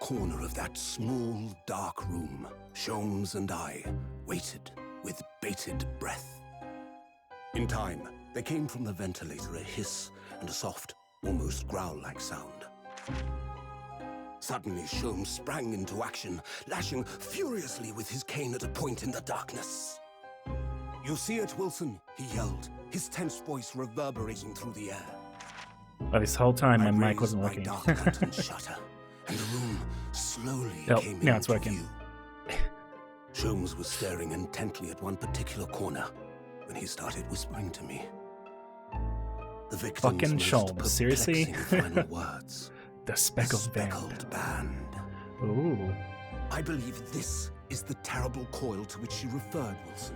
corner of that small, dark room, Sholmes and I waited with bated breath. In time, there came from the ventilator a hiss and a soft, almost growl-like sound. Suddenly, Sholmes sprang into action, lashing furiously with his cane at a point in the darkness. "You see it, Wilson?" he yelled, his tense voice reverberating through the air. Oh, this whole time my mic wasn't I working. raised my dark lantern shutter, and the room slowly Oh, came now it's into working. view. Sholmes was staring intently at one particular corner when he started whispering to me. The victim's Fucking most Sholmes, seriously? perplexing final words. The speckled band. Speckled band. Ooh. I believe this is the terrible coil to which you referred, Wilson.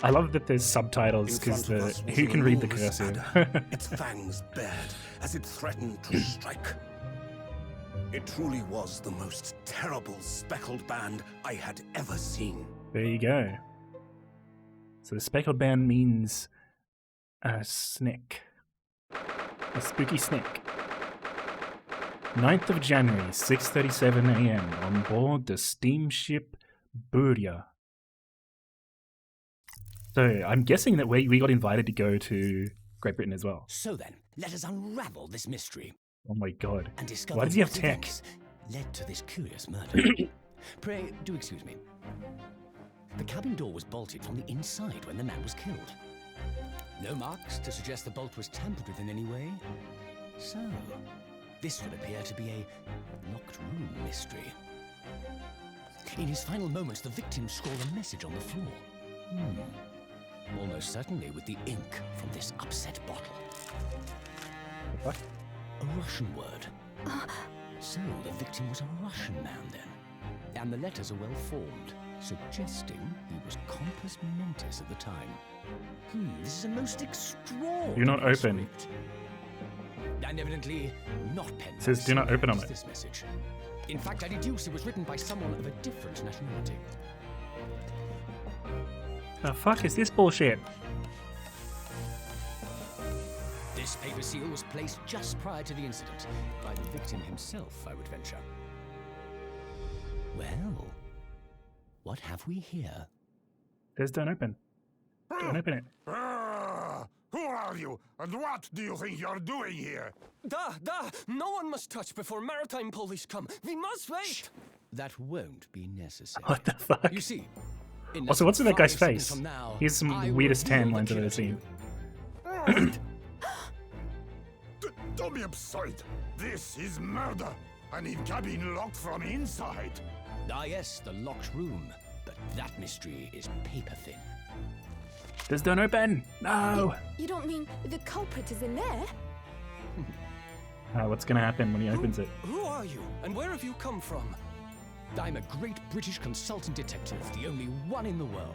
I love that there's subtitles In because front of us was who an can read the enormous cursive? adder, its fangs bared as it threatened to strike. It truly was the most terrible speckled band I had ever seen. There you go. So the speckled band means a snake. A spooky snake. 9th of January, 6:37 a.m. on board the steamship Burya. So I'm guessing that we got invited to go to Great Britain as well. So then, let us unravel this mystery Oh my god. and discover Why does he have what tech? events led to this curious murder. Pray, do excuse me. The cabin door was bolted from the inside when the man was killed. No marks to suggest the bolt was tampered with in any way. So, this would appear to be a locked room mystery. In his final moments, the victim scrawled a message on the floor. Almost certainly with the ink from this upset bottle. What? A Russian word. So the victim was a Russian man then. And the letters are well formed, suggesting he was compos mentis at the time. This is a most extraordinary Do not open. script. And evidently not pen. It says do not open on it. This message. In fact, I deduce it was written by someone of a different nationality. The fuck is this bullshit? This paper seal was placed just prior to the incident by the victim himself, I would venture. Well, what have we here? There's don't open. Don't open it. Who are you, and what do you think you're doing here? Da! No one must touch before maritime police come. We must wait! That won't be necessary. What the fuck? You see, Also, what's in that guy's 5 seconds face? from now, Here's some I will weirdest tan reveal lines the I've ever killer to seen. you. Don't be absurd. This is murder. And in cabin locked from inside. Ah yes, the locked room. But that mystery is paper thin. There's don't open! No! You don't mean the culprit is in there? What's gonna happen when he opens it? Who are you, and where have you come from? I'm a great British consultant detective, the only one in the world.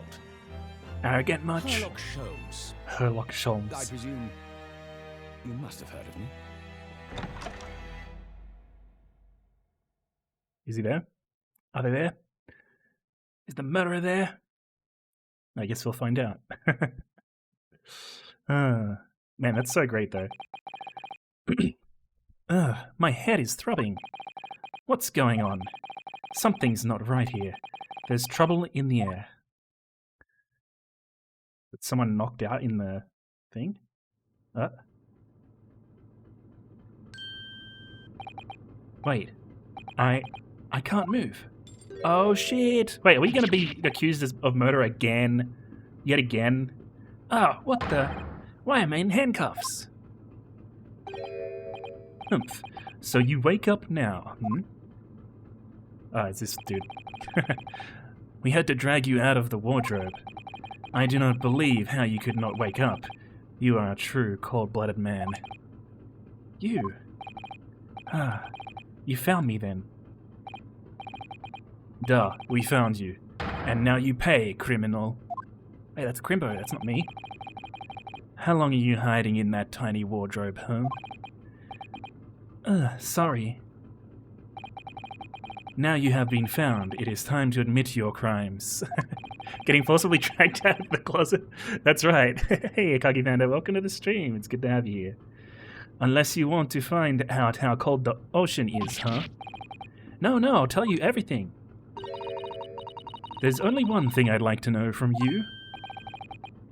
Arrogant much? Sherlock Sholmes. Sherlock I Sholmes. presume you must have heard of me. Is he there? Are they there? Is the murderer there? I guess we'll find out. Man, that's so great though. My head is throbbing. What's going on? Something's not right here. There's trouble in the air. Did someone knocked out in the thing? Wait. I can't move. Oh shit! Wait, are we gonna be accused of murder again? Yet again? Oh, what the? Why am I in handcuffs? Humph. So you wake up now, hmm? It's this dude. We had to drag you out of the wardrobe. I do not believe how you could not wake up. You are a true cold-blooded man. You? You found me then. Duh, we found you. And now you pay, criminal. Hey, that's Crimbo, that's not me. How long are you hiding in that tiny wardrobe, huh? Sorry. Now you have been found. It is time to admit your crimes. Getting forcibly dragged out of the closet? That's right. Hey, Akagi Panda, welcome to the stream. It's good to have you here. Unless you want to find out how cold the ocean is, huh? No, I'll tell you everything. There's only one thing I'd like to know from you.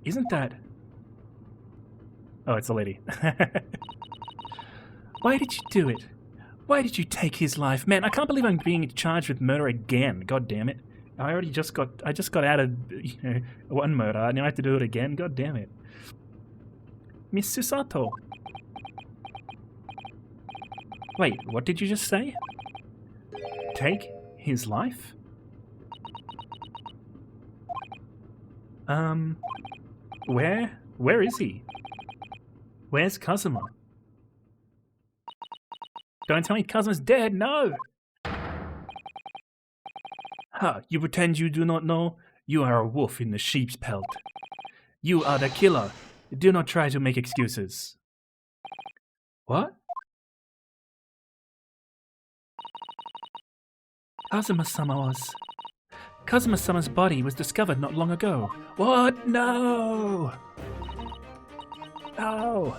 Isn't that... Oh, it's a lady. Why did you do it? Why did you take his life? Man, I can't believe I'm being charged with murder again. God damn it. I just got out of, one murder. Now I have to do it again. God damn it. Miss Susato. Wait, what did you just say? Take his life? Where is he? Where's Kazuma? Don't tell me Kazuma's dead, no! Ha, you pretend you do not know? You are a wolf in the sheep's pelt. You are the killer. Do not try to make excuses. What? Kazuma-sama's body was discovered not long ago. What? No! Oh!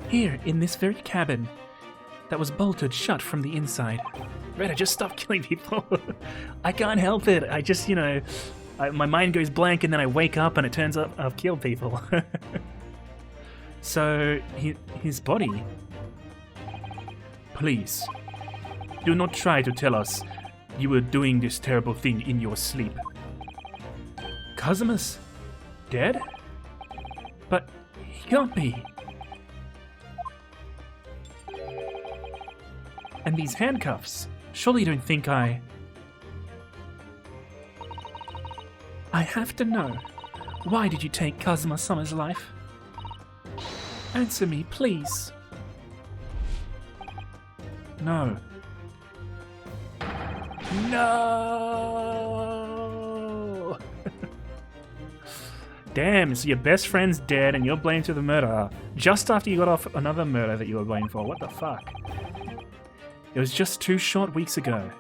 Here, in this very cabin, that was bolted shut from the inside. Reda, just stop killing people. I can't help it. I just, my mind goes blank and then I wake up and it turns out I've killed people. So, his body... Please, do not try to tell us you were doing this terrible thing in your sleep. Kazuma's dead? But he can't be. And these handcuffs. Surely you don't think I have to know. Why did you take Kazuma-sama's life? Answer me, please. No. No! Damn, so your best friend's dead and you're blamed for the murder just after you got off another murder that you were blamed for. What the fuck? It was just 2 short weeks ago.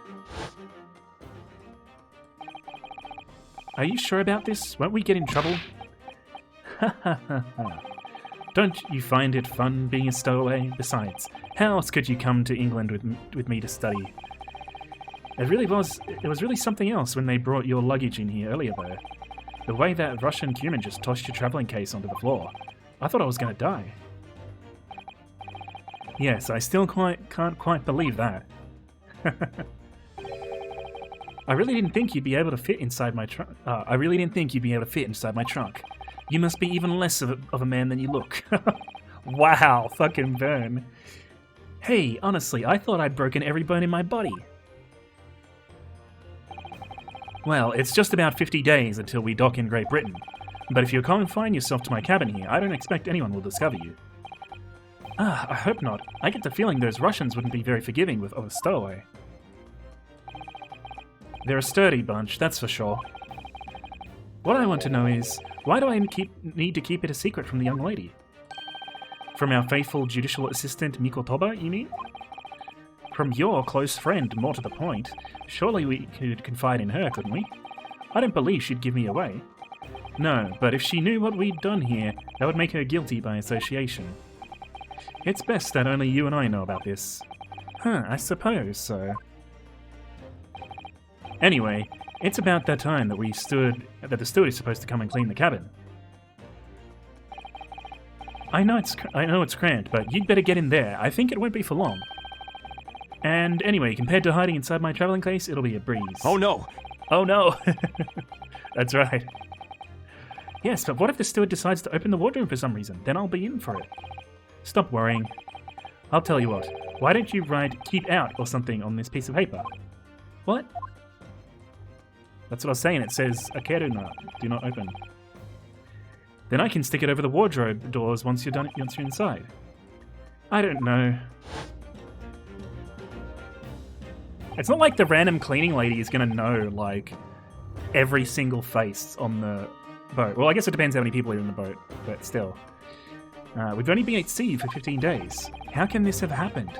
Are you sure about this? Won't we get in trouble? Ha ha ha ha. Don't you find it fun being a stowaway? Besides, how else could you come to England with me to study? It was really something else when they brought your luggage in here earlier though. The way that Russian human just tossed your travelling case onto the floor. I thought I was going to die. Yes, I still can't quite believe that. I really didn't think you'd be able to fit inside my trunk. You must be even less of a man than you look. Wow, fucking burn. Hey, honestly, I thought I'd broken every bone in my body. Well, it's just about 50 days until we dock in Great Britain. But if you confine yourself to my cabin here, I don't expect anyone will discover you. Ah, I hope not. I get the feeling those Russians wouldn't be very forgiving of a stowaway. They're a sturdy bunch, that's for sure. What I want to know is, why do I need to keep it a secret from the young lady? From our faithful judicial assistant Mikotoba, you mean? From your close friend, more to the point. Surely we could confide in her, couldn't we? I don't believe she'd give me away. No, but if she knew what we'd done here, that would make her guilty by association. It's best that only you and I know about this. Huh, I suppose so. Anyway, it's about that time that the steward is supposed to come and clean the cabin. I know it's cramped, but you'd better get in there. I think it won't be for long. And anyway, compared to hiding inside my traveling case, it'll be a breeze. Oh no! Oh no! That's right. Yes, but what if the steward decides to open the wardrobe for some reason? Then I'll be in for it. Stop worrying. I'll tell you what. Why don't you write "keep out" or something on this piece of paper? What? That's what I was saying. It says "akeruna," do not open. Then I can stick it over the wardrobe doors once you're inside. I don't know. It's not like the random cleaning lady is gonna know, like, every single face on the boat. Well, I guess it depends how many people are in the boat, but still. We've only been at sea for 15 days. How can this have happened?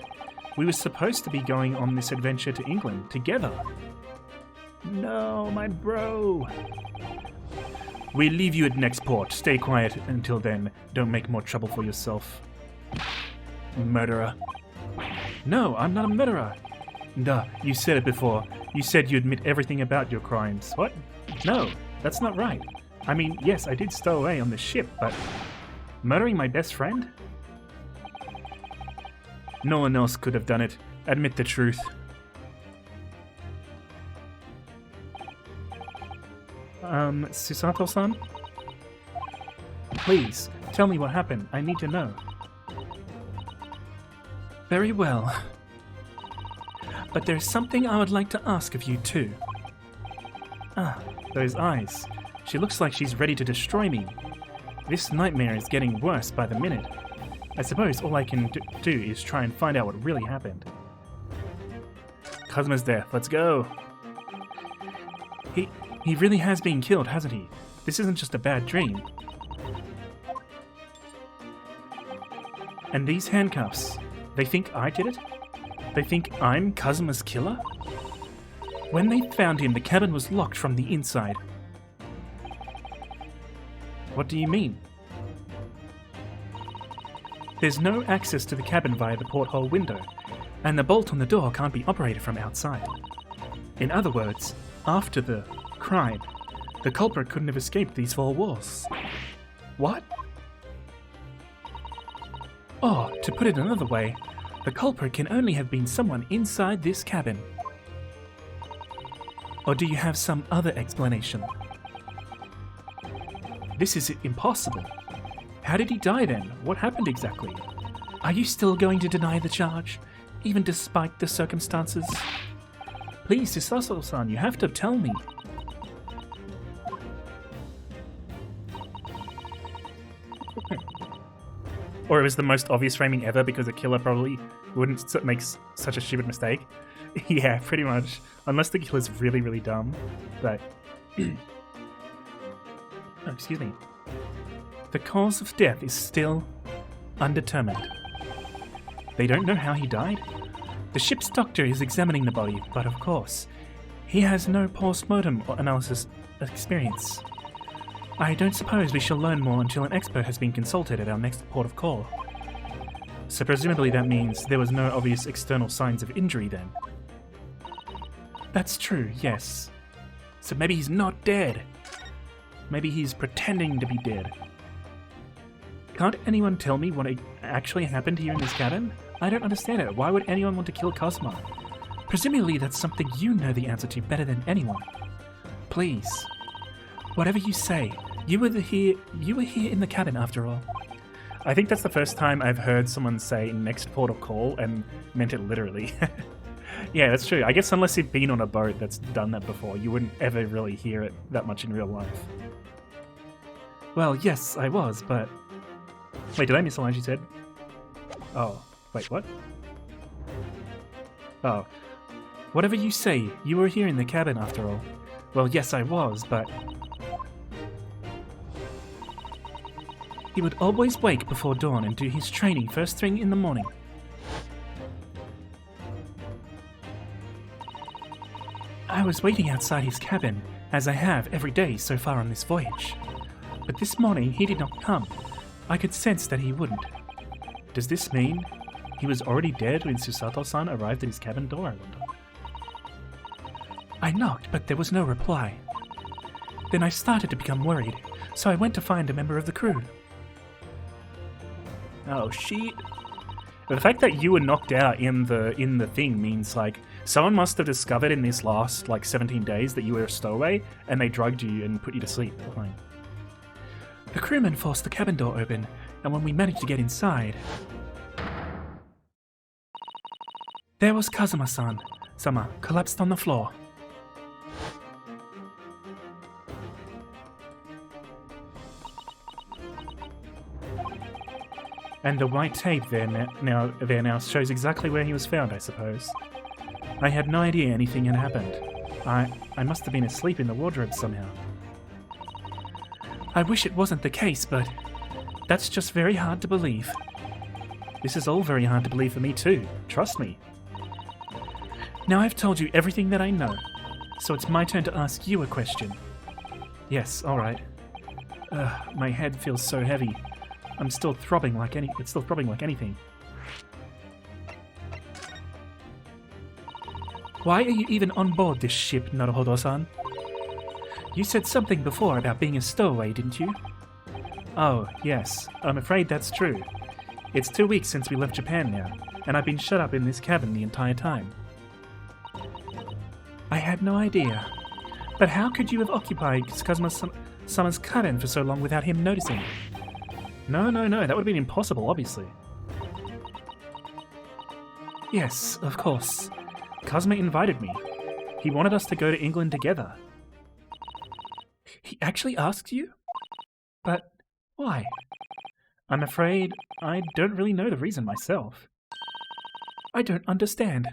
We were supposed to be going on this adventure to England together. No, my bro. We'll leave you at next port. Stay quiet until then. Don't make more trouble for yourself. Murderer. No, I'm not a murderer. Duh, you said it before. You said you admit everything about your crimes. What? No, that's not right. I mean, yes, I did stow away on the ship, but murdering my best friend? No one else could have done it. Admit the truth. Susato-san? Please, tell me what happened. I need to know. Very well. But there's something I would like to ask of you too. Ah, those eyes. She looks like she's ready to destroy me. This nightmare is getting worse by the minute. I suppose all I can do is try and find out what really happened. Kazuma's death, let's go. He really has been killed, hasn't he? This isn't just a bad dream. And these handcuffs, they think I did it? They think I'm Kazuma's killer? When they found him, the cabin was locked from the inside. What do you mean? There's no access to the cabin via the porthole window, and the bolt on the door can't be operated from outside. In other words, after the crime, the culprit couldn't have escaped these four walls. What? Or, to put it another way, the culprit can only have been someone inside this cabin. Or do you have some other explanation? This is impossible. How did he die then? What happened exactly? Are you still going to deny the charge, even despite the circumstances? Please, Susato-san, you have to tell me. Or it was the most obvious framing ever because a killer probably wouldn't make such a stupid mistake. Yeah, pretty much. Unless the killer's really, really dumb. But... oh, excuse me. The cause of death is still undetermined. They don't know how he died? The ship's doctor is examining the body, but of course, he has no post-mortem or analysis experience. I don't suppose we shall learn more until an expert has been consulted at our next port of call. So presumably that means there was no obvious external signs of injury then. That's true, yes. So maybe he's not dead. Maybe he's pretending to be dead. Can't anyone tell me what actually happened here in this cabin? I don't understand it. Why would anyone want to kill Cosmo? Presumably that's something you know the answer to better than anyone. Please. Whatever you say, you were here in the cabin after all. I think that's the first time I've heard someone say next port of call and meant it literally. Yeah, that's true. I guess unless you've been on a boat that's done that before, you wouldn't ever really hear it that much in real life. Well, yes, I was, but... Wait, did I miss a line she said? Oh, wait, what? Oh. Whatever you say, you were here in the cabin after all. Well, yes, I was, but... He would always wake before dawn and do his training first thing in the morning. I was waiting outside his cabin, as I have every day so far on this voyage. But this morning he did not come. I could sense that he wouldn't. Does this mean he was already dead when Susato-san arrived at his cabin door, I wonder? I knocked, but there was no reply. Then I started to become worried, so I went to find a member of the crew. Oh shit. But the fact that you were knocked out in the thing means like someone must have discovered in this last like 17 days that you were a stowaway and they drugged you and put you to sleep. Fine. The crewman forced the cabin door open, and when we managed to get inside, there was Kazuma-san, collapsed on the floor. And the white tape there now shows exactly where he was found, I suppose. I had no idea anything had happened. I must have been asleep in the wardrobe somehow. I wish it wasn't the case, but that's just very hard to believe. This is all very hard to believe for me too, trust me. Now I've told you everything that I know, so it's my turn to ask you a question. Yes, alright. My head feels so heavy. It's still throbbing like anything. Why are you even on board this ship, Naruhodo-san? You said something before about being a stowaway, didn't you? Oh, yes. I'm afraid that's true. It's 2 weeks since we left Japan now, and I've been shut up in this cabin the entire time. I had no idea. But how could you have occupied Kazuma-sama's cabin for so long without him noticing? No, that would have been impossible, obviously. Yes, of course. Kazuma invited me. He wanted us to go to England together. He actually asked you? But why? I'm afraid I don't really know the reason myself. I don't understand.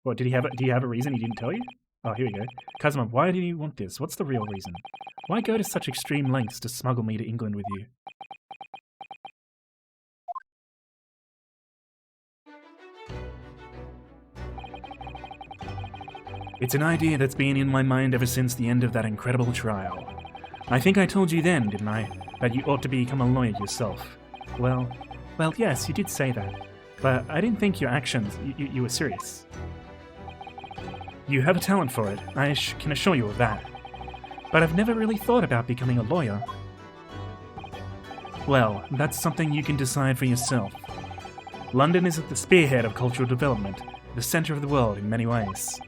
What, do you have a reason he didn't tell you? Oh, here we go. Kazuma, why did you want this? What's the real reason? Why go to such extreme lengths to smuggle me to England with you? It's an idea that's been in my mind ever since the end of that incredible trial. I think I told you then, didn't I, that you ought to become a lawyer yourself. Well, yes, you did say that, but I didn't think your actions, you were serious. You have a talent for it, I can assure you of that. But I've never really thought about becoming a lawyer. Well, that's something you can decide for yourself. London is at the spearhead of cultural development, the centre of the world in many ways.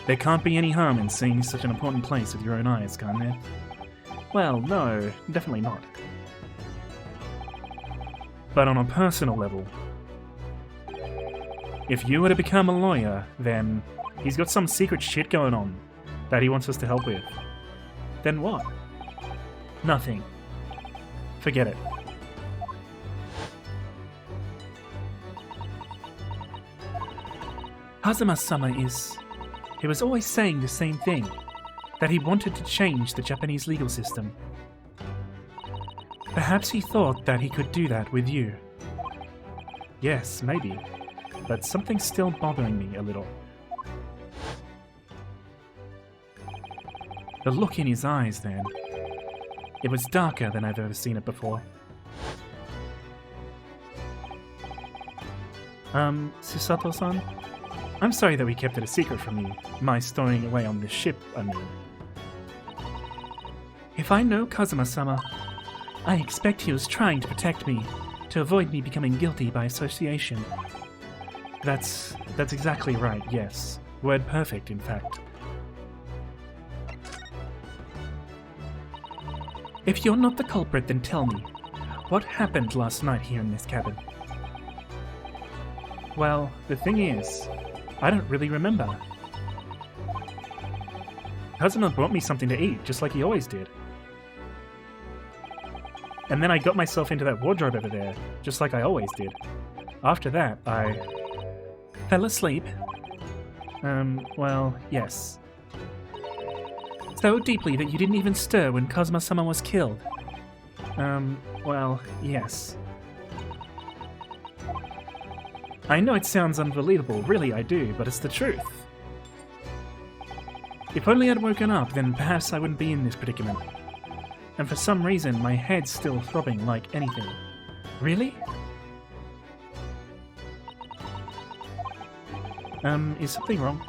There can't be any harm in seeing such an important place with your own eyes, can there? Well, no, definitely not. But on a personal level, if you were to become a lawyer, then he's got some secret shit going on that he wants us to help with. Then what? Nothing. Forget it. Kazuma-sama he was always saying the same thing, that he wanted to change the Japanese legal system. Perhaps he thought that he could do that with you. Yes, maybe, but something's still bothering me a little. The look in his eyes then. It was darker than I've ever seen it before. Susato-san? I'm sorry that we kept it a secret from you. My stowing away on this ship, I mean. If I know Kazuma-sama, I expect he was trying to protect me, to avoid me becoming guilty by association. That's exactly right, yes. Word perfect, in fact. If you're not the culprit, then tell me, what happened last night here in this cabin? Well, the thing is, I don't really remember. Kazuma brought me something to eat, just like he always did. And then I got myself into that wardrobe over there, just like I always did. After that, I fell asleep. Well, yes. So deeply that you didn't even stir when Kazuma-sama was killed. Well, yes. I know it sounds unbelievable, really I do, but it's the truth. If only I'd woken up, then perhaps I wouldn't be in this predicament. And for some reason, my head's still throbbing like anything. Really? Is something wrong?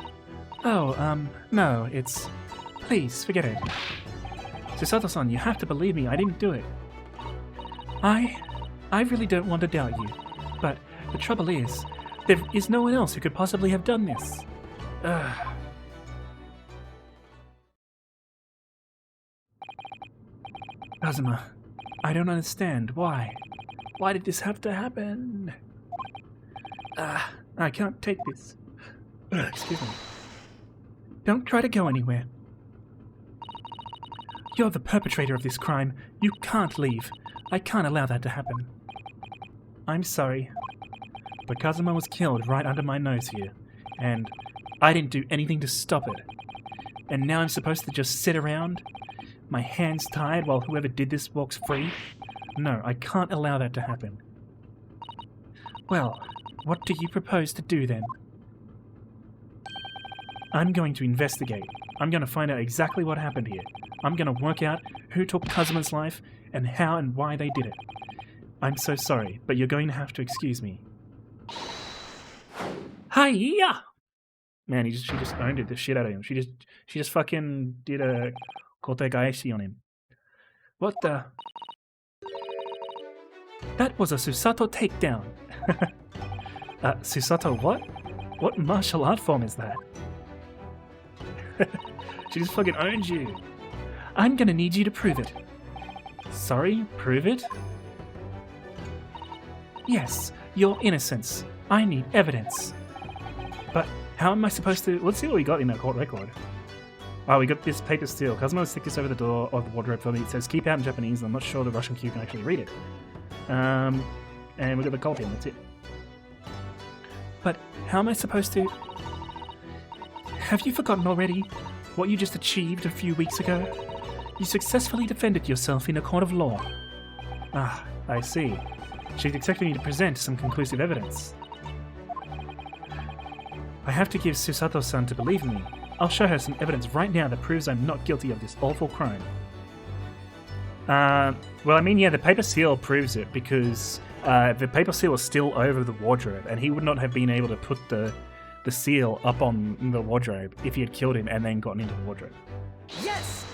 Oh, no, it's... Please, forget it. Susato-san, you have to believe me, I didn't do it. I really don't want to doubt you, but the trouble is, there is no one else who could possibly have done this. Kazuma, I don't understand. Why? Why did this have to happen? I can't take this. Excuse me. Don't try to go anywhere. You're the perpetrator of this crime. You can't leave. I can't allow that to happen. I'm sorry, but Kazuma was killed right under my nose here, and I didn't do anything to stop it. And now I'm supposed to just sit around? My hands tied while whoever did this walks free? No, I can't allow that to happen. Well, what do you propose to do then? I'm going to investigate. I'm going to find out exactly what happened here. I'm going to work out who took Kazuma's life and how and why they did it. I'm so sorry, but you're going to have to excuse me. Hiya! Man, she just owned it, the shit out of him. She just fucking did a kotegaeshi on him. What the? That was a Susato takedown. Susato what? What martial art form is that? She just fucking owns you. I'm gonna need you to prove it. Sorry, prove it? Yes, your innocence. I need evidence. But how am I supposed to... Let's see what we got in our court record. Oh, we got this paper seal. Kazuma stick this over the door of the wardrobe for me. It says, keep out in Japanese, and I'm not sure the Russian Q can actually read it. And we got the copy, and that's it. But how am I supposed to... Have you forgotten already what you just achieved a few weeks ago? You successfully defended yourself in a court of law. Ah, I see. She's expecting me to present some conclusive evidence. I have to give Susato-san to believe me. I'll show her some evidence right now that proves I'm not guilty of this awful crime. Well, I mean, yeah, the paper seal proves it because the paper seal was still over the wardrobe, and he would not have been able to put the seal up on the wardrobe if he had killed him and then gotten into the wardrobe. Yes!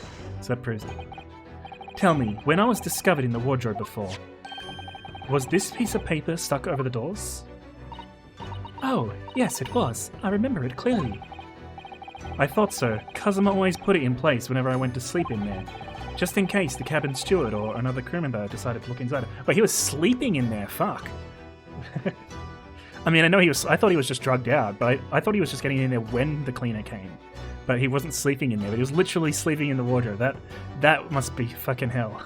So that proves it. Tell me, when I was discovered in the wardrobe before, was this piece of paper stuck over the doors? Oh, yes, it was. I remember it clearly. I thought so. Kazuma always put it in place whenever I went to sleep in there, just in case the cabin steward or another crew member decided to look inside it. But he was sleeping in there, fuck. I mean, I thought he was just drugged out, but I thought he was just getting in there when the cleaner came. But he wasn't sleeping in there, but he was literally sleeping in the wardrobe. That must be fucking hell.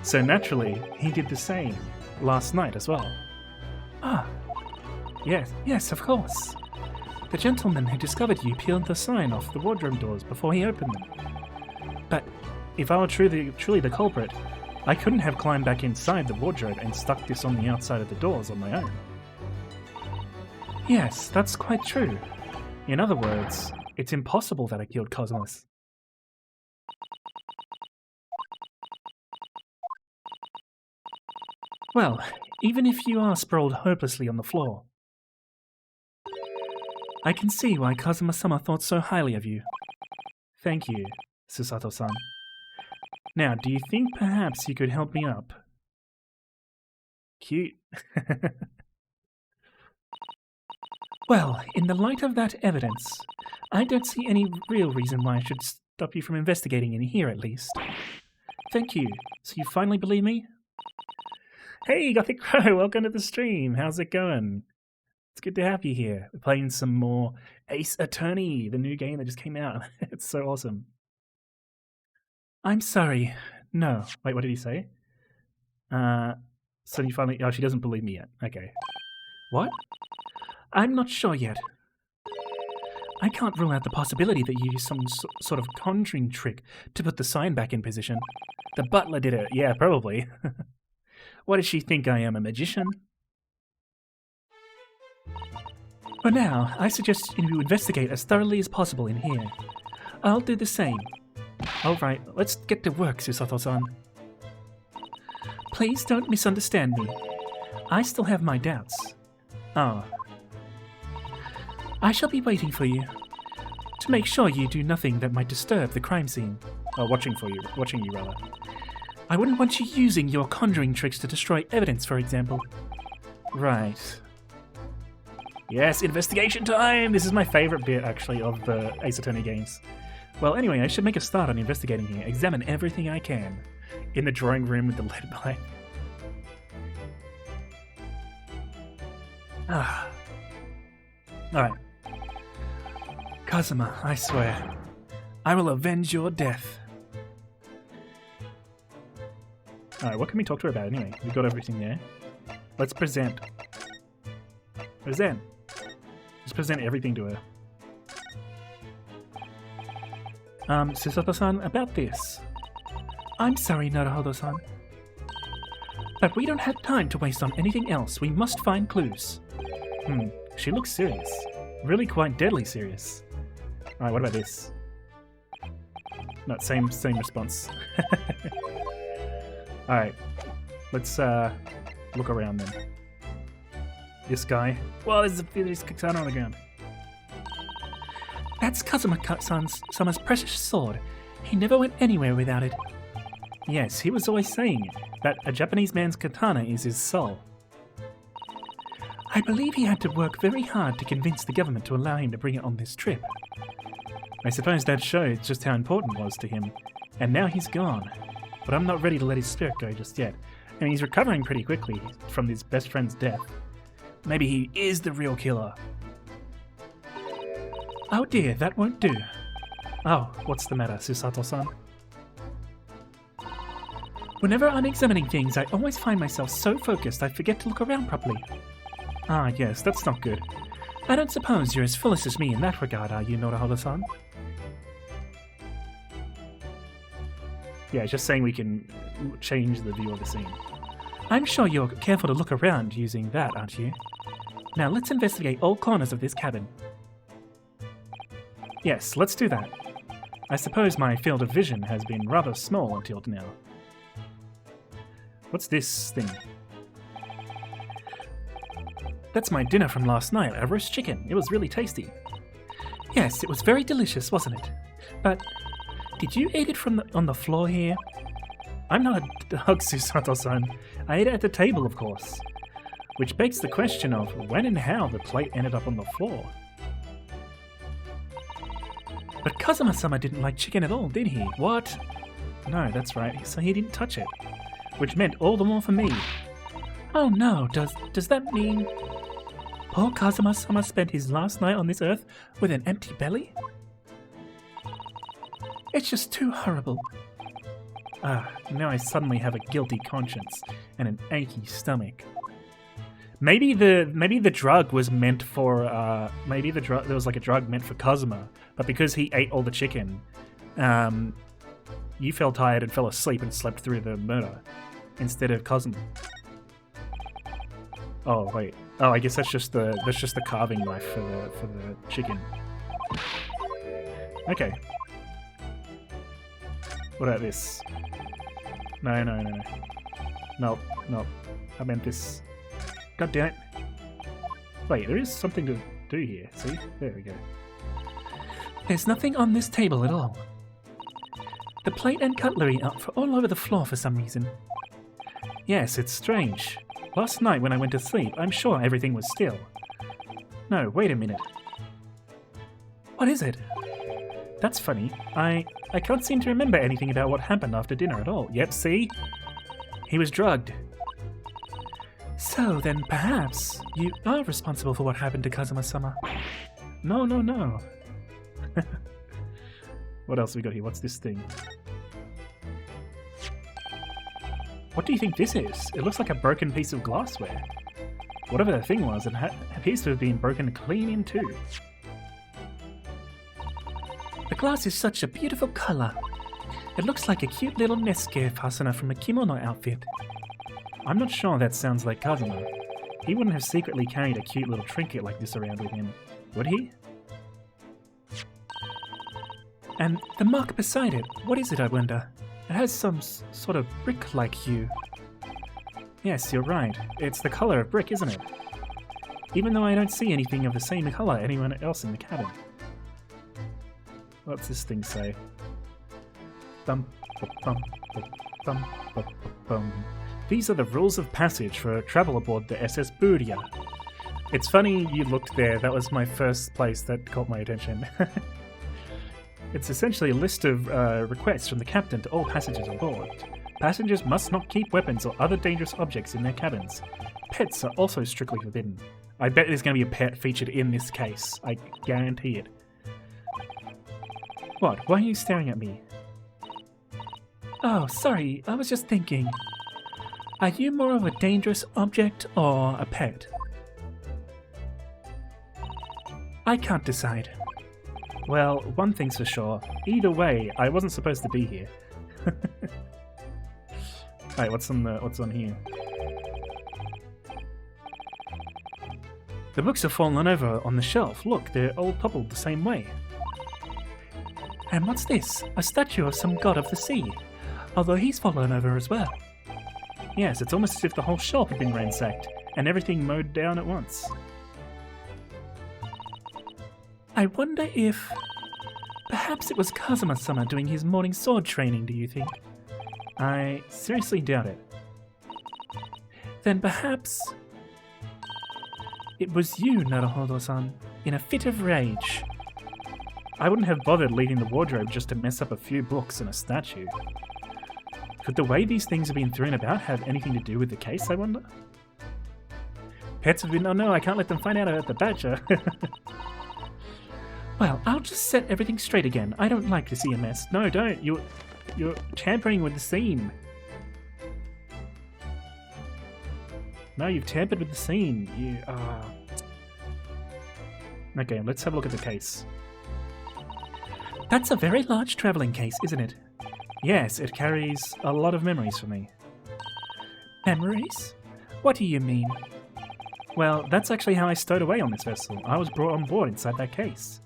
So naturally, he did the same last night as well. Ah, yes, of course. The gentleman who discovered you peeled the sign off the wardrobe doors before he opened them. But if I were truly the culprit, I couldn't have climbed back inside the wardrobe and stuck this on the outside of the doors on my own. Yes, that's quite true. In other words, it's impossible that I killed Cosmos. Well, even if you are sprawled hopelessly on the floor, I can see why Kazuma-sama thought so highly of you. Thank you, Susato-san. Now, do you think perhaps you could help me up? Cute. Well, in the light of that evidence, I don't see any real reason why I should stop you from investigating in here, at least. Thank you. So you finally believe me? Hey, Gothic Crow, welcome to the stream. How's it going? It's good to have you here. We're playing some more Ace Attorney, the new game that just came out. It's so awesome. I'm sorry. No. Wait, what did he say? So you finally... Oh, she doesn't believe me yet. Okay. What? I'm not sure yet. I can't rule out the possibility that you used some sort of conjuring trick to put the sign back in position. The butler did it. Yeah, probably. What does she think I am, a magician? For now, I suggest you investigate as thoroughly as possible in here. I'll do the same. Alright, let's get to work, Susato-san. Please don't misunderstand me. I still have my doubts. Oh. I shall be waiting for you. To make sure you do nothing that might disturb the crime scene. Oh, watching you rather. I wouldn't want you using your conjuring tricks to destroy evidence, for example. Right. Yes, investigation time! This is my favourite bit, actually, of the Ace Attorney games. Well, anyway, I should make a start on investigating here. Examine everything I can. In the drawing room with the lead pipe. Ah. Alright. Kazuma, I swear, I will avenge your death. Alright, what can we talk to her about anyway? We got everything there. Let's present. Present. Just present everything to her. Susato-san, about this. I'm sorry, Naruhodo-san. But we don't have time to waste on anything else. We must find clues. She looks serious. Really quite deadly serious. Alright, what about this? No, same response. Alright. Let's look around then. this guy. Well, there's katana on the ground. That's Kazuma-sama's precious sword. He never went anywhere without it. Yes, he was always saying that a Japanese man's katana is his soul. I believe he had to work very hard to convince the government to allow him to bring it on this trip. I suppose that shows just how important it was to him. And now he's gone. But I'm not ready to let his spirit go just yet. And he's recovering pretty quickly from his best friend's death. Maybe he is the real killer. Oh dear, that won't do. Oh, what's the matter, Susato-san? Whenever I'm examining things, I always find myself so focused I forget to look around properly. Ah, yes, that's not good. I don't suppose you're as foolish as me in that regard, are you, Noraholo-san? Yeah, just saying we can change the view of the scene. I'm sure you're careful to look around using that, aren't you? Now let's investigate all corners of this cabin. Yes, let's do that. I suppose my field of vision has been rather small until now. What's this thing? That's my dinner from last night, a roast chicken. It was really tasty. Yes, it was very delicious, wasn't it? But did you eat it on the floor here? I'm not a dog, Susato-san. I ate it at the table, of course. Which begs the question of when and how the plate ended up on the floor. But Kazuma-sama didn't like chicken at all, did he? What? No, that's right. So he didn't touch it. Which meant all the more for me. Oh no, does that mean poor Kazuma-sama spent his last night on this earth with an empty belly? It's just too horrible. Now I suddenly have a guilty conscience and an achy stomach. Maybe the drug was meant for there was like a drug meant for Kazuma, but because he ate all the chicken, you felt tired and fell asleep and slept through the murder instead of Kazuma. Oh wait. Oh, I guess that's just the carving knife for the chicken. Okay. What about this? No. Nope. I meant this. God damn it. Wait, there is something to do here. See? There we go. There's nothing on this table at all. The plate and cutlery are all over the floor for some reason. Yes, it's strange. Last night when I went to sleep, I'm sure everything was still. No, wait a minute. What is it? That's funny. I can't seem to remember anything about what happened after dinner at all. Yep, see? He was drugged. So then perhaps you are responsible for what happened to Kazuma-sama. No. What else we got here? What's this thing? What do you think this is? It looks like a broken piece of glassware. Whatever the thing was, it appears to have been broken clean in two. The glass is such a beautiful color. It looks like a cute little Nesuke fastener from a kimono outfit. I'm not sure that sounds like Kazuma. He wouldn't have secretly carried a cute little trinket like this around with him, would he? And the mark beside it, what is it, I wonder? It has some sort of brick-like hue. Yes, you're right. It's the color of brick, isn't it? Even though I don't see anything of the same color anyone else in the cabin. What's this thing say? Bum, bum, bum, bum, bum. These are the rules of passage for travel aboard the SS Buria. It's funny you looked there. That was my first place that caught my attention. It's essentially a list of requests from the captain to all passengers aboard. Passengers must not keep weapons or other dangerous objects in their cabins. Pets are also strictly forbidden. I bet there's going to be a pet featured in this case. I guarantee it. What? Why are you staring at me? Oh, sorry. I was just thinking. Are you more of a dangerous object or a pet? I can't decide. Well, one thing's for sure. Either way, I wasn't supposed to be here. Alright, what's on here? The books have fallen over on the shelf. Look, they're all toppled the same way. And what's this? A statue of some god of the sea. Although he's fallen over as well. Yes, it's almost as if the whole shelf had been ransacked. and everything mowed down at once. I wonder if... perhaps it was Kazuma-sama doing his morning sword training, do you think? I seriously doubt it. Then perhaps... it was you, Naruhodo-san, in a fit of rage. I wouldn't have bothered leaving the wardrobe just to mess up a few books and a statue. Could the way these things have been thrown about have anything to do with the case, I wonder? Pets have been... oh no, I can't let them find out about the badger. Well, I'll just set everything straight again. I don't like to see a mess. No, don't. You're tampering with the scene. No, you've tampered with the scene. You Okay, let's have a look at the case. That's a very large travelling case, isn't it? Yes, it carries a lot of memories for me. Memories? What do you mean? Well, that's actually how I stowed away on this vessel. I was brought on board inside that case.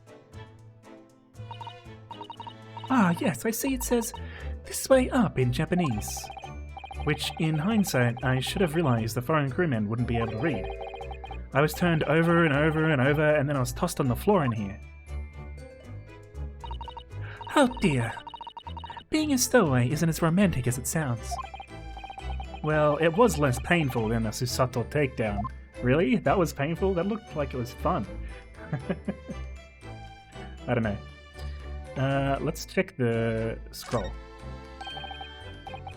Ah, yes, I see it says, "This way up" in Japanese. Which, in hindsight, I should have realised the foreign crewmen wouldn't be able to read. I was turned over and over and over, and then I was tossed on the floor in here. Oh dear. Being a stowaway isn't as romantic as it sounds. Well, it was less painful than a Susato takedown. Really? That was painful? That looked like it was fun. I don't know. Let's check the scroll.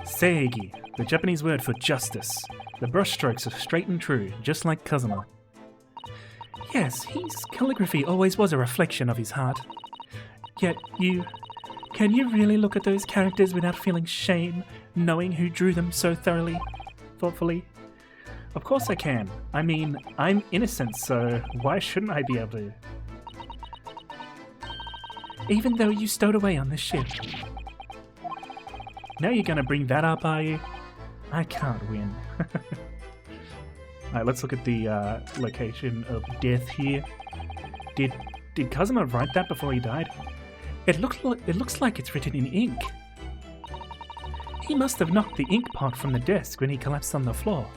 Seigi, the Japanese word for justice. The brushstrokes are straight and true, just like Kazuma. Yes, his calligraphy always was a reflection of his heart. Yet can you really look at those characters without feeling shame, knowing who drew them so thoughtfully? Of course I can. I mean, I'm innocent, so why shouldn't I be able to? Even though you stowed away on this ship. Now you're gonna bring that up, are you? I can't win. Alright, let's look at the location of death here. Did Kazuma write that before he died? It looks like it's written in ink. He must have knocked the ink pot from the desk when he collapsed on the floor.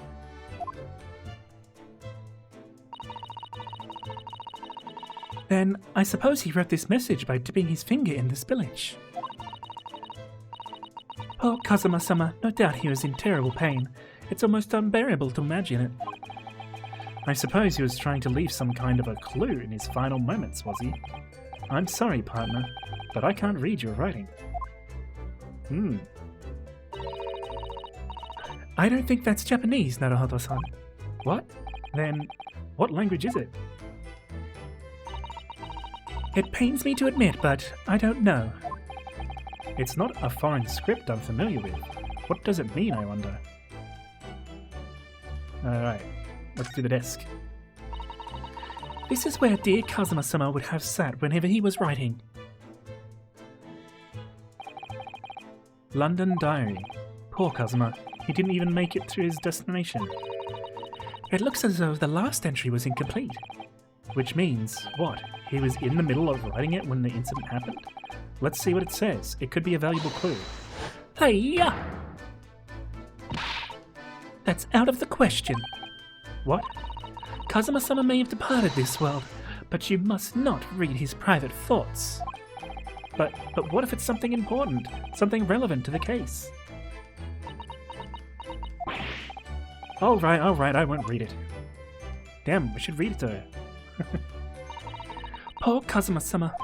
Then I suppose he wrote this message by dipping his finger in the spillage. Poor Kazuma-sama, no doubt he was in terrible pain. It's almost unbearable to imagine it. I suppose he was trying to leave some kind of a clue in his final moments, was he? I'm sorry, partner, but I can't read your writing. I don't think that's Japanese, Naruhodo-san. What? Then, what language is it? It pains me to admit, but I don't know. It's not a foreign script I'm familiar with. What does it mean, I wonder? Alright, let's do the desk. This is where dear Kazuma-sama would have sat whenever he was writing. London Diary. Poor Kazuma. He didn't even make it to his destination. It looks as though the last entry was incomplete. Which means, what? He was in the middle of writing it when the incident happened? Let's see what it says. It could be a valuable clue. Hey-ya! That's out of the question. What? Kazuma-sama may have departed this world, but you must not read his private thoughts. But what if it's something important? Something relevant to the case? Alright, I won't read it. Damn, we should read it to her. Poor Kazuma-sama.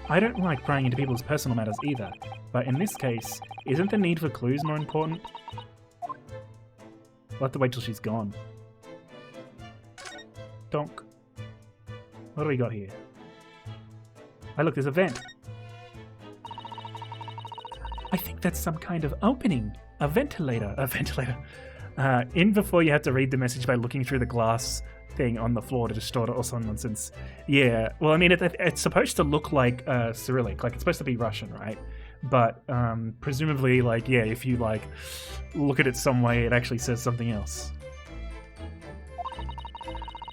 I don't like prying into people's personal matters either, but in this case, isn't the need for clues more important? We'll have to wait till she's gone. Donk. What do we got here? Oh look, there's a vent. I think that's some kind of opening. A ventilator. In before you have to read the message by looking through the glass thing on the floor to distort it or some nonsense. Yeah, well, I mean, it's supposed to look like Cyrillic, like it's supposed to be Russian, right? But presumably, like, yeah, if you like look at it some way, it actually says something else.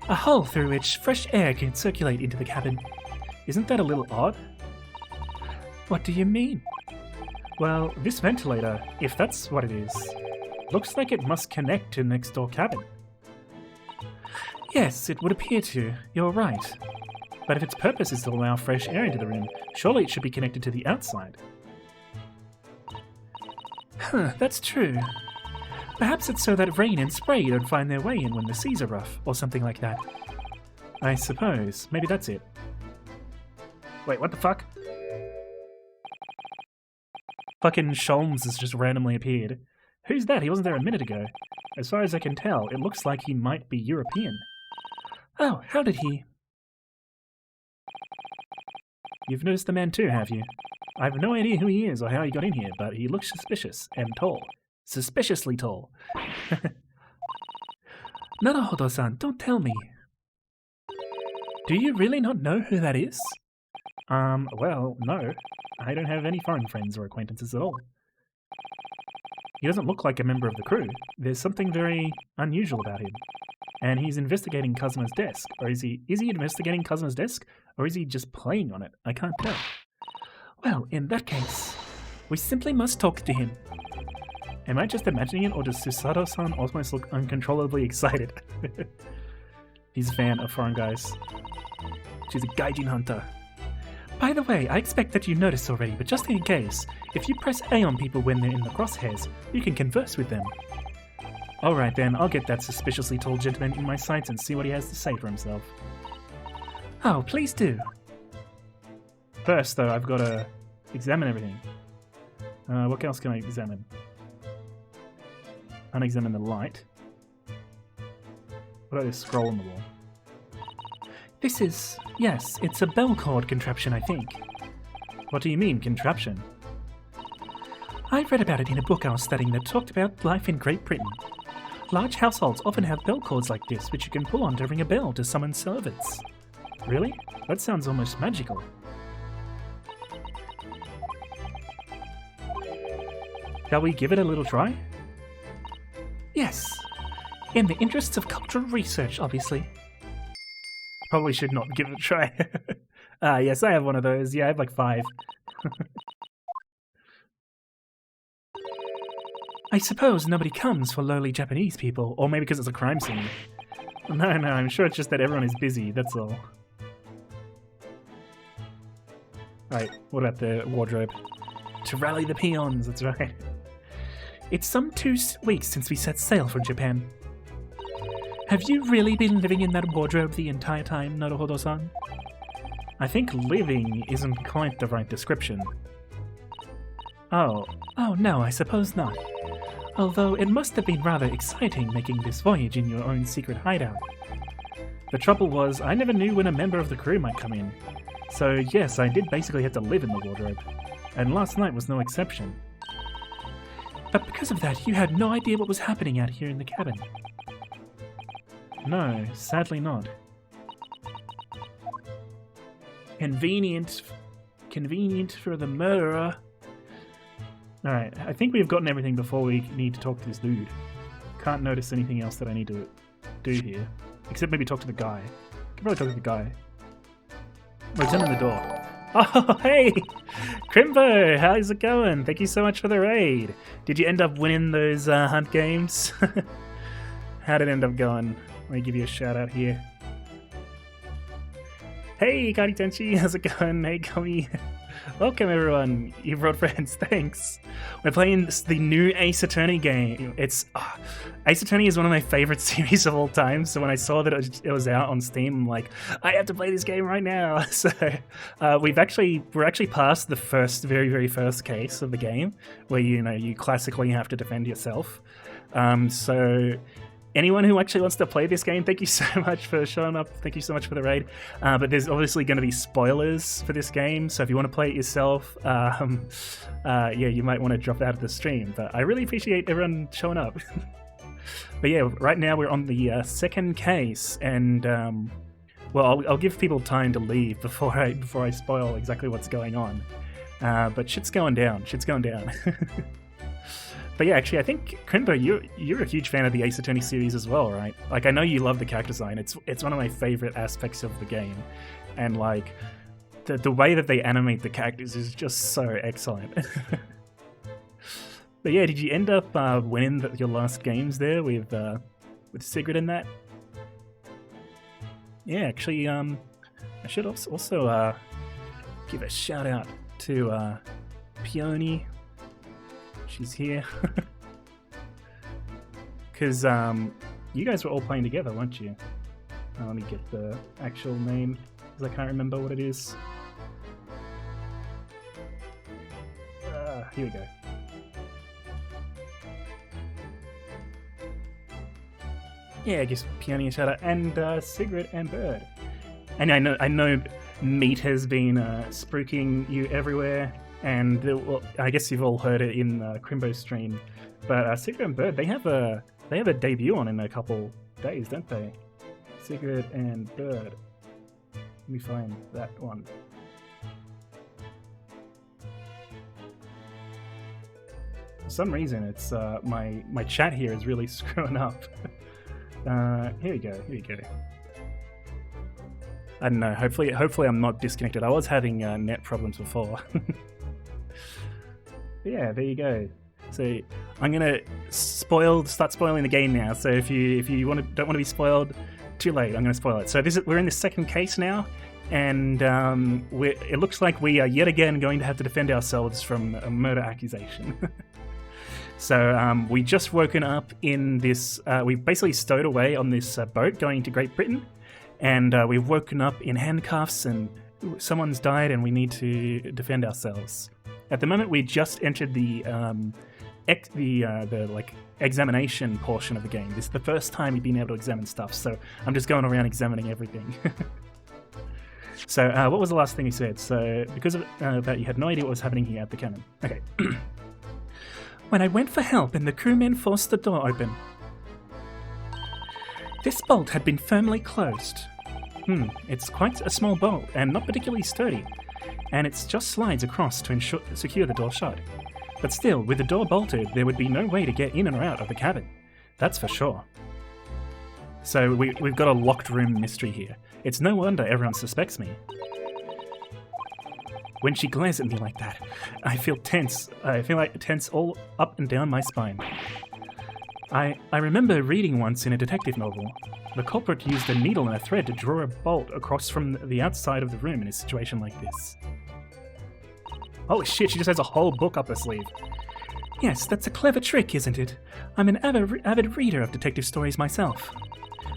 A hole through which fresh air can circulate into the cabin. Isn't that a little odd? What do you mean? Well, this ventilator, if that's what it is, looks like it must connect to the next door cabin. Yes, it would appear to. You're right. But if its purpose is to allow fresh air into the room, surely it should be connected to the outside. Huh, that's true. Perhaps it's so that rain and spray don't find their way in when the seas are rough, or something like that. I suppose. Maybe that's it. Wait, what the fuck? Fucking Sholmes has just randomly appeared. Who's that? He wasn't there a minute ago. As far as I can tell, it looks like he might be European. Oh, how did he... You've noticed the man too, have you? I have no idea who he is or how he got in here, but he looks suspicious and tall. Suspiciously tall. Naruhodo-san, don't tell me. Do you really not know who that is? Well, no. I don't have any foreign friends or acquaintances at all. He doesn't look like a member of the crew. There's something very unusual about him. And he's investigating Kazuma's desk. Or is he investigating Kazuma's desk? Or is he just playing on it? I can't tell. Well, in that case, we simply must talk to him. Am I just imagining it, or does Susato-san almost look uncontrollably excited? He's a fan of foreign guys. She's a gaijin hunter. By the way, I expect that you noticed already, but just in case, if you press A on people when they're in the crosshairs, you can converse with them. Alright then, I'll get that suspiciously tall gentleman in my sights and see what he has to say for himself. Oh, please do. First, though, I've got to examine everything. What else can I examine? Unexamine the light. What about this scroll on the wall? This is... yes, it's a bell cord contraption, I think. What do you mean, contraption? I read about it in a book I was studying that talked about life in Great Britain. Large households often have bell cords like this, which you can pull on to ring a bell to summon servants. Really? That sounds almost magical. Shall we give it a little try? Yes. In the interests of cultural research, obviously. Probably should not give it a try. Yes, I have one of those. Yeah, I have like 5. I suppose nobody comes for lowly Japanese people, or maybe because it's a crime scene. No, I'm sure it's just that everyone is busy, that's all. Right, what about the wardrobe? To rally the peons, that's right. It's some 2 weeks since we set sail from Japan. Have you really been living in that wardrobe the entire time, Naruhodo-san? I think living isn't quite the right description. Oh no, I suppose not. Although it must have been rather exciting making this voyage in your own secret hideout. The trouble was, I never knew when a member of the crew might come in. So yes, I did basically have to live in the wardrobe. And last night was no exception. But because of that, you had no idea what was happening out here in the cabin. No, sadly not. Convenient for the murderer. Alright, I think we've gotten everything before we need to talk to this dude. Can't notice anything else that I need to do here. Except maybe talk to the guy. Can probably talk to the guy. Examine the door. Oh, hey! Crimbo, how's it going? Thank you so much for the raid. Did you end up winning those hunt games? How did it end up going? Let me give you a shout out here. Hey, Kari Tenchi, how's it going? Hey, Komi. Welcome, everyone. You brought friends. Thanks. We're playing the new Ace Attorney game. Ace Attorney is one of my favorite series of all time. So when I saw that it was out on Steam, I'm like, I have to play this game right now. So we're actually past the very, very first case of the game, where you classically have to defend yourself. So anyone who actually wants to play this game, thank you so much for showing up. Thank you so much for the raid. But there's obviously going to be spoilers for this game, so if you want to play it yourself, yeah, you might want to drop out of the stream. But I really appreciate everyone showing up. But yeah, right now we're on the second case, and well, I'll give people time to leave before I spoil exactly what's going on. But shit's going down. Shit's going down. But yeah, actually, I think, Crimbo, you're a huge fan of the Ace Attorney series as well, right? Like, I know you love the character design. It's one of my favorite aspects of the game. And, like, the way that they animate the characters is just so excellent. But yeah, did you end up winning your last games there with Sigrid and that? Yeah, actually, I should also give a shout out to Peony. She's here. Because you guys were all playing together, weren't you? Let me get the actual name, because I can't remember what it is. Here we go. Yeah, just Peony and Shadow, and Sigrid and Bird. And I know Meat has been spruiking you everywhere, and well, I guess you've all heard it in Crimbo's stream. But Sigrid and Bird, they have a debut on in a couple days, don't they? Sigrid and Bird. Let me find that one. For some reason, it's my chat here is really screwing up. Here we go. I don't know. Hopefully I'm not disconnected. I was having net problems before. Yeah, there you go. So I'm gonna start spoiling the game now. So if you don't want to be spoiled, too late. I'm gonna spoil it. So we're in the second case now, and it looks like we are yet again going to have to defend ourselves from a murder accusation. So we just woken up in this. We basically stowed away on this boat going to Great Britain, and we've woken up in handcuffs, and someone's died, and we need to defend ourselves. At the moment, we just entered the examination portion of the game. This is the first time we've been able to examine stuff, so I'm just going around examining everything. So what was the last thing you said? So because of that, you had no idea what was happening here at the cannon. Okay. When I went for help and the crewmen forced the door open. This bolt had been firmly closed. It's quite a small bolt and not particularly sturdy, and it just slides across to secure the door shut. But still, with the door bolted, there would be no way to get in or out of the cabin. That's for sure. So we've got a locked room mystery here. It's no wonder everyone suspects me. When she glares at me like that, I feel tense. I feel like tense all up and down my spine. I remember reading once in a detective novel, the culprit used a needle and a thread to draw a bolt across from the outside of the room in a situation like this. Holy shit, she just has a whole book up her sleeve. Yes, that's a clever trick, isn't it? I'm an avid reader of detective stories myself.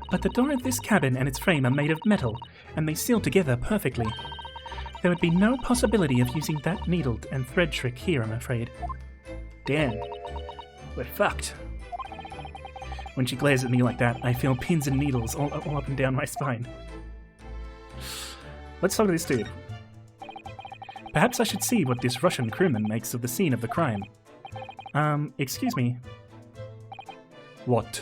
But the door of this cabin and its frame are made of metal, and they seal together perfectly. There would be no possibility of using that needle and thread trick here, I'm afraid. Damn. We're fucked. When she glares at me like that, I feel pins and needles all up and down my spine. Let's talk to this dude. Perhaps I should see what this Russian crewman makes of the scene of the crime. Excuse me. What?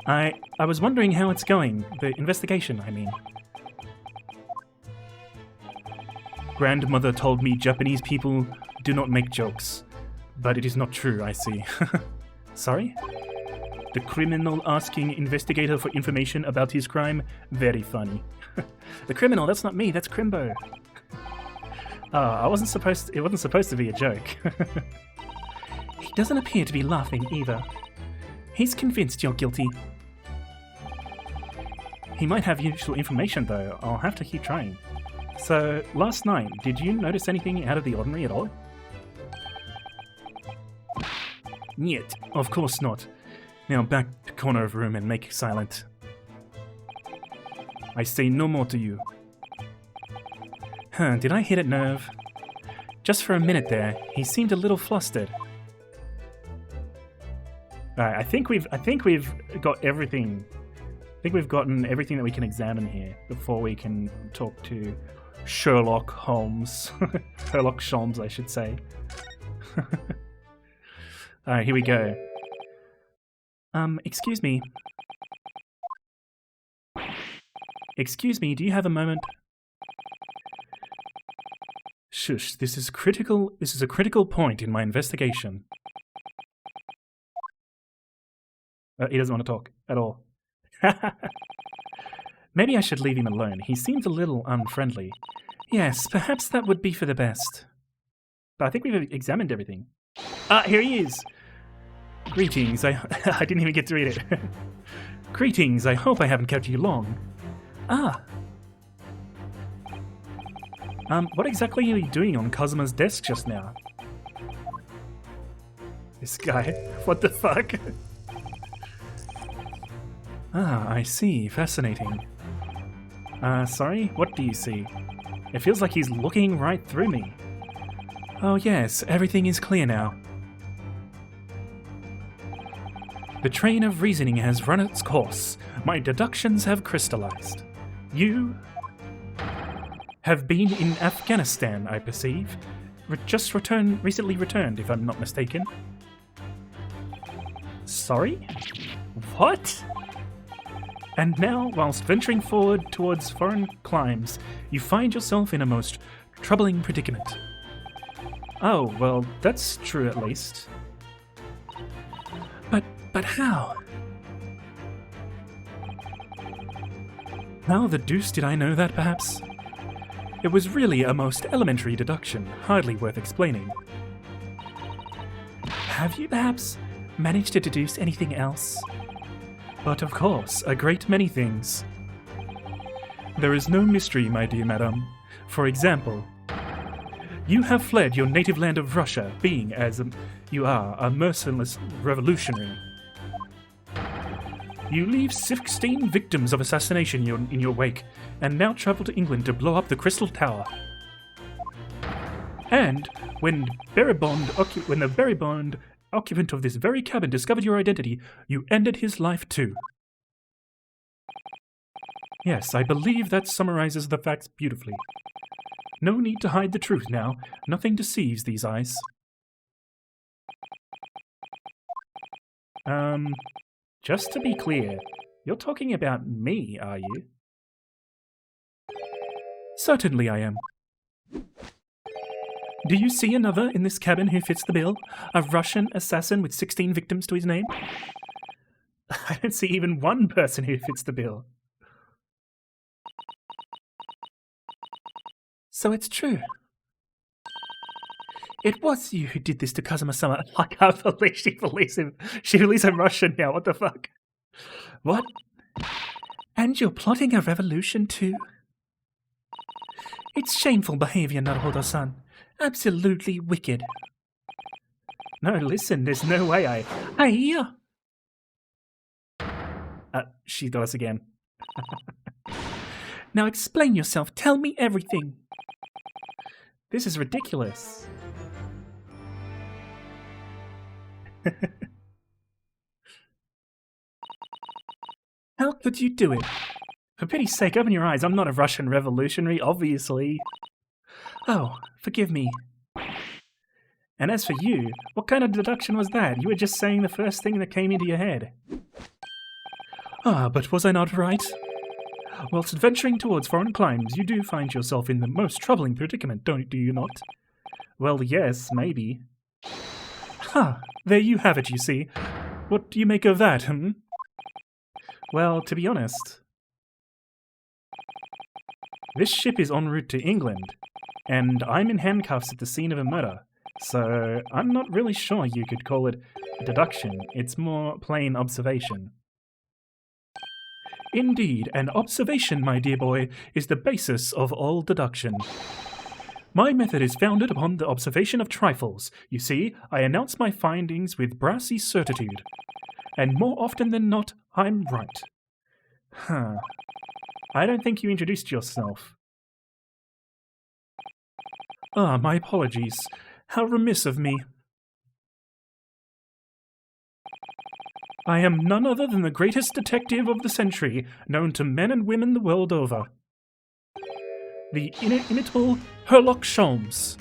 I was wondering how it's going. The investigation, I mean. Grandmother told me Japanese people do not make jokes. But it is not true, I see. Sorry? The criminal asking investigator for information about his crime? Very funny. The criminal, that's not me, that's Crimbo. It wasn't supposed to be a joke. He doesn't appear to be laughing either. He's convinced you're guilty. He might have useful information though. I'll have to keep trying. So, last night, did you notice anything out of the ordinary at all? Niet, of course not. Now back to corner of room and make silent. I say no more to you. Did I hit a nerve? Just for a minute there, he seemed a little flustered. Alright, I think we've got everything. I think we've gotten everything that we can examine here before we can talk to Sherlock Holmes. Sherlock Sholmes, I should say. Alright, here we go. Excuse me. Excuse me, do you have a moment? Shush, this is a critical point in my investigation. He doesn't want to talk at all. Maybe I should leave him alone. He seems a little unfriendly. Yes, perhaps that would be for the best. But I think we've examined everything. Here he is! Greetings, I didn't even get to read it. Greetings, I hope I haven't kept you long. Ah. What exactly are you doing on Kazuma's desk just now? This guy. What the fuck? Ah, I see. Fascinating. Sorry? What do you see? It feels like he's looking right through me. Oh yes, everything is clear now. The train of reasoning has run its course. My deductions have crystallized. You have been in Afghanistan, I perceive. Recently returned, if I'm not mistaken. Sorry? What? And now, whilst venturing forward towards foreign climes, you find yourself in a most troubling predicament. Oh, well, that's true at least. But how? How the deuce did I know that, perhaps? It was really a most elementary deduction, hardly worth explaining. Have you, perhaps, managed to deduce anything else? But of course, a great many things. There is no mystery, my dear madam. For example, you have fled your native land of Russia, being, as you are, a merciless revolutionary. You leave 16 victims of assassination in your wake, and now travel to England to blow up the Crystal Tower. And when the Berrybond occupant of this very cabin discovered your identity, you ended his life too. Yes, I believe that summarizes the facts beautifully. No need to hide the truth now. Nothing deceives these eyes. Just to be clear, you're talking about me, are you? Certainly I am. Do you see another in this cabin who fits the bill? A Russian assassin with 16 victims to his name? I don't see even one person who fits the bill. So it's true. It was you who did this to Kazuma-sama. I can't believe she believes him. She believes I'm Russian now. What the fuck? What? And you're plotting a revolution too? It's shameful behavior, Naruhodo-san. Absolutely wicked. No, listen, there's no way she got us again. Now explain yourself. Tell me everything. This is ridiculous. How could you do it? For pity's sake, open your eyes. I'm not a Russian revolutionary, obviously. Oh, forgive me. And as for you, what kind of deduction was that? You were just saying the first thing that came into your head. Ah, but was I not right? Whilst venturing towards foreign climes, you do find yourself in the most troubling predicament, do you not? Well, yes, maybe. Ha! There you have it, you see. What do you make of that, Well, to be honest, this ship is en route to England, and I'm in handcuffs at the scene of a murder, so I'm not really sure you could call it a deduction. It's more plain observation. Indeed, an observation, my dear boy, is the basis of all deduction. My method is founded upon the observation of trifles. You see, I announce my findings with brassy certitude. And more often than not, I'm right. Huh. I don't think you introduced yourself. Ah, my apologies. How remiss of me. I am none other than the greatest detective of the century, known to men and women the world over. The inimitable Sherlock Holmes.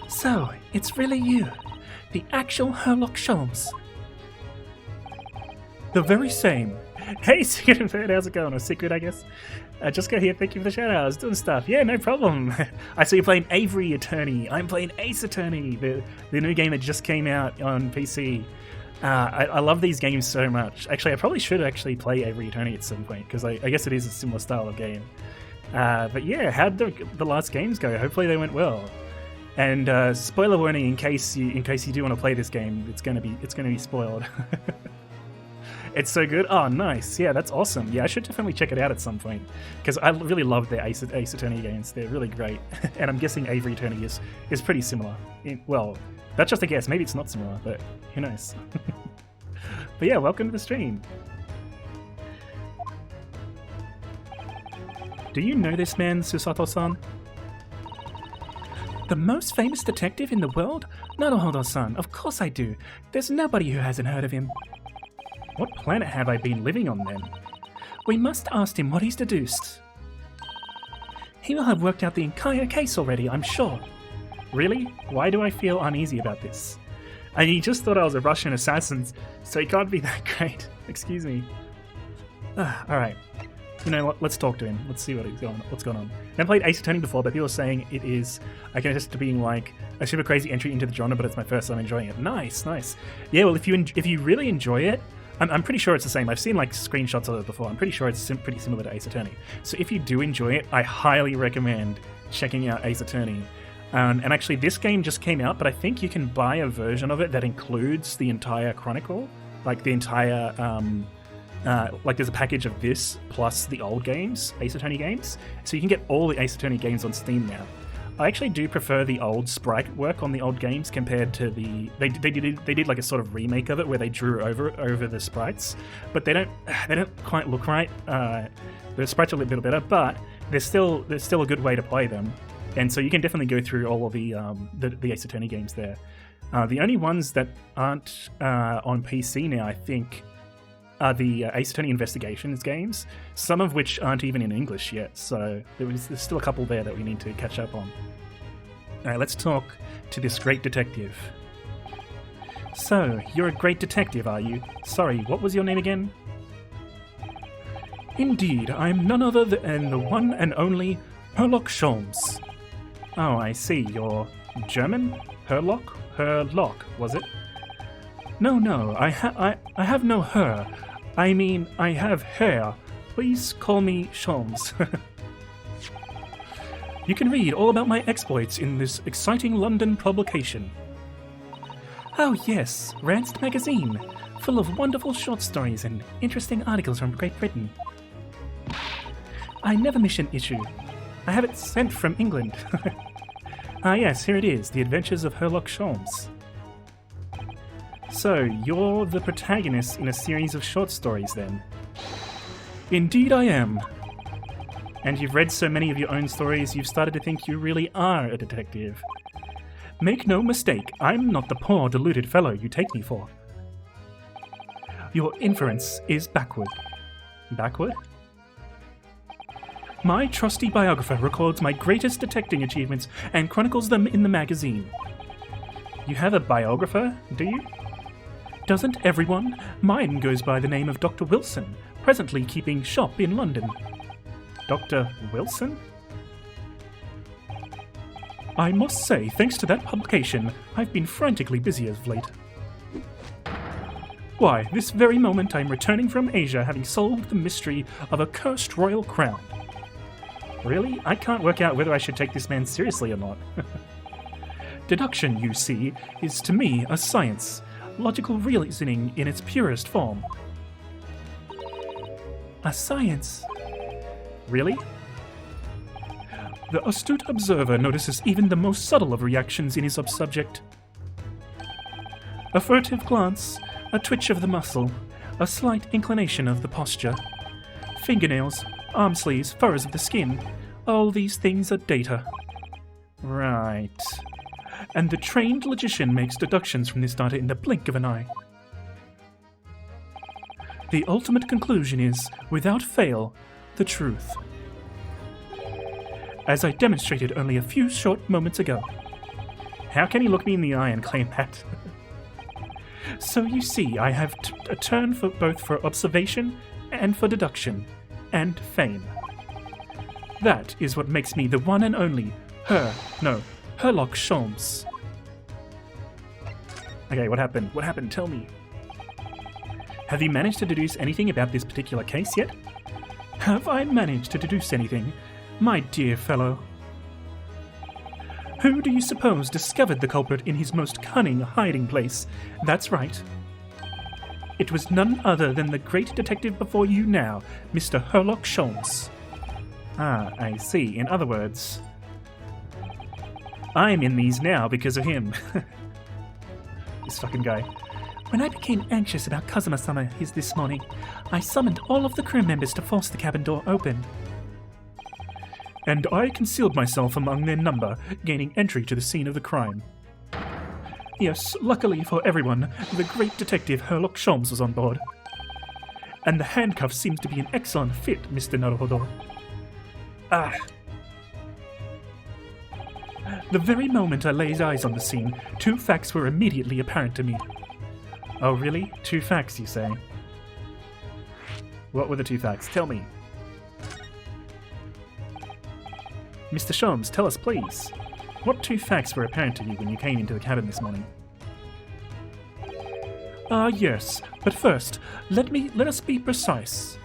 So, it's really you, the actual Sherlock Holmes. The very same. Hey, Secret and Third, how's it going? Or Secret, I guess. Just got here, thank you for the shout-outs, doing stuff. Yeah, no problem. I see you're playing Avery Attorney. I'm playing Ace Attorney, the new game that just came out on PC. I love these games so much. Actually, I probably should actually play Avery Attorney at some point, because I guess it is a similar style of game. But yeah, how'd the last games go? Hopefully they went well. And spoiler warning, in case you do want to play this game, it's gonna be spoiled. It's so good. Oh, nice. Yeah, that's awesome. Yeah, I should definitely check it out at some point because I really love the Ace Attorney games. They're really great, and I'm guessing Avery Attorney is pretty similar. Well, that's just a guess. Maybe it's not similar, but who knows? But yeah, welcome to the stream. Do you know this man, Susato-san? The most famous detective in the world? Naruhodo-san, of course I do. There's nobody who hasn't heard of him. What planet have I been living on then? We must ask him what he's deduced. He will have worked out the entire case already, I'm sure. Really? Why do I feel uneasy about this? And he just thought I was a Russian assassin, so he can't be that great. Excuse me. Alright. You know what? Let's talk to him. Let's see what's going on. Never played Ace Attorney before, but people are saying it is, I guess, to being like a super crazy entry into the genre, but it's my first time enjoying it. Nice, nice. Yeah, well, if you really enjoy it, I'm pretty sure it's the same. I've seen like screenshots of it before. I'm pretty sure it's pretty similar to Ace Attorney. So if you do enjoy it, I highly recommend checking out Ace Attorney. And actually, this game just came out, but I think you can buy a version of it that includes the entire Chronicle, like the entire, like there's a package of this plus the old games, Ace Attorney games. So you can get all the Ace Attorney games on Steam now. I actually do prefer the old sprite work on the old games compared to the they did like a sort of remake of it where they drew over the sprites, but they don't quite look right. The sprites are a little bit better, but there's still a good way to play them, and so you can definitely go through all of the Ace Attorney games there. The only ones that aren't on PC now, I think, are the Ace Attorney Investigations games, some of which aren't even in English yet, so there's still a couple there that we need to catch up on. Alright, let's talk to this great detective. So, you're a great detective, are you? Sorry, what was your name again? Indeed, I'm none other than the one and only Herlock Sholmes. Oh, I see, you're German? Herlock, was it? No, I have no her. I mean, I have hair. Please call me Sholmes. You can read all about my exploits in this exciting London publication. Oh yes, Ranced magazine, full of wonderful short stories and interesting articles from Great Britain. I never miss an issue. I have it sent from England. Ah yes, here it is, The Adventures of Herlock Sholmes. So, you're the protagonist in a series of short stories, then? Indeed I am. And you've read so many of your own stories, you've started to think you really are a detective. Make no mistake, I'm not the poor, deluded fellow you take me for. Your inference is backward. Backward? My trusty biographer records my greatest detecting achievements and chronicles them in the magazine. You have a biographer, do you? Doesn't everyone? Mine goes by the name of Dr. Wilson, presently keeping shop in London. Dr. Wilson? I must say, thanks to that publication, I've been frantically busy as of late. Why, this very moment I'm returning from Asia having solved the mystery of a cursed royal crown. Really? I can't work out whether I should take this man seriously or not. Deduction, you see, is to me a science. Logical reasoning in its purest form. A science? Really? The astute observer notices even the most subtle of reactions in his subject. A furtive glance, a twitch of the muscle, a slight inclination of the posture. Fingernails, arm sleeves, furrows of the skin. All these things are data. Right. And the trained logician makes deductions from this data in the blink of an eye. The ultimate conclusion is, without fail, the truth. As I demonstrated only a few short moments ago. How can he look me in the eye and claim that? So you see, I have a turn for both for observation and for deduction, and fame. That is what makes me the one and only Herlock Sholmes. Okay, what happened? What happened? Tell me. Have you managed to deduce anything about this particular case yet? Have I managed to deduce anything, my dear fellow? Who do you suppose discovered the culprit in his most cunning hiding place? That's right. It was none other than the great detective before you now, Mr. Sherlock Holmes. Ah, I see. In other words, I'm in these now because of him. This fucking guy. When I became anxious about Kazuma-sama this morning, I summoned all of the crew members to force the cabin door open. And I concealed myself among their number, gaining entry to the scene of the crime. Yes, luckily for everyone, the great detective Sherlock Holmes was on board. And the handcuff seems to be an excellent fit, Mr. Naruhodo. Ah. The very moment I laid eyes on the scene, 2 facts were immediately apparent to me. Oh really? 2 facts, you say? What were the 2 facts? Tell me. Mr. Sholmes, tell us please. What 2 facts were apparent to you when you came into the cabin this morning? Yes, but first, let us be precise.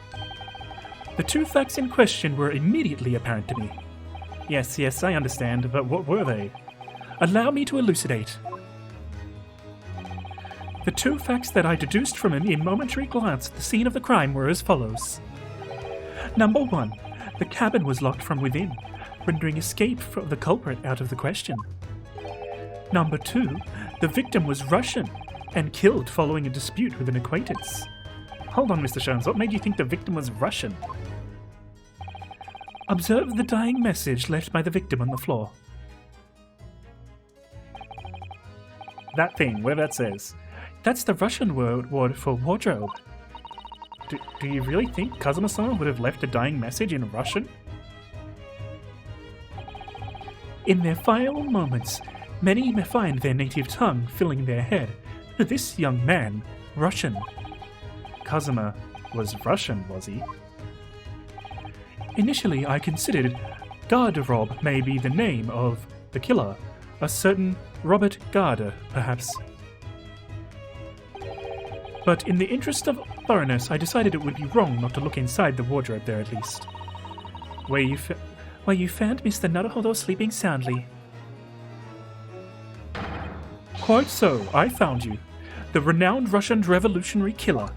The 2 facts in question were immediately apparent to me. Yes, I understand, but what were they? Allow me to elucidate. The 2 facts that I deduced from a momentary glance at the scene of the crime were as follows. Number 1, the cabin was locked from within, rendering escape from the culprit out of the question. Number 2, the victim was Russian and killed following a dispute with an acquaintance. Hold on, Mr. Sholmes, what made you think the victim was Russian? Observe the dying message left by the victim on the floor. That thing, whatever that says. That's the Russian word for wardrobe. Do you really think Kazuma-san would have left a dying message in Russian? In their final moments, many may find their native tongue filling their head. But this young man, Russian. Kazuma was Russian, was he? Initially, I considered Garderobe may be the name of the killer, a certain Robert Garder, perhaps. But in the interest of thoroughness, I decided it would be wrong not to look inside the wardrobe there at least. Where you found Mr. Naruhodo sleeping soundly. Quite so, I found you. The renowned Russian revolutionary killer.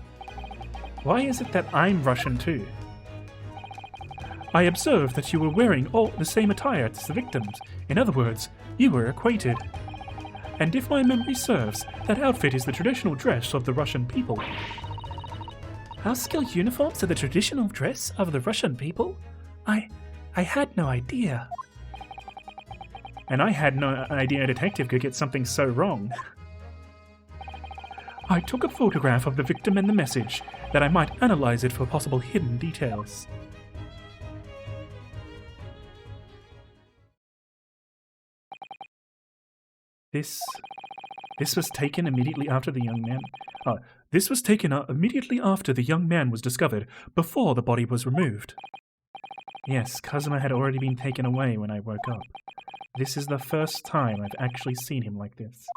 Why is it that I'm Russian too? I observed that you were wearing all the same attire as the victims. In other words, you were acquainted. And if my memory serves, that outfit is the traditional dress of the Russian people. Houseskill uniforms are the traditional dress of the Russian people? I had no idea. And I had no idea a detective could get something so wrong. I took a photograph of the victim and the message, that I might analyze it for possible hidden details. This was taken immediately after the young man... This was taken immediately after the young man was discovered, before the body was removed. Yes, Kazuma had already been taken away when I woke up. This is the first time I've actually seen him like this.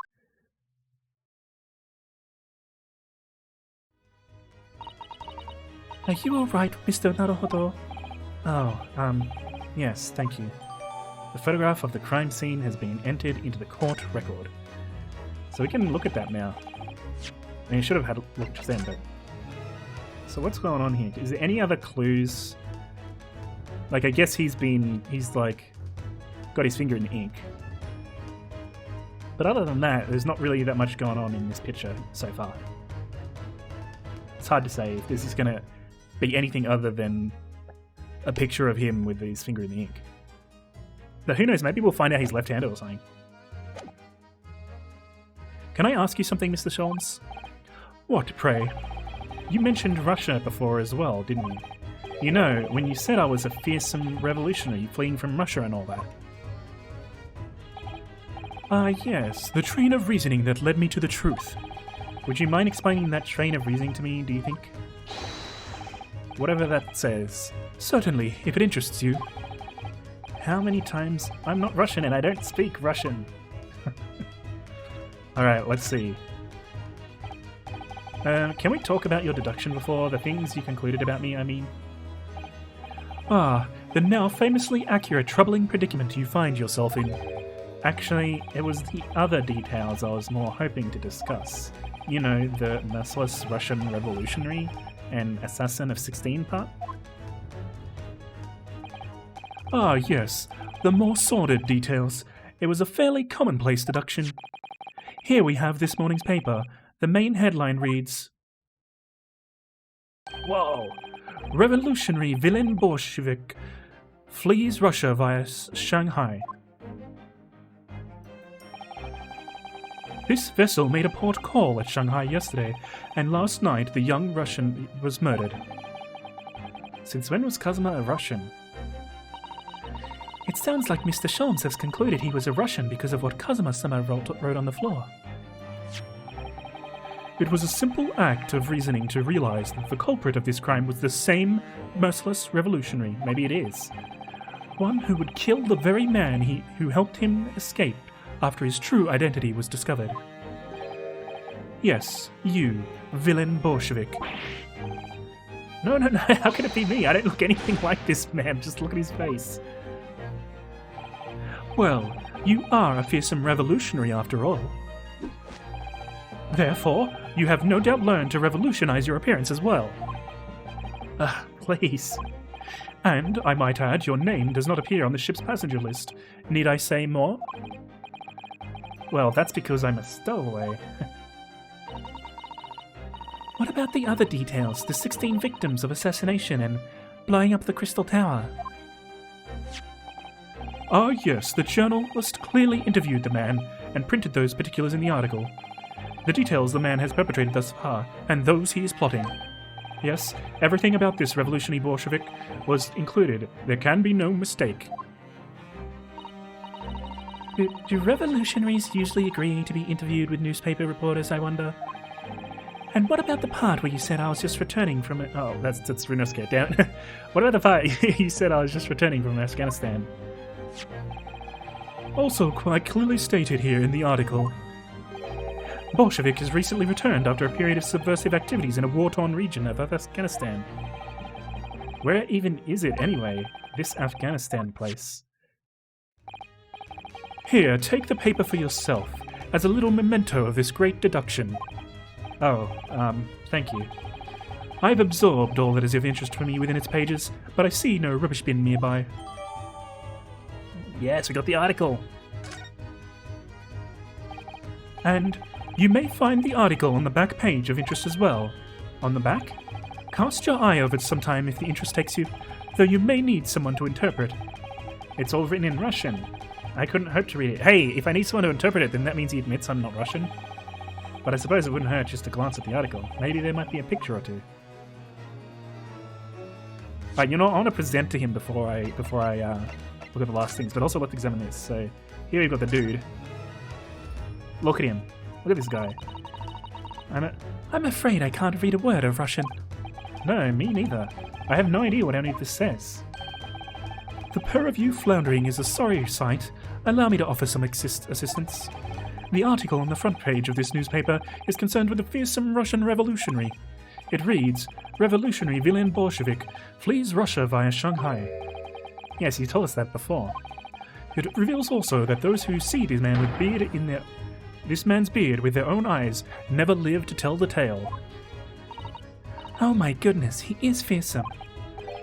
Are you alright, Mr. Naruhodo? Oh, yes, thank you. The photograph of the crime scene has been entered into the court record. So we can look at that now. I mean, I should have had looked just then, but... So what's going on here? Is there any other clues? Like, I guess he's like, got his finger in the ink. But other than that, there's not really that much going on in this picture so far. It's hard to say if this is going to be anything other than a picture of him with his finger in the ink. But who knows, maybe we'll find out he's left-handed or something. Can I ask you something, Mr. Sholmes? What, pray? You mentioned Russia before as well, didn't you? You know, when you said I was a fearsome revolutionary fleeing from Russia and all that. Yes, the train of reasoning that led me to the truth. Would you mind explaining that train of reasoning to me, do you think? Whatever that says. Certainly, if it interests you. How many times? I'm not Russian and I don't speak Russian. Alright, let's see. Can we talk about your deduction before? The things you concluded about me, I mean? The now famously accurate troubling predicament you find yourself in. Actually, it was the other details I was more hoping to discuss. You know, the merciless Russian revolutionary and assassin of 16 part? Ah, yes. The more sordid details. It was a fairly commonplace deduction. Here we have this morning's paper. The main headline reads, Whoa! Revolutionary villain Bolshevik flees Russia via Shanghai. This vessel made a port call at Shanghai yesterday, and last night the young Russian was murdered. Since when was Kazuma a Russian? It sounds like Mr. Sholmes has concluded he was a Russian because of what Kazuma-sama wrote on the floor. It was a simple act of reasoning to realize that the culprit of this crime was the same merciless revolutionary, maybe it is, one who would kill the very man who helped him escape after his true identity was discovered. Yes, you, villain Bolshevik. No, how can it be me? I don't look anything like this man, just look at his face. Well, you are a fearsome revolutionary after all. Therefore, you have no doubt learned to revolutionize your appearance as well. Please. And, I might add, your name does not appear on the ship's passenger list. Need I say more? Well, that's because I'm a stowaway. What about the other details? The 16 victims of assassination and blowing up the Crystal Tower? Ah, yes, the journalist clearly interviewed the man and printed those particulars in the article. The details the man has perpetrated thus far, and those he is plotting. Yes, everything about this revolutionary Bolshevik was included. There can be no mistake. Do revolutionaries usually agree to be interviewed with newspaper reporters, I wonder? And what about the part where you said I was just returning from it? Oh, that's Runosuke. Down. What about the part you said I was just returning from Afghanistan? Also quite clearly stated here in the article. Bolshevik has recently returned after a period of subversive activities in a war-torn region of Afghanistan. Where even is it anyway, this Afghanistan place? Here, take the paper for yourself, as a little memento of this great deduction. Oh, thank you. I've absorbed all that is of interest for me within its pages, but I see no rubbish bin nearby. Yes, we got the article. And you may find the article on the back page of interest as well. On the back? Cast your eye over it sometime if the interest takes you, though you may need someone to interpret. It's all written in Russian. I couldn't hurt to read it. Hey, if I need someone to interpret it, then that means he admits I'm not Russian. But I suppose it wouldn't hurt just to glance at the article. Maybe there might be a picture or two. Right, you know, I want to present to him before I look at the last things, but also let's examine this. So here we've got the dude. Look at him. Look at this guy. I'm afraid I can't read a word of Russian. No, me neither. I have no idea what any of this says. The pair of you floundering is a sorry sight. Allow me to offer some assistance. The article on the front page of this newspaper is concerned with a fearsome Russian revolutionary. It reads, Revolutionary villain Bolshevik flees Russia via Shanghai. Yes, you told us that before. It reveals also that those who see this man with this man's beard with their own eyes never live to tell the tale. Oh my goodness, he is fearsome.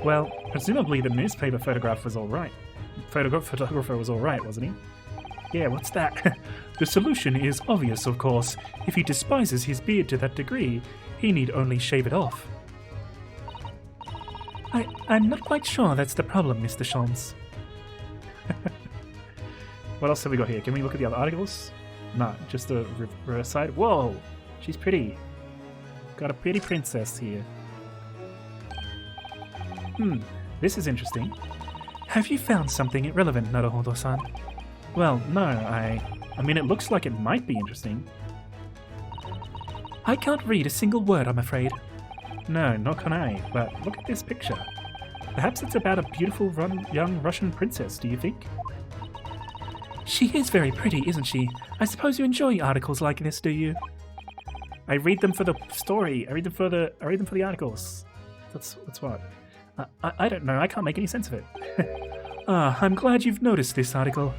Well, presumably the newspaper photograph was alright. Photographer was alright, wasn't he? Yeah, what's that? The solution is obvious, of course. If he despises his beard to that degree, he need only shave it off. I'm not quite sure that's the problem, Mr. Sholmes. What else have we got here? Can we look at the other articles? No, just the reverse side. Whoa! She's pretty. Got a pretty princess here. This is interesting. Have you found something relevant, Naruhodo-san? Well, no, I mean, it looks like it might be interesting. I can't read a single word, I'm afraid. No, nor can I, but look at this picture. Perhaps it's about a beautiful young Russian princess, do you think? She is very pretty, isn't she? I suppose you enjoy articles like this, do you? I read them for the story. I read them for the articles. That's what. I don't know. I can't make any sense of it. I'm glad you've noticed this article.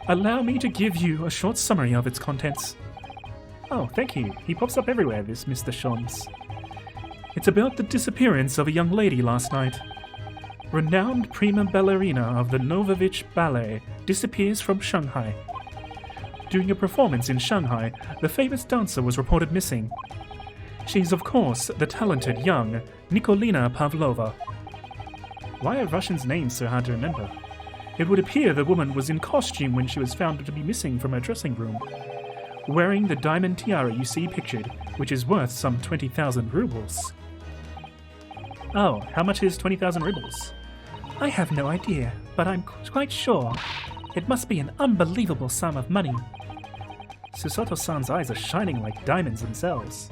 Allow me to give you a short summary of its contents. Oh, thank you. He pops up everywhere, this Mr. Shons. It's about the disappearance of a young lady last night. Renowned prima ballerina of the Novovich Ballet disappears from Shanghai. During a performance in Shanghai, the famous dancer was reported missing. She's, of course, the talented young Nikolina Pavlova. Why are Russians' names so hard to remember? It would appear the woman was in costume when she was found to be missing from her dressing room, wearing the diamond tiara you see pictured, which is worth some 20,000 rubles. Oh, how much is 20,000 rubles? I have no idea, but I'm quite sure. It must be an unbelievable sum of money. Susato-san's eyes are shining like diamonds themselves.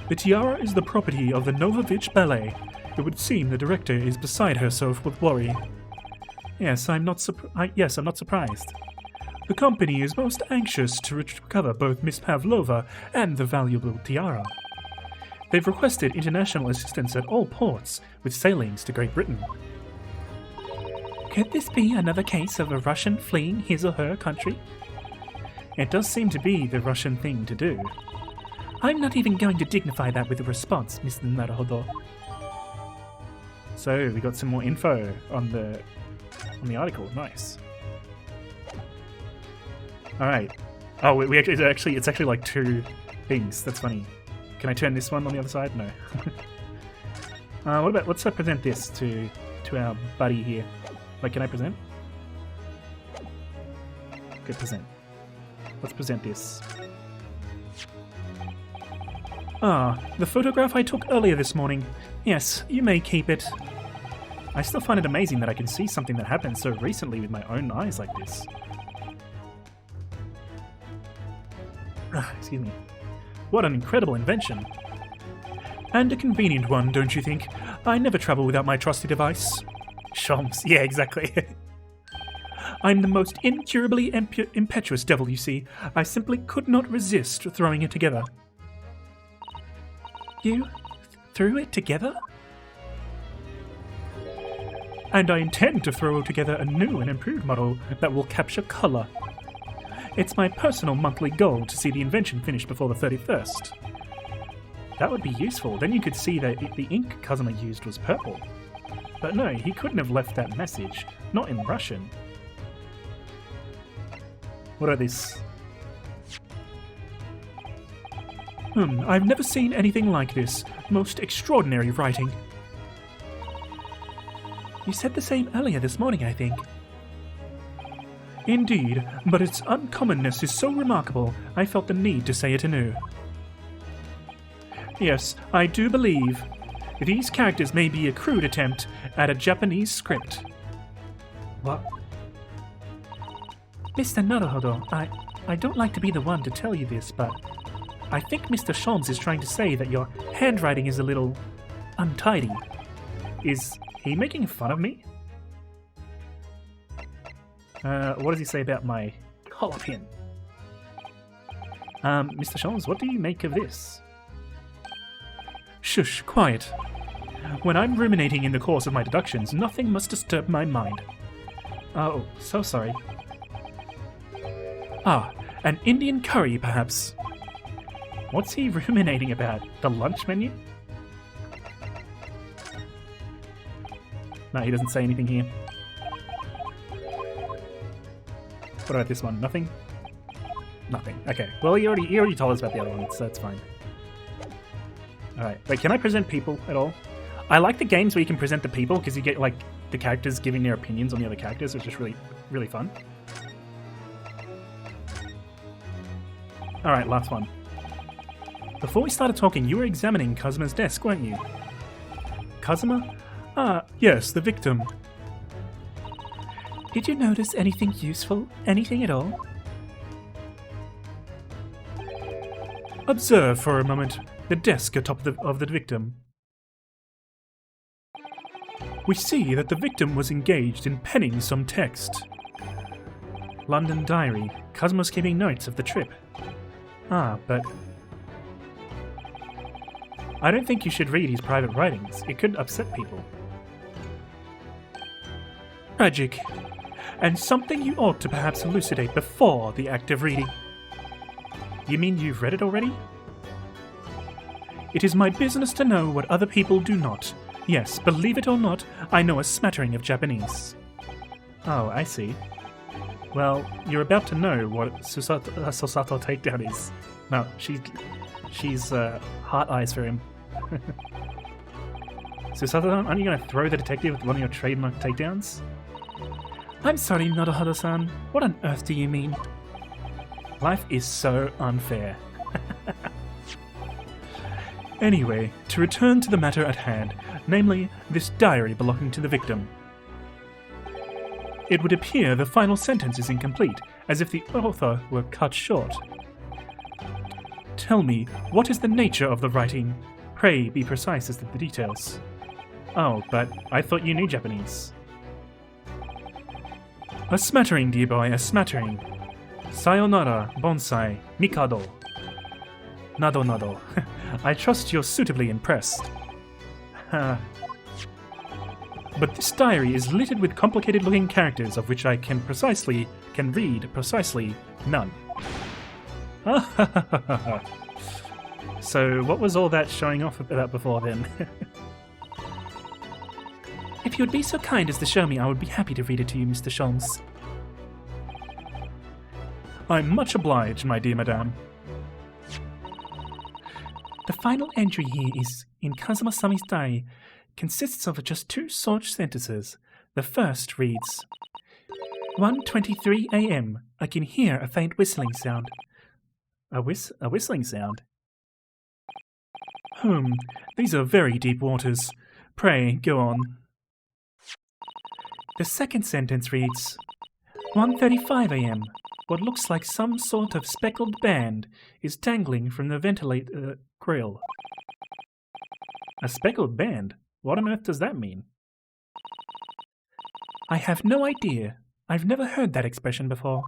The tiara is the property of the Novovich Ballet. It would seem the director is beside herself with worry. Yes, I'm not surprised. The company is most anxious to recover both Miss Pavlova and the valuable tiara. They've requested international assistance at all ports, with sailings to Great Britain. Could this be another case of a Russian fleeing his or her country? It does seem to be the Russian thing to do. I'm not even going to dignify that with a response, Mr. Naruhodo. So, we got some more info on the article. Nice. Alright. Oh, it's actually like two things. That's funny. Can I turn this one on the other side? No. Let's present this to our buddy here. Wait, can I present? Okay, present. Let's present this. Ah, the photograph I took earlier this morning. Yes, you may keep it. I still find it amazing that I can see something that happened so recently with my own eyes like this. Excuse me. What an incredible invention. And a convenient one, don't you think? I never travel without my trusty device. Shoms, yeah, exactly. I'm the most incurably impetuous devil, you see. I simply could not resist throwing it together. You threw it together? And I intend to throw together a new and improved model that will capture colour. It's my personal monthly goal to see the invention finished before the 31st. That would be useful, then you could see that the ink Kazuma used was purple. But no, he couldn't have left that message, not in Russian. What are these? I've never seen anything like this. Most extraordinary writing. You said the same earlier this morning, I think. Indeed, but its uncommonness is so remarkable, I felt the need to say it anew. Yes, I do believe these characters may be a crude attempt at a Japanese script. What? Mr. Naruhodo, I don't like to be the one to tell you this, but I think Mr. Shons is trying to say that your handwriting is a little untidy. Is he making fun of me? What does he say about my collar pin? Mr. Shons, what do you make of this? Shush, quiet. When I'm ruminating in the course of my deductions, nothing must disturb my mind. Oh, so sorry. Ah, an Indian curry, perhaps. What's he ruminating about? The lunch menu? No, he doesn't say anything here. What about this one? Nothing? Nothing. Okay. Well, he already told us about the other one, so that's fine. Alright. Wait, can I present people at all? I like the games where you can present the people, because you get, like, the characters giving their opinions on the other characters, which is just really, really fun. Alright, last one. Before we started talking, you were examining Kazuma's desk, weren't you? Kazuma? Ah, yes, the victim. Did you notice anything useful? Anything at all? Observe for a moment the desk atop of the victim. We see that the victim was engaged in penning some text. London Diary. Kazuma's keeping notes of the trip. Ah, but I don't think you should read his private writings. It could upset people. Tragic. and something you ought to perhaps elucidate before the act of reading. You mean you've read it already? It is my business to know what other people do not. Yes, believe it or not, I know a smattering of Japanese. Oh, I see. Well, you're about to know what Susato takedown is. No, she's heart eyes for him. Susato, aren't you going to throw the detective with one of your trademark takedowns? I'm sorry, Naruhodo-san. What on earth do you mean? Life is so unfair. Anyway, to return to the matter at hand, namely, this diary belonging to the victim. It would appear the final sentence is incomplete, as if the author were cut short. Tell me, what is the nature of the writing? Pray be precise as to the details. Oh, but I thought you knew Japanese. A smattering, dear boy, a smattering. Sayonara, bonsai, mikado. Nado nado. I trust you're suitably impressed. But this diary is littered with complicated-looking characters of which I can read precisely none. So what was all that showing off about before then? If you would be so kind as to show me, I would be happy to read it to you, Mr. Sholmes. I'm much obliged, my dear madame. The final entry here is in Kazuma-sami's diary, consists of just 2 short sentences. The first reads, 1:23 a.m. I can hear a faint whistling sound. A whistling sound? These are very deep waters. Pray, go on. The second sentence reads, 1:35 a.m. What looks like some sort of speckled band is dangling from the ventilator grill. A speckled band? What on earth does that mean? I have no idea. I've never heard that expression before.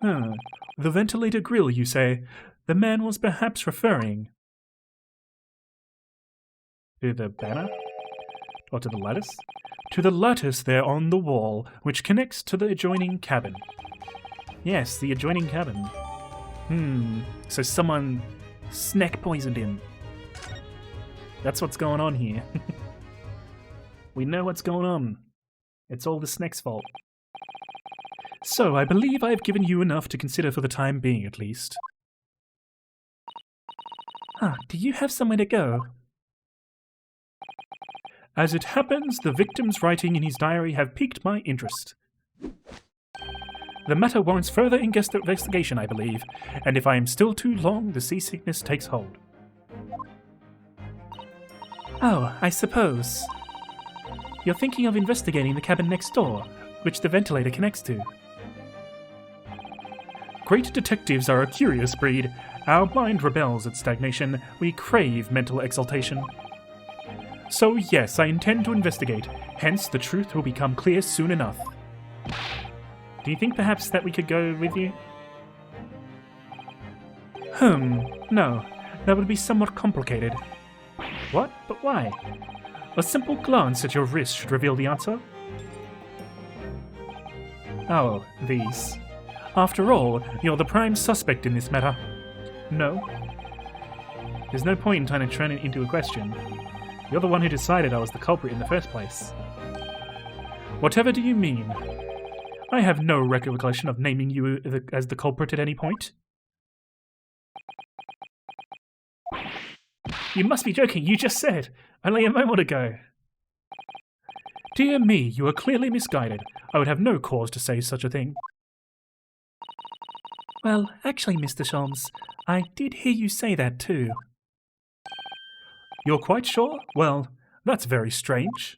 The ventilator grill, you say? The man was perhaps referring to the banner? Or to the lattice? To the lattice there on the wall, which connects to the adjoining cabin. Yes, the adjoining cabin. So someone snack poisoned him. That's what's going on here. We know what's going on. It's all the snack's fault. So, I believe I have given you enough to consider for the time being, at least. Do you have somewhere to go? As it happens, the victim's writing in his diary have piqued my interest. The matter warrants further investigation, I believe, and if I am still too long, the seasickness takes hold. Oh, I suppose. You're thinking of investigating the cabin next door, which the ventilator connects to. Great detectives are a curious breed. Our mind rebels at stagnation. We crave mental exaltation. So yes, I intend to investigate. Hence, the truth will become clear soon enough. Do you think perhaps that we could go with you? No. That would be somewhat complicated. What? But why? A simple glance at your wrist should reveal the answer. Oh, these. After all, you're the prime suspect in this matter. No? There's no point in trying to turn it into a question. You're the one who decided I was the culprit in the first place. Whatever do you mean? I have no recollection of naming you as the culprit at any point. You must be joking, you just said, only a moment ago. Dear me, you are clearly misguided. I would have no cause to say such a thing. Well, actually, Mr. Sholmes, I did hear you say that too. You're quite sure? Well, that's very strange.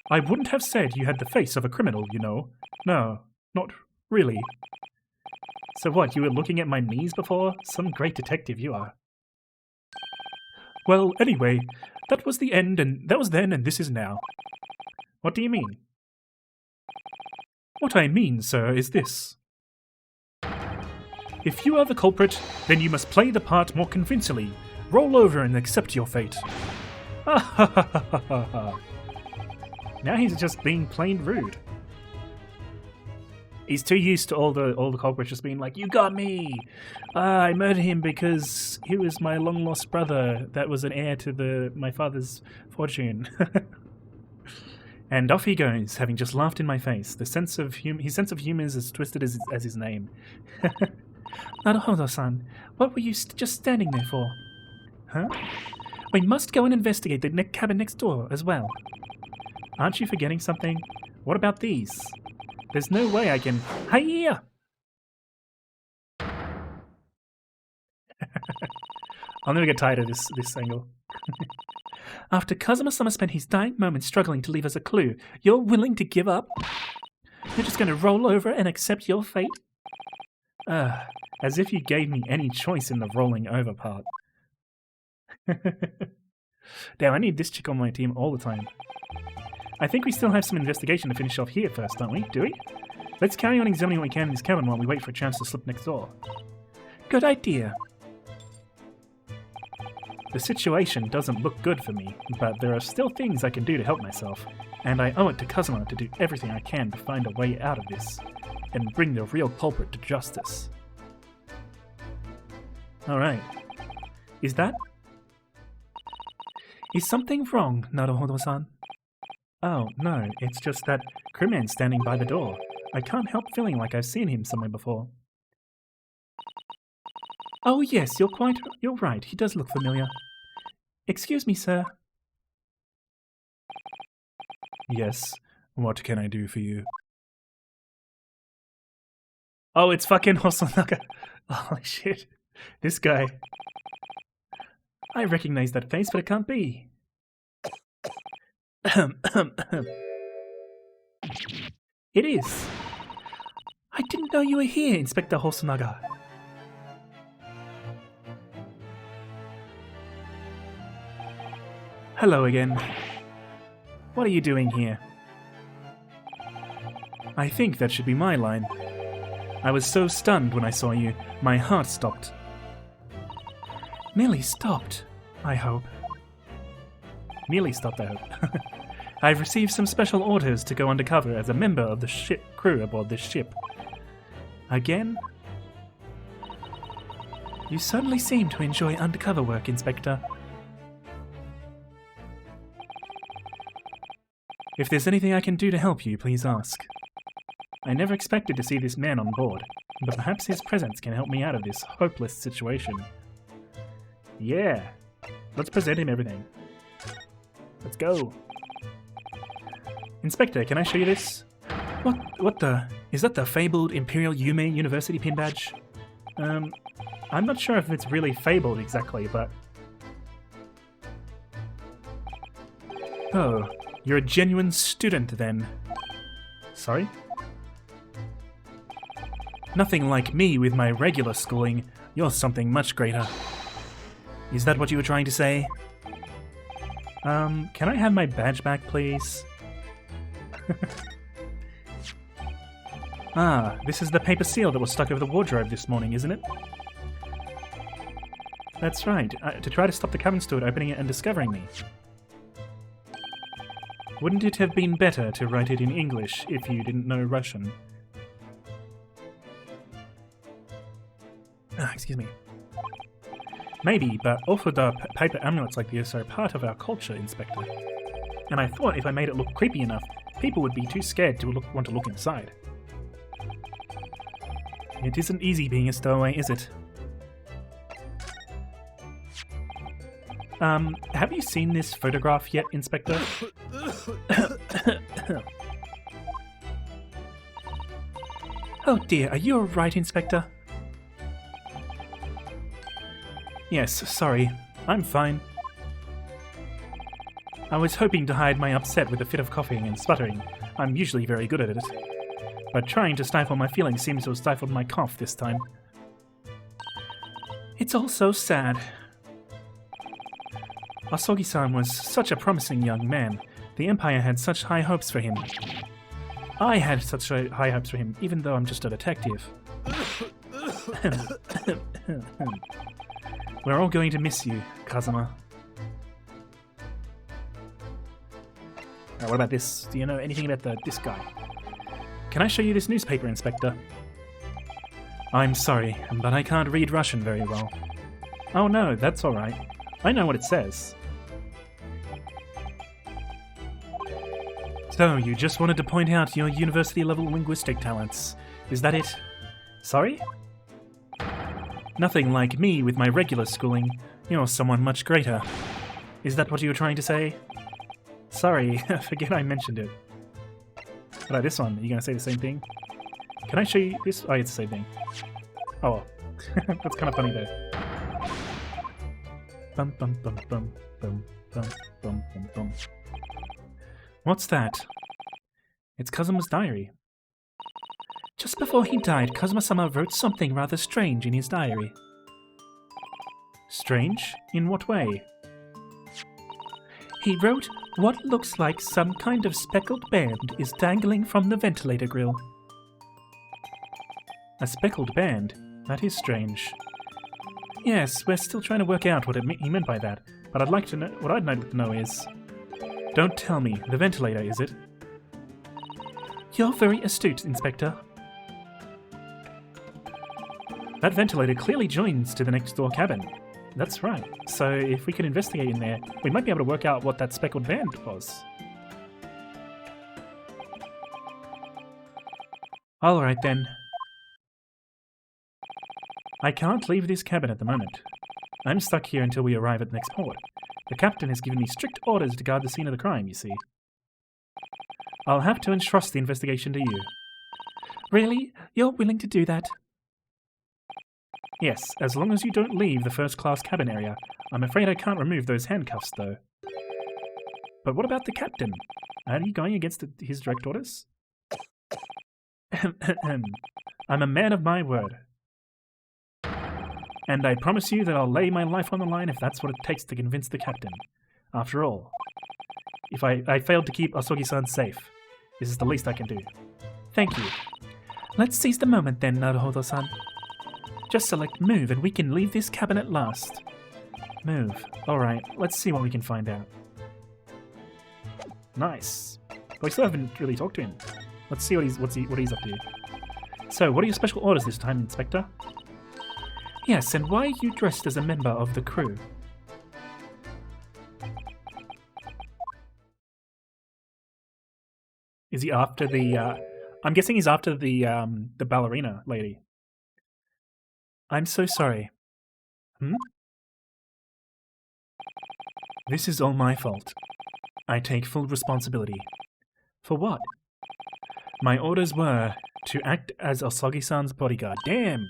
I wouldn't have said you had the face of a criminal, you know. No, not really. So what, you were looking at my knees before? Some great detective you are. Well, anyway, that was the end, and that was then, and this is now. What do you mean? What I mean, sir, is this. If you are the culprit, then you must play the part more convincingly. Roll over and accept your fate. Now he's just being plain rude. He's too used to all the culprits just being like, "You got me! I murdered him because he was my long lost brother that was an heir to my father's fortune." And off he goes, having just laughed in my face. His sense of humor is as twisted as his name. Naruhodo-san, what were you just standing there for? Huh? We must go and investigate the cabin next door as well. Aren't you forgetting something? What about these? There's no way I can... Hiya! I'll never get tired of this angle. After Kazuma-sama spent his dying moments struggling to leave us a clue, you're willing to give up? You're just going to roll over and accept your fate? As if you gave me any choice in the rolling over part. Damn, I need this chick on my team all the time. I think we still have some investigation to finish off here first, don't we? Do we? Let's carry on examining what we can in this cabin while we wait for a chance to slip next door. Good idea. The situation doesn't look good for me, but there are still things I can do to help myself, and I owe it to Kazuma to do everything I can to find a way out of this, and bring the real culprit to justice. Alright. Is that? Is something wrong, Naruhodo-san? Oh, no, it's just that crewman's standing by the door. I can't help feeling like I've seen him somewhere before. Oh yes, you're right, he does look familiar. Excuse me, sir. Yes, what can I do for you? Oh, it's fucking Hosonaga. Holy shit. This guy. I recognize that face, but it can't be. It is. I didn't know you were here, Inspector Hosonaga. Hello again. What are you doing here? I think that should be my line. I was so stunned when I saw you, my heart stopped. Nearly stopped, I hope. Nearly stopped, I hope. I've received some special orders to go undercover as a member of the ship crew aboard this ship. Again? You certainly seem to enjoy undercover work, Inspector. If there's anything I can do to help you, please ask. I never expected to see this man on board, but perhaps his presence can help me out of this hopeless situation. Yeah, let's present him everything. Let's go. Inspector, can I show you this? What the? Is that the fabled Imperial Yume University pin badge? I'm not sure if it's really fabled exactly, but... Oh, you're a genuine student then. Sorry? Nothing like me with my regular schooling. You're something much greater. Is that what you were trying to say? Can I have my badge back, please? Ah, this is the paper seal that was stuck over the wardrobe this morning, isn't it? That's right, to try to stop the cabin steward opening it and discovering me. Wouldn't it have been better to write it in English if you didn't know Russian? Excuse me. Maybe, but orthodox paper amulets like this are part of our culture, Inspector. And I thought if I made it look creepy enough, people would be too scared to want to look inside. It isn't easy being a stowaway, is it? Have you seen this photograph yet, Inspector? Oh dear, are you alright, Inspector? Yes, sorry. I'm fine. I was hoping to hide my upset with a fit of coughing and spluttering. I'm usually very good at it. But trying to stifle my feelings seems to have stifled my cough this time. It's all so sad. Asogi-san was such a promising young man. The Empire had such high hopes for him. I had such high hopes for him, even though I'm just a detective. We're all going to miss you, Kazuma. Alright, what about this? Do you know anything about this guy? Can I show you this newspaper, Inspector? I'm sorry, but I can't read Russian very well. Oh no, that's alright. I know what it says. So, you just wanted to point out your university-level linguistic talents. Is that it? Sorry? Nothing like me with my regular schooling. You're someone much greater. Is that what you were trying to say? Sorry, forget I mentioned it. What about this one? Are you going to say the same thing? Can I show you this? Oh, it's the same thing. Oh, well. That's kind of funny though. Bum bum bum bum bum bum bum bum bum. What's that? It's Kazuma's diary. Just before he died, Kazuma-sama wrote something rather strange in his diary. Strange? In what way? He wrote, "What looks like some kind of speckled band is dangling from the ventilator grill." A speckled band? That is strange. Yes, we're still trying to work out what he meant by that, but I'd like to know. What I'd like to know is, don't tell me, the ventilator, is it? You're very astute, Inspector. That ventilator clearly joins to the next door cabin. That's right. So if we can investigate in there, we might be able to work out what that speckled band was. Alright then. I can't leave this cabin at the moment. I'm stuck here until we arrive at the next port. The captain has given me strict orders to guard the scene of the crime, you see. I'll have to entrust the investigation to you. Really? You're willing to do that? Yes, as long as you don't leave the first-class cabin area. I'm afraid I can't remove those handcuffs, though. But what about the captain? Are you going against his direct orders? I'm a man of my word. And I promise you that I'll lay my life on the line if that's what it takes to convince the captain. After all, if I failed to keep Asogi-san safe, this is the least I can do. Thank you. Let's seize the moment then, Naruhodo-san. Just select move and we can leave this cabin at last. Move. Alright, let's see what we can find out. Nice. But we still haven't really talked to him. Let's see what he's up to. So, what are your special orders this time, Inspector? Yes, and why are you dressed as a member of the crew? Is he after the, I'm guessing he's after the ballerina lady. I'm so sorry. This is all my fault. I take full responsibility. For what? My orders were to act as Asogi-san's bodyguard. Damn!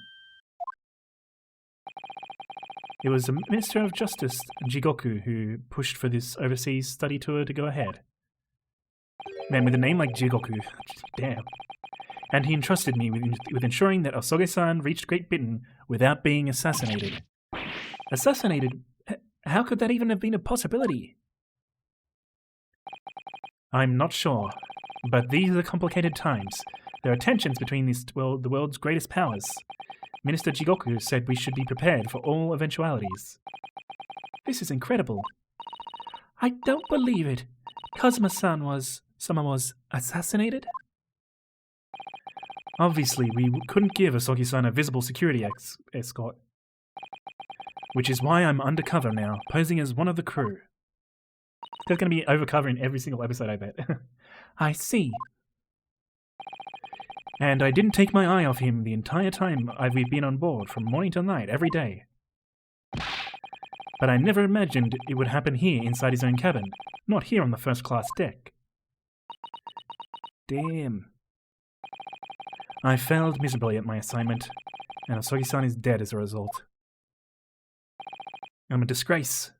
It was the Minister of Justice, Jigoku, who pushed for this overseas study tour to go ahead. Man, with a name like Jigoku, damn. And he entrusted me with ensuring that Asogi-san reached Great Britain without being assassinated. Assassinated? How could that even have been a possibility? I'm not sure, but these are complicated times. There are tensions between the world's greatest powers. Minister Jigoku said we should be prepared for all eventualities. This is incredible. I don't believe it. Someone was assassinated? Obviously, we couldn't give Asogi-san a visible security escort. Which is why I'm undercover now, posing as one of the crew. There's going to be overcover in every single episode, I bet. I see. And I didn't take my eye off him the entire time we've been on board, from morning till night, every day. But I never imagined it would happen here inside his own cabin, not here on the first-class deck. Damn. I failed miserably at my assignment, and Asogi-san is dead as a result. I'm a disgrace.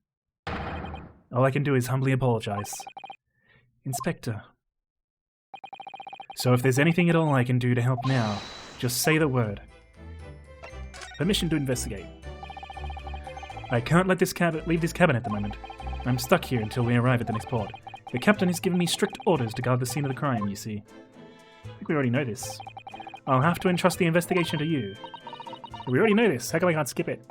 All I can do is humbly apologize. Inspector. So if there's anything at all I can do to help now, just say the word. Permission to investigate. I can't let leave this cabin at the moment. I'm stuck here until we arrive at the next port. The captain has given me strict orders to guard the scene of the crime, you see. I think we already know this. I'll have to entrust the investigation to you. We already know this. How come I can't skip it?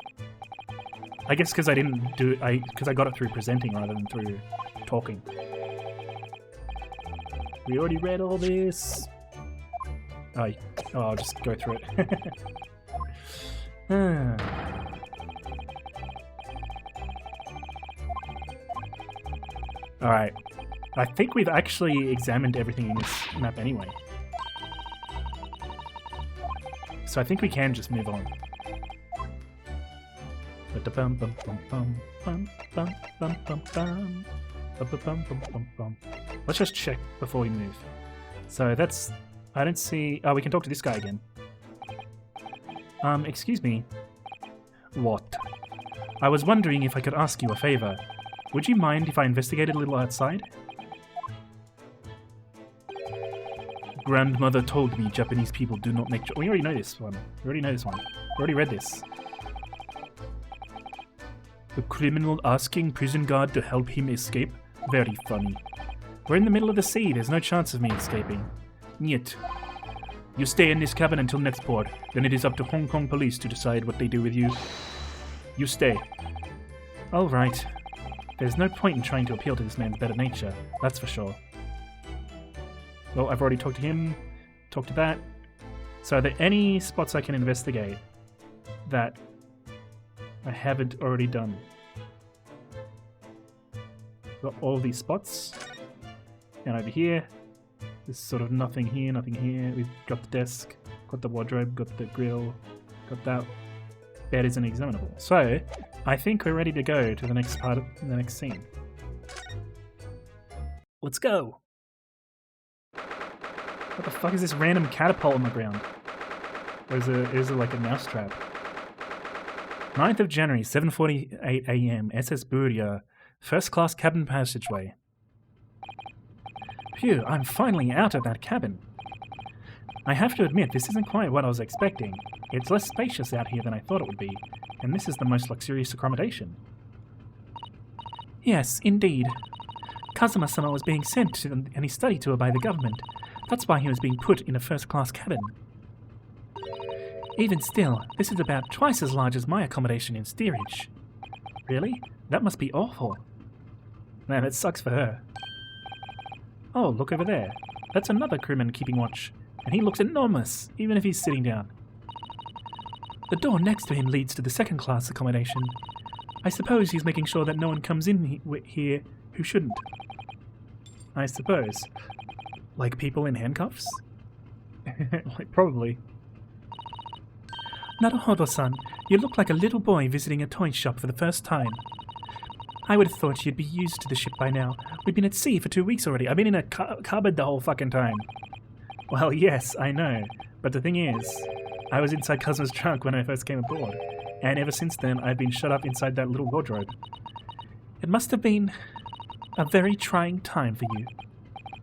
I guess because I didn't do it, because I got it through presenting rather than through talking. We already read all this. Oh, I'll just go through it. Alright. I think we've actually examined everything in this map anyway. So I think we can just move on. Let's just check before we move. So that's... I don't see... Oh, we can talk to this guy again. Excuse me. What? I was wondering if I could ask you a favor. Would you mind if I investigated a little outside? Grandmother told me Japanese people do not make... We already know this one. We already know this one. We already read this. The criminal asking prison guard to help him escape? Very funny. We're in the middle of the sea. There's no chance of me escaping. Niet. You stay in this cabin until next port. Then it is up to Hong Kong police to decide what they do with you. You stay. All right. There's no point in trying to appeal to this man's better nature. That's for sure. Well, I've already talked to him. Talked to that. So are there any spots I can investigate that I haven't already done? Got all these spots. And over here, there's sort of nothing here, nothing here. We've got the desk, got the wardrobe, got the grill, got that. Bed isn't examinable. So, I think we're ready to go to the next part of the next scene. Let's go! What the fuck is this random catapult on the ground? Or is it like a mousetrap? 9th of January, 7:48 AM, SS Buria, first class cabin passageway. Phew, I'm finally out of that cabin. I have to admit, this isn't quite what I was expecting. It's less spacious out here than I thought it would be, and this is the most luxurious accommodation. Yes, indeed. Kazuma-sama was being sent to any study tour by the government. That's why he was being put in a first-class cabin. Even still, this is about twice as large as my accommodation in steerage. Really? That must be awful. Man, it sucks for her. Oh, look over there. That's another crewman keeping watch. And he looks enormous, even if he's sitting down. The door next to him leads to the second-class accommodation. I suppose he's making sure that no one comes in here who shouldn't. I suppose. Like people in handcuffs? Like, probably. Naruhodo-san, you look like a little boy visiting a toy shop for the first time. I would have thought you'd be used to the ship by now. We've been at sea for 2 weeks already. I've been in a cupboard the whole fucking time. Well, yes, I know. But the thing is, I was inside Kazuma's trunk when I first came aboard. And ever since then, I've been shut up inside that little wardrobe. It must have been a very trying time for you.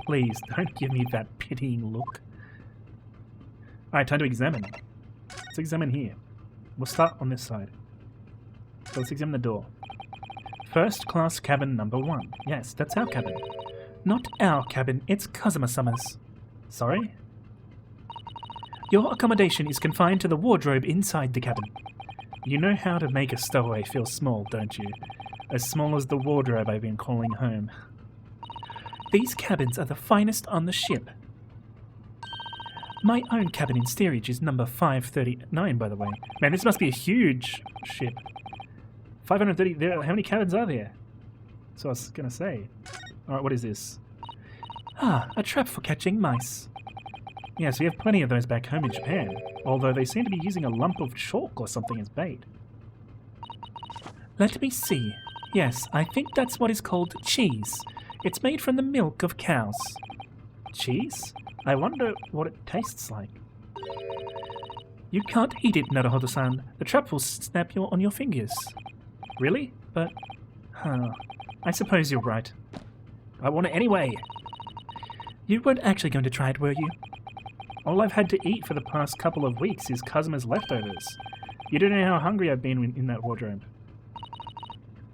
Please, don't give me that pitying look. Alright, time to examine. Let's examine here. We'll start on this side. So let's examine the door. First class cabin number 1. Yes, that's our cabin. Not our cabin, it's Kazuma-sama's. Sorry? Your accommodation is confined to the wardrobe inside the cabin. You know how to make a stowaway feel small, don't you? As small as the wardrobe I've been calling home. These cabins are the finest on the ship. My own cabin in steerage is number 539, by the way. Man, this must be a huge ship. 530, how many cabins are there? That's what I was going to say. Alright, what is this? Ah, a trap for catching mice. Yes, we have plenty of those back home in Japan, although they seem to be using a lump of chalk or something as bait. Let me see. Yes, I think that's what is called cheese. It's made from the milk of cows. Cheese? I wonder what it tastes like. You can't eat it, Naruhodo-san. The trap will snap on your fingers. Really? But... I suppose you're right. I want it anyway. You weren't actually going to try it, were you? All I've had to eat for the past couple of weeks is Kazuma's leftovers. You don't know how hungry I've been in that wardrobe.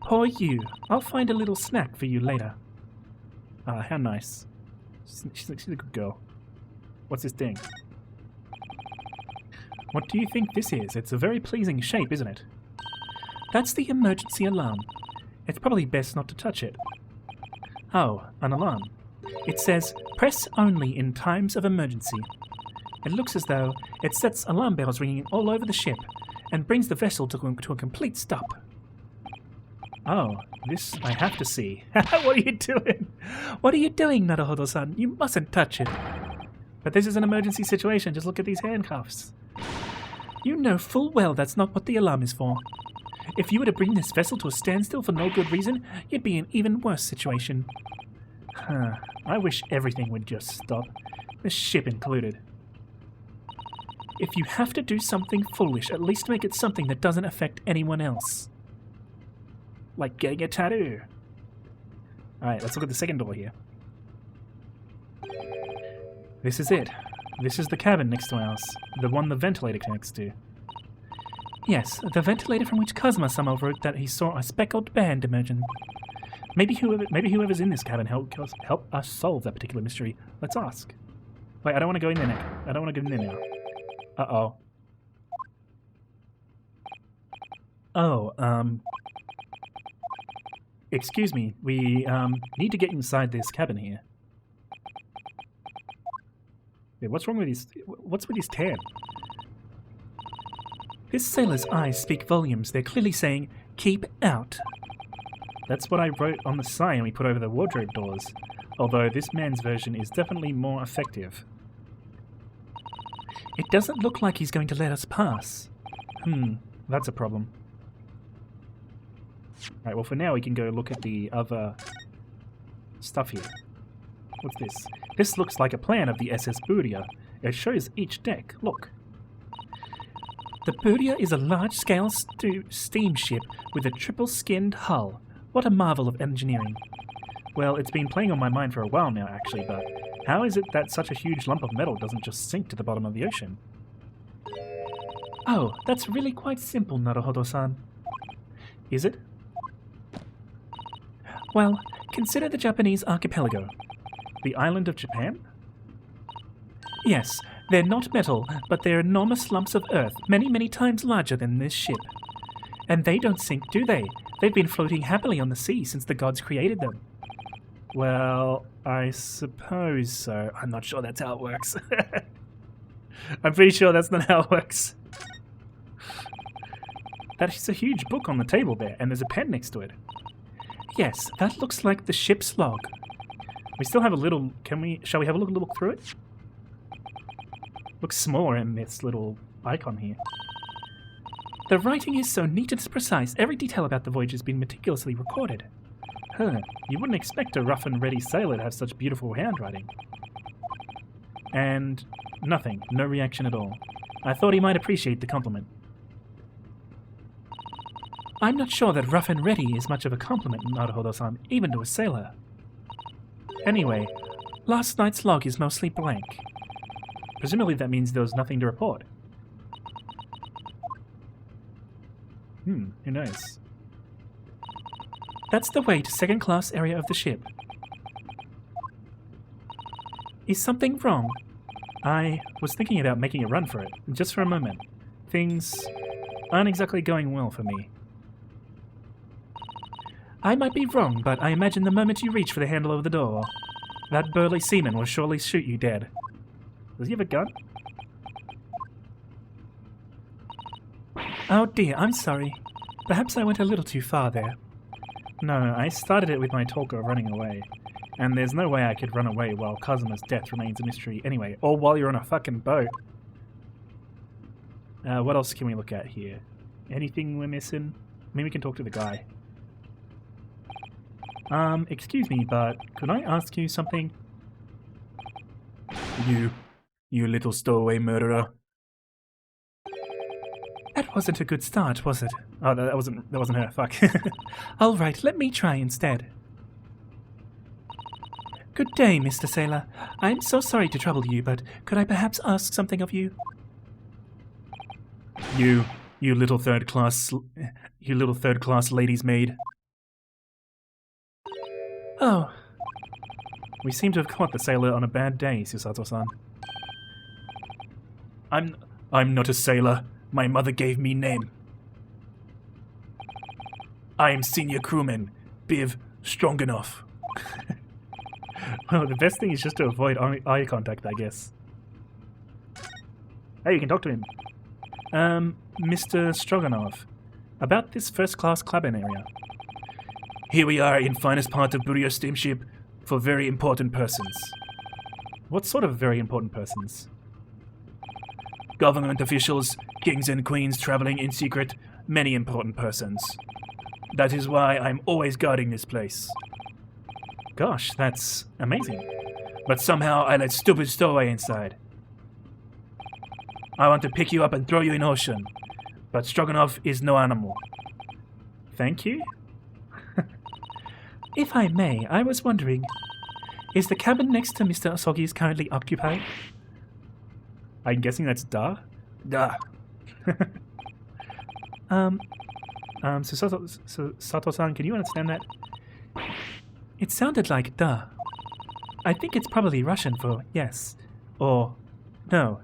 Poor you. I'll find a little snack for you later. Ah, how nice. She's a good girl. What's this thing? What do you think this is? It's a very pleasing shape, isn't it? That's the emergency alarm. It's probably best not to touch it. Oh, an alarm. It says, press only in times of emergency. It looks as though it sets alarm bells ringing all over the ship and brings the vessel to a complete stop. Oh, this I have to see. What are you doing? What are you doing, Naruhodo-san? You mustn't touch it. But this is an emergency situation. Just look at these handcuffs. You know full well that's not what the alarm is for. If you were to bring this vessel to a standstill for no good reason, you'd be in an even worse situation. I wish everything would just stop. The ship included. If you have to do something foolish, at least make it something that doesn't affect anyone else. Like getting a tattoo. Alright, let's look at the second door here. This is it. This is the cabin next to ours. The one the ventilator connects to. Yes, the ventilator from which Kazuma-sama wrote that he saw a speckled band emerging. Maybe whoever's in this cabin help us solve that particular mystery. Let's ask. Wait, I don't want to go in there now. I don't want to go in there now. Uh-oh. Oh, excuse me. We, need to get inside this cabin here. Yeah, what's wrong with his... What's with his tab? This sailor's eyes speak volumes. They're clearly saying, keep out. That's what I wrote on the sign we put over the wardrobe doors. Although this man's version is definitely more effective. It doesn't look like he's going to let us pass. That's a problem. Alright, well for now we can go look at the other stuff here. What's this? This looks like a plan of the SS Boodia. It shows each deck. Look. The Boodia is a large-scale steamship with a triple-skinned hull. What a marvel of engineering. Well, it's been playing on my mind for a while now, actually, but how is it that such a huge lump of metal doesn't just sink to the bottom of the ocean? Oh, that's really quite simple, Naruhodo-san. Is it? Well, consider the Japanese archipelago. The island of Japan? Yes, they're not metal, but they're enormous lumps of earth, many, many times larger than this ship. And they don't sink, do they? They've been floating happily on the sea since the gods created them. Well, I suppose so. I'm not sure that's how it works. I'm pretty sure that's not how it works. That is a huge book on the table there, and there's a pen next to it. Yes, that looks like the ship's log. We still have a little... Shall we have a look through it? Looks smaller in this little icon here. The writing is so neat and precise. Every detail about the voyage has been meticulously recorded. You wouldn't expect a rough and ready sailor to have such beautiful handwriting. And nothing. No reaction at all. I thought he might appreciate the compliment. I'm not sure that rough and ready is much of a compliment, Naruhodo-san, even to a sailor. Anyway, last night's log is mostly blank. Presumably that means there was nothing to report. Who knows? That's the way to second-class area of the ship. Is something wrong? I was thinking about making a run for it, just for a moment. Things aren't exactly going well for me. I might be wrong, but I imagine the moment you reach for the handle of the door, that burly seaman will surely shoot you dead. Does he have a gun? Oh dear, I'm sorry. Perhaps I went a little too far there. No, I started it with my talk of running away. And there's no way I could run away while Kazuma's death remains a mystery anyway, or while you're on a fucking boat. What else can we look at here? Anything we're missing? I mean, we can talk to the guy. Excuse me, but could I ask you something? You little stowaway murderer. That wasn't a good start, was it? Oh, that wasn't her, fuck. Alright, let me try instead. Good day, Mr. Sailor. I'm so sorry to trouble you, but could I perhaps ask something of you? You little third class lady's maid. Oh. We seem to have caught the sailor on a bad day, Susato-san. I'm not a sailor. My mother gave me name. I am senior crewman, Biv Strongenough. Well, the best thing is just to avoid eye contact, I guess. Hey, you can talk to him. Mr. Stroganov, about this first-class cabin area. Here we are in finest part of Burio steamship for very important persons. What sort of very important persons? Government officials, kings and queens traveling in secret, many important persons. That is why I'm always guarding this place. Gosh, that's amazing. But somehow I let stupid stowaway inside. I want to pick you up and throw you in ocean, but Stroganov is no animal. Thank you? If I may, I was wondering, is the cabin next to Mr. Asogi's currently occupied? I'm guessing that's da? Da. So Sato-san, can you understand that? It sounded like da. I think it's probably Russian for yes, or no.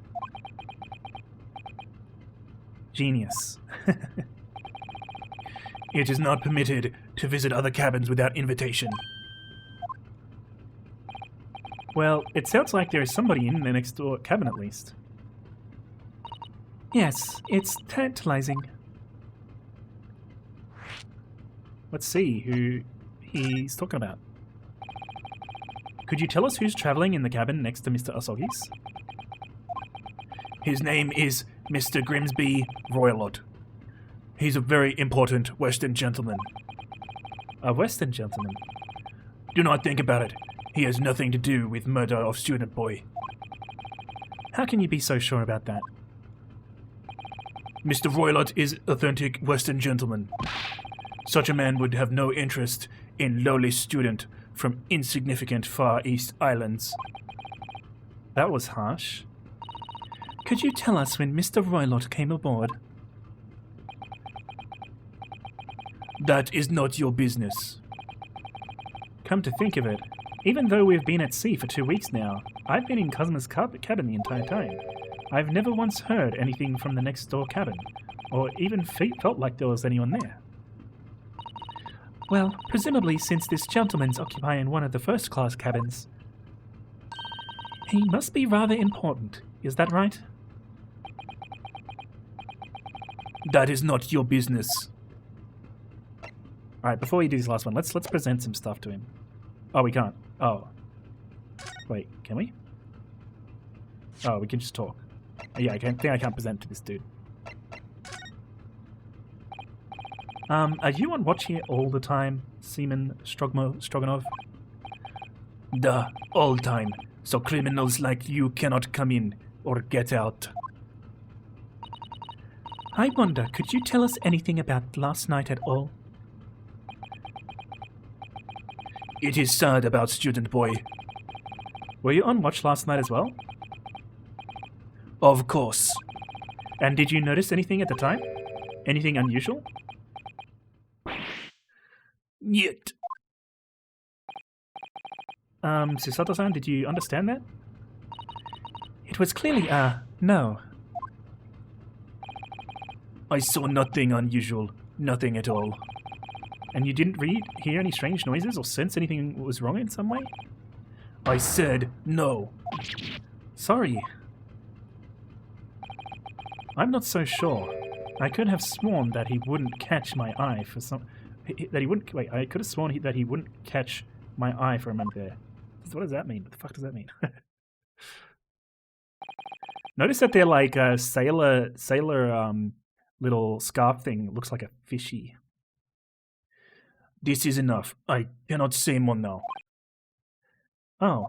Genius. It is not permitted to visit other cabins without invitation. Well, it sounds like there is somebody in the next door cabin at least. Yes, it's tantalizing. Let's see who he's talking about. Could you tell us who's traveling in the cabin next to Mr. Asogi's? His name is Mr. Grimsby Roylott. He's a very important Western gentleman. A Western gentleman? Do not think about it. He has nothing to do with murder of student boy. How can you be so sure about that? Mr. Roylott is authentic Western gentleman. Such a man would have no interest in lowly student from insignificant Far East islands. That was harsh. Could you tell us when Mr. Roylott came aboard? That is not your business. Come to think of it, even though we've been at sea for 2 weeks now, I've been in Kazuma's cabin the entire time. I've never once heard anything from the next door cabin, or even felt like there was anyone there. Well, presumably since this gentleman's occupying one of the first-class cabins, he must be rather important, is that right? That is not your business. Alright, before we do this last one, let's present some stuff to him. Oh, we can't. Oh. Wait, can we? Oh, we can just talk. Yeah, I think I can't present to this dude. Are you on watch here all the time, Seaman Stroganov? Duh, all time. So criminals like you cannot come in or get out. I wonder, could you tell us anything about last night at all? It is sad about student boy. Were you on watch last night as well? Of course. And did you notice anything at the time? Anything unusual? Yet. Susato-san, did you understand that? It was clearly, no. I saw nothing unusual. Nothing at all. And you didn't hear any strange noises or sense anything was wrong in some way? I said no. Sorry. I'm not so sure. I could have sworn that he wouldn't catch my eye for some... That he wouldn't... Wait, I could have sworn that he wouldn't catch my eye for a moment there. What does that mean? What the fuck does that mean? Notice that they're like a sailor little scarf thing. Looks like a fishy. This is enough. I cannot say more now. Oh.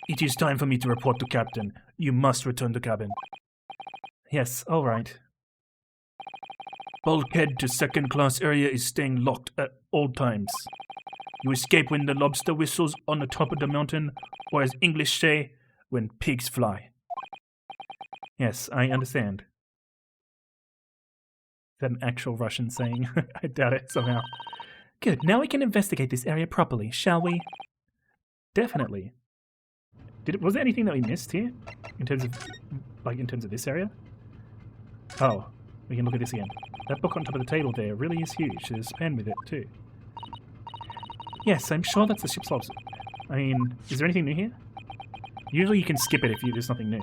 It is time for me to report to Captain. You must return to cabin. Yes, all right. Bulkhead to second-class area is staying locked at all times. You escape when the lobster whistles on the top of the mountain, or as English say, when pigs fly. Yes, I understand. Is that an actual Russian saying? I doubt it somehow. Good, now we can investigate this area properly, shall we? Definitely. Was there anything that we missed here? In terms of this area? Oh, we can look at this again. That book on top of the table there really is huge. There's a pen with it too. Yes, I'm sure that's the ship's lobster. I mean, is there anything new here? Usually you can skip it if there's nothing new.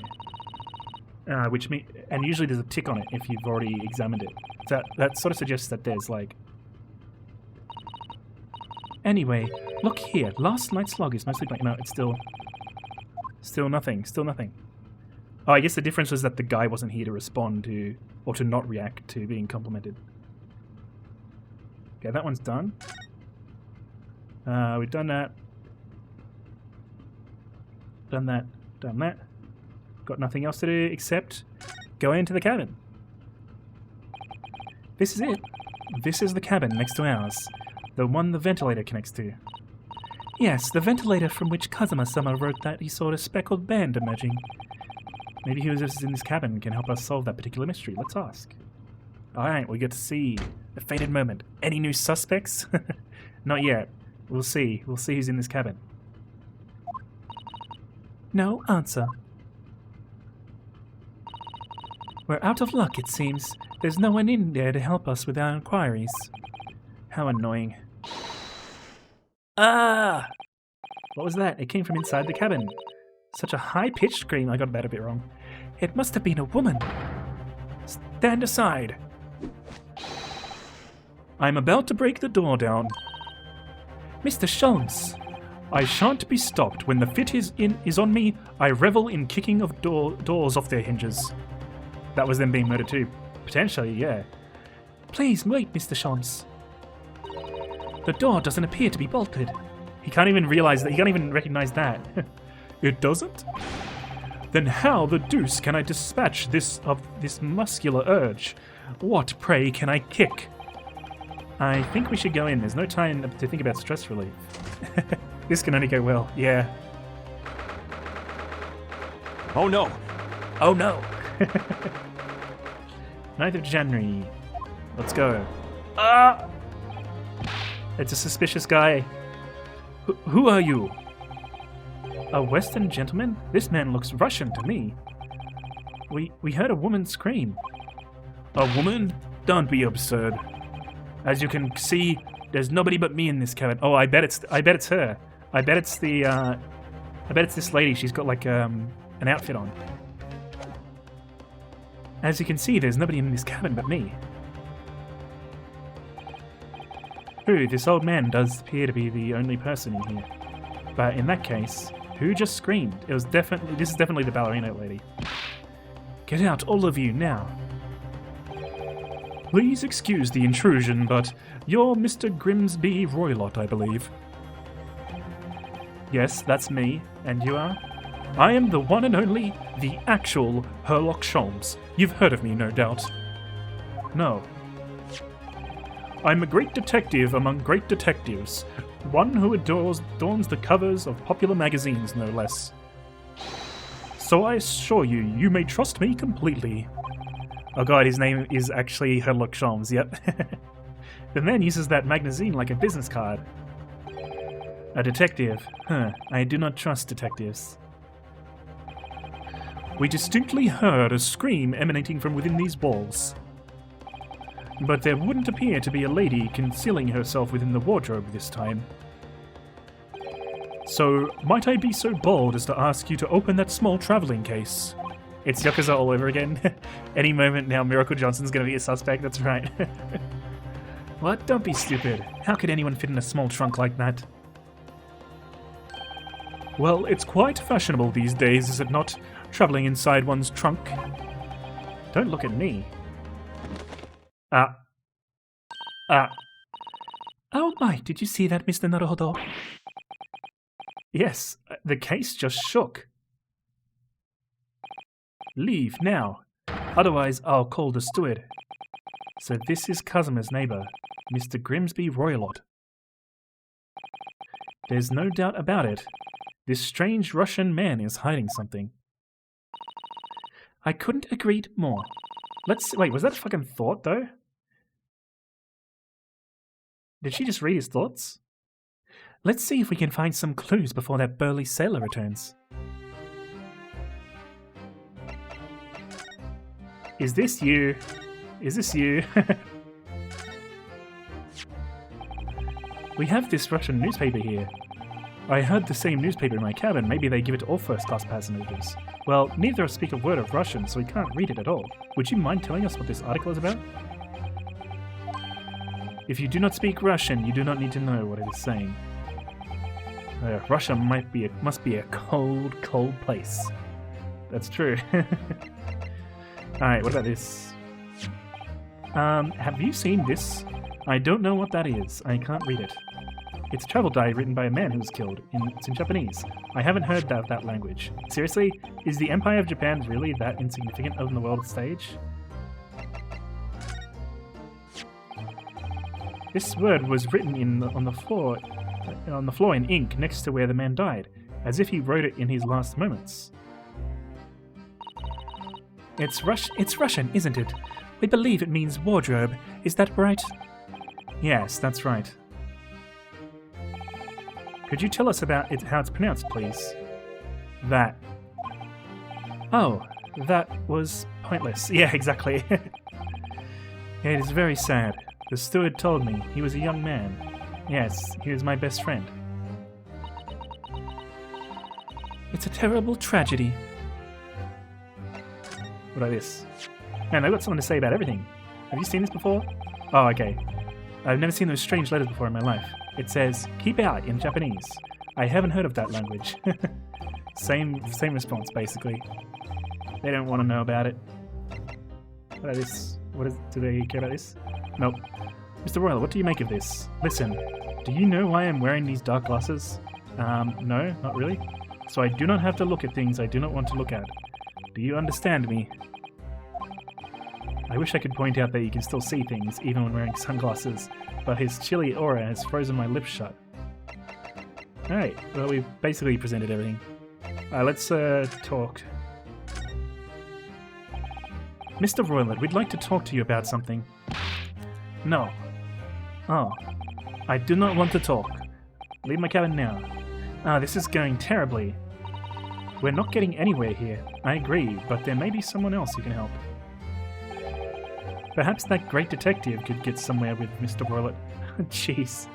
And usually there's a tick on it if you've already examined it. So that sort of suggests that there's like... Anyway, look here. Last night's log is mostly blank. No, it's Still nothing. Still nothing. Oh, I guess the difference was that the guy wasn't here to respond to, or to not react to being complimented. Okay, that one's done. We've done that. Done that. Done that. Got nothing else to do except go into the cabin. This is it. This is the cabin next to ours. The one the ventilator connects to. Yes, the ventilator from which Kazuma-sama wrote that he saw a speckled band emerging. Maybe he was just in this cabin and can help us solve that particular mystery. Let's ask. Alright, we get to see the fated moment. Any new suspects? Not yet. We'll see. We'll see who's in this cabin. No answer. We're out of luck, it seems. There's no one in there to help us with our inquiries. How annoying. Ah! What was that? It came from inside the cabin. Such a high-pitched scream. I got that a bit wrong. It must have been a woman. Stand aside. I'm about to break the door down. Mr. Sholmes. I shan't be stopped. When the fit is on me, I revel in kicking of doors off their hinges. That was them being murdered too. Potentially, yeah. Please wait, Mr. Sholmes. The door doesn't appear to be bolted. He can't even realize that. He can't even recognize that. It doesn't? Then how the deuce can I dispatch this muscular urge? What, pray, can I kick? I think we should go in. There's no time to think about stress relief. This can only go well. Yeah. Oh no! Oh no! 9th of January. Let's go. Ah! It's a suspicious guy. Who are you? A Western gentleman? This man looks Russian to me. We heard a woman scream. A woman? Don't be absurd. As you can see, there's nobody but me in this cabin. Oh, I bet it's her. I bet it's this lady. She's got like an outfit on. As you can see, there's nobody in this cabin but me. Ooh, this old man does appear to be the only person in here. But in that case, who just screamed? This is definitely the ballerina lady. Get out, all of you, now. Please excuse the intrusion, but you're Mr. Grimsby Roylott, I believe. Yes, that's me. And you are? I am the one and only, the actual Herlock Sholmes. You've heard of me, no doubt. No. I'm a great detective among great detectives. One who adorns the covers of popular magazines, no less. So I assure you, you may trust me completely. Oh god, his name is actually Herlock Sholmes, yep. The man uses that magazine like a business card. A detective? Huh, I do not trust detectives. We distinctly heard a scream emanating from within these walls. But there wouldn't appear to be a lady concealing herself within the wardrobe this time. So, might I be so bold as to ask you to open that small traveling case? It's Yakuza all over again. Any moment now, Miracle Johnson's gonna be a suspect, that's right. What? Don't be stupid. How could anyone fit in a small trunk like that? Well, it's quite fashionable these days, is it not? Traveling inside one's trunk. Don't look at me. Oh my, did you see that, Mr. Naruhodo? Yes, the case just shook. Leave now, otherwise I'll call the steward. So this is Kazuma's neighbor, Mr. Grimsby Roylott. There's no doubt about it. This strange Russian man is hiding something. I couldn't agree more. Wait, was that a fucking thought, though? Did she just read his thoughts? Let's see if we can find some clues before that burly sailor returns. Is this you? Is this you? We have this Russian newspaper here. I heard the same newspaper in my cabin. Maybe they give it to all first-class passengers. Well, neither of us speak a word of Russian, so we can't read it at all. Would you mind telling us what this article is about? If you do not speak Russian, you do not need to know what it is saying. Russia must be a cold, cold place. That's true. Alright, what about this? Have you seen this? I don't know what that is. I can't read it. It's a travel diary written by a man who was killed. It's in Japanese. I haven't heard that language. Seriously? Is the Empire of Japan really that insignificant on the world stage? This word was written on the floor in ink next to where the man died, as if he wrote it in his last moments. It's Russian, isn't it? We believe it means wardrobe. Is that right? Yes, that's right. Could you tell us about how it's pronounced, please? That. Oh, that was pointless. Yeah, exactly. It is very sad. The steward told me he was a young man. Yes, he was my best friend. It's a terrible tragedy. What about this? Man, they've got something to say about everything. Have you seen this before? Oh, okay. I've never seen those strange letters before in my life. It says, keep out in Japanese. I haven't heard of that language. Same response, basically. They don't want to know about it. What about this? Do they care about this? Nope. Mr. Royal, what do you make of this? Listen, do you know why I'm wearing these dark glasses? No, not really. So I do not have to look at things I do not want to look at. Do you understand me? I wish I could point out that you can still see things, even when wearing sunglasses, but his chilly aura has frozen my lips shut. Alright, well, we've basically presented everything. Let's talk. Mr. Royland, we'd like to talk to you about something. No. Oh. I do not want to talk. Leave my cabin now. This is going terribly. We're not getting anywhere here. I agree, but there may be someone else who can help. Perhaps that great detective could get somewhere with Mr. Royland. Jeez.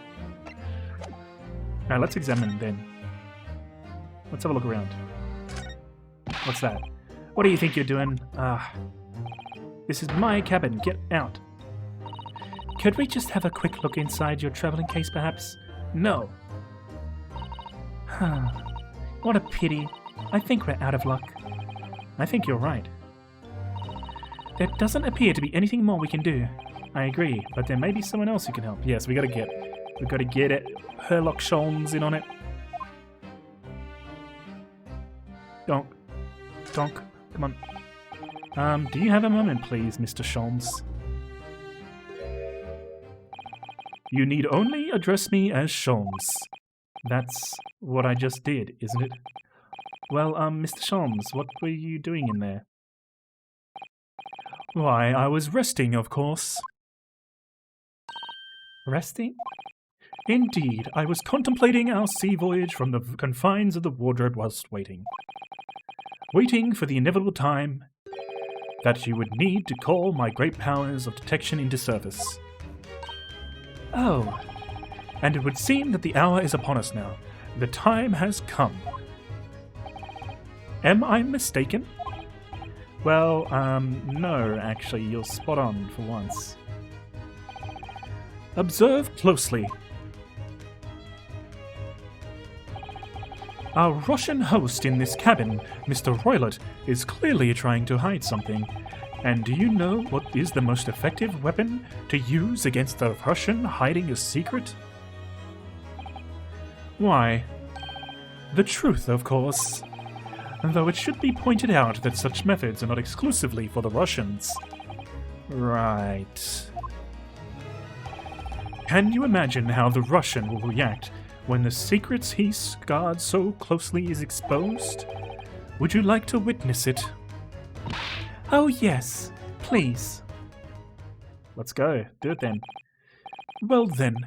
Alright, let's examine then. Let's have a look around. What's that? What do you think you're doing? This is my cabin. Get out. Could we just have a quick look inside your traveling case, perhaps? No. What a pity. I think we're out of luck. I think you're right. There doesn't appear to be anything more we can do. I agree, but there may be someone else who can help. Yes, we gotta get it. Herlock Sholmes in on it. Donk. Come on. Do you have a moment, please, Mr. Sholmes? You need only address me as Sholmes. That's what I just did, isn't it? Well, Mr. Sholmes, what were you doing in there? Why, I was resting, of course. Resting? Indeed, I was contemplating our sea voyage from the confines of the wardrobe whilst waiting. Waiting for the inevitable time that you would need to call my great powers of detection into service. Oh, and it would seem that the hour is upon us now. The time has come. Am I mistaken? Well, no, actually, you're spot on for once. Observe closely. Our Russian host in this cabin, Mr. Roylott, is clearly trying to hide something. And do you know what is the most effective weapon to use against a Russian hiding a secret? Why, the truth, of course. Though it should be pointed out that such methods are not exclusively for the Russians. Right. Can you imagine how the Russian will react when the secrets he guards so closely is exposed? Would you like to witness it? Oh yes, please. Let's go. Do it then. Well then,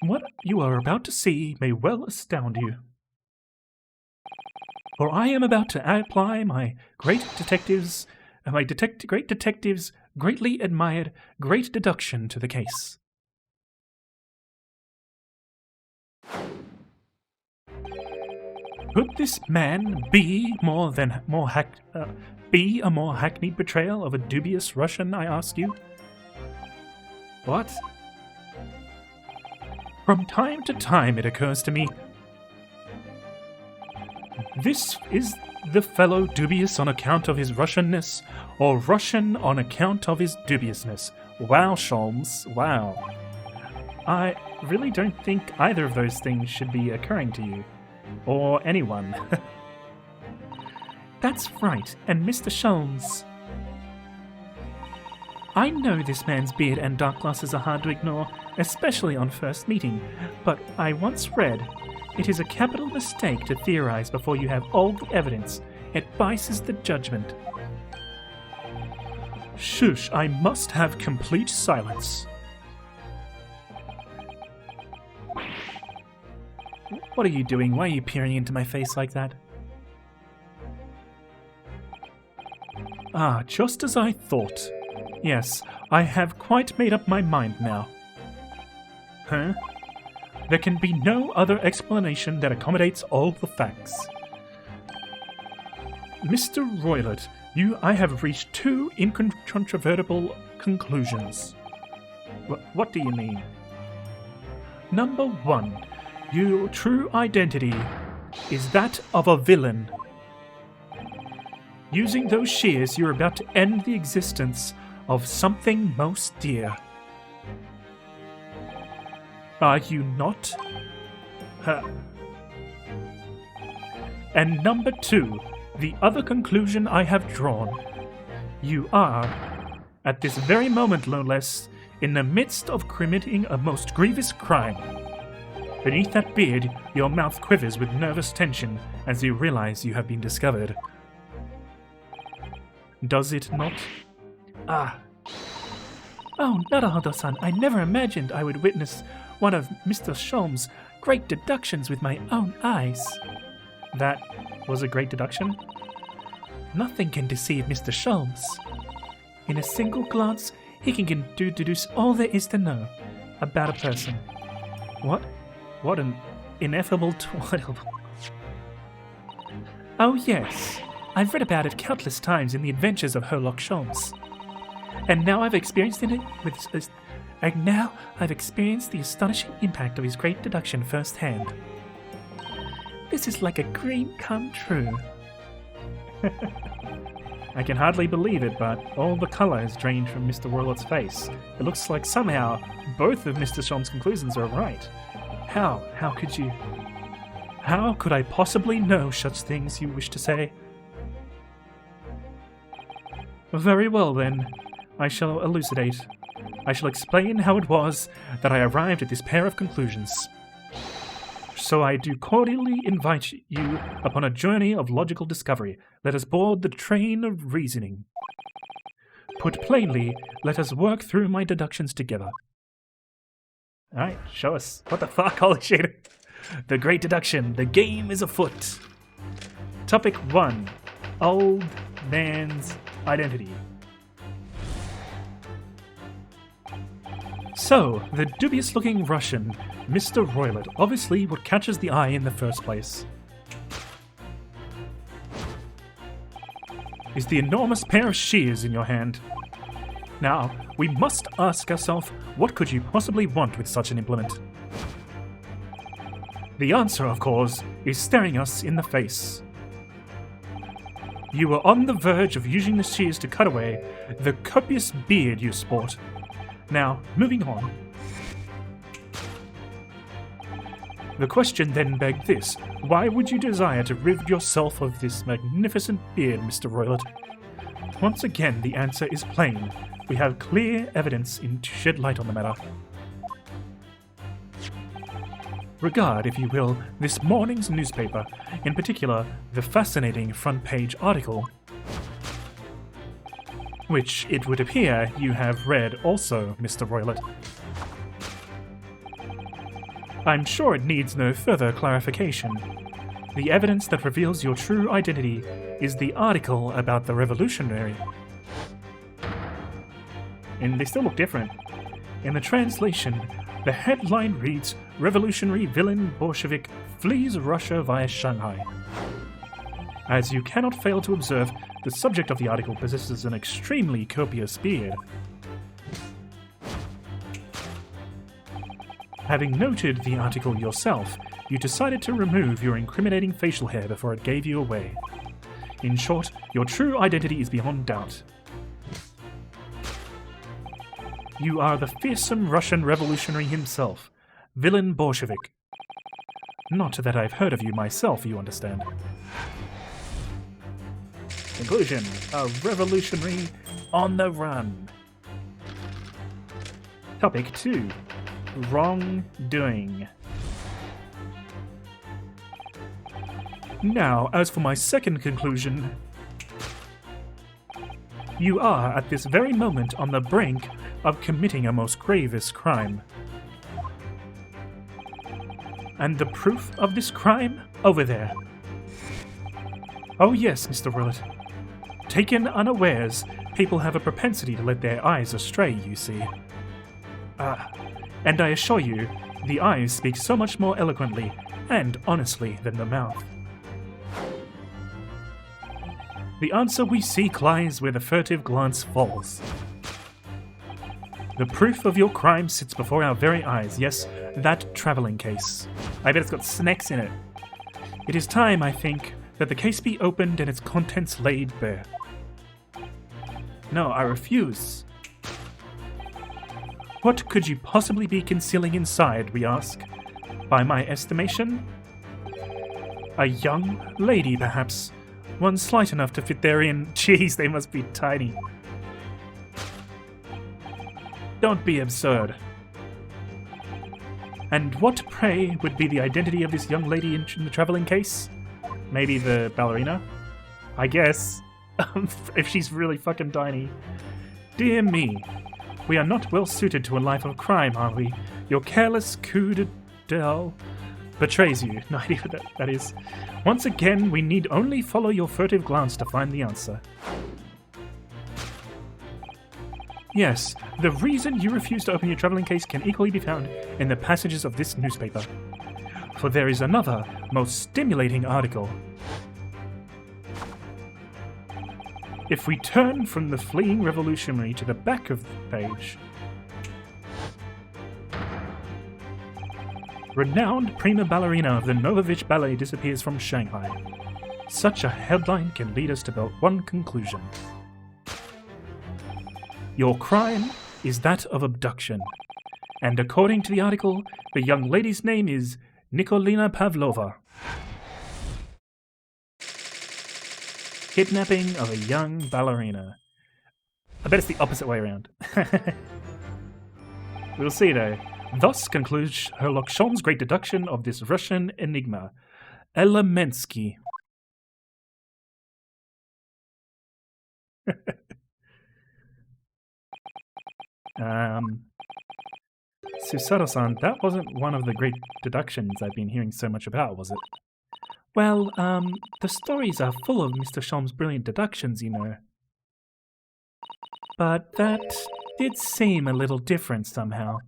what you are about to see may well astound you. For I am about to apply my great detectives' greatly admired great deduction to the case. Could this man be be a more hackneyed portrayal of a dubious Russian, I ask you? What? From time to time it occurs to me. This is the fellow dubious on account of his Russianness, or Russian on account of his dubiousness. Wow, Sholmes, wow. I really don't think either of those things should be occurring to you. Or anyone. That's right, and Mr. Sholmes. I know this man's beard and dark glasses are hard to ignore, especially on first meeting, but I once read, it is a capital mistake to theorize before you have all the evidence. It biases the judgment. Shush, I must have complete silence. What are you doing? Why are you peering into my face like that? Ah, just as I thought. Yes, I have quite made up my mind now. Huh? There can be no other explanation that accommodates all the facts. Mr. Roylott, I have reached two incontrovertible conclusions. What do you mean? Number one, your true identity is that of a villain. Using those shears, you're about to end the existence of something most dear. Are you not? And number two, the other conclusion I have drawn. You are, at this very moment no less, in the midst of committing a most grievous crime. Beneath that beard, your mouth quivers with nervous tension as you realize you have been discovered. Does it not? Ah. Oh, Naruhodo-san, I never imagined I would witness one of Mr. Sholmes' great deductions with my own eyes. That was a great deduction? Nothing can deceive Mr. Sholmes. In a single glance, he can deduce all there is to know about a person. What an ineffable twaddle. Oh yes, I've read about it countless times in the adventures of Herlock Sholmes. And now I've experienced the astonishing impact of his great deduction firsthand. This is like a dream come true. I can hardly believe it, but all the colour has drained from Mr. Roylott's face. It looks like somehow both of Mr. Sholmes' conclusions are right. How? How could you? How could I possibly know such things you wish to say? Very well then, I shall elucidate. I shall explain how it was that I arrived at this pair of conclusions. So I do cordially invite you upon a journey of logical discovery. Let us board the train of reasoning. Put plainly, let us work through my deductions together. Alright, show us. What the fuck? Holy shit. The great deduction. The game is afoot. Topic 1. Old man's identity. So, the dubious-looking Russian, Mr. Roylott, obviously what catches the eye in the first place is the enormous pair of shears in your hand. Now, we must ask ourselves, what could you possibly want with such an implement? The answer, of course, is staring us in the face. You were on the verge of using the shears to cut away the copious beard you sport. Now, moving on. The question then begged this: why would you desire to rid yourself of this magnificent beard, Mr. Roylott? Once again, the answer is plain. We have clear evidence to shed light on the matter. Regard, if you will, this morning's newspaper, in particular, the fascinating front-page article, which it would appear you have read also, Mr. Roylott. I'm sure it needs no further clarification. The evidence that reveals your true identity is the article about the revolutionary. And they still look different. In the translation, The headline reads, Revolutionary Villain Bolshevik Flees Russia via Shanghai. As you cannot fail to observe, the subject of the article possesses an extremely copious beard. Having noted the article yourself, you decided to remove your incriminating facial hair before it gave you away. In short, your true identity is beyond doubt. You are the fearsome Russian revolutionary himself, Villain Bolshevik. Not that I've heard of you myself, you understand. Conclusion: a revolutionary on the run. Topic 2. Wrongdoing. Now, as for my second conclusion, you are at this very moment on the brink of committing a most grievous crime. And the proof of this crime? Over there. Oh yes, Mr. Willett. Taken unawares, people have a propensity to let their eyes astray, you see. And I assure you, the eyes speak so much more eloquently and honestly than the mouth. The answer we seek lies where the furtive glance falls. The proof of your crime sits before our very eyes, yes, that travelling case. I bet it's got snakes in it. It is time, I think, that the case be opened and its contents laid bare. No, I refuse. What could you possibly be concealing inside, we ask? By my estimation? A young lady, perhaps. One slight enough to fit therein. Jeez, they must be tiny. Don't be absurd. And what, pray, would be the identity of this young lady in the travelling case? Maybe the ballerina? I guess. If she's really fucking tiny. Dear me. We are not well suited to a life of crime, are we? Your careless coup d'etat betrays you. No idea what that is. Once again, we need only follow your furtive glance to find the answer. Yes, the reason you refuse to open your travelling case can equally be found in the passages of this newspaper. For there is another, most stimulating article. If we turn from the fleeing revolutionary to the back of the page, renowned prima ballerina of the Novovich Ballet disappears from Shanghai. Such a headline can lead us to but one conclusion. Your crime is that of abduction. And according to the article, the young lady's name is Nikolina Pavlova. Kidnapping of a young ballerina. I bet it's the opposite way around. We'll see though. Thus concludes Sherlock Holmes' great deduction of this Russian enigma. Elemensky. Susato-san, that wasn't one of the great deductions I've been hearing so much about, was it? Well, the stories are full of Mr. Sholm's brilliant deductions, you know. But that did seem a little different somehow.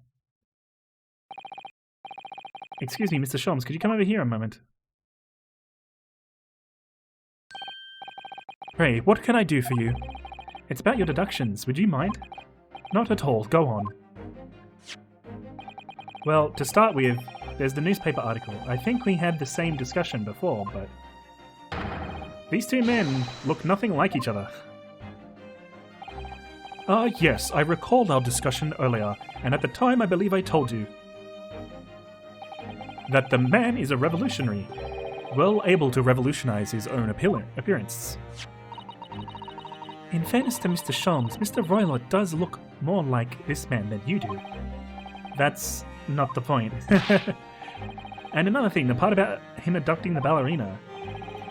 Excuse me, Mr. Sholmes, could you come over here a moment? Pray, what can I do for you? It's about your deductions, would you mind? Not at all, go on. Well, to start with, there's the newspaper article. I think we had the same discussion before, but these two men look nothing like each other. Yes, I recalled our discussion earlier, and at the time I believe I told you that the man is a revolutionary, well able to revolutionize his own appearance. In fairness to Mr. Sholmes, Mr. Roylott does look more like this man than you do. That's not the point. And another thing, the part about him abducting the ballerina.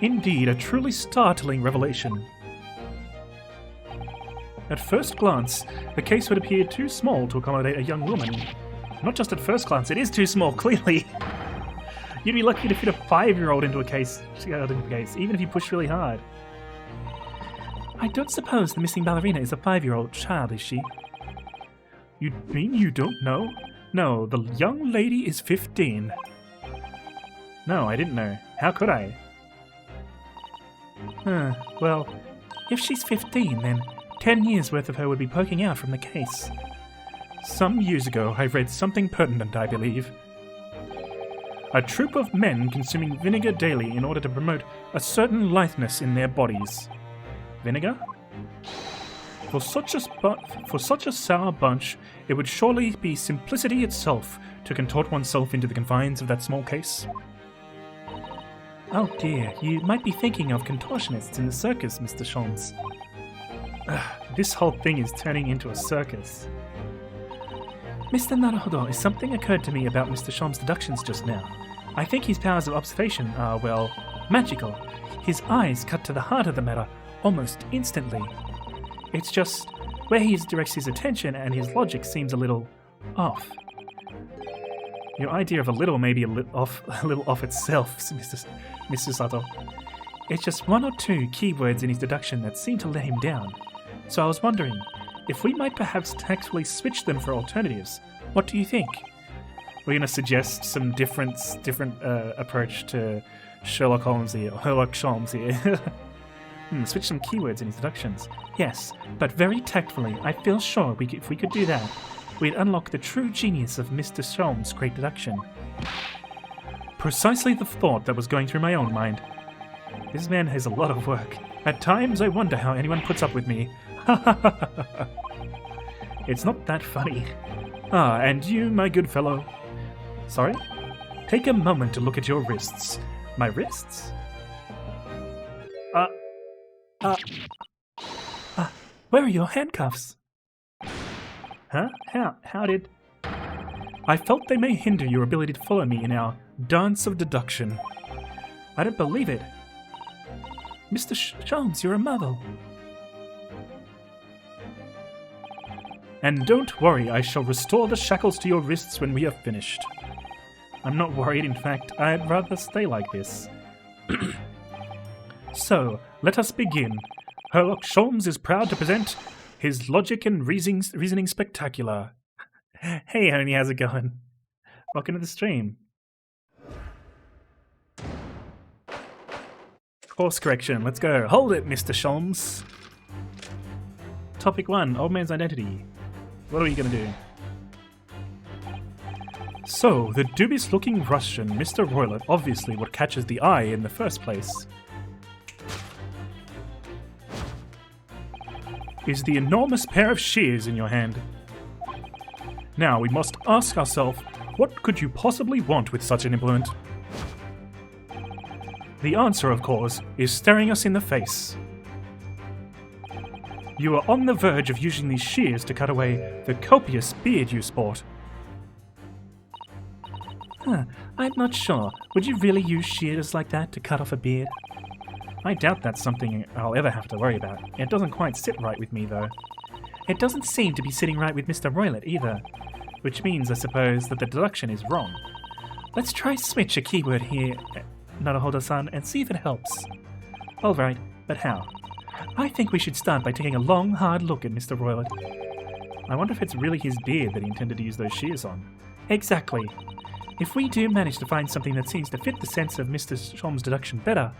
Indeed, a truly startling revelation. At first glance, the case would appear too small to accommodate a young woman. Not just at first glance, it is too small, clearly. You'd be lucky to fit a 5-year-old into a case, even if you push really hard. I don't suppose the missing ballerina is a 5-year-old child, is she? You mean you don't know? No, the young lady is 15. No, I didn't know. How could I? Well, if she's 15, then 10 years worth of her would be poking out from the case. Some years ago, I read something pertinent, I believe. A troop of men consuming vinegar daily in order to promote a certain litheness in their bodies. Vinegar? For such a sour bunch, it would surely be simplicity itself to contort oneself into the confines of that small case. Oh dear, you might be thinking of contortionists in the circus, Mr. Sholmes. This whole thing is turning into a circus. Mr. Naruhodo, something occurred to me about Mr. Sholmes' deductions just now. I think his powers of observation are, well, magical. His eyes cut to the heart of the matter almost instantly. It's just where he directs his attention and his logic seems a little off. Your idea of a little may be a little off itself, Mr. Sato. It's just one or two keywords in his deduction that seem to let him down. So I was wondering if we might perhaps tactfully switch them for alternatives. What do you think? We're going to suggest some different approach to Sherlock Holmes here, or Sherlock Sholmes here. Switch some keywords in his deductions. Yes, but very tactfully. I feel sure if we could do that, we'd unlock the true genius of Mr. Sholmes' great deduction. Precisely the thought that was going through my own mind. This man has a lot of work. At times I wonder how anyone puts up with me. It's not that funny. Ah, and you, my good fellow. Sorry? Take a moment to look at your wrists. My wrists? Where are your handcuffs? Huh? How did... I felt they may hinder your ability to follow me in our dance of deduction. I don't believe it. Mr. Sholmes, you're a marvel. And don't worry, I shall restore the shackles to your wrists when we have finished. I'm not worried, in fact, I'd rather stay like this. So, let us begin. Sherlock Sholmes is proud to present his logic and reasoning spectacular. Hey, Honey, how's it going? Welcome to the stream. Course correction, let's go. Hold it, Mr. Sholmes. Topic 1, Old Man's Identity. What are we going to do? So, the dubious-looking Russian, Mr. Roylott, obviously what catches the eye in the first place is the enormous pair of shears in your hand. Now, we must ask ourselves, what could you possibly want with such an implement? The answer, of course, is staring us in the face. You are on the verge of using these shears to cut away the copious beard you sport. I'm not sure. Would you really use shears like that to cut off a beard? I doubt that's something I'll ever have to worry about. It doesn't quite sit right with me, though. It doesn't seem to be sitting right with Mr. Roylott either. Which means, I suppose, that the deduction is wrong. Let's try switch a keyword here, Naruhodo-san, and see if it helps. Alright, but how? I think we should start by taking a long, hard look at Mr. Roylott. I wonder if it's really his beard that he intended to use those shears on. Exactly. If we do manage to find something that seems to fit the sense of Mr. Sholmes' deduction better,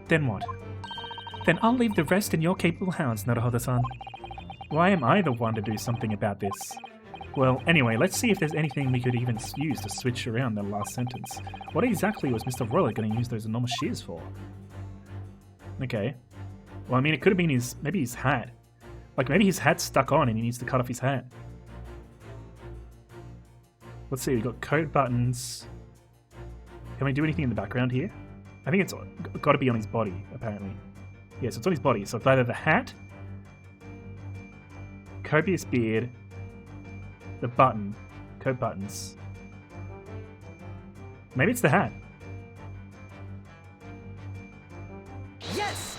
then what? Then I'll leave the rest in your capable hands, Naruhodo-san. Why am I the one to do something about this? Well, anyway, let's see if there's anything we could even use to switch around that last sentence. What exactly was Mr. Roylott going to use those enormous shears for? Okay. Well, I mean, it could have been maybe his hat. Like, maybe his hat's stuck on and he needs to cut off his hat. Let's see, we've got coat buttons. Can we do anything in the background here? I think it's got to be on his body, apparently. Yes, it's on his body. So it's either the hat, copious beard, the button, coat buttons. Maybe it's the hat. Yes!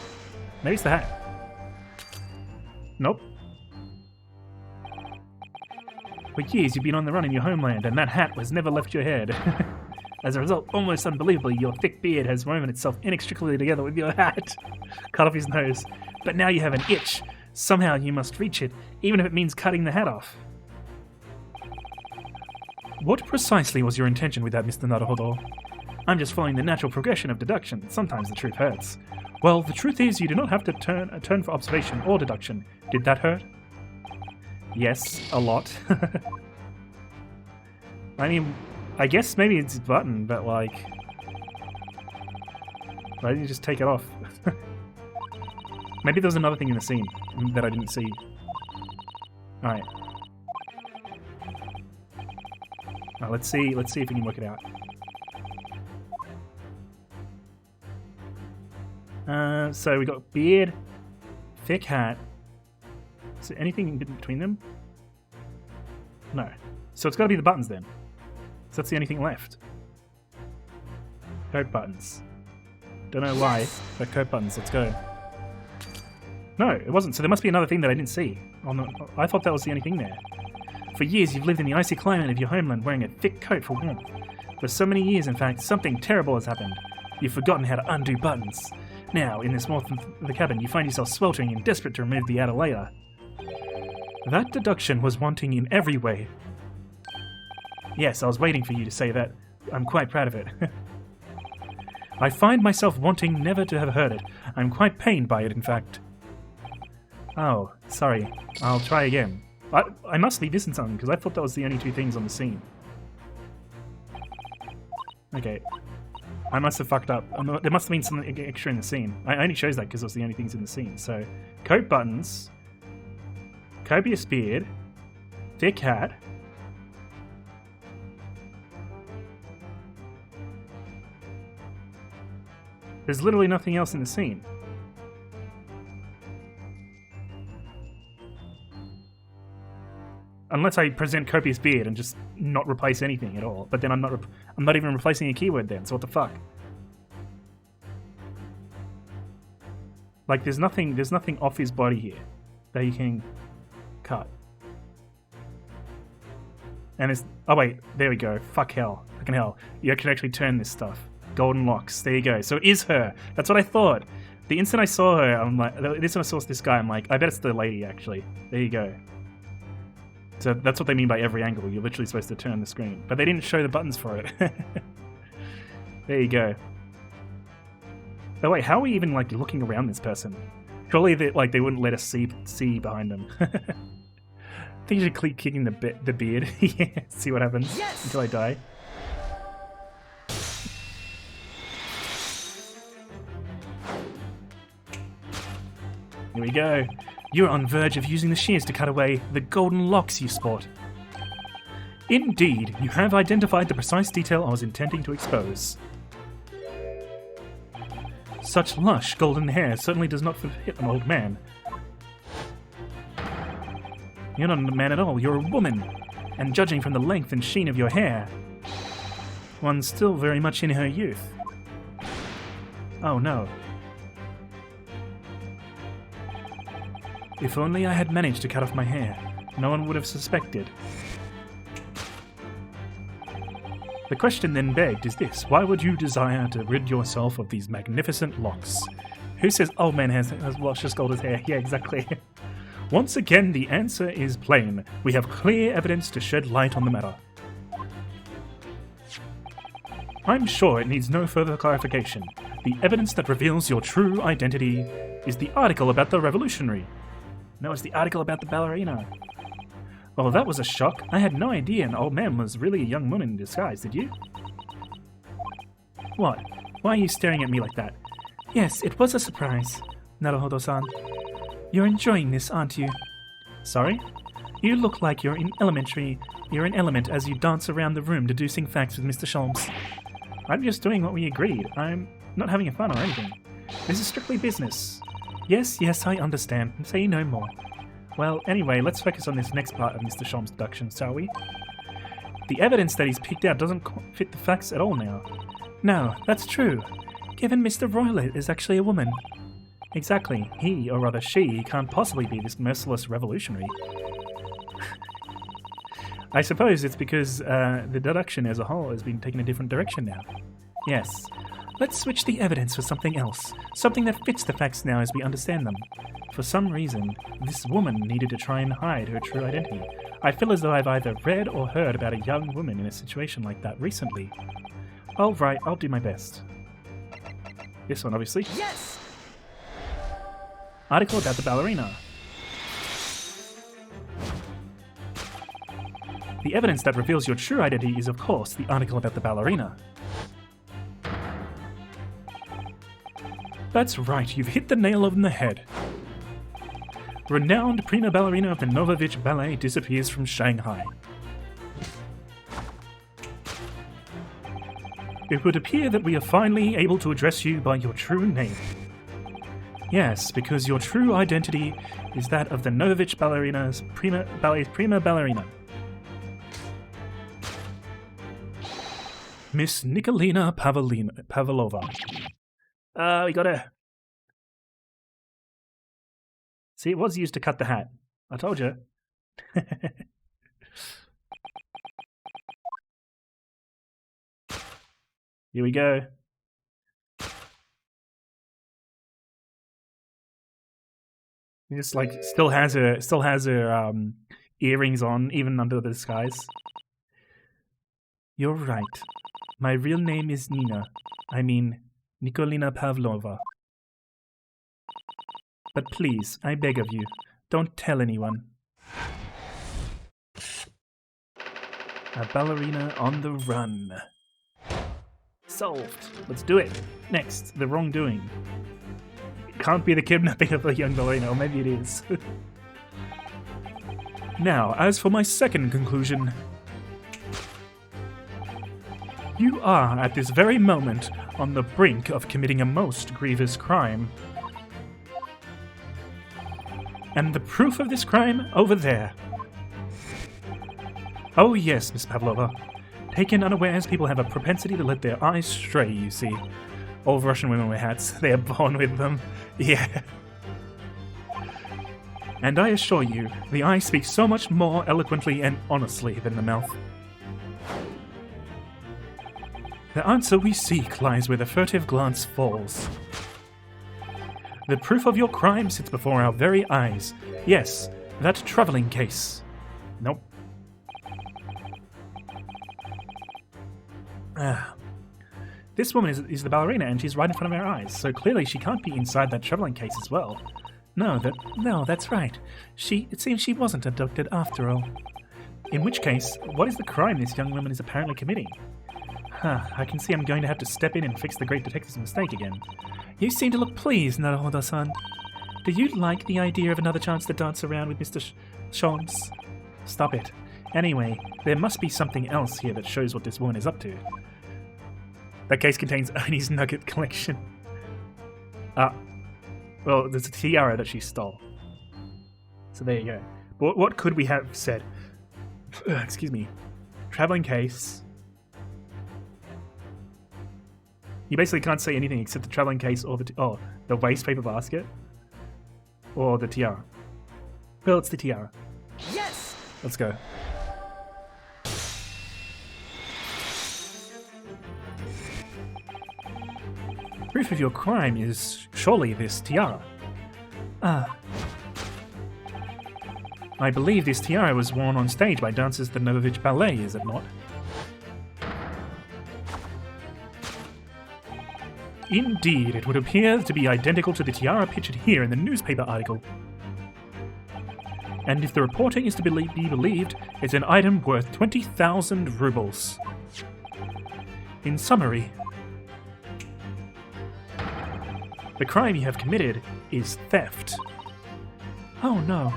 Maybe it's the hat. Nope. For years you've been on the run in your homeland, and that hat has never left your head. As a result, almost unbelievably, your thick beard has woven itself inextricably together with your hat. Cut off his nose. But now you have an itch. Somehow you must reach it, even if it means cutting the hat off. What precisely was your intention with that, Mr. Naruhodo? I'm just following the natural progression of deduction. Sometimes the truth hurts. Well, the truth is you do not have to turn for observation or deduction. Did that hurt? Yes, a lot. I mean, I guess maybe it's a button, but like... Why didn't you just take it off? Maybe there's another thing in the scene that I didn't see. Alright. Let's see if we can work it out. So we got beard, thick hat. Is there anything in between them? No. So it's got to be the buttons then. So that's the only thing left. Coat buttons. Don't know why, but coat buttons. Let's go. No, it wasn't. So there must be another thing that I didn't see. I thought that was the only thing there. For years, you've lived in the icy climate of your homeland wearing a thick coat for warmth. For so many years, in fact, something terrible has happened. You've forgotten how to undo buttons. Now, in this warmth of the cabin, you find yourself sweltering and desperate to remove the outer layer. That deduction was wanting in every way. Yes, I was waiting for you to say that. I'm quite proud of it. I find myself wanting never to have heard it. I'm quite pained by it, in fact. Oh, sorry. I'll try again. I must be missing something, because I thought that was the only two things on the scene. Okay. I must have fucked up. There must have been something extra in the scene. I only chose that because it was the only things in the scene. So, coat buttons, copious beard, thick hat. There's literally nothing else in the scene. Unless I present copious beard and just not replace anything at all. But then I'm not even replacing a keyword then, so what the fuck? Like there's nothing off his body here that you can cut. And it's oh wait, there we go. Fucking hell. You can actually turn this stuff. Golden locks. There you go. So it is her. That's what I thought. The instant I saw her, I'm like, the instant I saw this guy, I'm like, I bet it's the lady actually. There you go. So that's what they mean by every angle. You're literally supposed to turn the screen. But they didn't show the buttons for it. There you go. Oh wait, how are we even like looking around this person? Surely they wouldn't let us see behind them. I think you should keep kicking the beard. Yeah, see what happens until I die. Here we go. You're on verge of using the shears to cut away the golden locks you sport. Indeed, you have identified the precise detail I was intending to expose. Such lush golden hair certainly does not fit an old man. You're not a man at all, you're a woman. And judging from the length and sheen of your hair, one's still very much in her youth. Oh no. If only I had managed to cut off my hair, no one would have suspected. The question then begged is this: why would you desire to rid yourself of these magnificent locks? Who says old man has luscious golden hair? Yeah, exactly. Once again, the answer is plain. We have clear evidence to shed light on the matter. I'm sure it needs no further clarification. The evidence that reveals your true identity is the article about the revolutionary. No, it's the article about the ballerina. Well, that was a shock. I had no idea an old man was really a young woman in disguise, did you? What? Why are you staring at me like that? Yes, it was a surprise. Naruhodo-san. You're enjoying this, aren't you? Sorry? You look like you're in element as you dance around the room deducing facts with Mr. Sholmes. I'm just doing what we agreed. I'm not having a fun or anything. This is strictly business. Yes, I understand. Say no more. Well, anyway, let's focus on this next part of Mr. Sholmes' deduction, shall we? The evidence that he's picked out doesn't fit the facts at all now. No, that's true. Given Mr. Roylott is actually a woman. Exactly. He, or rather she, can't possibly be this merciless revolutionary. I suppose it's because the deduction as a whole has been taken a different direction now. Yes. Let's switch the evidence for something else. Something that fits the facts now as we understand them. For some reason, this woman needed to try and hide her true identity. I feel as though I've either read or heard about a young woman in a situation like that recently. Alright, I'll do my best. This one, obviously. Yes! Article about the ballerina. The evidence that reveals your true identity is, of course, the article about the ballerina. That's right, you've hit the nail on the head. Renowned prima ballerina of the Novovich Ballet disappears from Shanghai. It would appear that we are finally able to address you by your true name. Yes, because your true identity is that of the Novovich Ballerina's prima ballerina. Miss Nikolina Pavlova. We got her. See, it was used to cut the hat. I told you. Here we go. He just like still has her earrings on even under the disguise. You're right. My real name is Nina. I mean, Nikolina Pavlova. But please, I beg of you, don't tell anyone. A ballerina on the run. Solved. Let's do it. Next, the wrongdoing. It can't be the kidnapping of a young ballerina, or maybe it is. Now, as for my second conclusion. You are, at this very moment, on the brink of committing a most grievous crime. And the proof of this crime over there. Oh yes, Miss Pavlova. Taken unawares, people have a propensity to let their eyes stray, you see. All Russian women wear hats. They are born with them. Yeah. And I assure you, the eye speaks so much more eloquently and honestly than the mouth. The answer we seek lies where the furtive glance falls. The proof of your crime sits before our very eyes. Yes, that traveling case. Nope. This woman is the ballerina, and she's right in front of our eyes, so clearly she can't be inside that traveling case as well. No, that's right. It seems she wasn't abducted after all. In which case, what is the crime this young woman is apparently committing? I can see I'm going to have to step in and fix the great detective's mistake again. You seem to look pleased, Naruhodo-san. Do you like the idea of another chance to dance around with Mr. Sholmes? Stop it. Anyway, there must be something else here that shows what this woman is up to. That case contains Ernie's nugget collection. Well, there's a tiara that she stole. So there you go. But what could we have said? Excuse me. Traveling case. You basically can't say anything except the traveling case or the waste paper basket. Or the tiara. Well, it's the tiara. Yes! Let's go. Proof of your crime is surely this tiara. I believe this tiara was worn on stage by dancers at the Novovich Ballet, is it not? Indeed, it would appear to be identical to the tiara pictured here in the newspaper article. And if the reporting is to be believed, it's an item worth 20,000 rubles. In summary, the crime you have committed is theft. Oh no.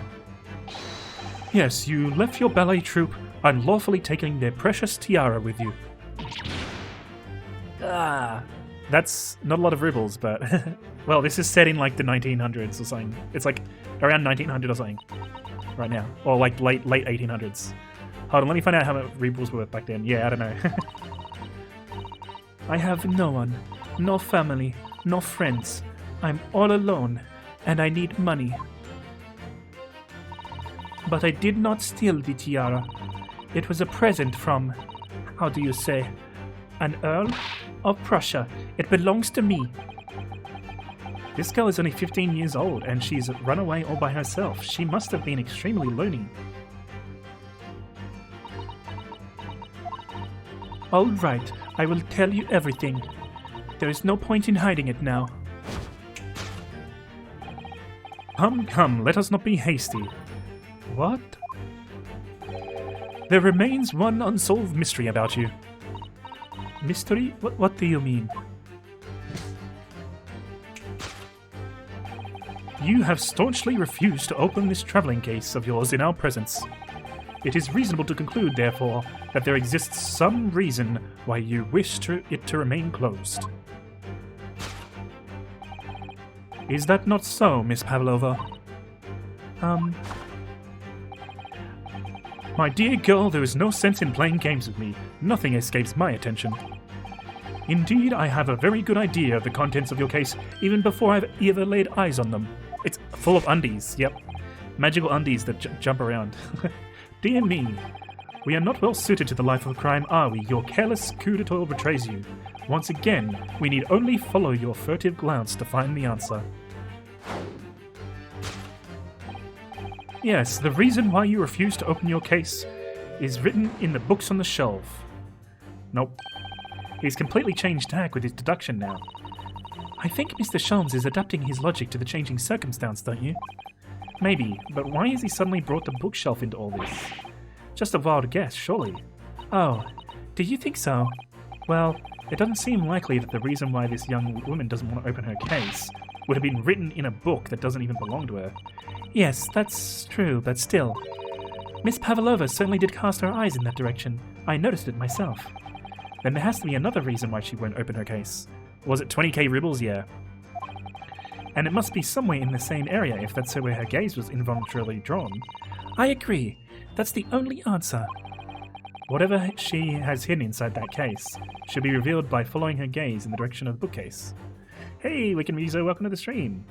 Yes, you left your ballet troupe unlawfully taking their precious tiara with you. That's not a lot of rubles, but... well, this is set in like the 1900s or something. It's like around 1900 or something right now. Or like late 1800s. Hold on, let me find out how much rubles were back then. Yeah, I don't know. I have no one, no family, no friends. I'm all alone, and I need money. But I did not steal the tiara. It was a present from, how do you say, an earl? of Prussia. It belongs to me. This girl is only 15 years old and she's run away all by herself. She must have been extremely lonely. All right, I will tell you everything. There is no point in hiding it now. Come, let us not be hasty. What? There remains one unsolved mystery about you. Mystery? What do you mean? You have staunchly refused to open this traveling case of yours in our presence. It is reasonable to conclude, therefore, that there exists some reason why you wish it to remain closed. Is that not so, Miss Pavlova? My dear girl, there is no sense in playing games with me. Nothing escapes my attention. Indeed, I have a very good idea of the contents of your case, even before I've ever laid eyes on them. It's full of undies, yep. Magical undies that jump around. Dear me, we are not well suited to the life of crime, are we? Your careless coup d'etat betrays you. Once again, we need only follow your furtive glance to find the answer. Yes, the reason why you refuse to open your case is written in the books on the shelf. Nope. He's completely changed tack with his deduction now. I think Mr. Sholmes is adapting his logic to the changing circumstance, don't you? Maybe, but why has he suddenly brought the bookshelf into all this? Just a wild guess, surely. Oh, do you think so? Well, it doesn't seem likely that the reason why this young woman doesn't want to open her case would have been written in a book that doesn't even belong to her. Yes, that's true, but still. Miss Pavlova certainly did cast her eyes in that direction. I noticed it myself. Then there has to be another reason why she won't open her case. Was it 20k rubles? Yeah. And it must be somewhere in the same area if that's where her gaze was involuntarily drawn. I agree. That's the only answer. Whatever she has hidden inside that case should be revealed by following her gaze in the direction of the bookcase. Hey, Wikimizo, welcome to the stream.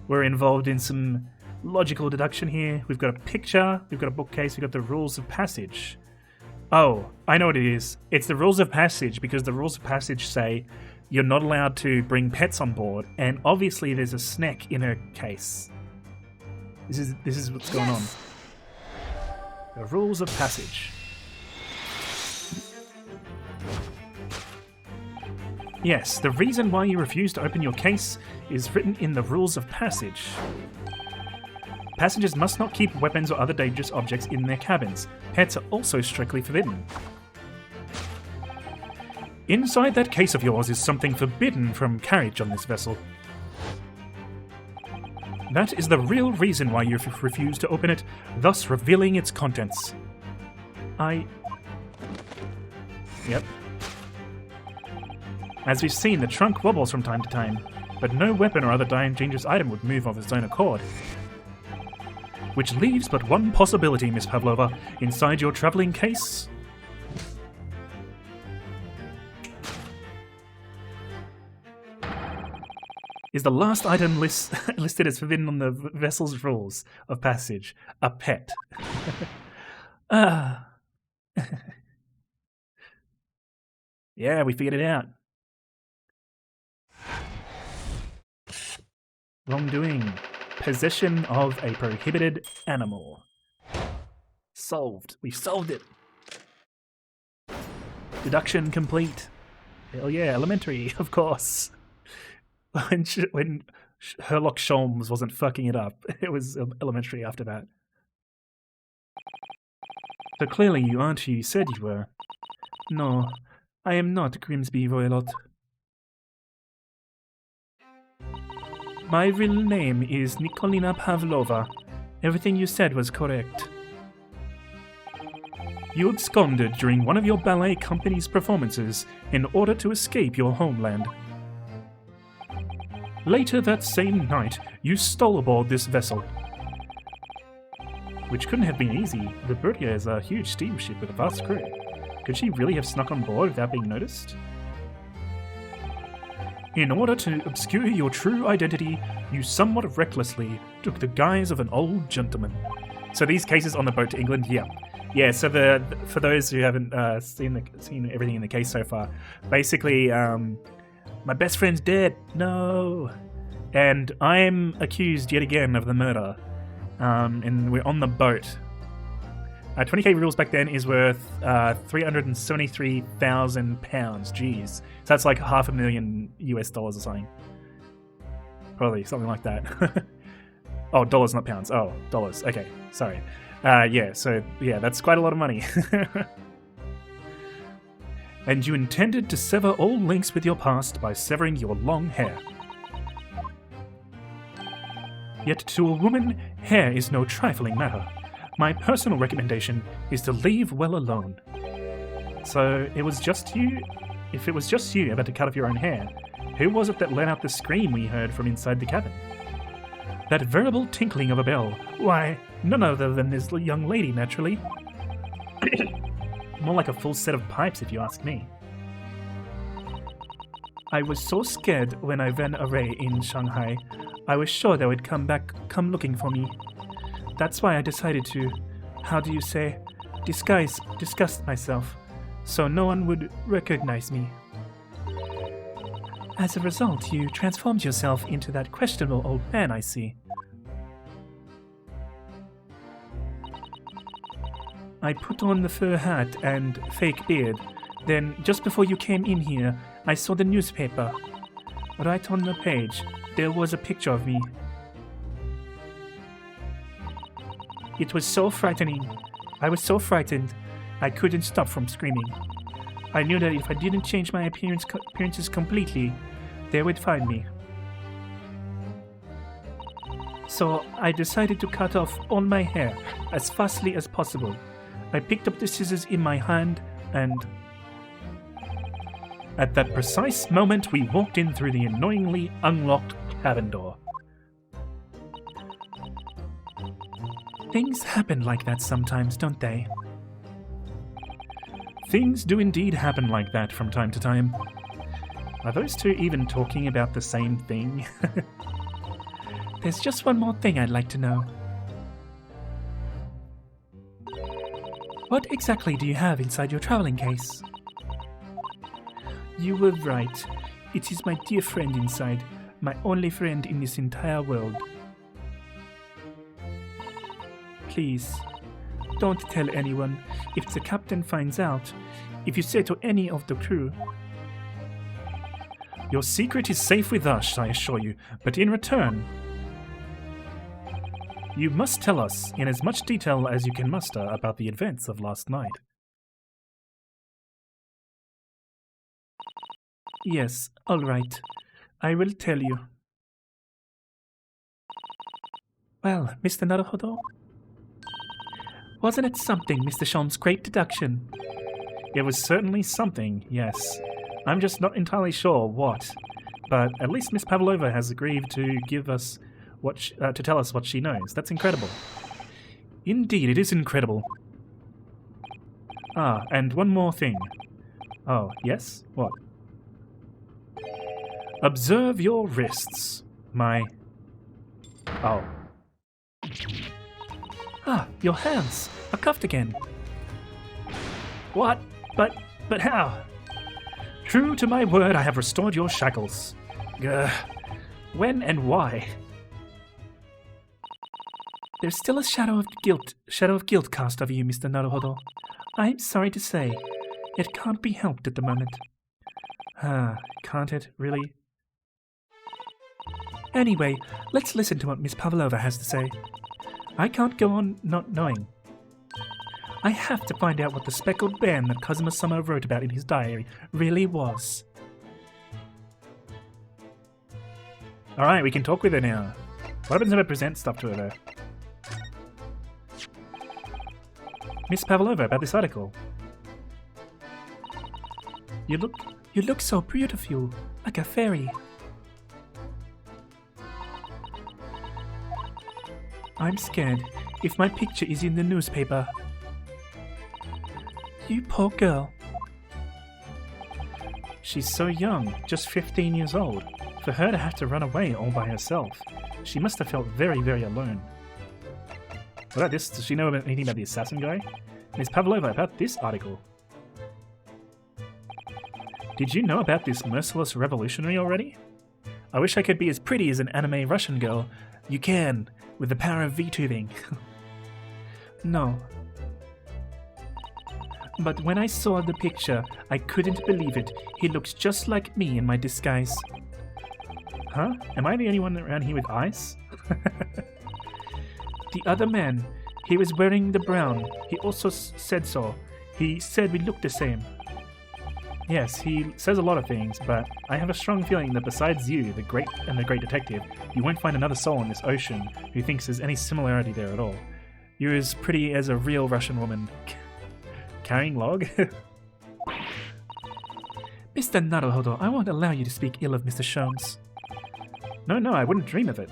We're involved in some logical deduction here. We've got a picture, we've got a bookcase, we've got the rules of passage. Oh, I know what it is. It's the rules of passage because the rules of passage say you're not allowed to bring pets on board, and obviously there's a snack in her case. This is what's going on. The rules of passage. Yes, the reason why you refuse to open your case is written in the rules of passage. Passengers must not keep weapons or other dangerous objects in their cabins. Pets are also strictly forbidden. Inside that case of yours is something forbidden from carriage on this vessel. That is the real reason why you refuse to open it, thus revealing its contents. Yep. As we've seen, the trunk wobbles from time to time, but no weapon or other dangerous item would move of its own accord. Which leaves but one possibility, Miss Pavlova. Inside your travelling case is the last item listed as forbidden on the vessel's rules of passage, a pet. Yeah, we figured it out. Wrongdoing. Possession of a prohibited animal. Solved. We've solved it. Deduction complete. Hell yeah, elementary, of course. When Sherlock Sholmes wasn't fucking it up, it was elementary after that. So clearly you aren't who you said you were. No, I am not Grimsby Roylott. My real name is Nikolina Pavlova. Everything you said was correct. You absconded during one of your ballet company's performances in order to escape your homeland. Later that same night, you stole aboard this vessel. Which couldn't have been easy. The Bertia is a huge steamship with a vast crew. Could she really have snuck on board without being noticed? In order to obscure your true identity, you somewhat recklessly took the guise of an old gentleman. So these cases on the boat to England, yeah. Yeah, so for those who haven't seen everything in the case so far, basically, my best friend's dead. No, and I'm accused yet again of the murder. And we're on the boat. 20k rubles back then is worth 373,000 pounds. Jeez, so that's like $500,000 US or something. Probably something like that. Oh, dollars, not pounds. Oh, dollars. Okay, sorry. Yeah, so yeah, that's quite a lot of money. And you intended to sever all links with your past by severing your long hair. Yet to a woman, hair is no trifling matter. My personal recommendation is to leave well alone. So it was just you? If it was just you about to cut off your own hair, who was it that let out the scream we heard from inside the cabin? That veritable tinkling of a bell. Why, none other than this young lady, naturally. More like a full set of pipes, if you ask me. I was so scared when I ran away in Shanghai. I was sure they would come looking for me. That's why I decided to, how do you say, disguise myself, so no one would recognize me. As a result, you transformed yourself into that questionable old man, I see. I put on the fur hat and fake beard. Then, just before you came in here, I saw the newspaper. Right on the page, there was a picture of me. It was so frightening. I was so frightened, I couldn't stop from screaming. I knew that if I didn't change my appearances completely, they would find me. So I decided to cut off all my hair as fastly as possible. I picked up the scissors in my hand and... At that precise moment, we walked in through the annoyingly unlocked cabin door. Things happen like that sometimes, don't they? Things do indeed happen like that from time to time. Are those two even talking about the same thing? There's just one more thing I'd like to know. What exactly do you have inside your traveling case? You were right. It is my dear friend inside, my only friend in this entire world. Please, don't tell anyone. If the captain finds out, if you say to any of the crew... Your secret is safe with us, I assure you, but in return... You must tell us, in as much detail as you can muster, about the events of last night. Yes, all right. I will tell you. Well, Mr. Naruhodo? Wasn't it something, Mr. Shon's great deduction? It was certainly something, yes. I'm just not entirely sure what. But at least Miss Pavlova has agreed to give us to tell us what she knows. That's incredible. Indeed, it is incredible. Ah, and one more thing. Oh, yes? What? Observe your wrists. Oh. Ah, your hands are cuffed again. What? But how? True to my word, I have restored your shackles. When and why? There's still a shadow of guilt cast over you, Mr. Naruhodo. I'm sorry to say, it can't be helped at the moment. Can't it, really? Anyway, let's listen to what Miss Pavlova has to say. I can't go on not knowing. I have to find out what the speckled band that Kazuma-sama wrote about in his diary really was. Alright, we can talk with her now. What happens if I present stuff to her, though? Miss Pavlova, about this article. You look so beautiful, like a fairy. I'm scared if my picture is in the newspaper. You poor girl. She's so young, just 15 years old. For her to have to run away all by herself, she must have felt very, very alone. What about this? Does she know anything about the assassin guy? Ms. Pavlova, about this article. Did you know about this merciless revolutionary already? I wish I could be as pretty as an anime Russian girl. You can, with the power of VTubing. No. But when I saw the picture, I couldn't believe it. He looks just like me in my disguise. Huh? Am I the only one around here with eyes? The other man, he was wearing the brown. He also said so. He said we looked the same. Yes, he says a lot of things, but I have a strong feeling that besides you, the great detective, you won't find another soul in this ocean who thinks there's any similarity there at all. You're as pretty as a real Russian woman. Carrying log? Mr. Naruhodo, I won't allow you to speak ill of Mr. Sholmes. No, I wouldn't dream of it.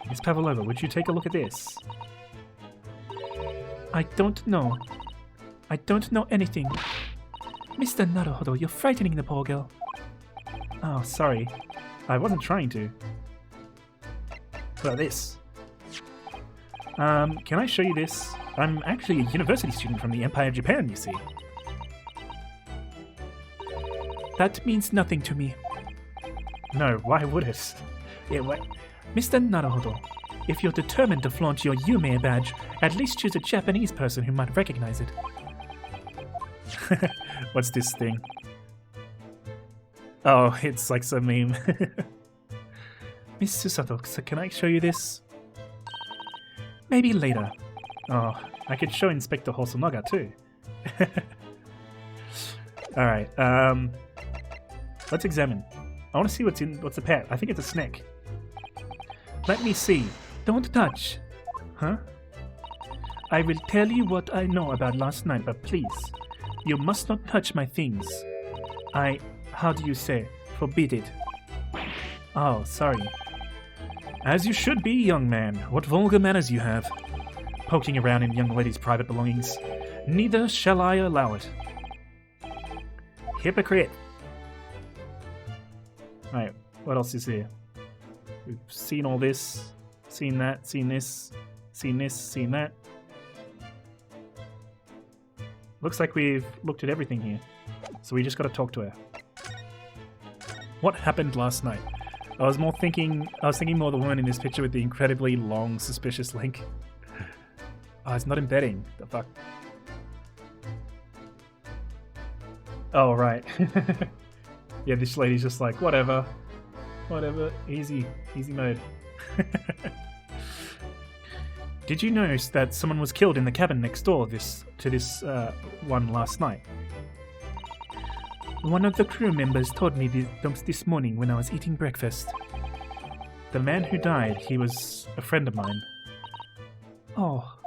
Miss Pavlova, would you take a look at this? I don't know. I don't know anything. Mr. Naruhodo, you're frightening the poor girl. Oh, sorry. I wasn't trying to. What about this? Can I show you this? I'm actually a university student from the Empire of Japan, you see. That means nothing to me. No, why would it? Yeah, what? Mr. Naruhodo, if you're determined to flaunt your Yume badge, at least choose a Japanese person who might recognize it. What's this thing? Oh, it's like some meme. Miss Susato, so can I show you this? Maybe later. Oh, I could show Inspector Hosonaga too. Alright, let's examine. I want to see what's the pet. I think it's a snake. Let me see. Don't touch. Huh? I will tell you what I know about last night, but please, you must not touch my things. How do you say, forbid it. Oh, sorry. As you should be, young man. What vulgar manners you have. Poking around in young ladies' private belongings. Neither shall I allow it. Hypocrite. Right, what else is here? We've seen all this, seen that, seen this, seen that. Looks like we've looked at everything here. So we just gotta talk to her. What happened last night? I was thinking more of the woman in this picture with the incredibly long, suspicious link. Oh, it's not embedding. The fuck? Oh, right. Yeah, this lady's just like, whatever. Whatever. Easy mode. Did you notice that someone was killed in the cabin next door to this one last night? One of the crew members told me this morning when I was eating breakfast. The man who died, he was a friend of mine. Oh.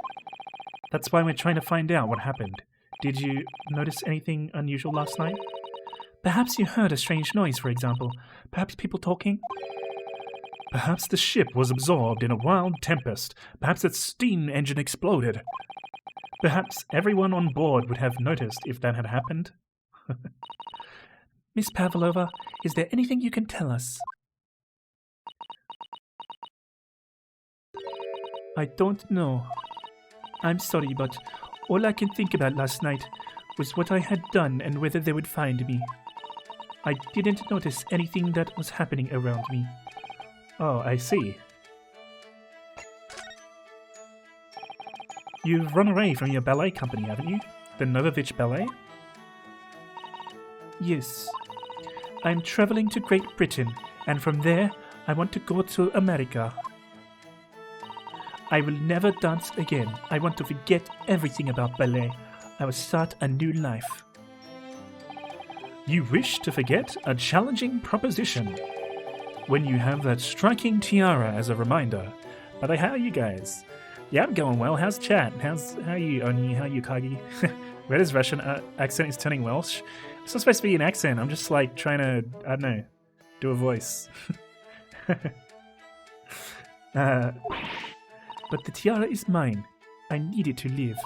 That's why we're trying to find out what happened. Did you notice anything unusual last night? Perhaps you heard a strange noise, for example. Perhaps people talking? Perhaps the ship was absorbed in a wild tempest. Perhaps its steam engine exploded. Perhaps everyone on board would have noticed if that had happened. Miss Pavlova, is there anything you can tell us? I don't know. I'm sorry, but all I can think about last night was what I had done and whether they would find me. I didn't notice anything that was happening around me. Oh, I see. You've run away from your ballet company, haven't you? The Novovich Ballet? Yes. I'm traveling to Great Britain, and from there, I want to go to America. I will never dance again. I want to forget everything about ballet. I will start a new life. You wish to forget a challenging proposition when you have that striking tiara as a reminder. But how are you guys? Yeah, I'm going well. How's chat? How are you, Oni? How are you, Kagi? Reda's Russian accent is turning Welsh. It's not supposed to be an accent. I'm just like trying to, I don't know, do a voice. But the tiara is mine. I need it to live.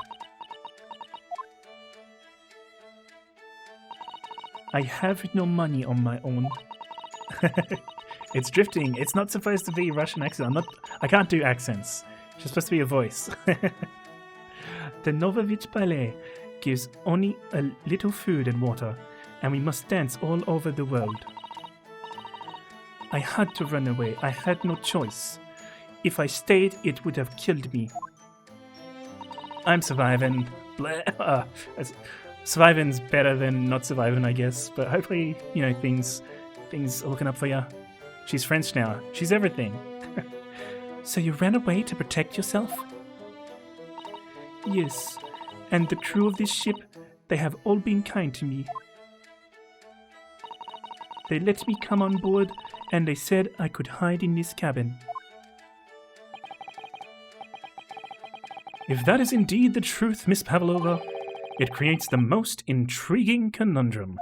I have no money on my own. It's drifting. It's not supposed to be Russian accent. I can't do accents. She's supposed to be a voice. The Novovich Ballet gives only a little food and water, and we must dance all over the world. I had to run away. I had no choice. If I stayed, it would have killed me. I'm surviving. Blah. Surviving's better than not surviving, I guess. But hopefully, you know, things are looking up for you. She's French now. She's everything. So you ran away to protect yourself? Yes, and the crew of this ship, they have all been kind to me. They let me come on board, and they said I could hide in this cabin. If that is indeed the truth, Miss Pavlova, it creates the most intriguing conundrum.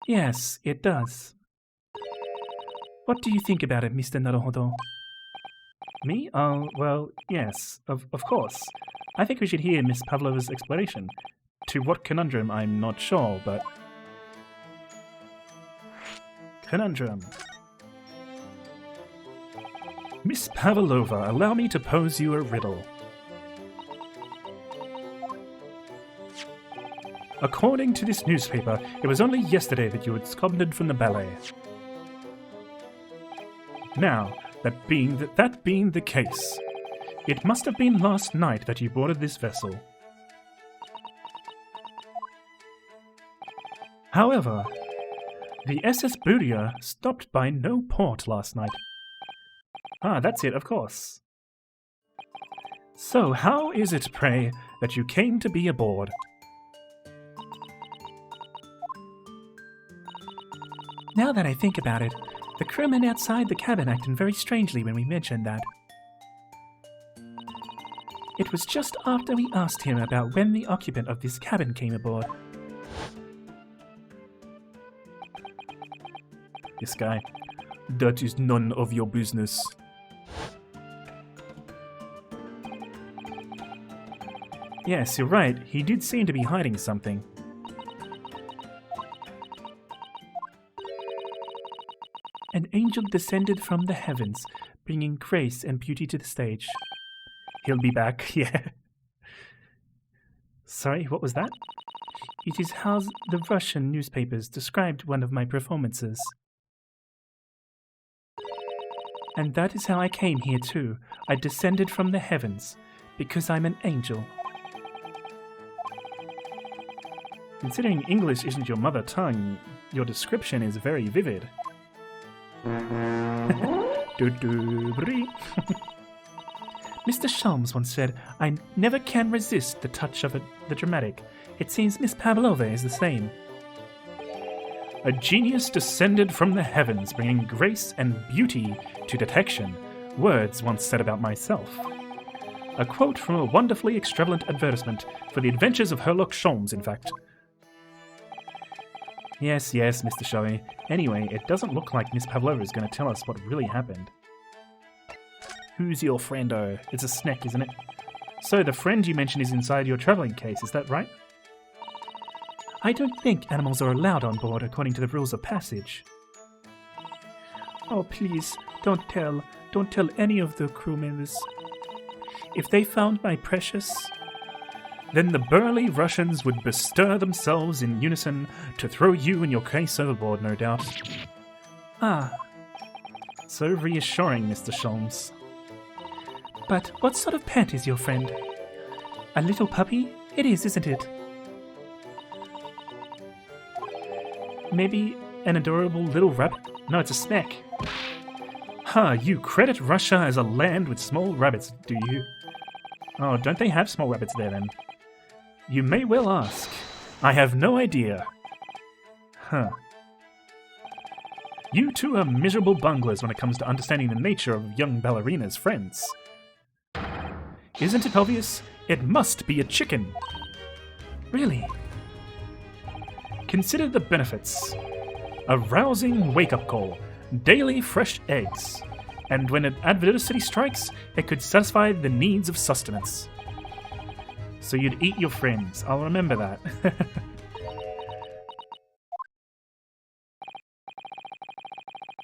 Yes, it does. What do you think about it, Mr. Naruhodo? Me? Oh, well, yes, of course. I think we should hear Miss Pavlova's explanation. To what conundrum, I'm not sure, but... Conundrum. Miss Pavlova, allow me to pose you a riddle. According to this newspaper, it was only yesterday that you absconded from the ballet. Now, that being the case, it must have been last night that you boarded this vessel. However, the SS Boodia stopped by no port last night. Ah, that's it, of course. So, how is it, pray, that you came to be aboard? Now that I think about it, the crewman outside the cabin acted very strangely when we mentioned that. It was just after we asked him about when the occupant of this cabin came aboard. This guy. That is none of your business. Yes, you're right. He did seem to be hiding something. An angel descended from the heavens, bringing grace and beauty to the stage. He'll be back, yeah. Sorry, what was that? It is how the Russian newspapers described one of my performances. And that is how I came here too. I descended from the heavens, because I'm an angel. Considering English isn't your mother tongue, your description is very vivid. Mr. Sholmes once said, I never can resist the touch of the dramatic. It seems Miss Pavlova is the same. A genius descended from the heavens, bringing grace and beauty to detection. Words once said about myself. A quote from a wonderfully extravagant advertisement for the adventures of Herlock Sholmes, in fact. Yes, Mr. Shoei. Anyway, it doesn't look like Miss Pavlova is going to tell us what really happened. Who's your friendo? It's a snack, isn't it? So the friend you mentioned is inside your travelling case, is that right? I don't think animals are allowed on board according to the rules of passage. Oh, please, don't tell any of the crew members. If they found my precious... Then the burly Russians would bestir themselves in unison to throw you and your case overboard, no doubt. Ah. So reassuring, Mr. Sholmes. But what sort of pet is your friend? A little puppy? It is, isn't it? Maybe an adorable little rabbit? No, it's a snack. Huh, you credit Russia as a land with small rabbits, do you? Oh, don't they have small rabbits there then? You may well ask. I have no idea. Huh. You two are miserable bunglers when it comes to understanding the nature of young ballerinas' friends. Isn't it obvious? It must be a chicken. Really? Consider the benefits. A rousing wake-up call, daily fresh eggs, and when an adversity strikes, it could satisfy the needs of sustenance. So you'd eat your friends. I'll remember that.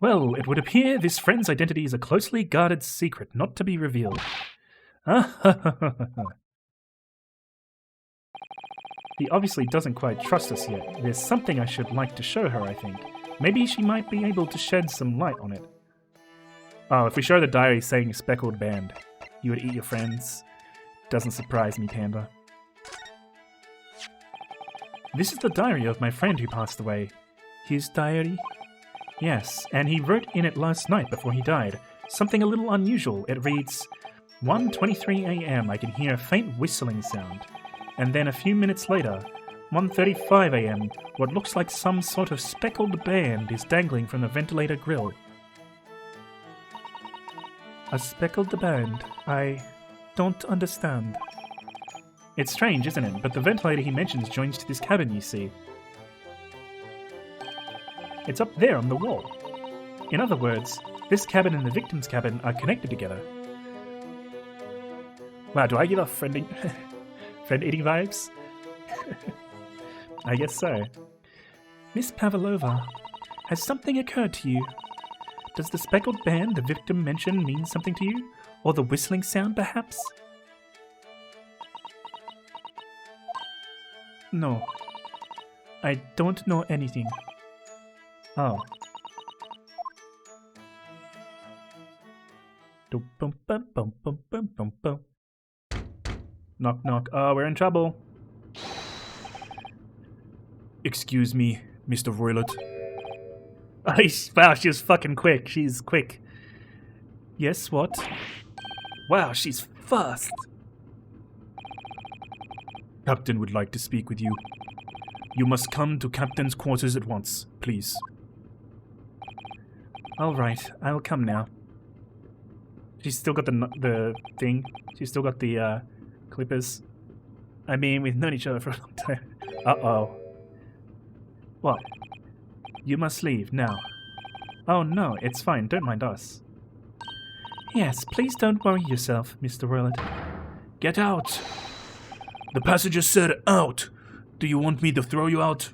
Well, it would appear this friend's identity is a closely guarded secret, not to be revealed. He obviously doesn't quite trust us yet. There's something I should like to show her, I think. Maybe she might be able to shed some light on it. Oh, if we show the diary saying speckled band, you would eat your friends. Doesn't surprise me, Panda. This is the diary of my friend who passed away. His diary? Yes, and he wrote in it last night before he died. Something a little unusual. It reads, 1:23 a.m. I can hear a faint whistling sound. And then a few minutes later, 1:35 a.m., what looks like some sort of speckled band is dangling from the ventilator grill. A speckled band? I don't understand. It's strange, isn't it? But the ventilator he mentions joins to this cabin, you see. It's up there on the wall. In other words, this cabin and the victim's cabin are connected together. Wow, do I give off friend eating vibes? I guess so. Miss Pavlova, has something occurred to you? Does the speckled band the victim mentioned mean something to you? Or the whistling sound, perhaps? No. I don't know anything. Oh. Knock, knock. Oh, we're in trouble. Excuse me, Mr. Roylott. Wow, she was fucking quick. She's quick. Yes, what? Wow, she's fast. Captain would like to speak with you. You must come to Captain's quarters at once, please. All right, I'll come now. She's still got the thing. She's still got the clippers. I mean, we've known each other for a long time. Uh-oh. What? You must leave now. Oh no, it's fine. Don't mind us. Yes, please don't worry yourself, Mr. Roylott. Get out! The passenger said out! Do you want me to throw you out?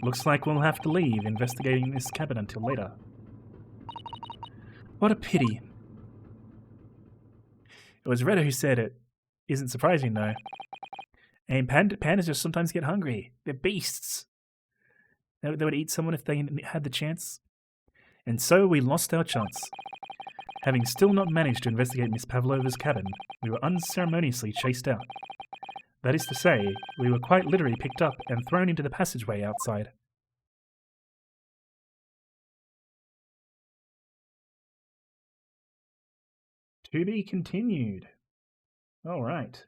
Looks like we'll have to leave investigating this cabin until later. What a pity. It was Reda who said it. Isn't surprising though. And pandas just sometimes get hungry. They're beasts. They would eat someone if they had the chance. And so we lost our chance. Having still not managed to investigate Miss Pavlova's cabin, we were unceremoniously chased out. That is to say, we were quite literally picked up and thrown into the passageway outside. To be continued. All right.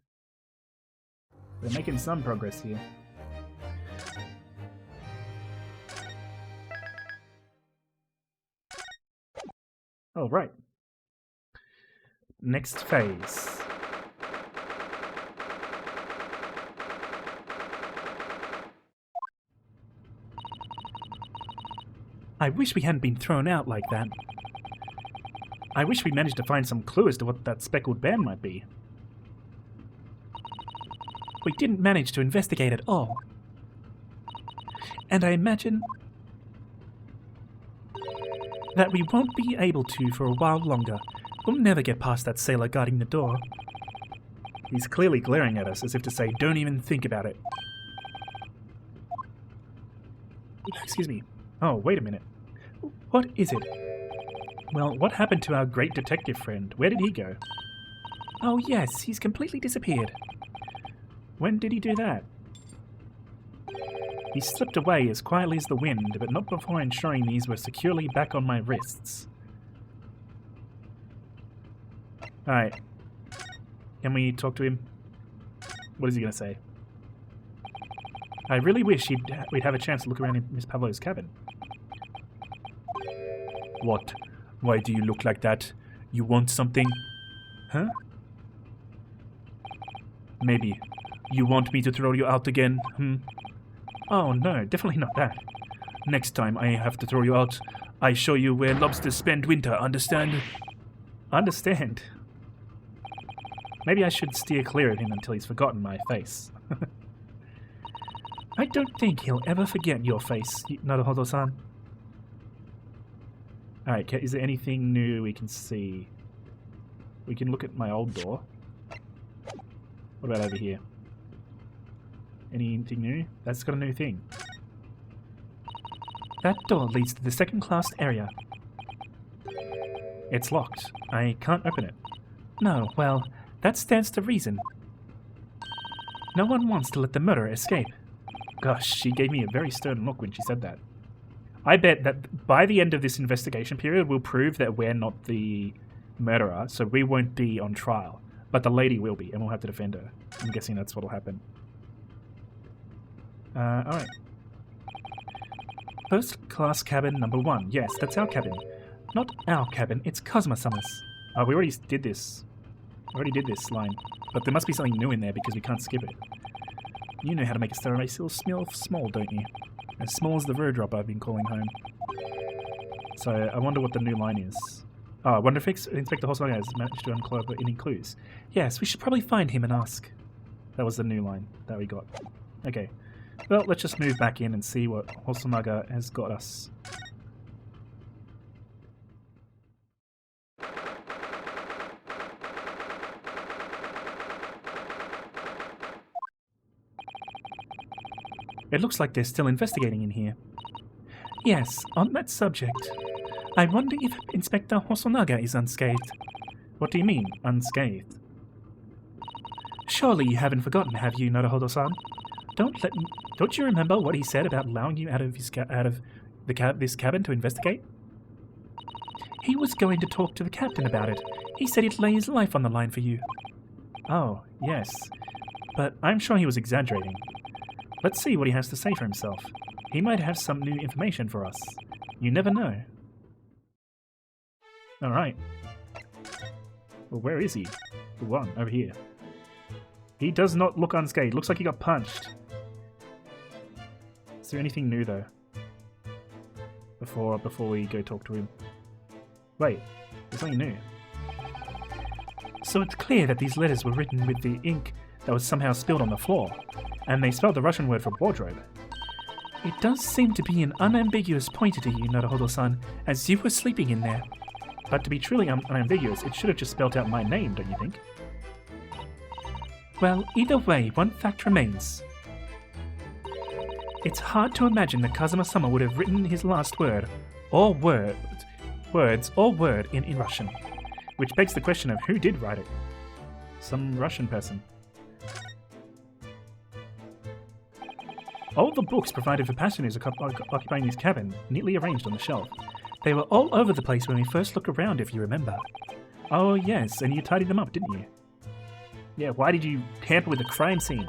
We're making some progress here. All right. Next phase. I wish we hadn't been thrown out like that. I wish we managed to find some clue as to what that speckled band might be. We didn't manage to investigate at all. And I imagine that we won't be able to for a while longer. We'll never get past that sailor guarding the door. He's clearly glaring at us as if to say, don't even think about it. Excuse me. Oh, wait a minute. What is it? Well, what happened to our great detective friend? Where did he go? Oh yes, he's completely disappeared. When did he do that? He slipped away as quietly as the wind, but not before ensuring these were securely back on my wrists. Alright. Can we talk to him? What is he going to say? I really wish we'd have a chance to look around in Miss Pavlova's cabin. What? Why do you look like that? You want something? Huh? Maybe. You want me to throw you out again? Oh no, definitely not that. Next time I have to throw you out, I show you where lobsters spend winter, understand? Understand? Maybe I should steer clear of him until he's forgotten my face. I don't think he'll ever forget your face, Naruhodo-san. Alright, is there anything new we can see? We can look at my old door. What about over here? Anything new? That's got a new thing. That door leads to the second-class area. It's locked. I can't open it. No, well, that stands to reason. No one wants to let the murderer escape. Gosh, she gave me a very stern look when she said that. I bet that by the end of this investigation period, we'll prove that we're not the murderer, so we won't be on trial. But the lady will be, and we'll have to defend her. I'm guessing that's what'll happen. Alright. First class cabin number 1. Yes, that's our cabin. Not our cabin, it's Cosmo-sama's. Oh, we already did this. Already did this line. But there must be something new in there because we can't skip it. You know how to make a stairway still smell small, don't you? As small as the road drop I've been calling home. So, I wonder what the new line is. Oh, I wonder if Inspector Hosonaga has managed to uncover any clues. Yes, we should probably find him and ask. That was the new line that we got. Okay. Well, let's just move back in and see what Hosonaga has got us. It looks like they're still investigating in here. Yes, on that subject, I wonder if Inspector Hosonaga is unscathed. What do you mean, unscathed? Surely you haven't forgotten, have you, Naruhodo-san? Don't you remember what he said about allowing you out of this cabin to investigate? He was going to talk to the captain about it. He said he'd lay his life on the line for you. Oh, yes. But I'm sure he was exaggerating. Let's see what he has to say for himself. He might have some new information for us. You never know. Alright. Well, where is he? The one, over here. He does not look unscathed. Looks like he got punched. Is there anything new, though? Before we go talk to him. Wait, there's something new. So it's clear that these letters were written with the ink that was somehow spilled on the floor. And they spelled the Russian word for wardrobe. It does seem to be an unambiguous pointer to you, Naruhodo-san, as you were sleeping in there. But to be truly unambiguous, it should have just spelled out my name, don't you think? Well, either way, one fact remains. It's hard to imagine that Kazuma-sama would have written his last word, or words, or word in Russian. Which begs the question of who did write it. Some Russian person. All the books provided for passengers occupying this cabin, neatly arranged on the shelf. They were all over the place when we first looked around, if you remember. Oh yes, and you tidied them up, didn't you? Yeah, why did you tamper with the crime scene?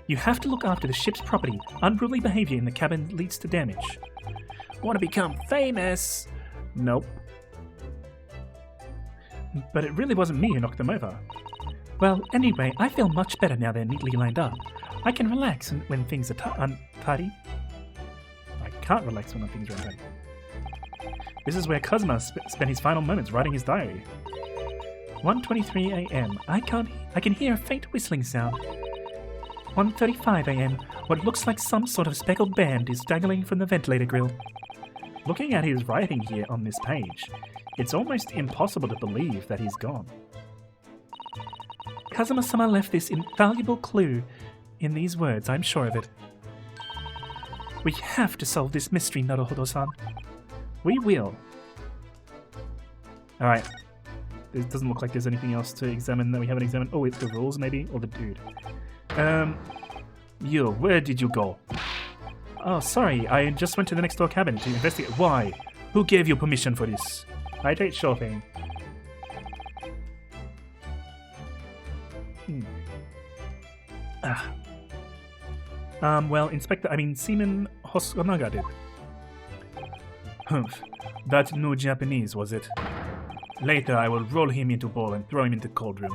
You have to look after the ship's property. Unruly behavior in the cabin leads to damage. Want to become famous? Nope. But it really wasn't me who knocked them over. Well, anyway, I feel much better now they're neatly lined up. I can relax when things are untidy. I can't relax when things are untidy. This is where Kazuma spent his final moments writing his diary. 1:23 a.m. I can hear a faint whistling sound. 1:35 a.m. What looks like some sort of speckled band is dangling from the ventilator grill. Looking at his writing here on this page, it's almost impossible to believe that he's gone. Kazuma-sama left this invaluable clue in these words, I'm sure of it. We have to solve this mystery, Naruhodo-san. We will. Alright. It doesn't look like there's anything else to examine that we haven't examined. Oh, it's the rules, maybe? Or the dude. You, where did you go? Oh, sorry, I just went to the next door cabin to investigate. Why? Who gave you permission for this? Hydrate shopping. Well, Seaman Hosonaga did. Humph. That new Japanese, was it? Later, I will roll him into a bowl and throw him into the cauldron.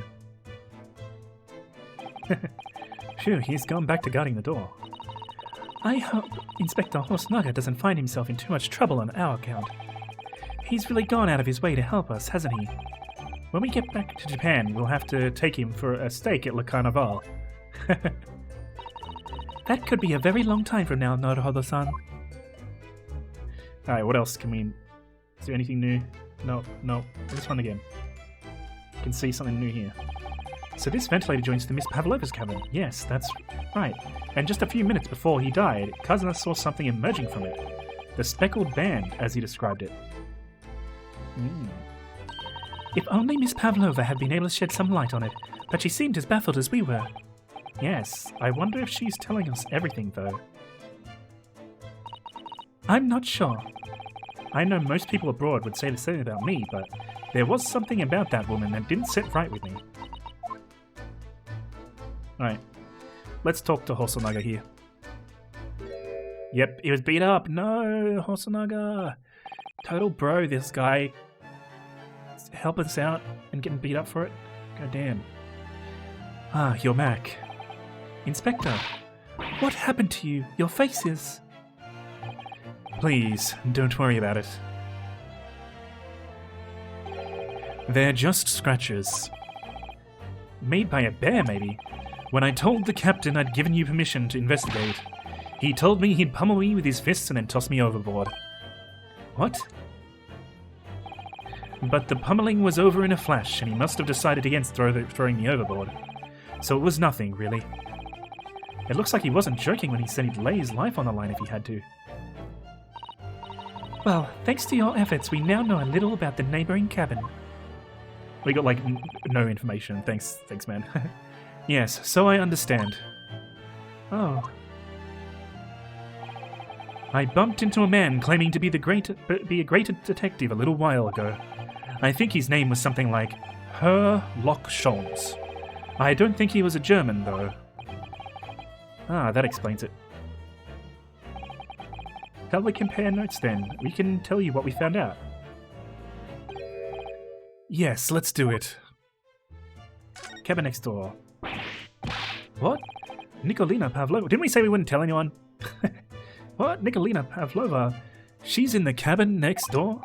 Phew, he's gone back to guarding the door. I hope Inspector Hosonaga doesn't find himself in too much trouble on our account. He's really gone out of his way to help us, hasn't he? When we get back to Japan, we'll have to take him for a steak at Le Carnaval. That could be a very long time from now, Naruhodo-san. Alright, what else can we... Is there anything new? No, no. This one again. You can see something new here. So this ventilator joins to Miss Pavlova's cabin. Yes, that's right. And just a few minutes before he died, Kazuma saw something emerging from it. The speckled band, as he described it. If only Miss Pavlova had been able to shed some light on it, but she seemed as baffled as we were. Yes, I wonder if she's telling us everything, though. I'm not sure. I know most people abroad would say the same about me, but there was something about that woman that didn't sit right with me. Alright, let's talk to Hosonaga here. Yep, he was beat up. No, Hosonaga. Total bro, this guy. Help us out and getting beat up for it. God damn. Ah, you're back. Inspector, what happened to you? Your face is... Please, don't worry about it. They're just scratches. Made by a bear, maybe. When I told the captain I'd given you permission to investigate, he told me he'd pummel me with his fists and then toss me overboard. What? But the pummeling was over in a flash, and he must have decided against throwing me overboard. So it was nothing, really. It looks like he wasn't joking when he said he'd lay his life on the line if he had to. Well, thanks to your efforts, we now know a little about the neighboring cabin. We got, like, no information. Thanks, man. Yes, so I understand. Oh. I bumped into a man claiming to be a great detective a little while ago. I think his name was something like Herlock Sholmes. I don't think he was a German, though. Ah, that explains it. Shall we compare notes then? We can tell you what we found out. Yes, let's do it. Cabin next door. What? Nikolina Pavlova? Didn't we say we wouldn't tell anyone? What? Nikolina Pavlova? She's in the cabin next door?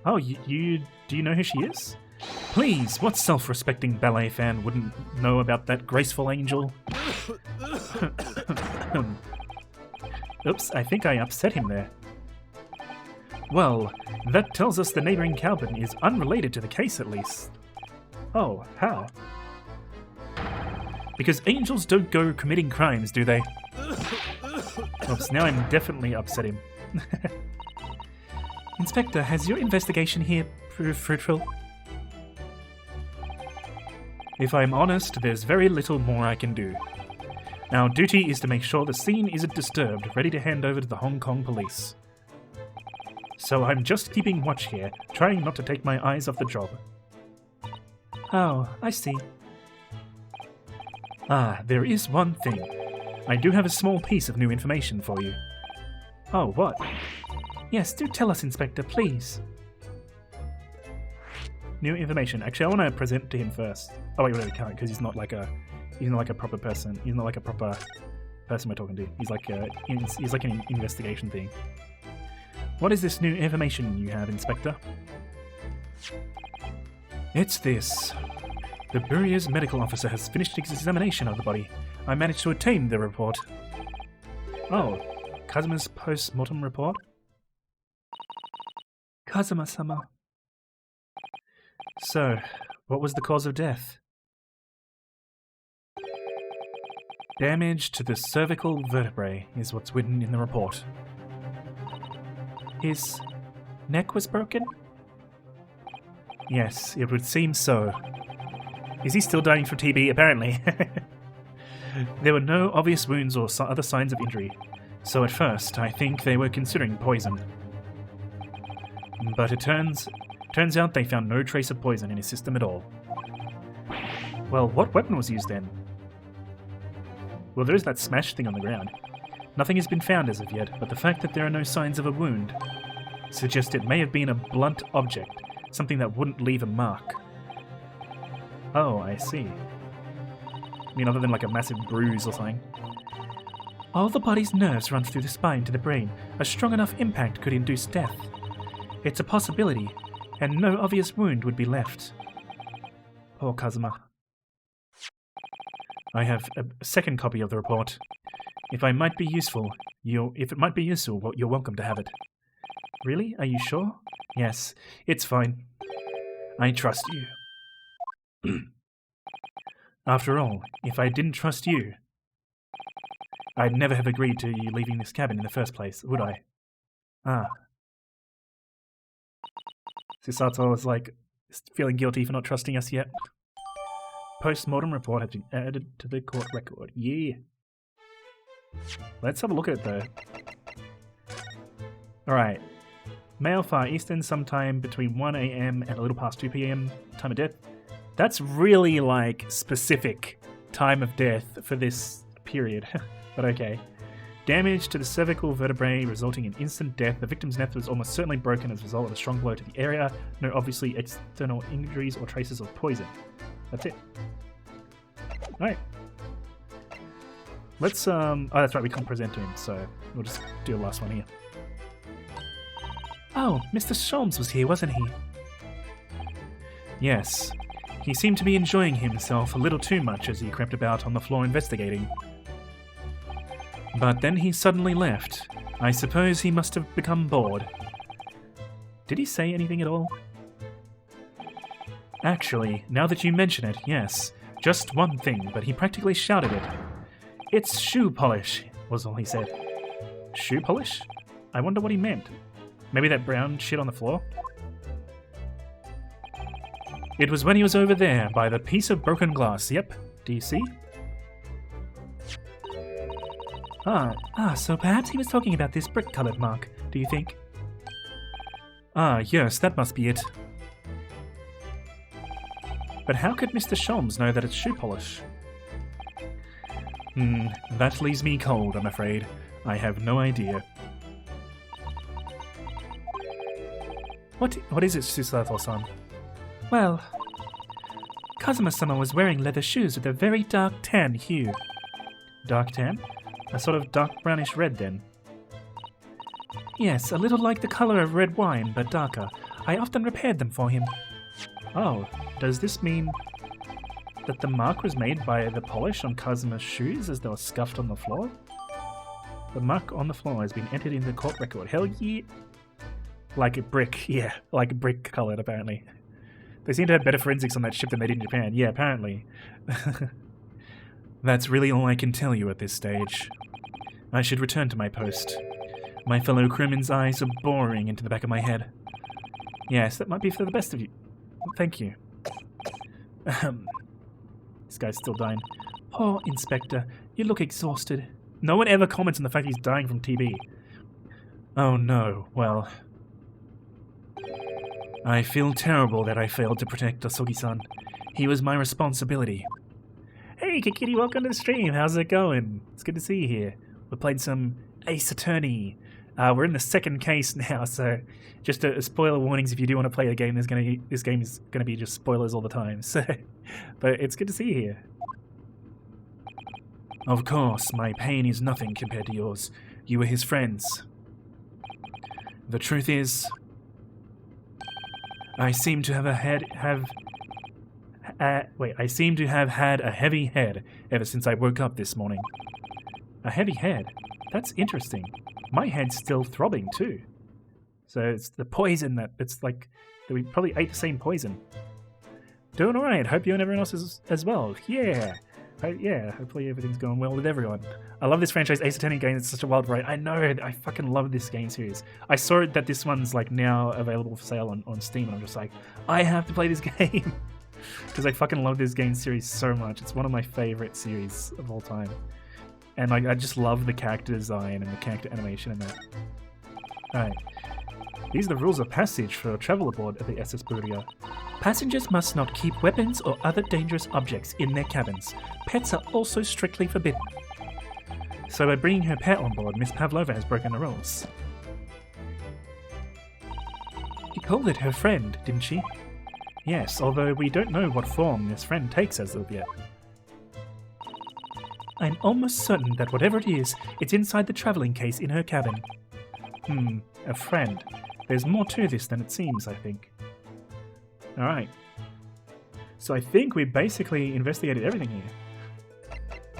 Oh, do you know who she is? Please, what self-respecting ballet fan wouldn't know about that graceful angel? Oops, I think I upset him there. Well, that tells us the neighboring cabin is unrelated to the case at least. Oh, how? Because angels don't go committing crimes, do they? Oops, now I'm definitely upset him. Inspector, has your investigation here proved fruitful? If I'm honest, there's very little more I can do. Our duty is to make sure the scene isn't disturbed, ready to hand over to the Hong Kong police. So I'm just keeping watch here, trying not to take my eyes off the job. Oh, I see. Ah, there is one thing. I do have a small piece of new information for you. Oh, what? Yes, do tell us, Inspector, please. New information. Actually, I want to present to him first. Oh wait, we can't because he's not like a proper person. He's not like a proper person we're talking to. He's like an investigation thing. What is this new information you have, Inspector? It's this. The Burier's medical officer has finished his examination of the body. I managed to obtain the report. Oh, Kazuma's post-mortem report? Kazuma-sama. So, what was the cause of death? Damage to the cervical vertebrae is what's written in the report. His neck was broken? Yes, it would seem so. Is he still dying from TB? Apparently. There were no obvious wounds or other signs of injury, so at first I think they were considering poison. But it turns out they found no trace of poison in his system at all. Well, what weapon was used then? Well, there is that smashed thing on the ground. Nothing has been found as of yet, but the fact that there are no signs of a wound suggests it may have been a blunt object, something that wouldn't leave a mark. Oh, I see. I mean, other than like a massive bruise or something. All the body's nerves run through the spine to the brain. A strong enough impact could induce death. It's a possibility, and no obvious wound would be left. Poor Kazuma. I have a second copy of the report. If it might be useful, you're welcome to have it. Really? Are you sure? Yes, it's fine. I trust you. After all, if I didn't trust you, I'd never have agreed to you leaving this cabin in the first place, would I? Ah. Susato is like feeling guilty for not trusting us yet. Post-mortem report has been added to the court record. Yeah. Let's have a look at it though. Alright. Male Far Eastern, sometime between 1 AM and a little past 2 PM. Time of death. That's really like specific time of death for this period. But okay. Damage to the cervical vertebrae resulting in instant death. The victim's neck was almost certainly broken as a result of a strong blow to the area. No obviously external injuries or traces of poison. That's it. Alright. Let's, oh that's right, we can't present to him, so we'll just do the last one here. Oh, Mr. Sholmes was here, wasn't he? Yes. He seemed to be enjoying himself a little too much as he crept about on the floor investigating. But then he suddenly left. I suppose he must have become bored. Did he say anything at all? Actually, now that you mention it, yes. Just one thing, but he practically shouted it. It's shoe polish, was all he said. Shoe polish? I wonder what he meant. Maybe that brown shit on the floor? It was when he was over there, by the piece of broken glass. Yep. Do you see? So perhaps he was talking about this brick-colored mark, do you think? Ah, yes, that must be it. But how could Mr. Sholmes know that it's shoe polish? That leaves me cold, I'm afraid. I have no idea. What is it, Susato-san? Well, Kazuma-sama was wearing leather shoes with a very dark tan hue. Dark tan? A sort of dark brownish red, then? Yes, a little like the colour of red wine, but darker. I often repaired them for him. Oh, does this mean that the mark was made by the polish on Kazuma's shoes as they were scuffed on the floor? The mark on the floor has been entered in the court record. Hell yeah! Like a brick, yeah, like a brick coloured, apparently. They seem to have better forensics on that ship than they did in Japan. Yeah, apparently. That's really all I can tell you at this stage. I should return to my post. My fellow crewmen's eyes are boring into the back of my head. Yes, that might be for the best of you. Thank you. This guy's still dying. Poor Inspector, you look exhausted. No one ever comments on the fact he's dying from TB. Oh no, well... I feel terrible that I failed to protect Osogi-san. He was my responsibility. Hey Kikiri, welcome to the stream. How's it going? It's good to see you here. We played some Ace Attorney. We're in the second case now, so just a spoiler warnings if you do want to play the game. This game is going to be just spoilers all the time. So, but it's good to see you here. Of course, my pain is nothing compared to yours. You were his friends. The truth is, I seem to have had a heavy head ever since I woke up this morning. A heavy head? That's interesting. My head's still throbbing too. So it's the poison that it's like that we probably ate the same poison. Doing alright. Hope you and everyone else is as well. Yeah. Hopefully everything's going well with everyone. I love this franchise Ace Attorney game. It's such a wild ride. I know. I fucking love this game series. I saw it that this one's like now available for sale on Steam, and I'm just like, I have to play this game because I fucking love this game series so much. It's one of my favorite series of all time, and like I just love the character design and the character animation in that. All right. These are the rules of passage for travel aboard at the SS Buria. Passengers must not keep weapons or other dangerous objects in their cabins. Pets are also strictly forbidden. So by bringing her pet on board, Miss Pavlova has broken the rules. She called it her friend, didn't she? Yes, although we don't know what form this friend takes as of yet. I'm almost certain that whatever it is, it's inside the travelling case in her cabin. A friend. There's more to this than it seems, I think. Alright. So I think we basically investigated everything here.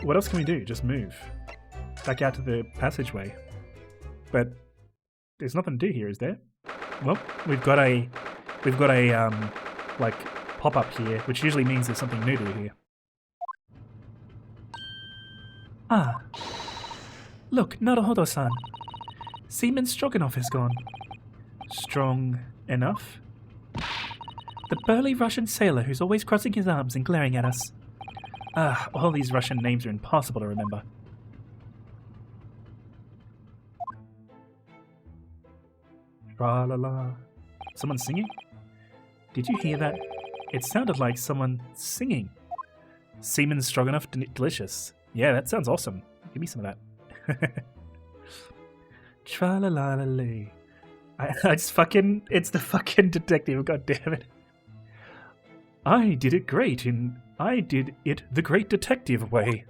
What else can we do? Just move. Back out to the passageway. But there's nothing to do here, is there? Well, we've got a like pop up here, which usually means there's something new to do here. Ah. Look, Naruhodo-san. Seaman Stroganoff is gone. Strong enough? The burly Russian sailor who's always crossing his arms and glaring at us. Ah, all these Russian names are impossible to remember. Tra-la-la. Someone singing? Did you hear that? It sounded like someone singing. Seaman Stroganoff delicious. Yeah, that sounds awesome. Give me some of that. Tra-la-la-la-lay. I just fucking... It's the fucking detective, god damn it. I did it great in... I did it the great detective way.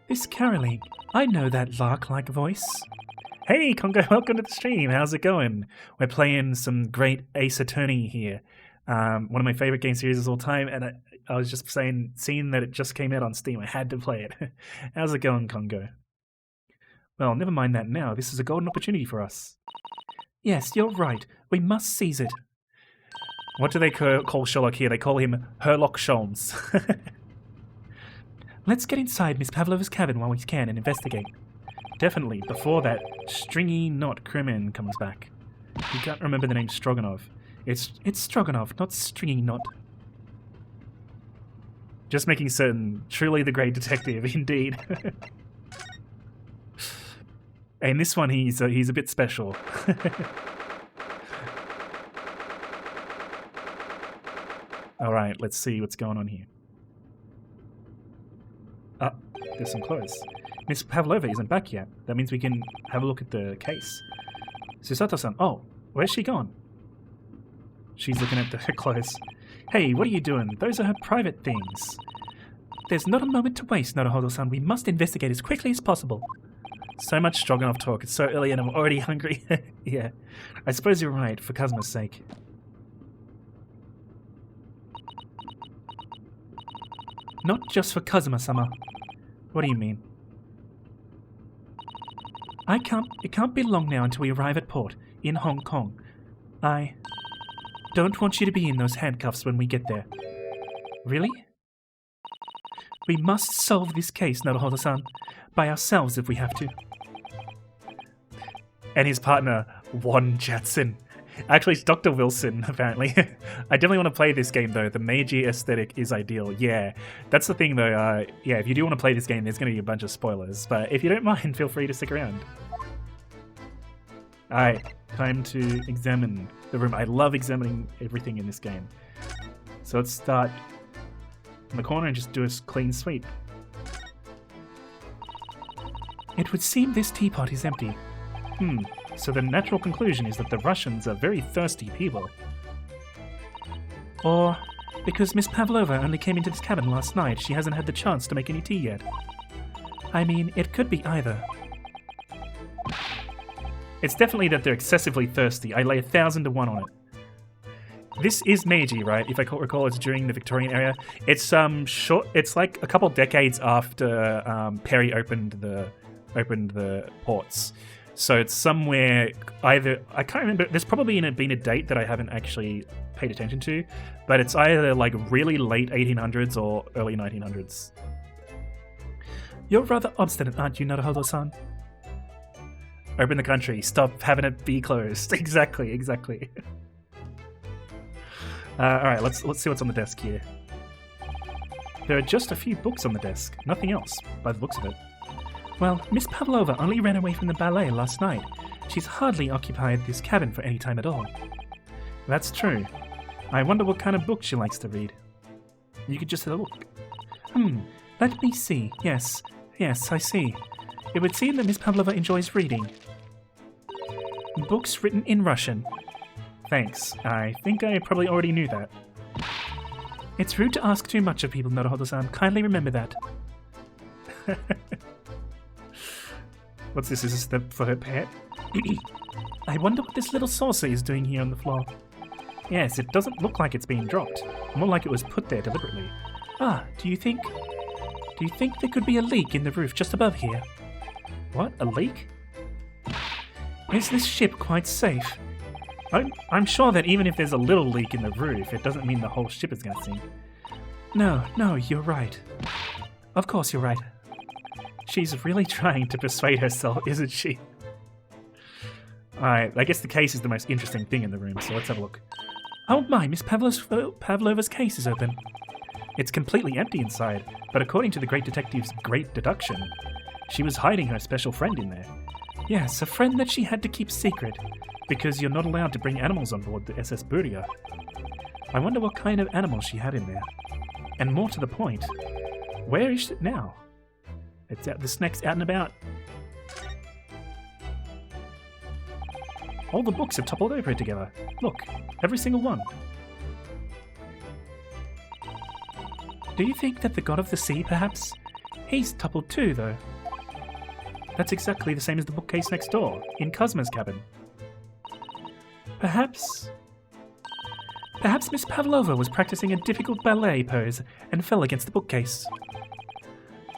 This caroling. I know that lark-like voice. Hey, Congo, welcome to the stream. How's it going? We're playing some great Ace Attorney here. One of my favorite game series of all time, and I was just seeing that it just came out on Steam. I had to play it. How's it going, Congo? Well, never mind that now. This is a golden opportunity for us. Yes, you're right. We must seize it. What do they call Sherlock here? They call him Herlock Sholmes. Let's get inside Miss Pavlova's cabin while we can and investigate. Definitely, before that stringy knot crewman comes back. You can't remember the name Stroganov. It's Stroganov, not stringy knot. Just making certain. Truly the great detective, indeed. And this one, he's a bit special. Alright, let's see what's going on here. Ah, there's some clothes. Miss Pavlova isn't back yet. That means we can have a look at the case. Susato-san, oh, where's she gone? She's looking at her clothes. Hey, what are you doing? Those are her private things. There's not a moment to waste, Naruhodo-san. We must investigate as quickly as possible. So much Stroganoff talk. It's so early and I'm already hungry. Yeah, I suppose you're right, for Kazuma's sake. Not just for Kazuma-sama. What do you mean? It can't be long now until we arrive at port, in Hong Kong. I don't want you to be in those handcuffs when we get there. Really? We must solve this case, Naruhodo-san, by ourselves if we have to. And his partner, Juan Jatson. Actually, it's Dr. Wilson, apparently. I definitely want to play this game, though. The Meiji aesthetic is ideal. Yeah, that's the thing, though. Yeah, if you do want to play this game, there's going to be a bunch of spoilers. But if you don't mind, feel free to stick around. Alright, time to examine the room. I love examining everything in this game. So let's start in the corner and just do a clean sweep. It would seem this teapot is empty. So the natural conclusion is that the Russians are very thirsty people. Or because Miss Pavlova only came into this cabin last night, she hasn't had the chance to make any tea yet. I mean, it could be either. It's definitely that they're excessively thirsty. I lay 1,000 to 1 on it. This is Meiji, right? If I recall, it's during the Victorian era. It's short. It's like a couple decades after Perry opened the ports. So it's somewhere either, I can't remember, there's probably been a date that I haven't actually paid attention to, but it's either like really late 1800s or early 1900s. You're rather obstinate, aren't you, Naruhodo-san? Open the country, stop having it be closed. Exactly. Alright, let's see what's on the desk here. There are just a few books on the desk, nothing else, by the looks of it. Well, Miss Pavlova only ran away from the ballet last night. She's hardly occupied this cabin for any time at all. That's true. I wonder what kind of book she likes to read. You could just have a look. Let me see. Yes, I see. It would seem that Miss Pavlova enjoys reading. Books written in Russian. Thanks. I think I probably already knew that. It's rude to ask too much of people, Naruhodo-san. Kindly remember that. What's this? Is this for her pet? I wonder what this little saucer is doing here on the floor. Yes, it doesn't look like it's been dropped. More like it was put there deliberately. Do you think there could be a leak in the roof just above here? What? A leak? Is this ship quite safe? I'm sure that even if there's a little leak in the roof, it doesn't mean the whole ship is going to sink. No, you're right. Of course you're right. She's really trying to persuade herself, isn't she? Alright, I guess the case is the most interesting thing in the room, so let's have a look. Oh my, Miss Pavlova's case is open. It's completely empty inside, but according to the Great Detective's great deduction, she was hiding her special friend in there. Yes, a friend that she had to keep secret, because you're not allowed to bring animals on board the SS Burya. I wonder what kind of animal she had in there. And more to the point, where is it now? It's out, the snack's out and about. All the books have toppled over together. Look, every single one. Do you think that the god of the sea, perhaps? He's toppled too, though. That's exactly the same as the bookcase next door, in Cosmo's cabin. Perhaps Miss Pavlova was practicing a difficult ballet pose and fell against the bookcase.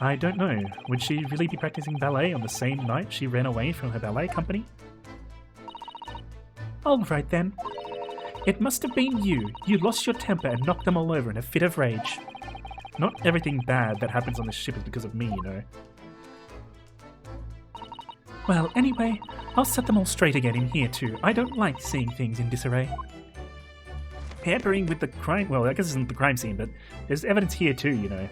I don't know. Would she really be practicing ballet on the same night she ran away from her ballet company? Alright then. It must have been you. You lost your temper and knocked them all over in a fit of rage. Not everything bad that happens on this ship is because of me, you know. Well, anyway, I'll set them all straight again in here too. I don't like seeing things in disarray. Tampering with the crime... Well, I guess this isn't the crime scene, but there's evidence here too, you know.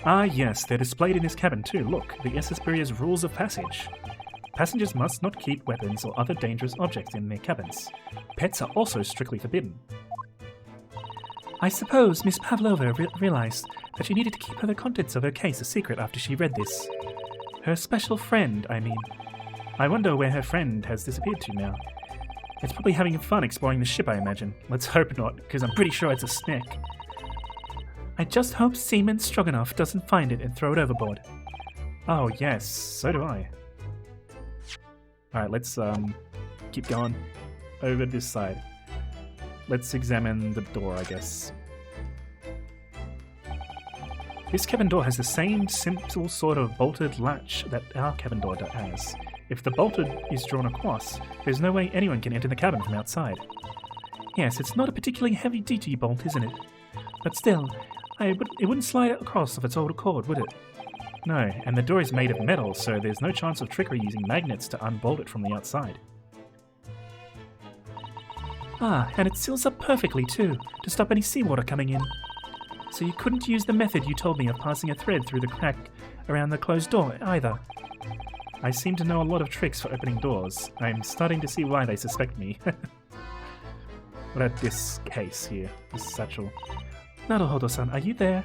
Ah yes, they're displayed in this cabin too. Look, the SS Burya's rules of passage. Passengers must not keep weapons or other dangerous objects in their cabins. Pets are also strictly forbidden. I suppose Miss Pavlova realized that she needed to keep the contents of her case a secret after she read this. Her special friend, I mean. I wonder where her friend has disappeared to now. It's probably having fun exploring the ship, I imagine. Let's hope not, because I'm pretty sure it's a snack. I just hope Seaman Stroganoff doesn't find it and throw it overboard. Oh yes, so do I. Alright, let's keep going over this side. Let's examine the door, I guess. This cabin door has the same simple sort of bolted latch that our cabin door has. If the bolted is drawn across, there's no way anyone can enter the cabin from outside. Yes, it's not a particularly heavy-duty bolt, isn't it? But still, it wouldn't slide across of its own accord, would it? No, and the door is made of metal, so there's no chance of trickery using magnets to unbolt it from the outside. Ah, and it seals up perfectly too, to stop any seawater coming in. So you couldn't use the method you told me of passing a thread through the crack around the closed door, either. I seem to know a lot of tricks for opening doors. I'm starting to see why they suspect me. What about this case here? This satchel. Naruhodo-san, are you there?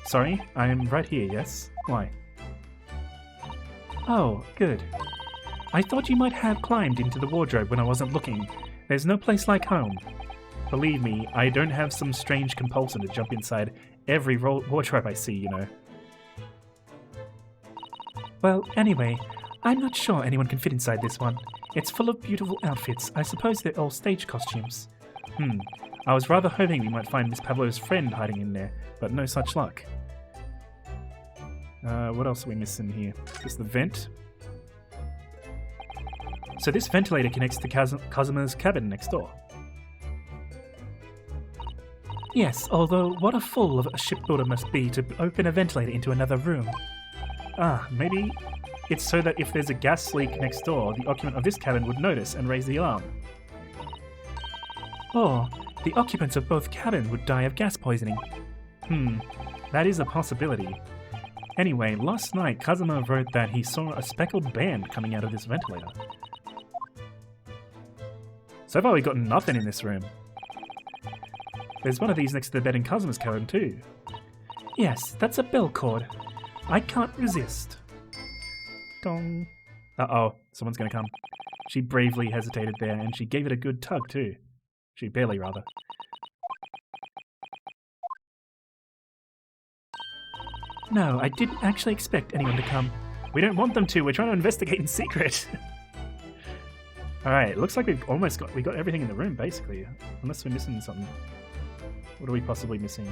Sorry, I'm right here, yes? Why? Oh, good. I thought you might have climbed into the wardrobe when I wasn't looking. There's no place like home. Believe me, I don't have some strange compulsion to jump inside every wardrobe I see, you know. Well, anyway, I'm not sure anyone can fit inside this one. It's full of beautiful outfits. I suppose they're all stage costumes. I was rather hoping we might find Miss Pavlova's friend hiding in there, but no such luck. What else are we missing here? Just the vent. So this ventilator connects to Kazuma's cabin next door. Yes, although what a fool of a shipbuilder must be to open a ventilator into another room. Ah, maybe it's so that if there's a gas leak next door, the occupant of this cabin would notice and raise the alarm. Or the occupants of both cabins would die of gas poisoning. That is a possibility. Anyway, last night Kazuma wrote that he saw a speckled band coming out of this ventilator. So far we've got nothing in this room. There's one of these next to the bed in Kazuma's cabin too. Yes, that's a bell cord. I can't resist. Dong. Uh-oh, someone's gonna come. She bravely hesitated there, and she gave it a good tug too. She barely, rather. No, I didn't actually expect anyone to come. We don't want them to, we're trying to investigate in secret. Alright, looks like we got everything in the room, basically. Unless we're missing something. What are we possibly missing?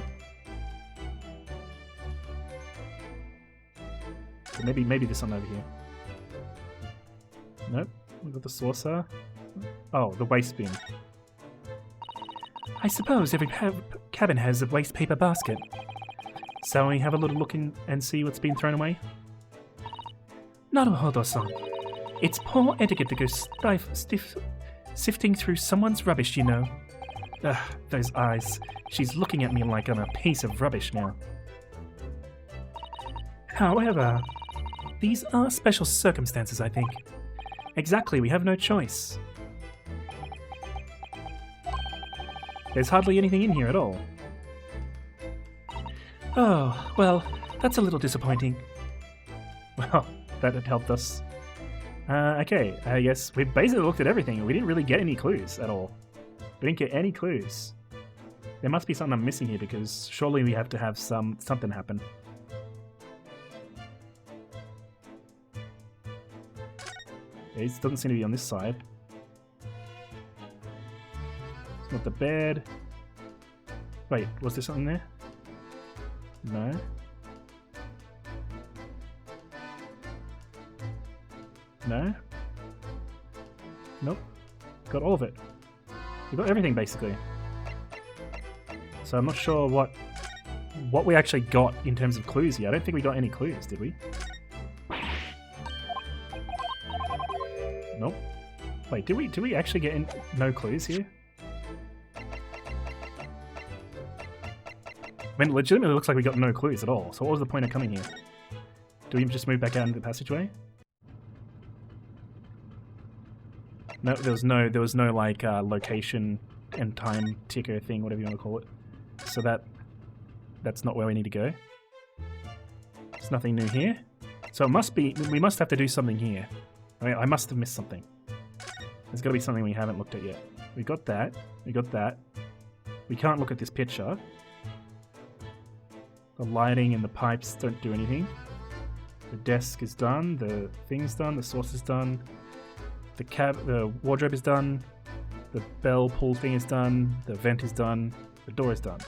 Maybe there's something over here. Nope. We've got the saucer. Oh, the waste bin. I suppose every cabin has a waste paper basket. So we have a little look in and see what's been thrown away? Naruhodo-san. It's poor etiquette to go sifting through someone's rubbish, you know. Ugh, those eyes. She's looking at me like I'm a piece of rubbish now. However, these are special circumstances, I think. Exactly, we have no choice. There's hardly anything in here at all. Oh, well, that's a little disappointing. Well, that had helped us. Okay, I guess we basically looked at everything. We didn't really get any clues at all. We didn't get any clues. There must be something I'm missing here because surely we have to have something happen. It doesn't seem to be on this side. It's not the bed. Wait, was there something there? No. No. Nope. Got all of it. We got everything basically. So I'm not sure what we actually got in terms of clues here. I don't think we got any clues, did we? Nope. Wait, did we actually get no clues here? I mean, legitimately looks like we got no clues at all. So what was the point of coming here? Do we just move back out into the passageway? No, there was no like location and time ticker thing, whatever you want to call it. So that's not where we need to go. There's nothing new here. So it must be, we must have to do something here. I mean, I must have missed something. There's got to be something we haven't looked at yet. We got that. We got that. We can't look at this picture. The lighting and the pipes don't do anything. The desk is done. The thing's done. The sauce is done. The wardrobe is done. The bell pull thing is done. The vent is done. The door is done.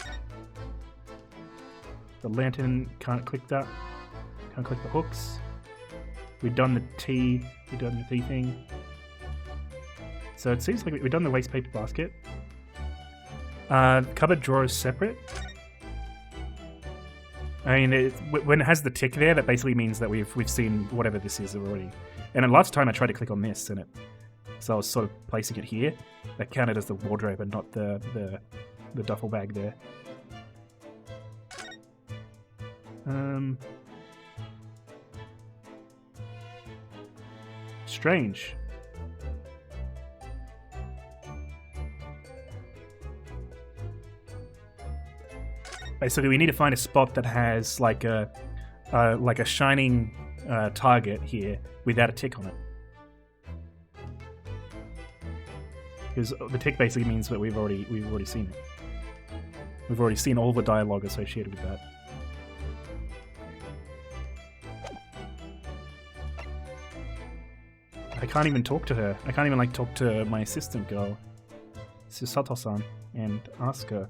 The lantern can't click that. Can't click the hooks. We've done the tea. We've done the tea thing. So it seems like we've done the waste paper basket. Cupboard drawer is separate. I mean, when it has the tick there, that basically means that we've seen whatever this is already. And the last time I tried to click on this, and so I was sort of placing it here. That counted as the wardrobe and not the duffel bag there. Strange. Basically, we need to find a spot that has like a shining target here without a tick on it. Because the tick basically means that we've already seen it. We've already seen all the dialogue associated with that. I can't even talk to her. I can't even like talk to my assistant girl, Susato-san, and ask her.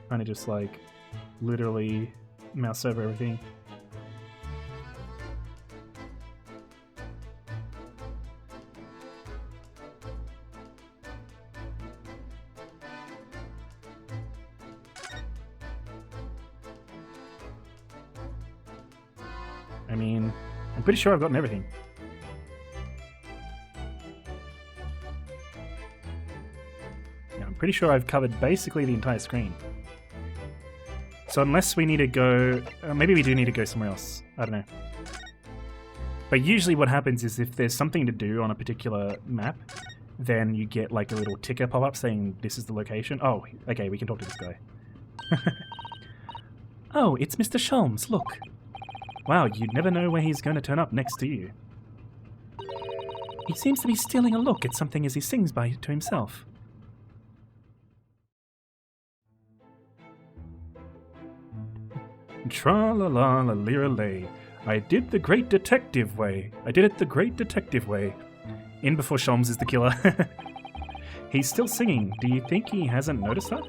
Trying to just like literally mouse over everything. I mean, I'm pretty sure I've gotten everything. Yeah, I'm pretty sure I've covered basically the entire screen. So unless we need to go... maybe we do need to go somewhere else. I don't know. But usually what happens is if there's something to do on a particular map, then you get like a little ticker pop up saying this is the location. Oh, okay, we can talk to this guy. Oh, it's Mr. Sholmes, look. Wow, you'd never know where he's going to turn up next to you. He seems to be stealing a look at something as he sings by to himself. Tra-la-la-la-lira-lay. I did the great detective way. I did it the great detective way. In before Sholmes is the killer. He's still singing. Do you think he hasn't noticed that?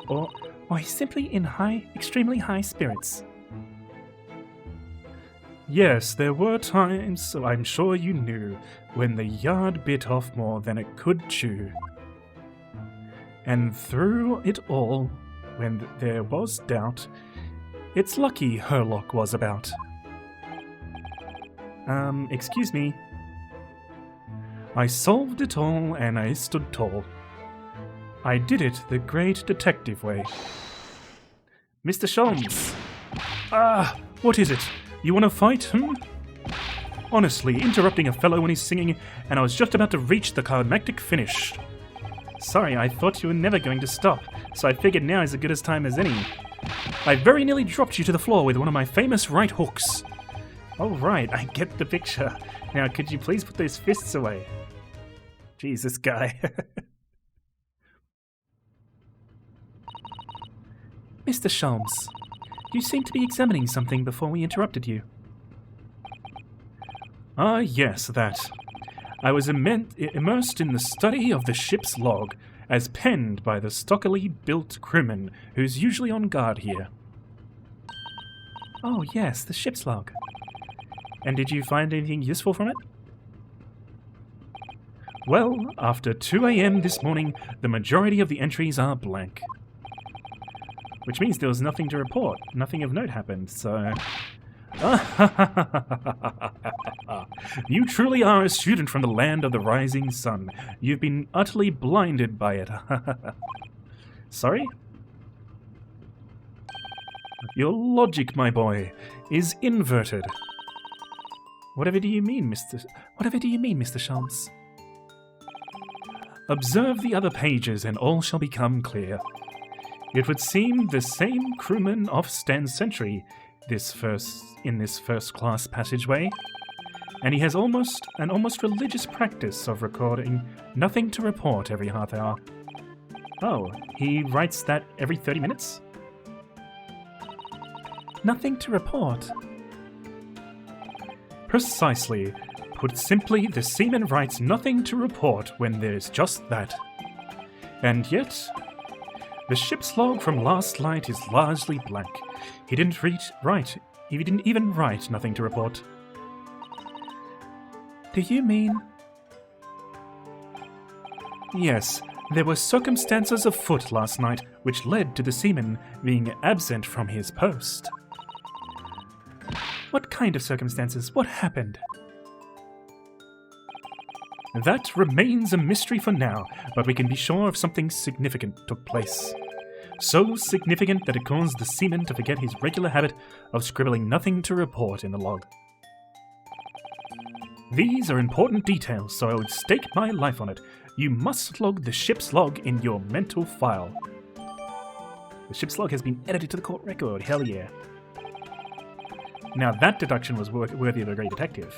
Or he's simply in extremely high spirits. Yes, there were times, I'm sure you knew, when the yard bit off more than it could chew. And through it all, when there was doubt, it's lucky Herlock was about. Excuse me. I solved it all and I stood tall. I did it the great detective way. Mr. Sholmes! Ah, what is it? You want to fight, Honestly, interrupting a fellow when he's singing, and I was just about to reach the climactic finish. Sorry, I thought you were never going to stop, so I figured now is as good a time as any. I very nearly dropped you to the floor with one of my famous right hooks. Oh right, I get the picture. Now could you please put those fists away? Jeez, this guy. Mr. Sholmes, you seem to be examining something before we interrupted you. Ah, yes, that. I was immersed in the study of the ship's log, as penned by the stockily built crewman who's usually on guard here. Oh yes, the ship's log. And did you find anything useful from it? Well, after 2 a.m. this morning, the majority of the entries are blank. Which means there was nothing to report. Nothing of note happened, so... You truly are a student from the land of the rising sun. You've been utterly blinded by it. Sorry? Your logic, my boy, is inverted. Whatever do you mean, Mr. Sholmes? Observe the other pages, and all shall become clear. It would seem the same crewman off stands sentry in this first-class passageway, and he has an almost religious practice of recording nothing to report every half hour. Oh, he writes that every 30 minutes? Nothing to report? Precisely. Put simply, the seaman writes nothing to report when there's just that. And yet, the ship's log from last night is largely blank. He didn't even write nothing to report. Do you mean? Yes, there were circumstances afoot last night which led to the seaman being absent from his post. What kind of circumstances? What happened? That remains a mystery for now, but we can be sure of something significant took place. So significant that it caused the seaman to forget his regular habit of scribbling nothing to report in the log. These are important details, so I would stake my life on it. You must log the ship's log in your mental file. The ship's log has been edited to the court record, hell yeah. Now that deduction was worthy of a great detective.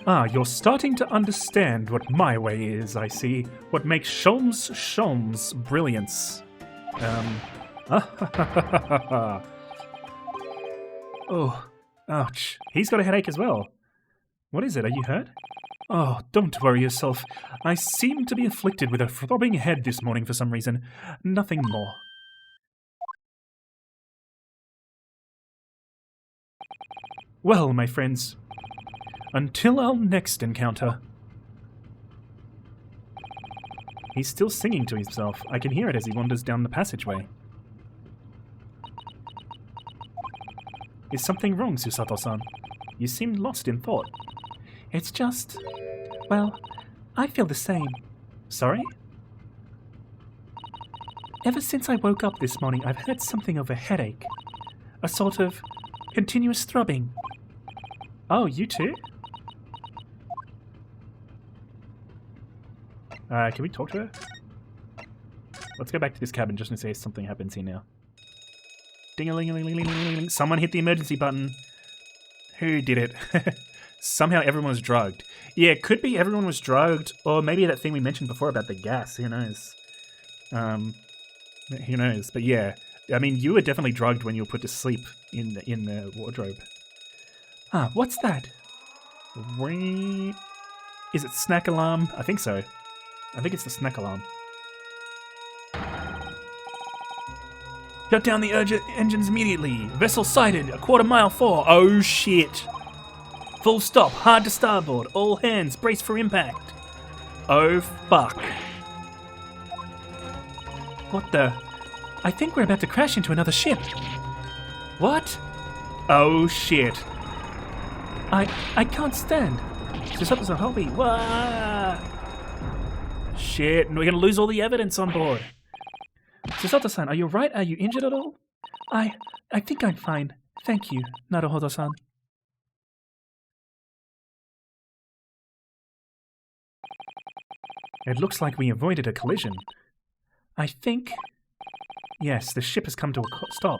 Ah, you're starting to understand what my way is, I see. What makes Sholmes' brilliance. Oh, ouch. He's got a headache as well. What is it? Are you hurt? Oh, don't worry yourself. I seem to be afflicted with a throbbing head this morning for some reason. Nothing more. Well, my friends, until our next encounter. He's still singing to himself. I can hear it as he wanders down the passageway. Is something wrong, Susato-san? You seem lost in thought. It's just... well, I feel the same. Sorry? Ever since I woke up this morning, I've had something of a headache. A sort of continuous throbbing. Oh, you too? Can we talk to her? Let's go back to this cabin just in case something happens here now. Ding-a-ling-a-ling-a-ling-a-ling. Someone hit the emergency button. Who did it? Somehow everyone was drugged. Yeah, it could be everyone was drugged, or maybe that thing we mentioned before about the gas. Who knows? Who knows? But yeah, I mean, you were definitely drugged when you were put to sleep in the wardrobe. Ah, what's that? Is it snack alarm? I think so. I think it's the snack alarm. Shut down the engines immediately. Vessel sighted, a quarter-mile forward. Oh shit. Full stop, hard to starboard. All hands, brace for impact. Oh fuck. What the? I think we're about to crash into another ship. What? Oh shit. I can't stand. Something's a hobby. Wah! Shit, and we're gonna lose all the evidence on board. Susato-san, are you right? Are you injured at all? I think I'm fine. Thank you, Naruhodo-san. It looks like we avoided a collision. I think... Yes, the ship has come to a stop.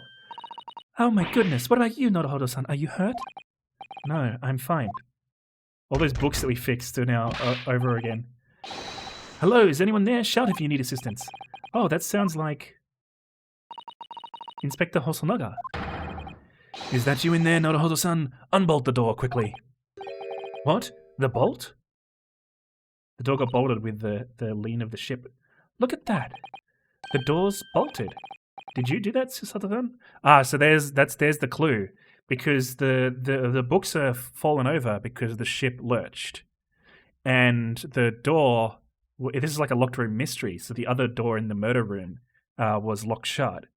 Oh my goodness, what about you, Naruhodo-san? Are you hurt? No, I'm fine. All those books that we fixed are now over again. Hello, is anyone there? Shout if you need assistance. Oh, that sounds like... Inspector Hosonaga. Is that you in there, Naruhodo-san? Unbolt the door quickly. What? The bolt? The door got bolted with the lean of the ship. Look at that. The door's bolted. Did you do that, Susato-san? Ah, so there's the clue. Because the books are fallen over because the ship lurched. And the door... This is like a locked room mystery, so the other door in the murder room was locked shut.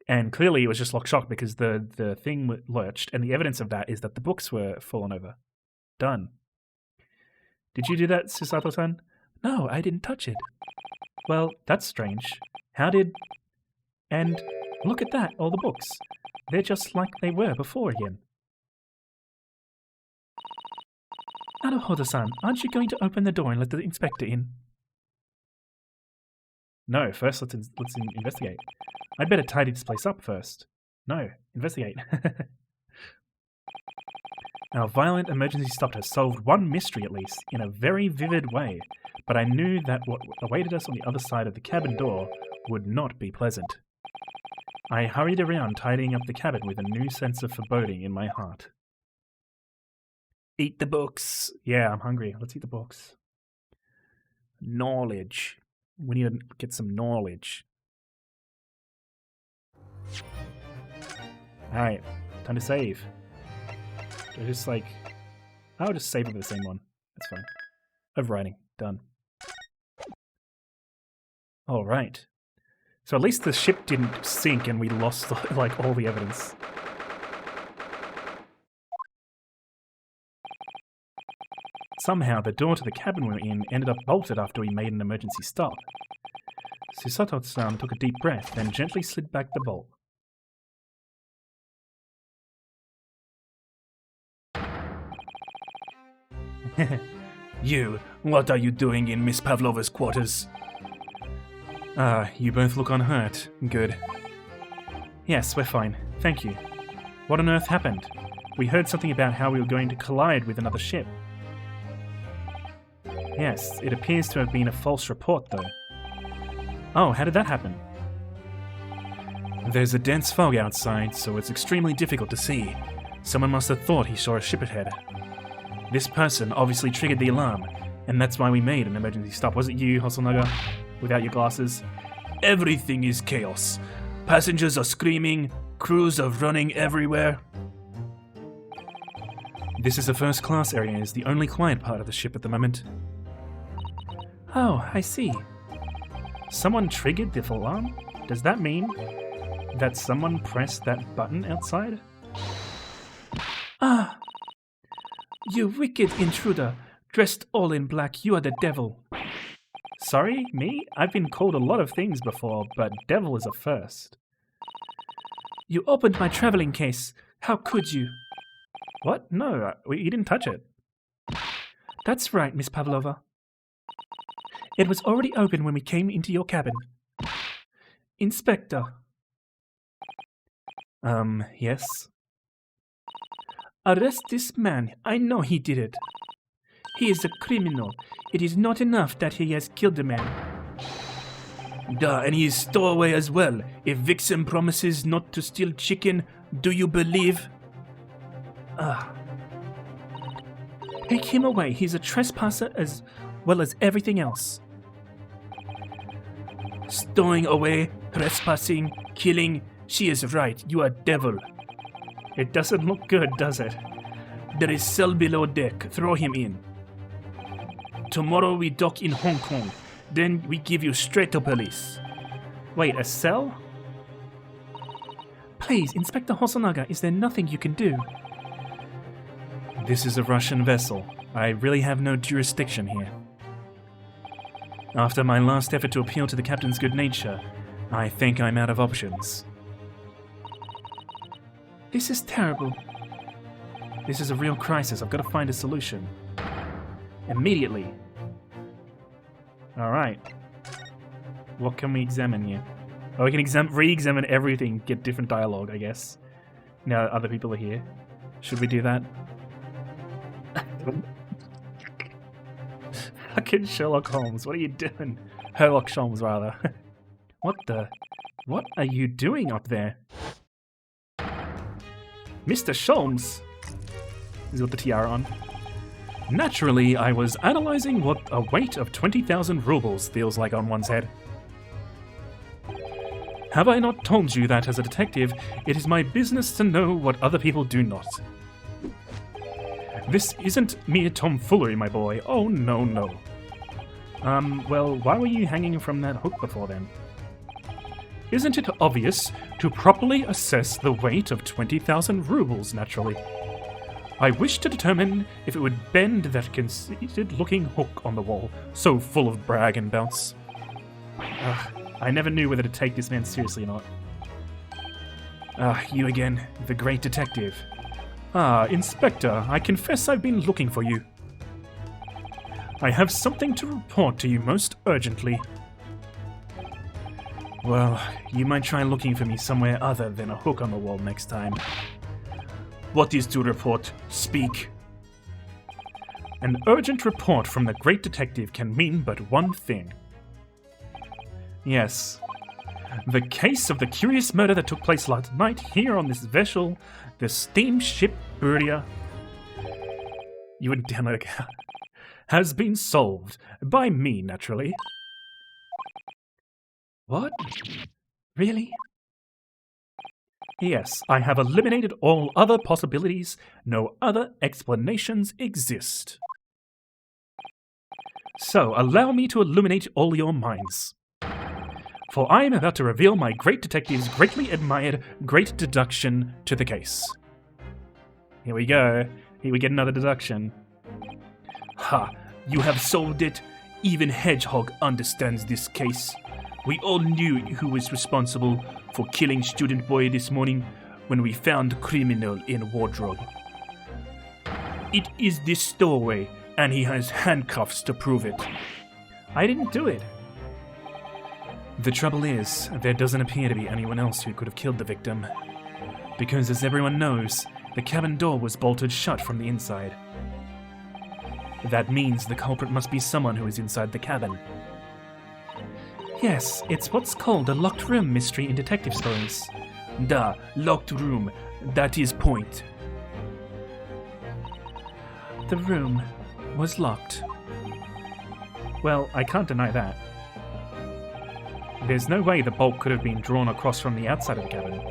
And clearly it was just locked shut because the thing lurched, and the evidence of that is that the books were fallen over. Done. Did you do that, Susato-san? No, I didn't touch it. Well, that's strange. How did... And look at that, all the books. They're just like they were before again. Naruhodo-san, aren't you going to open the door and let the inspector in? No, first let's investigate. I'd better tidy this place up first. No, investigate. Our violent emergency stop has solved one mystery at least, in a very vivid way, but I knew that what awaited us on the other side of the cabin door would not be pleasant. I hurried around tidying up the cabin with a new sense of foreboding in my heart. Eat the books. Yeah, I'm hungry. Let's eat the books. Knowledge. We need to get some knowledge. Alright, time to save. I'll just save over the same one. That's fine. Overwriting. Done. Alright. So at least the ship didn't sink and we lost like all the evidence. Somehow the door to the cabin we were in ended up bolted after we made an emergency stop. Susato-san took a deep breath, then gently slid back the bolt. You, what are you doing in Miss Pavlova's quarters? Ah, you both look unhurt. Good. Yes, we're fine. Thank you. What on earth happened? We heard something about how we were going to collide with another ship. Yes, it appears to have been a false report, though. Oh, how did that happen? There's a dense fog outside, so it's extremely difficult to see. Someone must have thought he saw a ship ahead. This person obviously triggered the alarm, and that's why we made an emergency stop. Was it you, Hosonaga, without your glasses? Everything is chaos. Passengers are screaming, crews are running everywhere. This is the first class area and is the only quiet part of the ship at the moment. Oh, I see. Someone triggered the alarm? Does that mean that someone pressed that button outside? Ah! You wicked intruder, dressed all in black, you are the devil. Sorry, me? I've been called a lot of things before, but devil is a first. You opened my traveling case. How could you? What? No, you didn't touch it. That's right, Miss Pavlova. It was already open when we came into your cabin. Inspector. Yes? Arrest this man. I know he did it. He is a criminal. It is not enough that he has killed a man. Duh, and he is stowaway as well. If Vixen promises not to steal chicken, do you believe? Take him away. He's a trespasser as well as everything else. Stowing away, trespassing, killing. She is right, you are devil. It doesn't look good, does it? There is cell below deck, throw him in. Tomorrow we dock in Hong Kong, then we give you straight to police. Wait, a cell? Please, Inspector Hosonaga, is there nothing you can do? This is a Russian vessel. I really have no jurisdiction here. After my last effort to appeal to the captain's good nature, I think I'm out of options. This is terrible. This is a real crisis. I've got to find a solution. Immediately. Alright. What can we examine here? Oh, we can re-examine everything, get different dialogue, I guess. Now that other people are here. Should we do that? Fucking Sherlock Holmes, what are you doing? Herlock Sholmes, rather. What are you doing up there? Mr. Sholmes! He's got the tiara on. Naturally, I was analyzing what a weight of 20,000 rubles feels like on one's head. Have I not told you that as a detective, it is my business to know what other people do not? This isn't mere tomfoolery, my boy. Oh, no, no. Well, why were you hanging from that hook before then? Isn't it obvious to properly assess the weight of 20,000 rubles, naturally? I wish to determine if it would bend that conceited-looking hook on the wall, so full of brag and bounce. I never knew whether to take this man seriously or not. You again, the great detective. Inspector, I confess I've been looking for you. I have something to report to you most urgently. Well, you might try looking for me somewhere other than a hook on the wall next time. What is to report? Speak. An urgent report from the great detective can mean but one thing. Yes. The case of the curious murder that took place last night here on this vessel, the steamship Burya. You wouldn't download it. Has been solved. By me, naturally. What? Really? Yes, I have eliminated all other possibilities. No other explanations exist. So, allow me to illuminate all your minds. For I am about to reveal my great detective's greatly admired great deduction to the case. Here we go. Here we get another deduction. Ha! You have solved it. Even Hedgehog understands this case. We all knew who was responsible for killing student boy this morning when we found criminal in wardrobe. It is this stowaway, and he has handcuffs to prove it. I didn't do it. The trouble is, there doesn't appear to be anyone else who could have killed the victim. Because as everyone knows, the cabin door was bolted shut from the inside. That means the culprit must be someone who is inside the cabin. Yes, it's what's called a locked room mystery in detective stories. Duh, locked room. That is point. The room was locked. Well, I can't deny that. There's no way the bolt could have been drawn across from the outside of the cabin.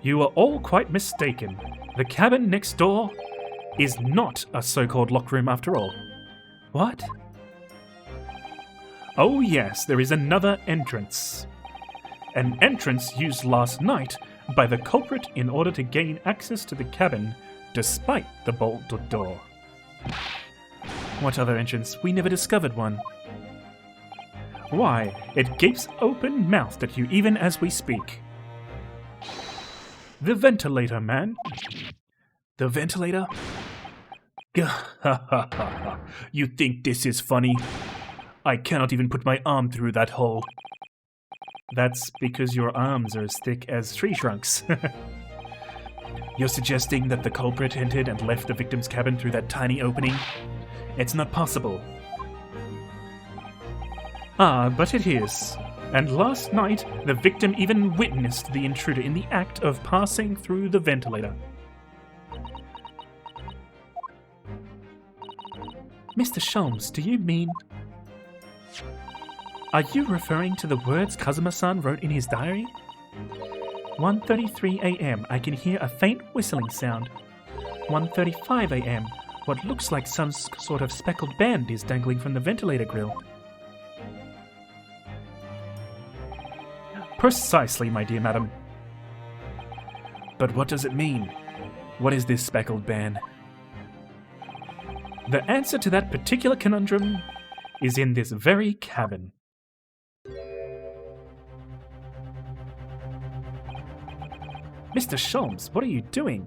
You are all quite mistaken. The cabin next door is not a so-called locked room after all. What? Oh yes, there is another entrance. An entrance used last night by the culprit in order to gain access to the cabin despite the bolted door. What other entrance? We never discovered one. Why, it gapes open-mouthed at you even as we speak. The ventilator, man. The ventilator? You think this is funny? I cannot even put my arm through that hole. That's because your arms are as thick as tree trunks. You're suggesting that the culprit entered and left the victim's cabin through that tiny opening? It's not possible. Ah, but it is. And last night, the victim even witnessed the intruder in the act of passing through the ventilator. Mr. Sholmes, do you mean... Are you referring to the words Kazuma-san wrote in his diary? 1:33 a.m. I can hear a faint whistling sound. 1:35 a.m. What looks like some sort of speckled band is dangling from the ventilator grill. Precisely, my dear madam. But what does it mean? What is this speckled band? The answer to that particular conundrum is in this very cabin. Mr. Sholmes, what are you doing?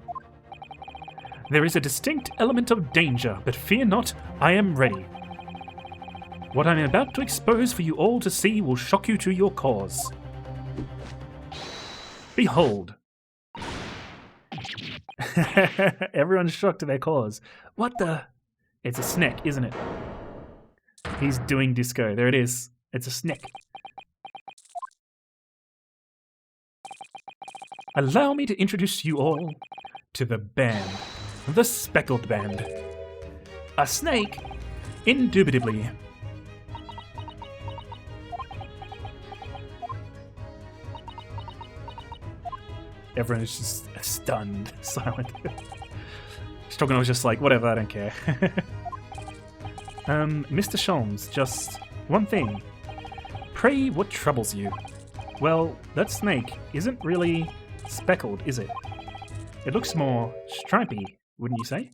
There is a distinct element of danger, but fear not, I am ready. What I am about to expose for you all to see will shock you to your cause. Behold. Everyone's shocked to their cause. What the? It's a snake, isn't it? He's doing disco. There it is. It's a snake. Allow me to introduce you all to the band. The Speckled Band. A snake? Indubitably. Everyone is just stunned, silent. Stroganoff was just like, whatever, I don't care. Mr. Sholmes, just one thing. Pray, what troubles you? Well, that snake isn't really speckled, is it? It looks more stripy, wouldn't you say?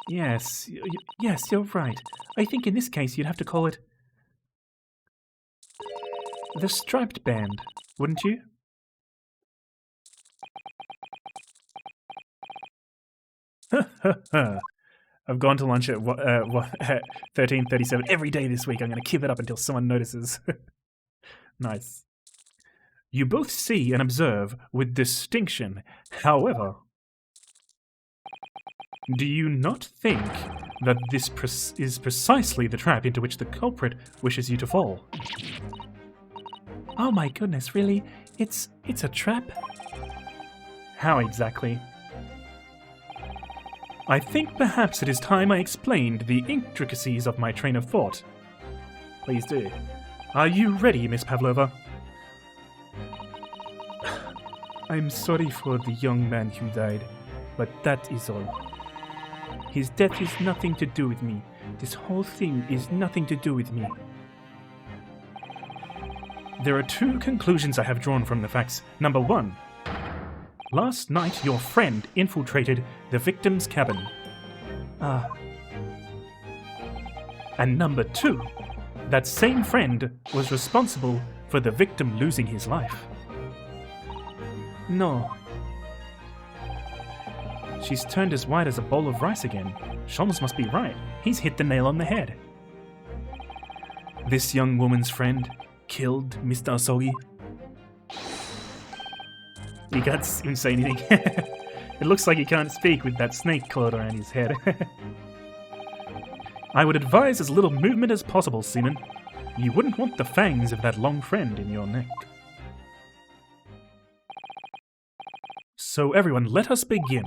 Yes, yes, you're right. I think in this case you'd have to call it the Striped Band, wouldn't you? I've gone to lunch at 13:37 every day this week. I'm going to keep it up until someone notices. Nice. You both see and observe with distinction. However, do you not think that this is precisely the trap into which the culprit wishes you to fall? Oh my goodness, really? It's a trap? How exactly? I think perhaps it is time I explained the intricacies of my train of thought. Please do. Are you ready, Miss Pavlova? I'm sorry for the young man who died, but that is all. His death is nothing to do with me. This whole thing is nothing to do with me. There are two conclusions I have drawn from the facts. Number one, last night your friend infiltrated the victim's cabin. And number two, that same friend was responsible for the victim losing his life. No. She's turned as white as a bowl of rice again. Sholmes must be right. He's hit the nail on the head. This young woman's friend killed Mr. Asogi. You can't even say anything. It looks like he can't speak with that snake coiled around his head. I would advise as little movement as possible, Seaman. You wouldn't want the fangs of that long friend in your neck. So everyone, let us begin.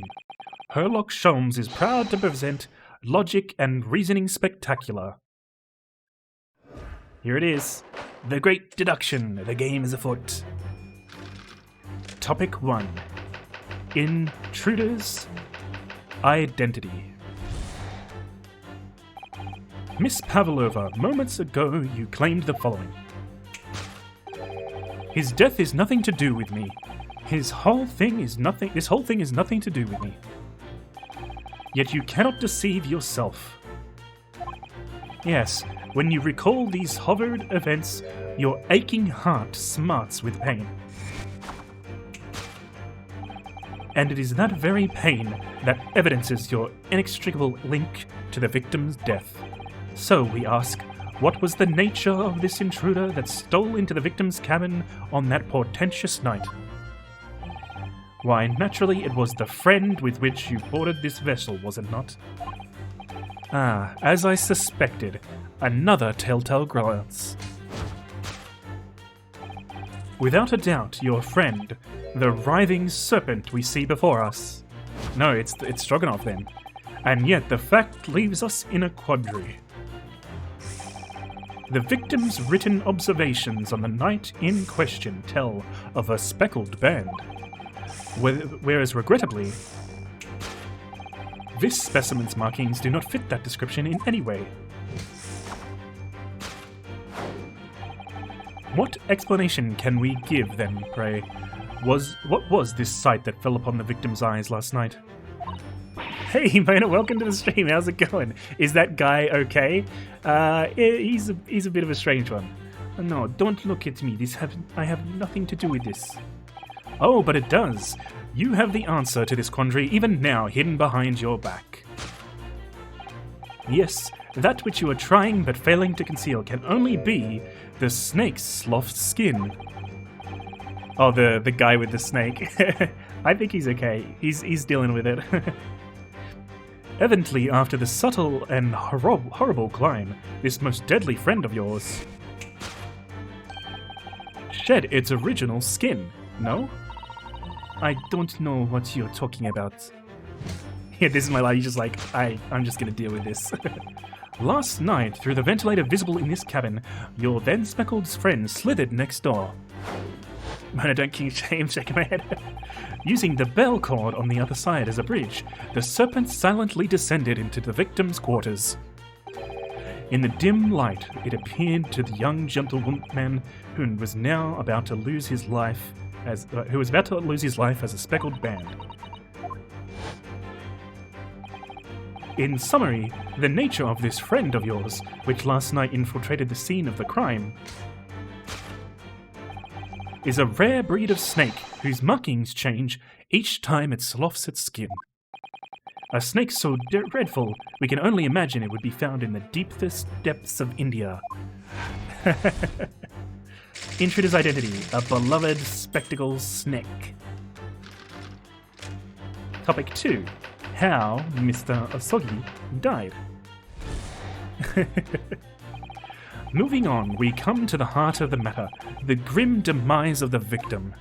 Herlock Sholmes is proud to present Logic and Reasoning Spectacular. Here it is. The Great Deduction. The game is afoot. Topic 1. Intruder's Identity. Miss Pavlova, moments ago you claimed the following. His death is nothing to do with me. This whole thing is nothing to do with me. Yet you cannot deceive yourself. Yes, when you recall these horrid events, your aching heart smarts with pain. And it is that very pain that evidences your inextricable link to the victim's death. So we ask, what was the nature of this intruder that stole into the victim's cabin on that portentous night? Why, naturally it was the friend with which you boarded this vessel, was it not? Ah, as I suspected, another telltale glance. Without a doubt, your friend, the writhing serpent we see before us. No, it's Stroganoff then. And yet the fact leaves us in a quandary. The victim's written observations on the night in question tell of a speckled band, whereas regrettably, this specimen's markings do not fit that description in any way. What explanation can we give then, pray? What was this sight that fell upon the victim's eyes last night? Hey, Mona, welcome to the stream. How's it going? Is that guy okay? He's a bit of a strange one. No, don't look at me. I have nothing to do with this. Oh, but it does. You have the answer to this quandary even now hidden behind your back. Yes, that which you are trying but failing to conceal can only be the snake's sloughed skin. Oh, the guy with the snake. I think he's okay. He's dealing with it. Evidently, after the subtle and horrible climb, this most deadly friend of yours shed its original skin, no? I don't know what you're talking about. Yeah, this is my life. He's just like, I'm just gonna deal with this. Last night, through the ventilator visible in this cabin, your then speckled friend slithered next door. Man, I don't king shame, shaking my head. Using the bell cord on the other side as a bridge, the serpent silently descended into the victim's quarters. In the dim light, it appeared to the young gentleman who was about to lose his life as a speckled band. In summary, the nature of this friend of yours, which last night infiltrated the scene of the crime, is a rare breed of snake whose markings change each time it sloughs its skin. A snake so dreadful, we can only imagine it would be found in the deepest depths of India. Intruder's identity, a beloved spectacles snake. Topic 2. How Mr. Osogi died. Moving on, we come to the heart of the matter, the grim demise of the victim.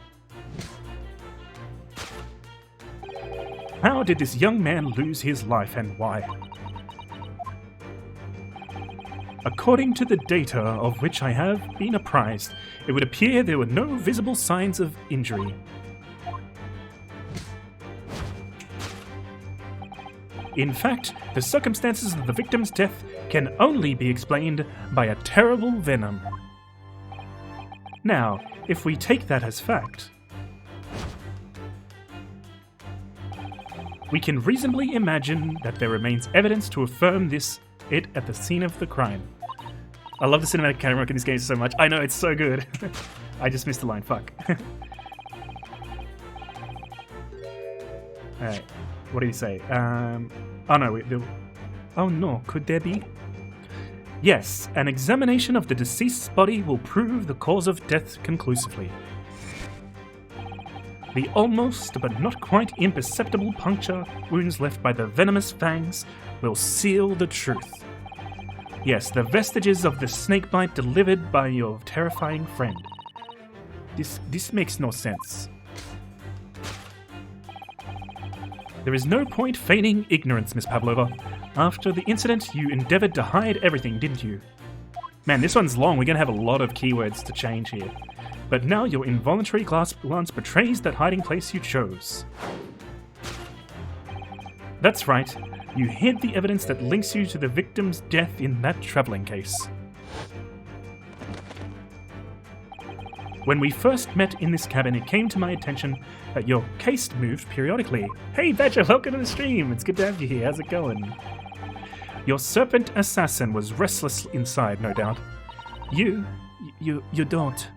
How did this young man lose his life and why? According to the data of which I have been apprised, it would appear there were no visible signs of injury. In fact, the circumstances of the victim's death can only be explained by a terrible venom. Now, if we take that as fact, we can reasonably imagine that there remains evidence to affirm it at the scene of the crime. I love the cinematic camera work in this game so much. I know, it's so good. I just missed the line, fuck. Alright, what did he say? Oh no, oh no, could there be? Yes, an examination of the deceased's body will prove the cause of death conclusively. The almost but not quite imperceptible puncture wounds left by the venomous fangs will seal the truth. Yes, the vestiges of the snakebite delivered by your terrifying friend. This makes no sense. There is no point feigning ignorance, Miss Pavlova. After the incident, you endeavored to hide everything, didn't you? Man, this one's long. We're going to have a lot of keywords to change here. But now your involuntary glance betrays that hiding place you chose. That's right. You hid the evidence that links you to the victim's death in that traveling case. When we first met in this cabin, it came to my attention that your case moved periodically. Hey Badger, welcome to the stream! It's good to have you here. How's it going? Your serpent assassin was restless inside, no doubt. You don't.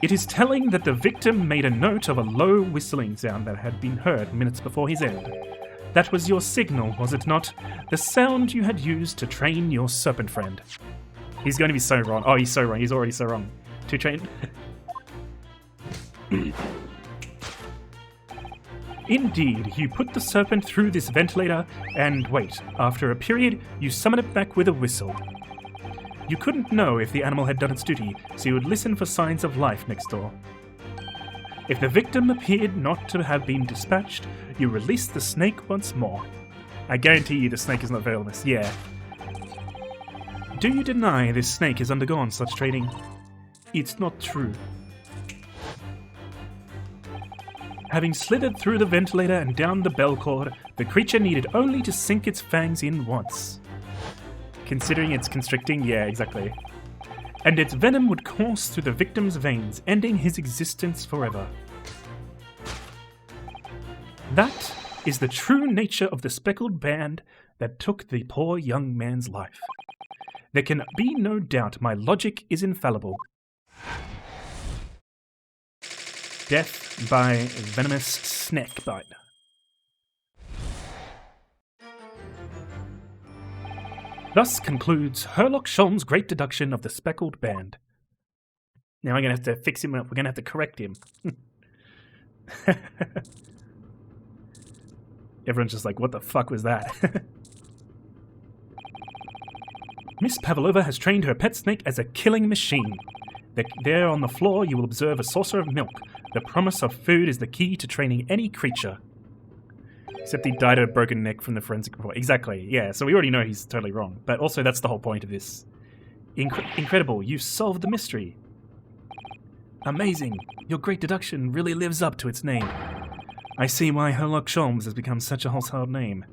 It is telling that the victim made a note of a low whistling sound that had been heard minutes before his end. That was your signal, was it not? The sound you had used to train your serpent friend. He's going to be so wrong. Oh, he's so wrong. He's already so wrong. To train... Indeed, you put the serpent through this ventilator, and wait, after a period, you summon it back with a whistle. You couldn't know if the animal had done its duty, so you would listen for signs of life next door. If the victim appeared not to have been dispatched, you released the snake once more. I guarantee you the snake is not venomous. Yeah. Do you deny this snake has undergone such training? It's not true. Having slithered through the ventilator and down the bell cord, the creature needed only to sink its fangs in once. Considering it's constricting, yeah, exactly. And its venom would course through the victim's veins, ending his existence forever. That is the true nature of the speckled band that took the poor young man's life. There can be no doubt my logic is infallible. Death by venomous snake bite. Thus concludes Herlock Sholmes' great deduction of the speckled band. Now I'm going to have to fix him up. We're going to have to correct him. Everyone's just like, what the fuck was that? Miss Pavlova has trained her pet snake as a killing machine. There on the floor you will observe a saucer of milk. The promise of food is the key to training any creature. Except he died of a broken neck from the forensic report. Exactly, yeah, so we already know he's totally wrong. But also that's the whole point of this. Incredible, you solved the mystery. Amazing, your great deduction really lives up to its name. I see why Herlock Sholmes has become such a household name.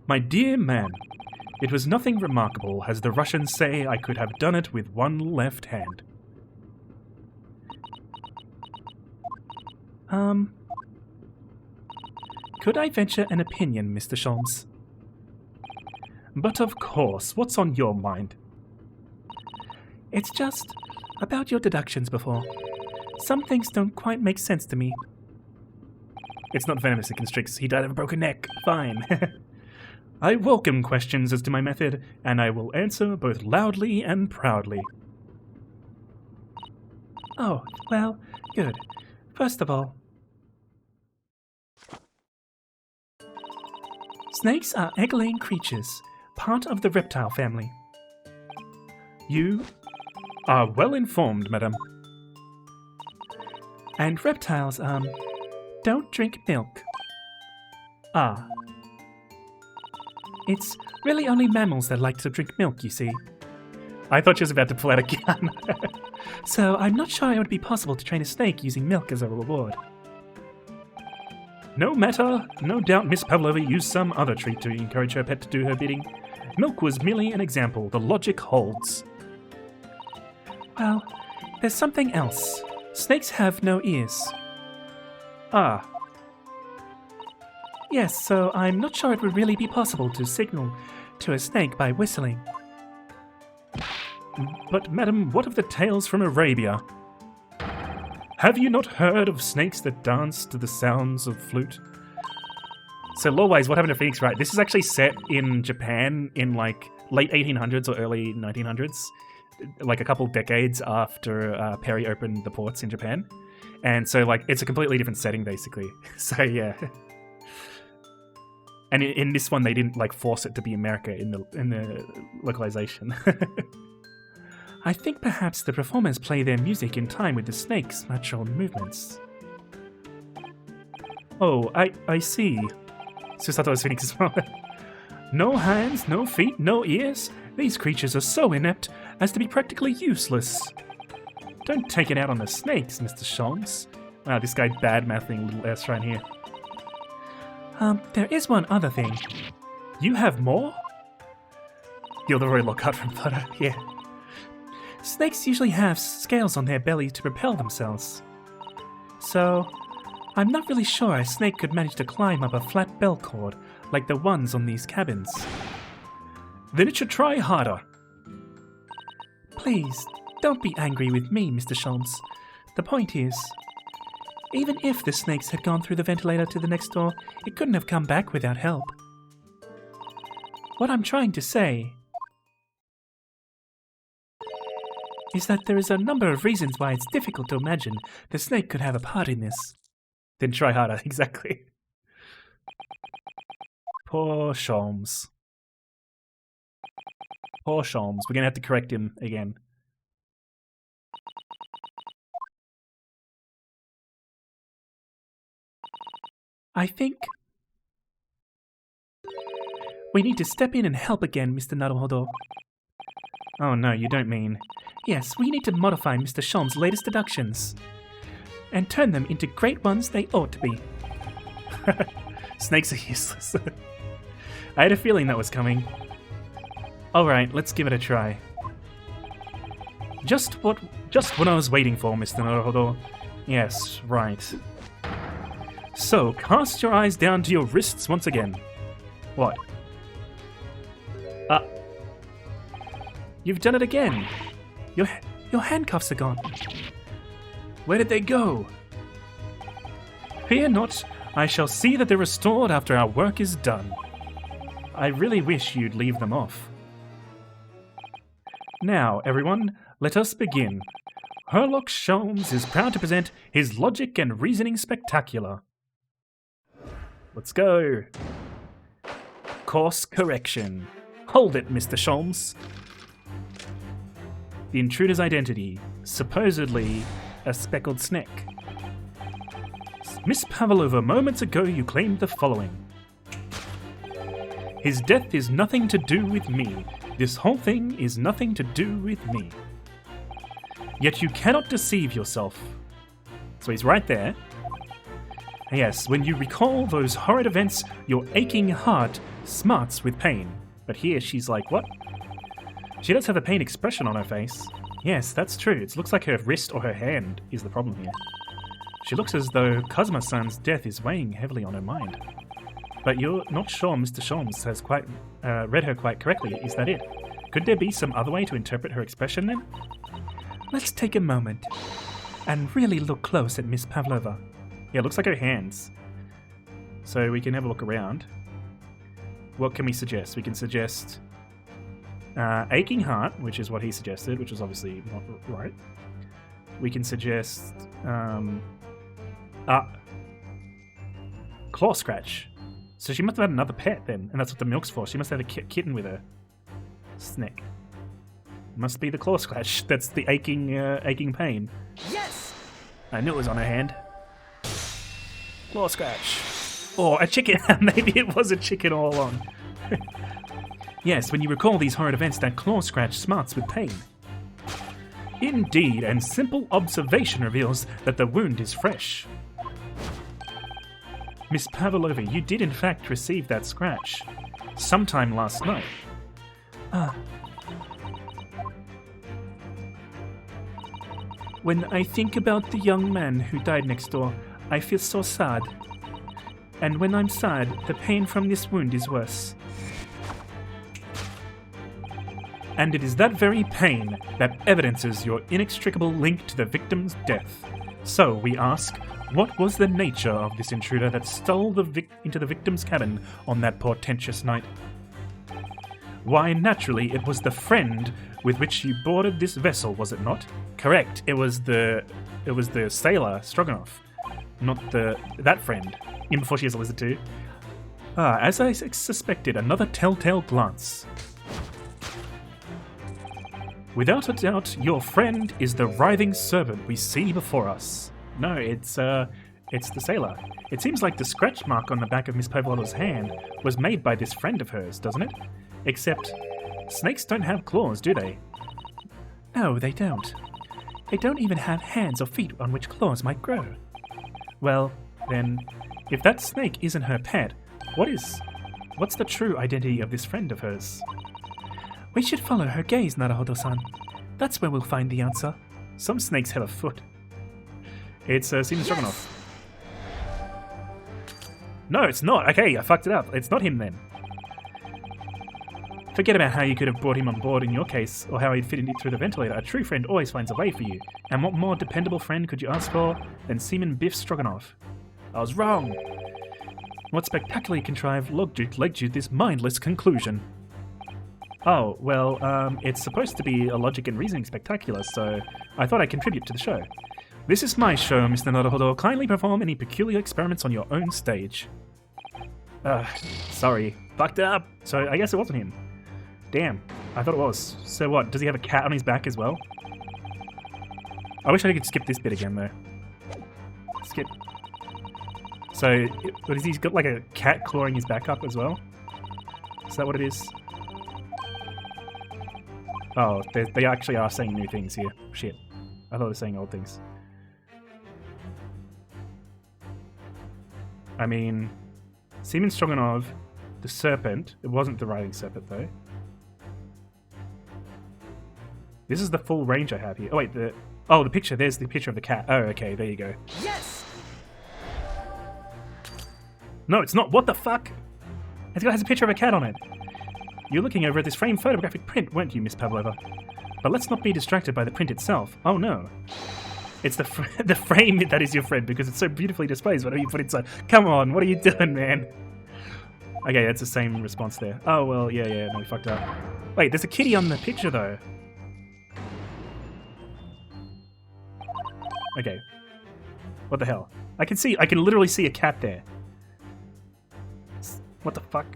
My dear man, it was nothing remarkable, as the Russians say I could have done it with one left hand. Could I venture an opinion, Mr. Sholmes? But of course, what's on your mind? It's just about your deductions before. Some things don't quite make sense to me. It's not venomous, it constricts. He died of a broken neck. Fine. I welcome questions as to my method, and I will answer both loudly and proudly. Oh, well, good. First of all, snakes are egg-laying creatures, part of the reptile family. You are well informed, madam. And reptiles, don't drink milk. Ah. It's really only mammals that like to drink milk, you see. I thought she was about to pull out a gun. So I'm not sure it would be possible to train a snake using milk as a reward. No matter. No doubt Miss Pavlova used some other treat to encourage her pet to do her bidding. Milk was merely an example. The logic holds. Well, there's something else. Snakes have no ears. Ah. Yes, so I'm not sure it would really be possible to signal to a snake by whistling. But, madam, what of the tales from Arabia? Have you not heard of snakes that dance to the sounds of flute? So, lore-wise, what happened to Phoenix Wright? This is actually set in Japan in, like, late 1800s or early 1900s. Like, a couple decades after Perry opened the ports in Japan. And so, like, it's a completely different setting, basically. So, yeah. And in this one, they didn't, like, force it to be America in the localization. I think perhaps the performers play their music in time with the snake's natural movements. Oh, I see. Susato is Phoenix as well. No hands, no feet, no ears. These creatures are so inept as to be practically useless. Don't take it out on the snakes, Mr. Sholmes. Wow, this guy bad-mouthing little S right here. There is one other thing. You have more? You're the Roy Lockhart from Flutter, yeah. Snakes usually have scales on their belly to propel themselves. So, I'm not really sure a snake could manage to climb up a flat bell cord like the ones on these cabins. Then it should try harder. Please, don't be angry with me, Mr. Sholmes. The point is, even if the snakes had gone through the ventilator to the next door, it couldn't have come back without help. What I'm trying to say is that there is a number of reasons why it's difficult to imagine the snake could have a part in this. Then try harder, exactly. Poor Sholmes. Poor Sholmes. We're gonna have to correct him again. I think We need to step in and help again, Mr. Naruhodo. Oh no, you don't mean... Yes, we need to modify Mr. Sholm's latest deductions and turn them into great ones they ought to be. Snakes are useless. I had a feeling that was coming. Alright, let's give it a try. Just what I was waiting for, Mr. Naruhodo. Yes, right. So, cast your eyes down to your wrists once again. What? You've done it again. Your handcuffs are gone. Where did they go? Fear not, I shall see that they're restored after our work is done. I really wish you'd leave them off. Now, everyone, let us begin. Herlock Sholmes is proud to present his Logic and Reasoning Spectacular. Let's go. Course correction. Hold it, Mr. Sholmes. The intruder's identity, supposedly a speckled snake. Miss Pavlova, moments ago you claimed the following. His death is nothing to do with me. This whole thing is nothing to do with me. Yet you cannot deceive yourself. So he's right there. Yes, when you recall those horrid events, your aching heart smarts with pain. But here she's like, what? She does have a pain expression on her face. Yes, that's true. It looks like her wrist or her hand is the problem here. She looks as though Kazuma-san's death is weighing heavily on her mind. But you're not sure Mr. Sholmes has quite read her quite correctly. Is that it? Could there be some other way to interpret her expression then? Let's take a moment and really look close at Miss Pavlova. Yeah, it looks like her hands. So we can have a look around. What can we suggest? We can suggest aching heart, which is what he suggested, which is obviously not right. We can suggest claw scratch. So she must have had another pet then, and that's what the milk's for. She must have a kitten with her. Snake. Must be the claw scratch. That's the aching pain. Yes! I knew it was on her hand. Claw scratch. Or a chicken. Maybe it was a chicken all along. Yes, when you recall these horrid events, that claw scratch smarts with pain. Indeed, and simple observation reveals that the wound is fresh. Miss Pavlova, you did in fact receive that scratch. Sometime last night. When I think about the young man who died next door, I feel so sad. And when I'm sad, the pain from this wound is worse. And it is that very pain that evidences your inextricable link to the victim's death. So we ask, what was the nature of this intruder that stole into the victim's cabin on that portentous night? Why, naturally, it was the friend with which you boarded this vessel, was it not? Correct. It was the sailor Stroganoff, not that friend. Even before she has a lizard too. As I suspected, another telltale glance. Without a doubt, your friend is the writhing serpent we see before us. No, it's the sailor. It seems like the scratch mark on the back of Miss Pavlova's hand was made by this friend of hers, doesn't it? Except, snakes don't have claws, do they? No, they don't. They don't even have hands or feet on which claws might grow. Well, then, if that snake isn't her pet, what is? What's the true identity of this friend of hers? We should follow her gaze, Naruhodo-san. That's where we'll find the answer. Some snakes have a foot. It's Seaman Stroganoff. No, it's not. Okay, I fucked it up. It's not him then. Forget about how you could have brought him on board in your case, or how he'd fit in through the ventilator. A true friend always finds a way for you. And what more dependable friend could you ask for than Seaman Biff Stroganoff? I was wrong. What spectacularly contrived logic led you to this mindless conclusion? Oh, well, it's supposed to be a logic and reasoning spectacular, so I thought I'd contribute to the show. This is my show, Mr. Naruhodo. Kindly perform any peculiar experiments on your own stage. Sorry. Fucked it up. So I guess it wasn't him. Damn. I thought it was. So what, does he have a cat on his back as well? I wish I could skip this bit again, though. Skip. So, what is he's got like a cat clawing his back up as well? Is that what it is? Oh, they actually are saying new things here. Shit. I thought they were saying old things. I mean, Seaman Stroganoff, the serpent. It wasn't the riding serpent, though. This is the full range I have here. Oh, wait, the picture. There's the picture of the cat. Oh, okay, there you go. Yes! No, it's not. What the fuck? It has a picture of a cat on it. You're looking over at this framed photographic print, weren't you, Miss Pavlova? But let's not be distracted by the print itself. Oh, no. It's the frame that is your friend because it's so beautifully displayed whatever you put inside. Come on, what are you doing, man? Okay, that's the same response there. Oh, well, yeah, no, we fucked up. Wait, there's a kitty on the picture, though. Okay. What the hell? I can literally see a cat there. What the fuck?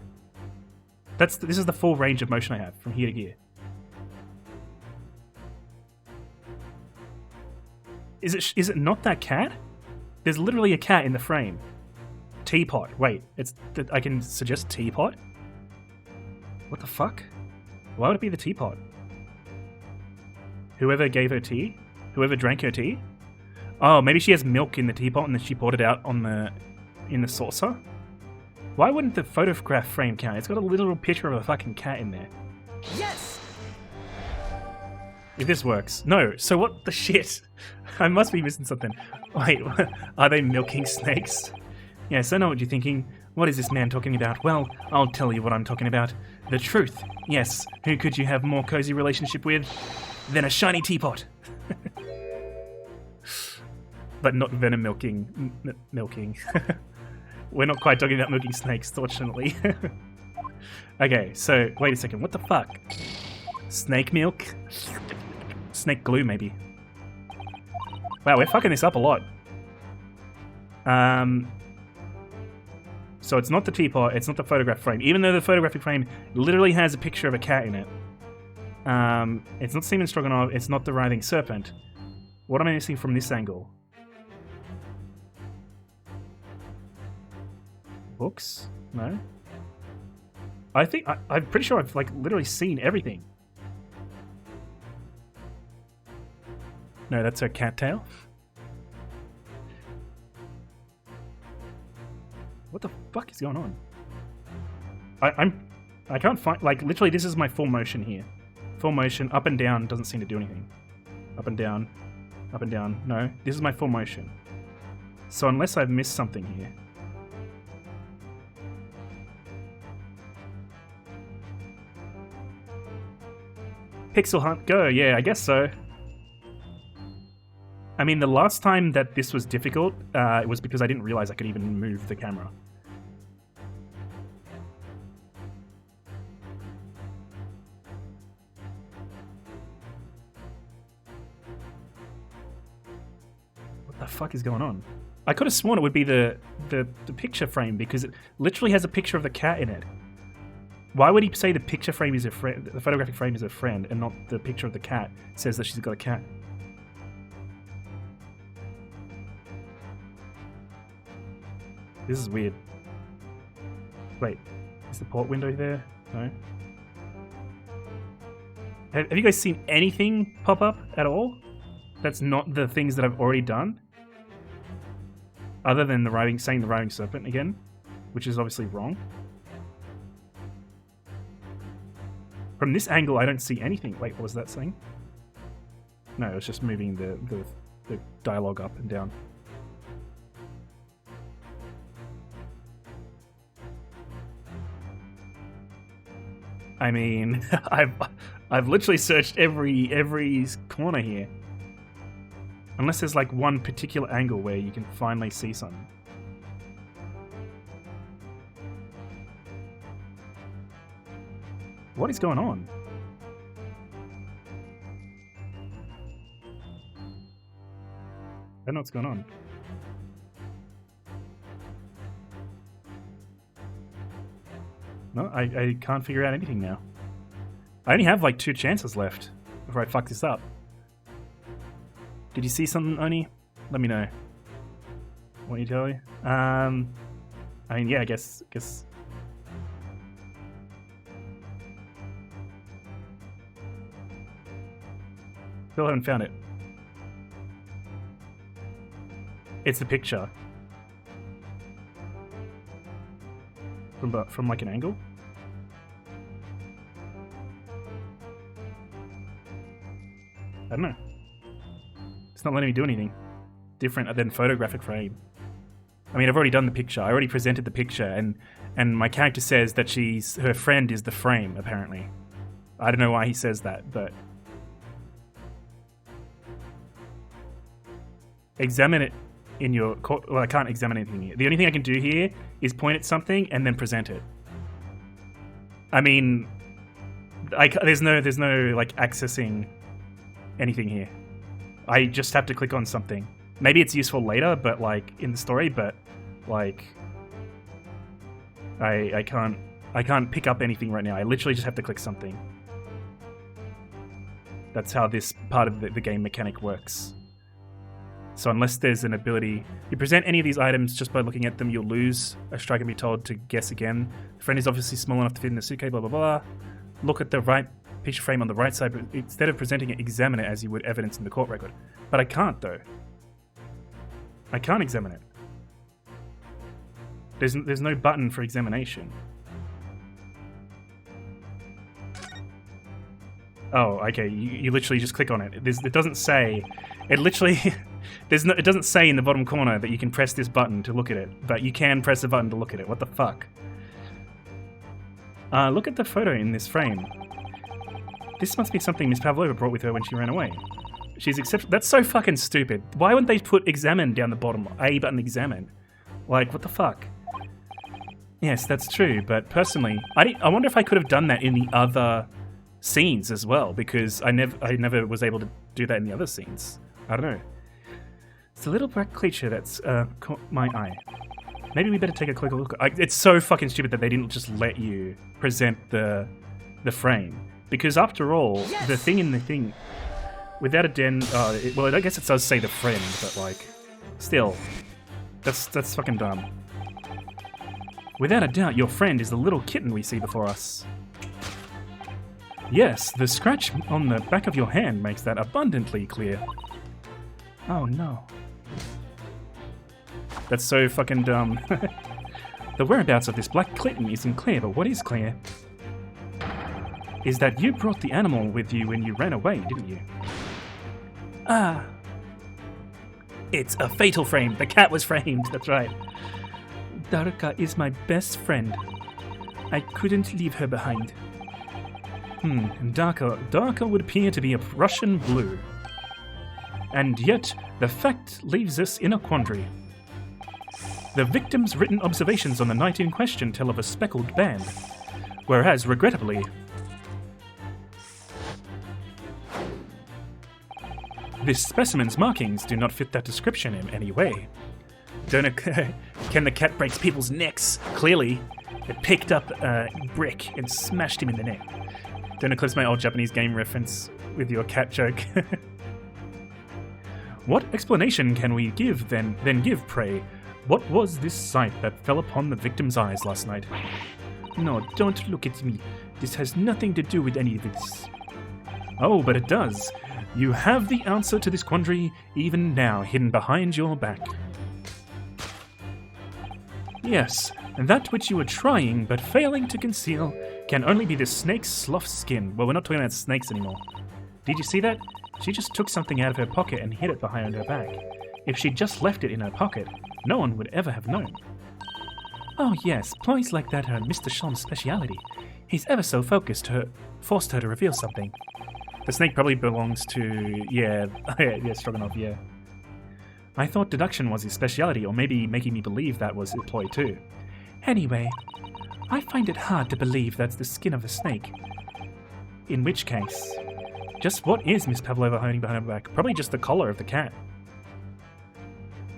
This is the full range of motion I have from here to here. Is it not that cat? There's literally a cat in the frame. Teapot. Wait, I can suggest teapot? What the fuck? Why would it be the teapot? Whoever gave her tea? Whoever drank her tea? Oh, maybe she has milk in the teapot and then she poured it out in the saucer? Why wouldn't the photograph frame count? It's got a literal picture of a fucking cat in there. Yes! If this works. No, so what the shit? I must be missing something. Wait, are they milking snakes? Yes, I know what you're thinking. What is this man talking about? Well, I'll tell you what I'm talking about. The truth. Yes, who could you have more cozy relationship with than a shiny teapot? But not venom milking. Milking. We're not quite talking about milking snakes, fortunately. Okay, so, wait a second. What the fuck? Snake milk? Snake glue, maybe. Wow, we're fucking this up a lot. So it's not the teapot, it's not the photograph frame. Even though the photographic frame literally has a picture of a cat in it. It's not Seaman Stroganoff, it's not the writhing serpent. What am I missing from this angle? Books? No? I think, I'm pretty sure I've, like, literally seen everything. No, that's her cattail. What the fuck is going on? I can't find, like, literally this is my full motion here. Full motion, up and down doesn't seem to do anything. Up and down, no. This is my full motion. So unless I've missed something here. Pixel Hunt, go, yeah, I guess so. I mean, the last time that this was difficult, it was because I didn't realize I could even move the camera. What the fuck is going on? I could have sworn it would be the picture frame because it literally has a picture of the cat in it. Why would he say the picture frame is a friend, the photographic frame is a friend, and not the picture of the cat says that she's got a cat? This is weird. Wait, is the port window there? No. Have you guys seen anything pop up at all? That's not the things that I've already done? Other than saying the riding serpent again, which is obviously wrong. From this angle, I don't see anything. Wait, what was that saying? No, it was just moving the dialogue up and down. I mean, I've literally searched every corner here. Unless there's like one particular angle where you can finally see something. What is going on? I don't know what's going on. No, I can't figure out anything now. I only have like 2 chances left before I fuck this up. Did you see something, Oni? Let me know. What you tell you? I mean, yeah, I guess. Still haven't found it. It's the picture. From like an angle? I don't know. It's not letting me do anything different than photographic frame. I mean, I've already done the picture. I already presented the picture, and my character says that her friend is the frame, apparently. I don't know why he says that, but... Examine it in your... Well, I can't examine anything here. The only thing I can do here is point at something and then present it. I mean... there's no, like, accessing anything here. I just have to click on something. Maybe it's useful later, but, like, in the story, but, like... I can't pick up anything right now. I literally just have to click something. That's how this part of the game mechanic works. So unless there's an ability... You present any of these items just by looking at them, you'll lose. A strike can be told to guess again. The friend is obviously small enough to fit in the suitcase, blah, blah, blah. Look at the right picture frame on the right side, but instead of presenting it, examine it as you would evidence in the court record. But I can't, though. I can't examine it. There's no button for examination. Oh, okay. You literally just click on it. It doesn't say. It literally. It doesn't say in the bottom corner that you can press this button to look at it, but you can press a button to look at it. What the fuck? Look at the photo in this frame. This must be something Miss Pavlova brought with her when she ran away. She's accepted. That's so fucking stupid. Why wouldn't they put examine down the bottom? A button examine. Like, what the fuck? Yes, that's true, but personally, I wonder if I could have done that in the other scenes as well, because I never was able to do that in the other scenes. I don't know. It's a little black creature that's caught my eye. Maybe we better take a quick look. It's so fucking stupid that they didn't just let you present the frame, because after all, yes! The thing in the thing, without a den, well, I guess it does say the friend, but like, still, that's fucking dumb. Without a doubt, your friend is the little kitten we see before us. Yes, the scratch on the back of your hand makes that abundantly clear. Oh no. That's so fucking dumb. The whereabouts of this black kitten isn't clear, but what is clear is that you brought the animal with you when you ran away, didn't you? Ah. It's a fatal frame. The cat was framed, that's right. Darka is my best friend. I couldn't leave her behind. And Darka would appear to be a Russian blue. And yet, the fact leaves us in a quandary. The victim's written observations on the night in question tell of a speckled band, whereas, regrettably, this specimen's markings do not fit that description in any way. Can the cat breaks people's necks? Clearly, it picked up a brick and smashed him in the neck. Don't eclipse my old Japanese game reference with your cat joke. What explanation can we give then give, pray? What was this sight that fell upon the victim's eyes last night? No, don't look at me. This has nothing to do with any of this. Oh, but it does. You have the answer to this quandary even now hidden behind your back. Yes, that which you were trying but failing to conceal can only be the snake's slough skin. Well, we're not talking about snakes anymore. Did you see that? She just took something out of her pocket and hid it behind her back. If she'd just left it in her pocket, no one would ever have known. Oh yes, ploys like that are Mr. Shom's speciality. He's ever so forced her to reveal something. The snake probably belongs to... yeah, Stroganoff, yeah. I thought deduction was his speciality, or maybe making me believe that was his ploy too. Anyway, I find it hard to believe that's the skin of a snake. In which case, just what is Miss Pavlova hiding behind her back? Probably just the collar of the cat.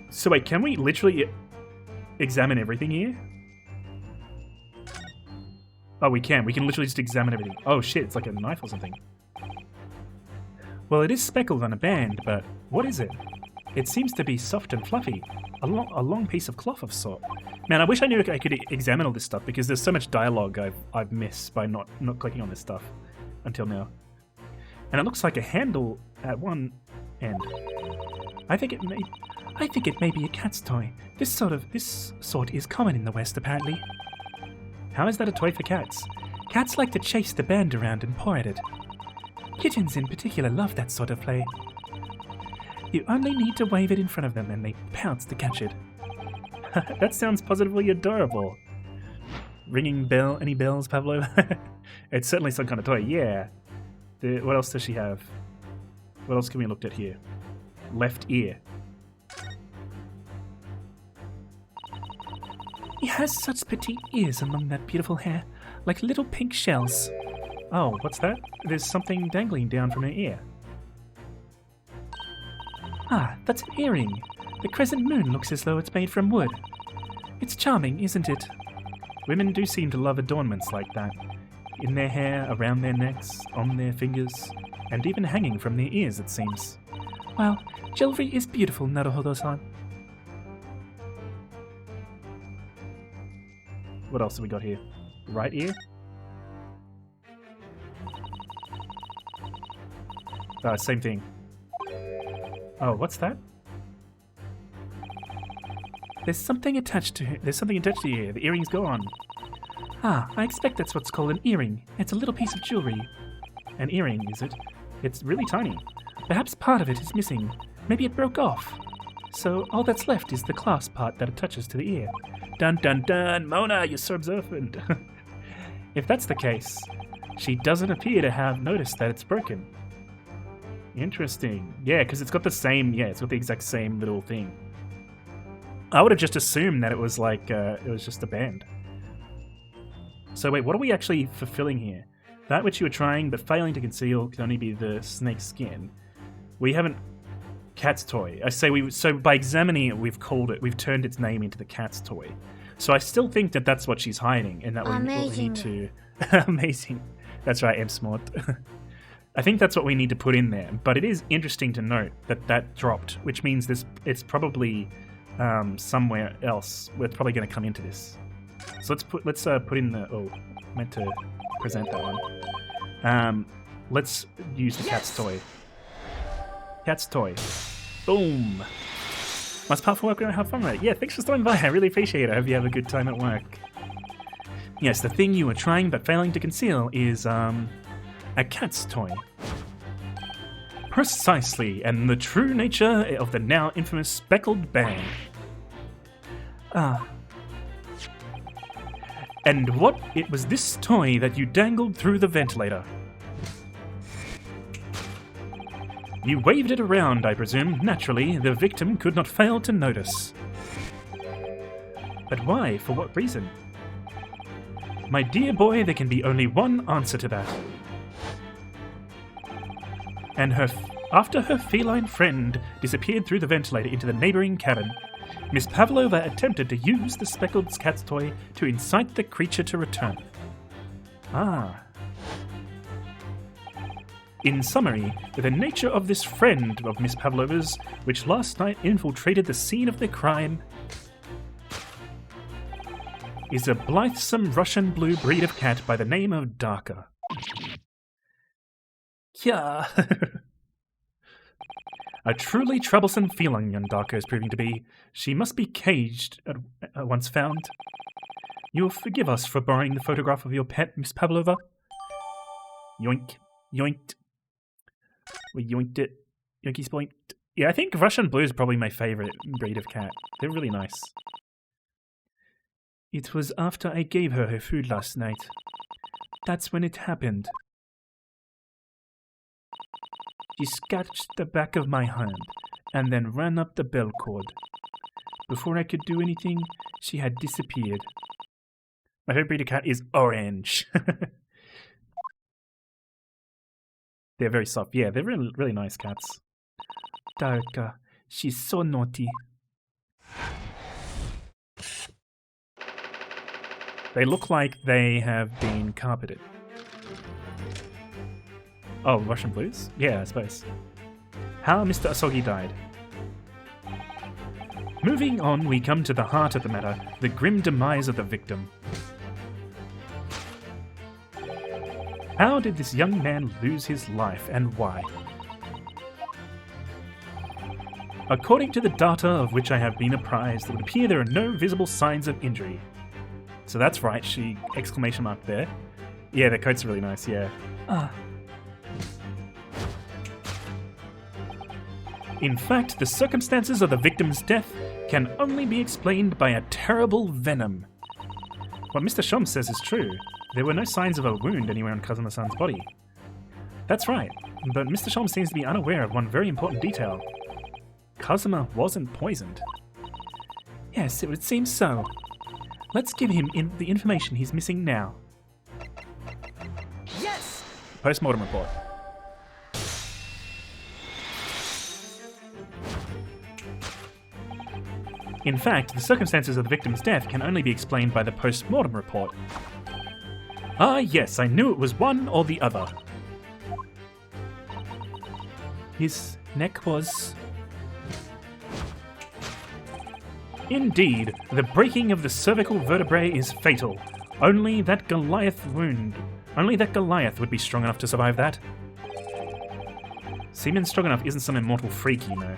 So wait, can we literally examine everything here? Oh, we can. We can literally just examine everything. Oh shit, it's like a knife or something. Well, it is speckled on a band, but what is it? It seems to be soft and fluffy. A long piece of cloth of sort. Man, I wish I knew I could examine all this stuff, because there's so much dialogue I've missed by not clicking on this stuff until now. and it looks like a handle at one end. I think it may be a cat's toy. This sort is common in the West, apparently. How is that a toy for cats? Cats like to chase the band around and paw at it. Kittens in particular love that sort of play. You only need to wave it in front of them and they pounce to catch it. That sounds positively adorable. Ringing bell? Any bells, Pavlo? It's certainly some kind of toy, yeah. What else does she have? What else can we look at here? Left ear. He has such petite ears among that beautiful hair, like little pink shells. Oh, what's that? There's something dangling down from her ear. Ah, that's an earring. The crescent moon looks as though it's made from wood. It's charming, isn't it? Women do seem to love adornments like that. In their hair, around their necks, on their fingers, and even hanging from their ears, it seems. Well, jewelry is beautiful, Naruhodo-san. What else have we got here? Right ear? Same thing. Oh, what's that? There's something attached to your ear. The earring's gone. Ah, I expect that's what's called an earring. It's a little piece of jewelry. An earring, is it? It's really tiny. Perhaps part of it is missing. Maybe it broke off. So all that's left is the clasp part that attaches to the ear. Dun dun dun! Mona, you're so observant! If that's the case, she doesn't appear to have noticed that it's broken. Interesting. Yeah, because it's got the same... Yeah, it's got the exact same little thing. I would have just assumed that it was like... it was just a band. So wait, what are we actually fulfilling here? That which you were trying but failing to conceal can only be the snake skin. We haven't... Cat's toy. I say we... So by examining it, we've turned its name into the cat's toy. So I still think that that's what she's hiding, and that we need to... Amazing. That's right, I'm smart. I think that's what we need to put in there. But it is interesting to note that that dropped, which means it's probably somewhere else. We're probably going to come into this. So let's put in the... Oh, I meant to present that one. Let's use the cat's toy. Cat's toy. Boom. Must part for work and have fun with it. Yeah, thanks for stopping by. I really appreciate it. I hope you have a good time at work. Yes, the thing you were trying but failing to conceal is, a cat's toy. Precisely, and the true nature of the now infamous speckled band. Ah. And what? It was this toy that you dangled through the ventilator. You waved it around, I presume. Naturally, the victim could not fail to notice. But why? For what reason? My dear boy, there can be only one answer to that. And after her feline friend disappeared through the ventilator into the neighboring cabin, Miss Pavlova attempted to use the speckled cat's toy to incite the creature to return. Ah. In summary, the nature of this friend of Miss Pavlova's, which last night infiltrated the scene of the crime, is a blithesome Russian blue breed of cat by the name of Darka. Yeah. A truly troublesome feline young Darka is proving to be. She must be caged once found. You'll forgive us for borrowing the photograph of your pet, Miss Pavlova? Yoink. Yoinked. We yoinked it. Yoinky spoinked. Yeah, I think Russian Blue is probably my favorite breed of cat. They're really nice. It was after I gave her food last night. That's when it happened. She scratched the back of my hand and then ran up the bell cord. Before I could do anything, she had disappeared. My favorite breed of cat is orange. They're very soft. Yeah, they're really, really nice cats. Darka, she's so naughty. They look like they have been carpeted. Oh, Russian Blues? Yeah, I suppose. How Mr. Asogi died. Moving on, we come to the heart of the matter, the grim demise of the victim. How did this young man lose his life, and why? According to the data of which I have been apprised, it would appear there are no visible signs of injury. So that's right, she exclamation mark there. Yeah, the coat's really nice, yeah. In fact, the circumstances of the victim's death can only be explained by a terrible venom. What Mr. Shom says is true. There were no signs of a wound anywhere on Kazuma-san's body. That's right, but Mr. Shom seems to be unaware of one very important detail. Kazuma wasn't poisoned. Yes, it would seem so. Let's give him the information he's missing now. Yes! Post-mortem report. In fact, the circumstances of the victim's death can only be explained by the post-mortem report. Ah, yes, I knew it was one or the other. His neck was... Indeed, the breaking of the cervical vertebrae is fatal. Only that Goliath would be strong enough to survive that. Seaman Stroganoff isn't some immortal freak, you know.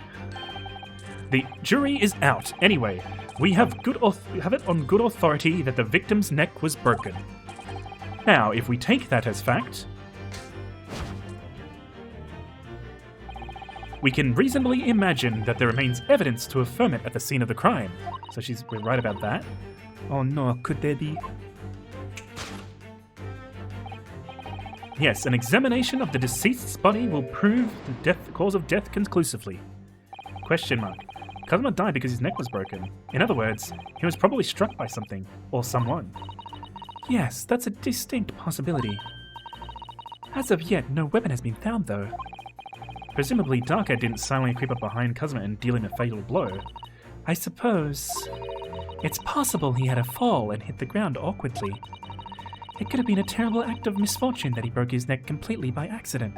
The jury is out. Anyway, we have it on good authority that the victim's neck was broken. Now, if we take that as fact, we can reasonably imagine that there remains evidence to affirm it at the scene of the crime. So we're right about that. Oh no, could there be... Yes, an examination of the deceased's body will prove the cause of death conclusively. Question mark. Kazuma died because his neck was broken. In other words, he was probably struck by something, or someone. Yes, that's a distinct possibility. As of yet, no weapon has been found, though. Presumably, Daka didn't silently creep up behind Kazuma and deal him a fatal blow. I suppose... It's possible he had a fall and hit the ground awkwardly. It could have been a terrible act of misfortune that he broke his neck completely by accident.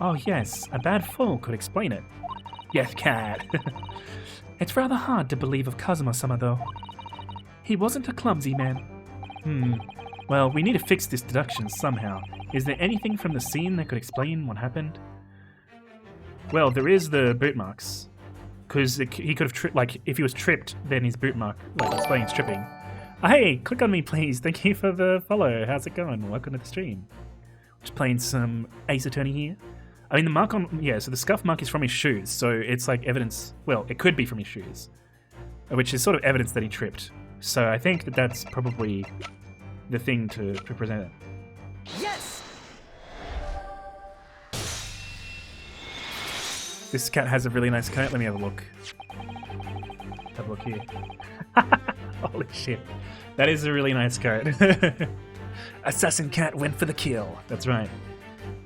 Oh yes, a bad fall could explain it. Yes, cat. It's rather hard to believe of Kazuma-sama, though. He wasn't a clumsy man. Well, we need to fix this deduction somehow. Is there anything from the scene that could explain what happened? Well, there is the boot marks. Because he could have tripped, like, if he was tripped, then his boot mark, like, explains tripping. Hey, click on me, please. Thank you for the follow. How's it going? Welcome to the stream. Just playing some Ace Attorney here. I mean, the mark on... Yeah, so the scuff mark is from his shoes, so it's like evidence... Well, it could be from his shoes. Which is sort of evidence that he tripped. So I think that that's probably the thing to present it. Yes! This cat has a really nice coat. Let me have a look. Have a look here. Holy shit. That is a really nice coat. Assassin cat went for the kill. That's right.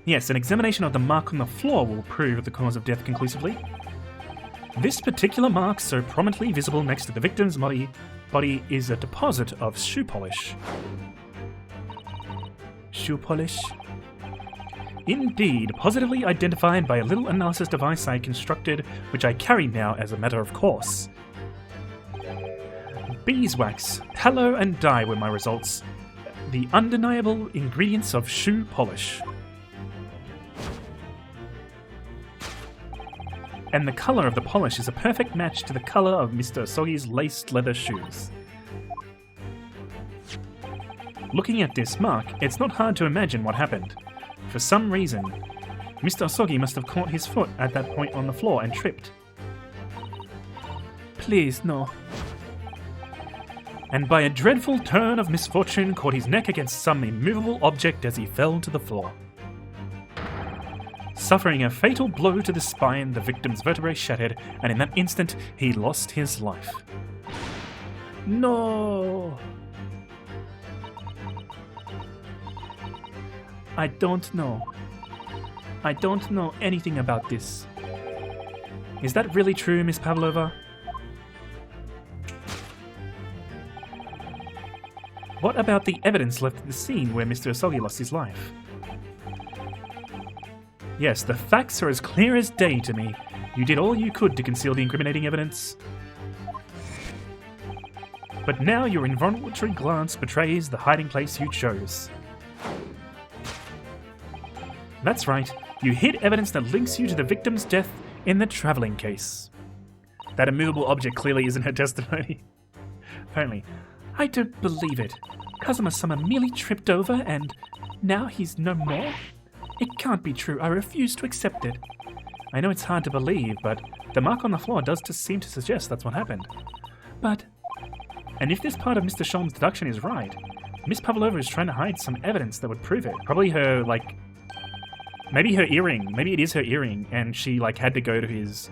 Yes, an examination of the mark on the floor will prove the cause of death conclusively. This particular mark, so prominently visible next to the victim's body is a deposit of shoe polish. Shoe polish? Indeed, positively identified by a little analysis device I constructed, which I carry now as a matter of course. Beeswax, tallow and dye were my results. The undeniable ingredients of shoe polish. And the colour of the polish is a perfect match to the colour of Mr. Asogi's laced leather shoes. Looking at this mark, it's not hard to imagine what happened. For some reason, Mr. Asogi must have caught his foot at that point on the floor and tripped. Please, no. And by a dreadful turn of misfortune caught his neck against some immovable object as he fell to the floor. Suffering a fatal blow to the spine, the victim's vertebrae shattered, and in that instant, he lost his life. No! I don't know. I don't know anything about this. Is that really true, Miss Pavlova? What about the evidence left at the scene where Mr. Asogi lost his life? Yes, the facts are as clear as day to me. You did all you could to conceal the incriminating evidence. But now your involuntary glance betrays the hiding place you chose. That's right. You hid evidence that links you to the victim's death in the traveling case. That immovable object clearly isn't her testimony. Apparently. I don't believe it. Kazuma-sama merely tripped over and now he's no more? It can't be true. I refuse to accept it. I know it's hard to believe, but the mark on the floor does just seem to suggest that's what happened. But... And if this part of Mr. Sholm's deduction is right, Miss Pavlova is trying to hide some evidence that would prove it. Probably her, like... Maybe her earring. Maybe it is her earring, and she, like, had to go to his...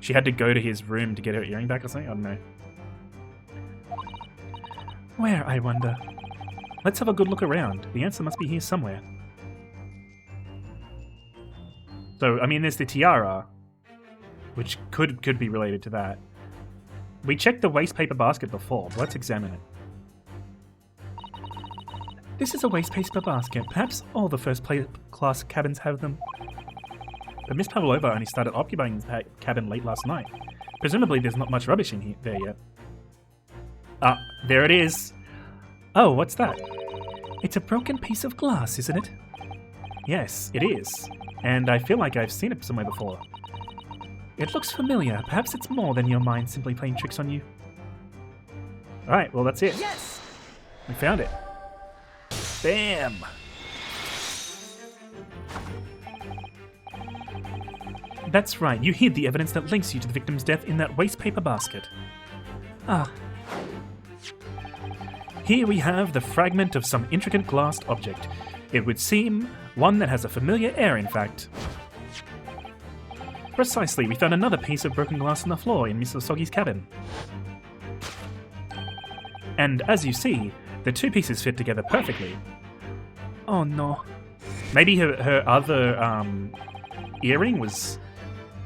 She had to go to his room to get her earring back or something? I don't know. Where, I wonder? Let's have a good look around. The answer must be here somewhere. So, I mean, there's the tiara, which could be related to that. We checked the waste paper basket before, but let's examine it. This is a waste paper basket. Perhaps all the first-class cabins have them. But Miss Pavlova only started occupying the cabin late last night. Presumably there's not much rubbish in there yet. Ah, there it is. Oh, what's that? It's a broken piece of glass, isn't it? Yes, it is. And I feel like I've seen it somewhere before. It looks familiar. Perhaps it's more than your mind simply playing tricks on you. Alright, well that's it. Yes! We found it. Bam! That's right. You hid the evidence that links you to the victim's death in that waste paper basket. Ah. Here we have the fragment of some intricate glassed object. It would seem one that has a familiar air, in fact. Precisely, we found another piece of broken glass on the floor in Miss Osogi's cabin. And as you see, the two pieces fit together perfectly. Oh no. Maybe her other earring was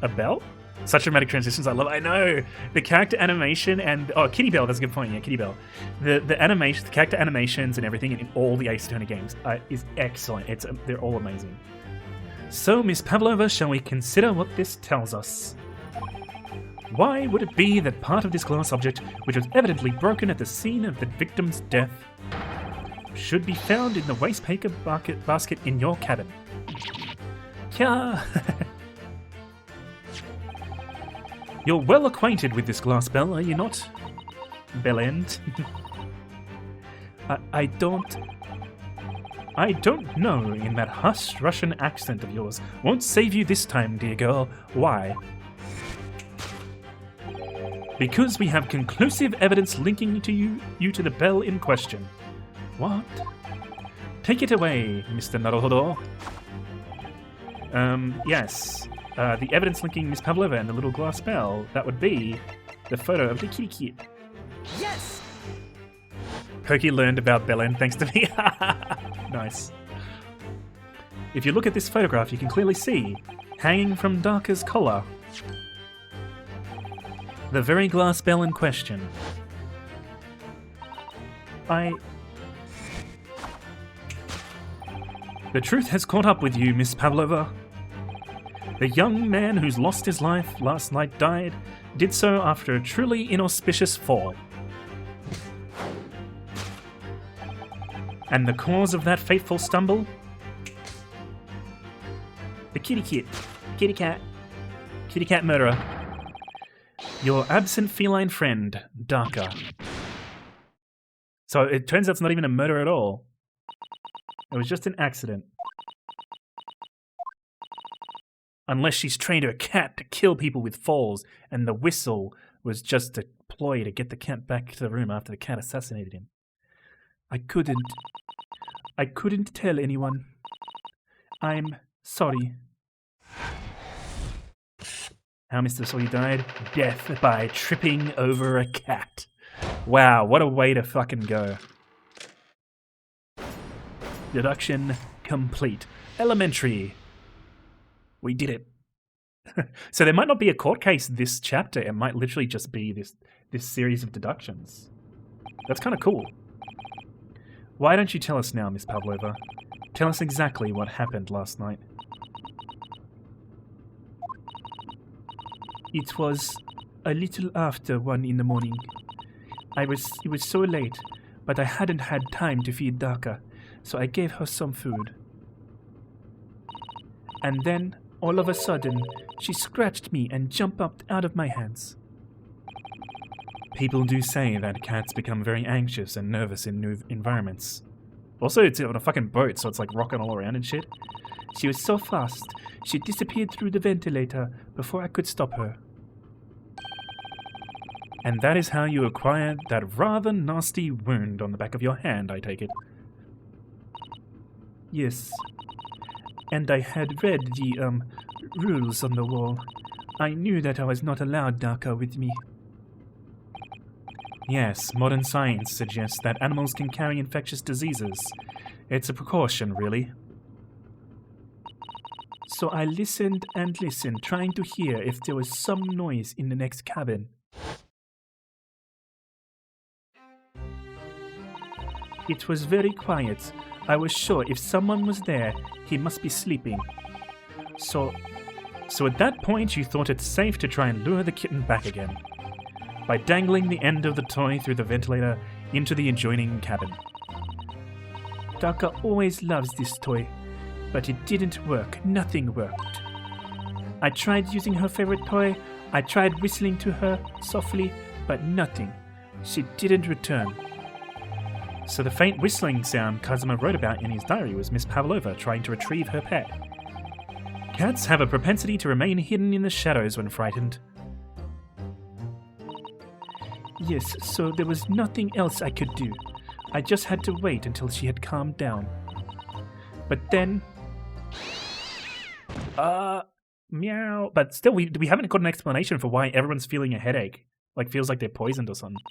a bell? Such dramatic transitions, I love it. I know! The character animation and... Oh, Kitty Bell, that's a good point, yeah, Kitty Bell. The animation, the character animations and everything in all the Ace Attorney games is excellent. They're all amazing. So, Miss Pavlova, shall we consider what this tells us? Why would it be that part of this glass object, which was evidently broken at the scene of the victim's death, should be found in the waste paper basket in your cabin? Yeah... You're well acquainted with this glass bell, are you not? Bellend? I don't know, in that hushed Russian accent of yours. Won't save you this time, dear girl. Why? Because we have conclusive evidence linking you to the bell in question. What? Take it away, Mr. Naruhodo. Yes. The evidence linking Miss Pavlova and the little glass bell, that would be the photo of the kitty kit. Yes! Pokey learned about Belen thanks to me. Nice. If you look at this photograph, you can clearly see, hanging from Darka's collar, the very glass bell in question. The truth has caught up with you, Miss Pavlova. The young man who's lost his life last night did so after a truly inauspicious fall. And the cause of that fateful stumble? The kitty cat murderer. Your absent feline friend, Darka. So it turns out it's not even a murder at all. It was just an accident. Unless she's trained her cat to kill people with falls, and the whistle was just a ploy to get the cat back to the room after the cat assassinated him. I couldn't tell anyone. I'm sorry. How Mr. Sawyer died? Death by tripping over a cat. Wow, what a way to fucking go. Deduction complete. Elementary. We did it. So there might not be a court case this chapter. It might literally just be this series of deductions. That's kind of cool. Why don't you tell us now, Miss Pavlova? Tell us exactly what happened last night. It was a little after 1 in the morning. It was so late, but I hadn't had time to feed Darka, so I gave her some food. And then, all of a sudden, she scratched me and jumped up out of my hands. People do say that cats become very anxious and nervous in new environments. Also, it's on a fucking boat, so it's like rocking all around and shit. She was so fast, she disappeared through the ventilator before I could stop her. And that is how you acquired that rather nasty wound on the back of your hand, I take it. Yes. And I had read the, rules on the wall. I knew that I was not allowed Daka with me. Yes, modern science suggests that animals can carry infectious diseases. It's a precaution, really. So I listened and listened, trying to hear if there was some noise in the next cabin. It was very quiet. I was sure if someone was there, he must be sleeping. So at that point you thought it safe to try and lure the kitten back again, by dangling the end of the toy through the ventilator into the adjoining cabin. Daka always loves this toy, but it didn't work. Nothing worked. I tried using her favorite toy. I tried whistling to her softly, but nothing. She didn't return. So the faint whistling sound Kazuma wrote about in his diary was Miss Pavlova trying to retrieve her pet. Cats have a propensity to remain hidden in the shadows when frightened. Yes, so there was nothing else I could do. I just had to wait until she had calmed down. But then... meow. But still, we haven't got an explanation for why everyone's feeling a headache. Like, feels like they're poisoned or something.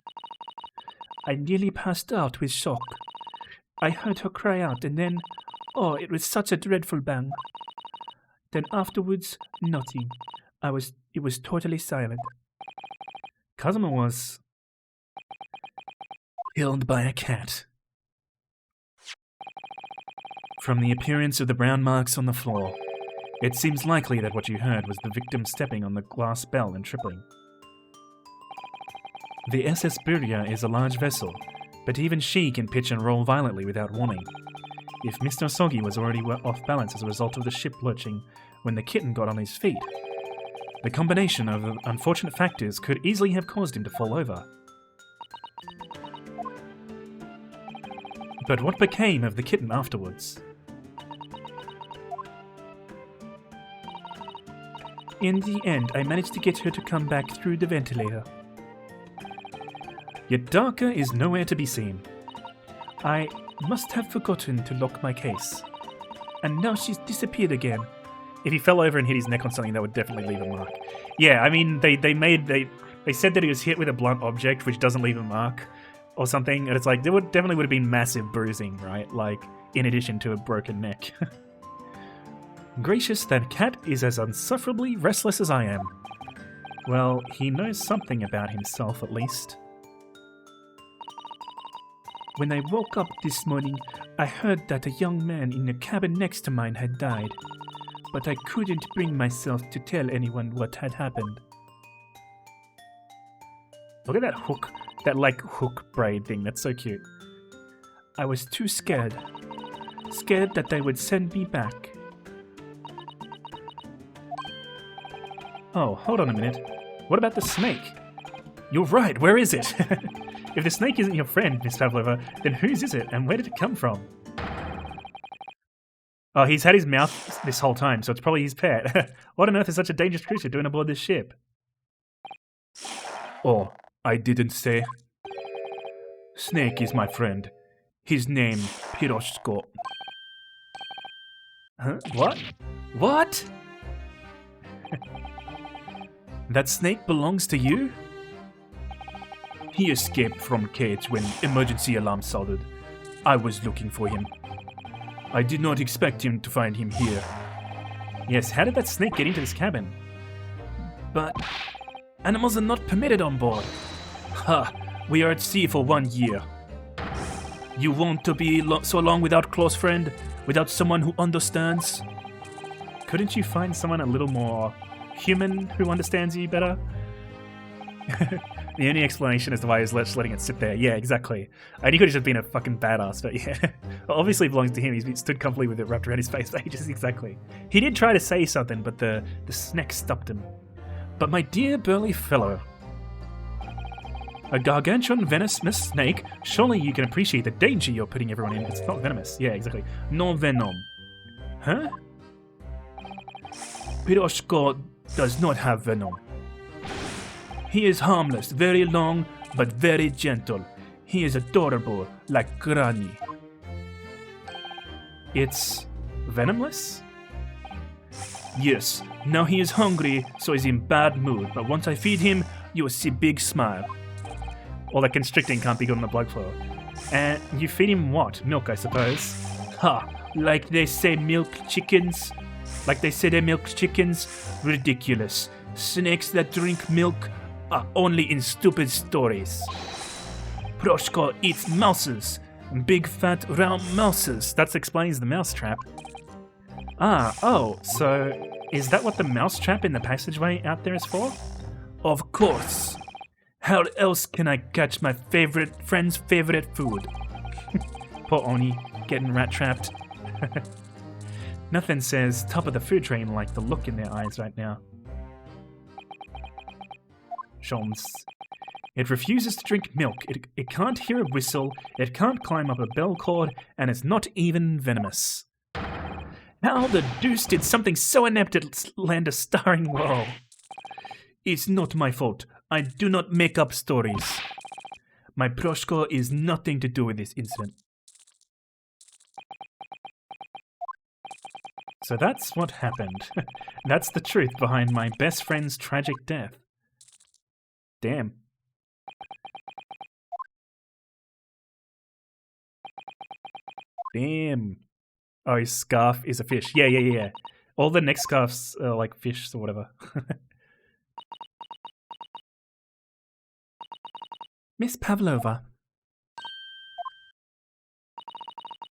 I nearly passed out with shock. I heard her cry out and then... Oh, it was such a dreadful bang. Then afterwards, nothing. It was totally silent. Kazuma was... killed by a cat. From the appearance of the brown marks on the floor, it seems likely that what you heard was the victim stepping on the glass bell and tripping. The SS Birya is a large vessel, but even she can pitch and roll violently without warning. If Mr. Sogi was already off balance as a result of the ship lurching when the kitten got on his feet, the combination of unfortunate factors could easily have caused him to fall over. But what became of the kitten afterwards? In the end, I managed to get her to come back through the ventilator. Yet Daka is nowhere to be seen. I must have forgotten to lock my case. And now she's disappeared again. If he fell over and hit his neck on something, that would definitely leave a mark. Yeah, I mean, they said that he was hit with a blunt object, which doesn't leave a mark, or something, and it's like, there definitely would have been massive bruising, right? Like, in addition to a broken neck. Gracious, that cat is as unsufferably restless as I am. Well, he knows something about himself, at least. When I woke up this morning, I heard that a young man in the cabin next to mine had died, but I couldn't bring myself to tell anyone what had happened. Look at that hook, that hook braid thing, that's so cute. I was too scared. Scared that they would send me back. Oh, hold on a minute. What about the snake? You're right, where is it? If the snake isn't your friend, Miss Pavlova, then whose is it, and where did it come from? Oh, he's had his mouth this whole time, so it's probably his pet. What on earth is such a dangerous creature doing aboard this ship? Oh, I didn't say. Snake is my friend. His name, Piroshko. Huh? What? What? That snake belongs to you? He escaped from cage when emergency alarm sounded. I was looking for him. I did not expect him to find him here. Yes, how did that snake get into this cabin? But animals are not permitted on board. Ha! We are at sea for 1 year. You want to be so long without close friend? Without someone who understands? Couldn't you find someone a little more human who understands you better? The only explanation as to why he's just letting it sit there. Yeah, exactly. And he could have just been a fucking badass, but yeah. Obviously it belongs to him. He's stood comfortably with it wrapped around his face for ages, exactly. He did try to say something, but the snack stopped him. But my dear burly fellow, a gargantuan venomous snake, surely you can appreciate the danger you're putting everyone in. It's not venomous. Yeah, exactly. No venom. Huh? Piroshko does not have venom. He is harmless, very long, but very gentle. He is adorable, like Granny. It's venomless? Yes, now he is hungry, so he's in bad mood, but once I feed him, you will see big smile. All that constricting can't be good on the blood flow. And you feed him what? Milk, I suppose. Ha! Like they say milk chickens? Like they say they milk chickens? Ridiculous. Snakes that drink milk are only in stupid stories. Proshko eats mouses. Big fat round mouses. That explains the mousetrap. So is that what the mousetrap in the passageway out there is for? Of course. How else can I catch my friend's favorite food? Poor Oni, getting rat-trapped. Nothing says top of the food train like the look in their eyes right now. Sholmes. It refuses to drink milk, it can't hear a whistle, it can't climb up a bell cord, and it's not even venomous. How the deuce did something so inept land a starring role? It's not my fault. I do not make up stories. My Proshko is nothing to do with this incident. So that's what happened. That's the truth behind my best friend's tragic death. Damn. Damn. Oh, his scarf is a fish. Yeah. All the neck scarves are like fish or whatever. Miss Pavlova,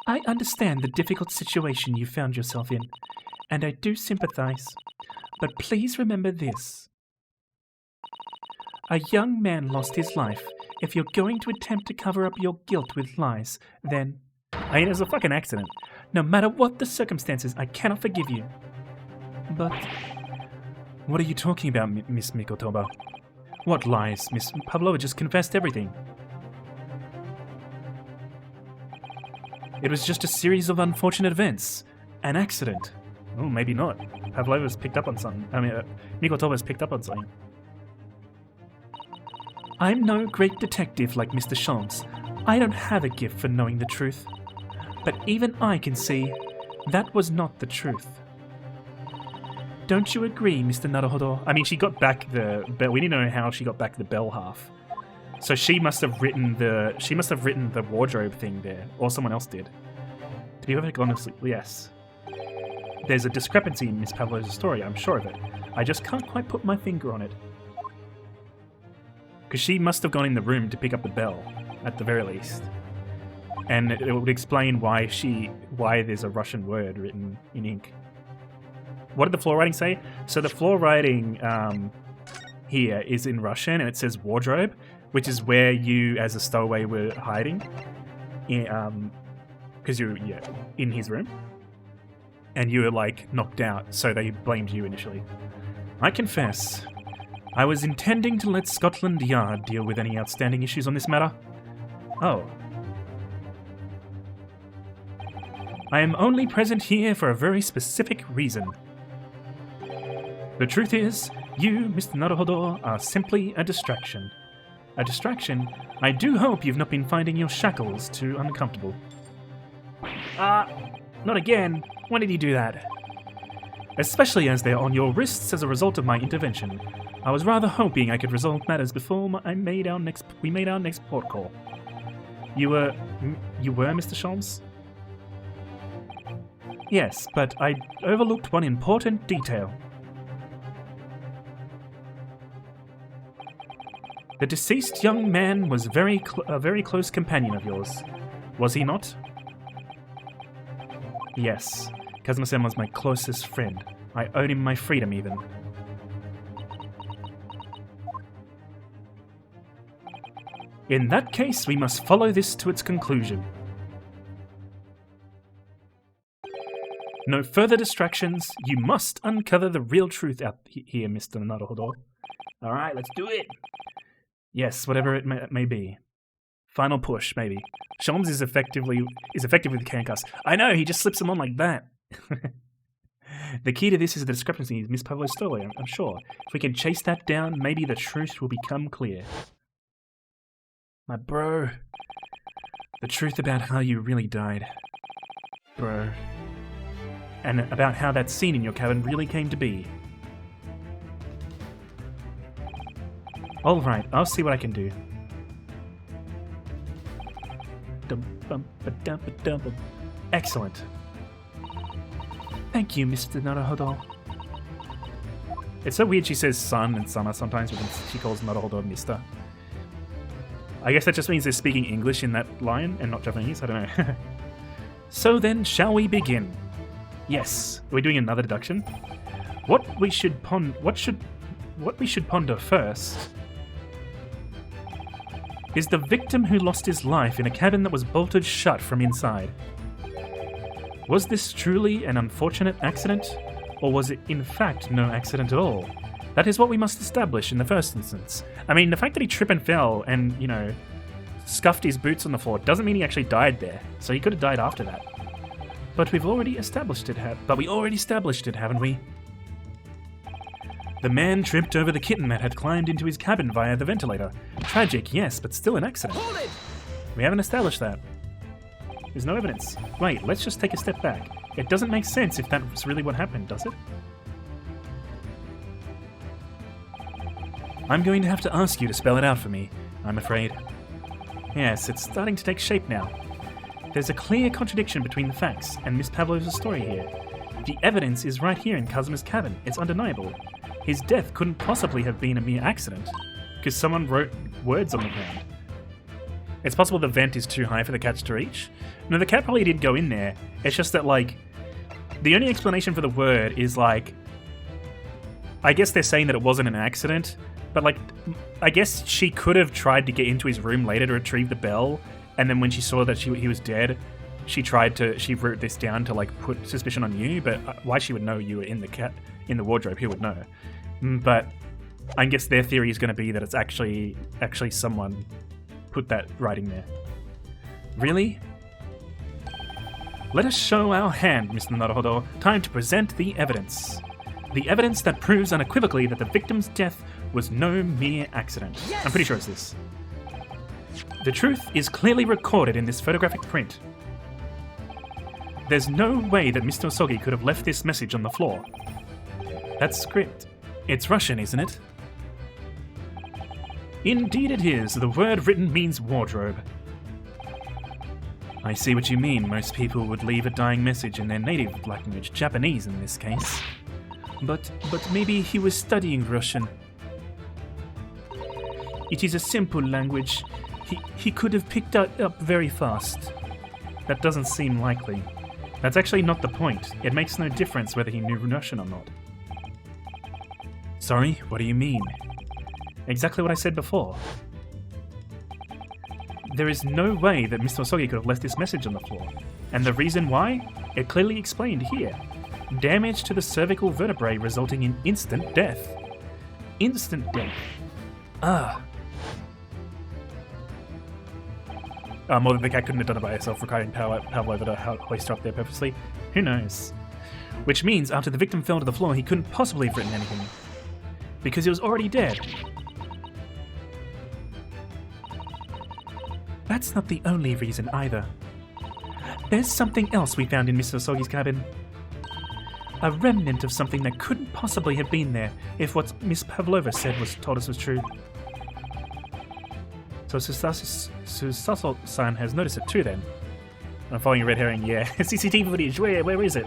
I understand the difficult situation you found yourself in, and I do sympathize. But please remember this. A young man lost his life. If you're going to attempt to cover up your guilt with lies, then... I mean, it was a fucking accident. No matter what the circumstances, I cannot forgive you. But... What are you talking about, Miss Mikotoba? What lies? Miss Pavlova just confessed everything. It was just a series of unfortunate events. An accident. Oh, maybe not. Pavlova's picked up on something. Mikotoba's picked up on something. I'm no great detective like Mr. Sholmes. I don't have a gift for knowing the truth. But even I can see that was not the truth. Don't you agree, Mr. Naruhodo? I mean, she got back the bell. We need to know how she got back the bell half. So she must have written the wardrobe thing there, or someone else did. To be perfectly honest, yes. There's a discrepancy in Miss Pavlova's story, I'm sure of it. I just can't quite put my finger on it. Because she must have gone in the room to pick up the bell, at the very least. And it would explain why there's a Russian word written in ink. What did the floor writing say? So the floor writing here is in Russian, and it says wardrobe, which is where you, as a stowaway, were hiding. Because you're in his room. And you were, like, knocked out, so they blamed you initially. I confess, I was intending to let Scotland Yard deal with any outstanding issues on this matter. Oh. I am only present here for a very specific reason. The truth is, you, Mr. Naruhodo, are simply a distraction. A distraction? I do hope you've not been finding your shackles too uncomfortable. Not again. When did you do that? Especially as they're on your wrists as a result of my intervention. I was rather hoping I could resolve matters before we made our next port call. You were Mr. Sholmes? Yes, but I overlooked one important detail. The deceased young man was a very close companion of yours, was he not? Yes, Kazuma-san was my closest friend. I owed him my freedom, even. In that case, we must follow this to its conclusion. No further distractions. You must uncover the real truth out here, Mr. Naruhodo. Alright, let's do it. Yes, whatever it may be. Final push, maybe. Sholmes is effective with the handcuffs. I know, he just slips them on like that. The key to this is the discrepancy in Miss Pavlov's story, I'm sure. If we can chase that down, maybe the truth will become clear. My bro. The truth about how you really died. Bro. And about how that scene in your cabin really came to be. Alright, I'll see what I can do. Excellent. Thank you, Mr. Naruhodo. It's so weird she says son and summer sometimes, but she calls Naruhodo Mister. I guess that just means they're speaking English in that line and not Japanese, I don't know. So then, shall we begin? Yes. Are we doing another deduction? What we should ponder first is the victim who lost his life in a cabin that was bolted shut from inside. Was this truly an unfortunate accident, or was it in fact no accident at all? That is what we must establish in the first instance. I mean, the fact that he tripped and fell and, you know, scuffed his boots on the floor doesn't mean he actually died there, so he could have died after that. But we already established it, haven't we? The man tripped over the kitten that had climbed into his cabin via the ventilator. Tragic, yes, but still an accident. Hold it! We haven't established that. There's no evidence. Wait, let's just take a step back. It doesn't make sense if that was really what happened, does it? I'm going to have to ask you to spell it out for me, I'm afraid. Yes, it's starting to take shape now. There's a clear contradiction between the facts and Miss Pavlov's story here. The evidence is right here in Kazuma's cabin. It's undeniable. His death couldn't possibly have been a mere accident, because someone wrote words on the ground. It's possible the vent is too high for the cats to reach. No, the cat probably did go in there. It's just that, like, the only explanation for the word is, like, I guess they're saying that it wasn't an accident, but, like, I guess she could have tried to get into his room later to retrieve the bell, and then when she saw that he was dead, she wrote this down to, like, put suspicion on you, but why she would know you were in the wardrobe, who would know? But I guess their theory is going to be that it's actually someone put that writing there. Really? Let us show our hand, Mr. Naruhodo. Time to present the evidence. The evidence that proves unequivocally that the victim's death was no mere accident. Yes! I'm pretty sure it's this. The truth is clearly recorded in this photographic print. There's no way that Mr. Osogi could have left this message on the floor. That script. It's Russian, isn't it? Indeed it is. The word written means wardrobe. I see what you mean. Most people would leave a dying message in their native language, Japanese in this case. But maybe he was studying Russian. It is a simple language. He could have picked it up very fast. That doesn't seem likely. That's actually not the point. It makes no difference whether he knew Russian or not. Sorry, what do you mean? Exactly what I said before. There is no way that Mr. Osogi could have left this message on the floor. And the reason why? It clearly explained here. Damage to the cervical vertebrae resulting in instant death. Instant death. More than the cat couldn't have done it by herself, requiring Pavlova to hoist her up there purposely. Who knows? Which means after the victim fell to the floor, he couldn't possibly have written anything. Because he was already dead. That's not the only reason either. There's something else we found in Mr. Osogi's cabin. A remnant of something that couldn't possibly have been there if what Miss Pavlova told us was true. So Susaso-san has noticed it too then. I'm following a red herring, yeah. CCTV footage, where is it?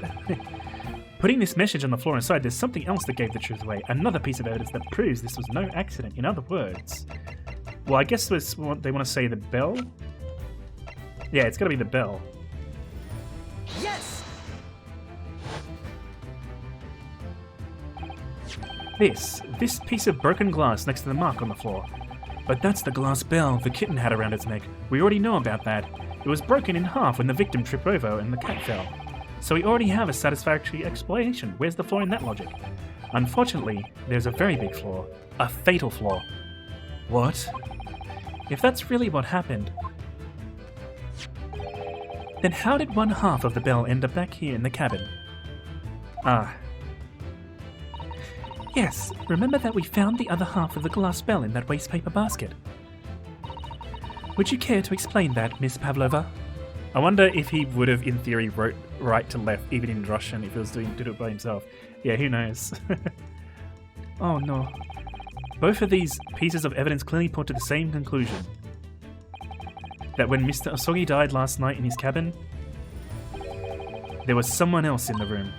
Putting this message on the floor inside, there's something else that gave the truth away. Another piece of evidence that proves this was no accident. In other words... Well, I guess they want to say the bell? Yeah, it's gotta be the bell. Yes! This piece of broken glass next to the mark on the floor. But that's the glass bell the kitten had around its neck. We already know about that. It was broken in half when the victim tripped over and the cat fell. So we already have a satisfactory explanation. Where's the flaw in that logic? Unfortunately, there's a very big flaw. A fatal flaw. What? If that's really what happened, then how did one half of the bell end up back here in the cabin? Ah. Yes, remember that we found the other half of the glass bell in that wastepaper basket. Would you care to explain that, Miss Pavlova? I wonder if he would have, in theory, wrote right to left, even in Russian, if he was did it by himself. Yeah, who knows? Oh no. Both of these pieces of evidence clearly point to the same conclusion. That when Mr. Osogi died last night in his cabin, there was someone else in the room.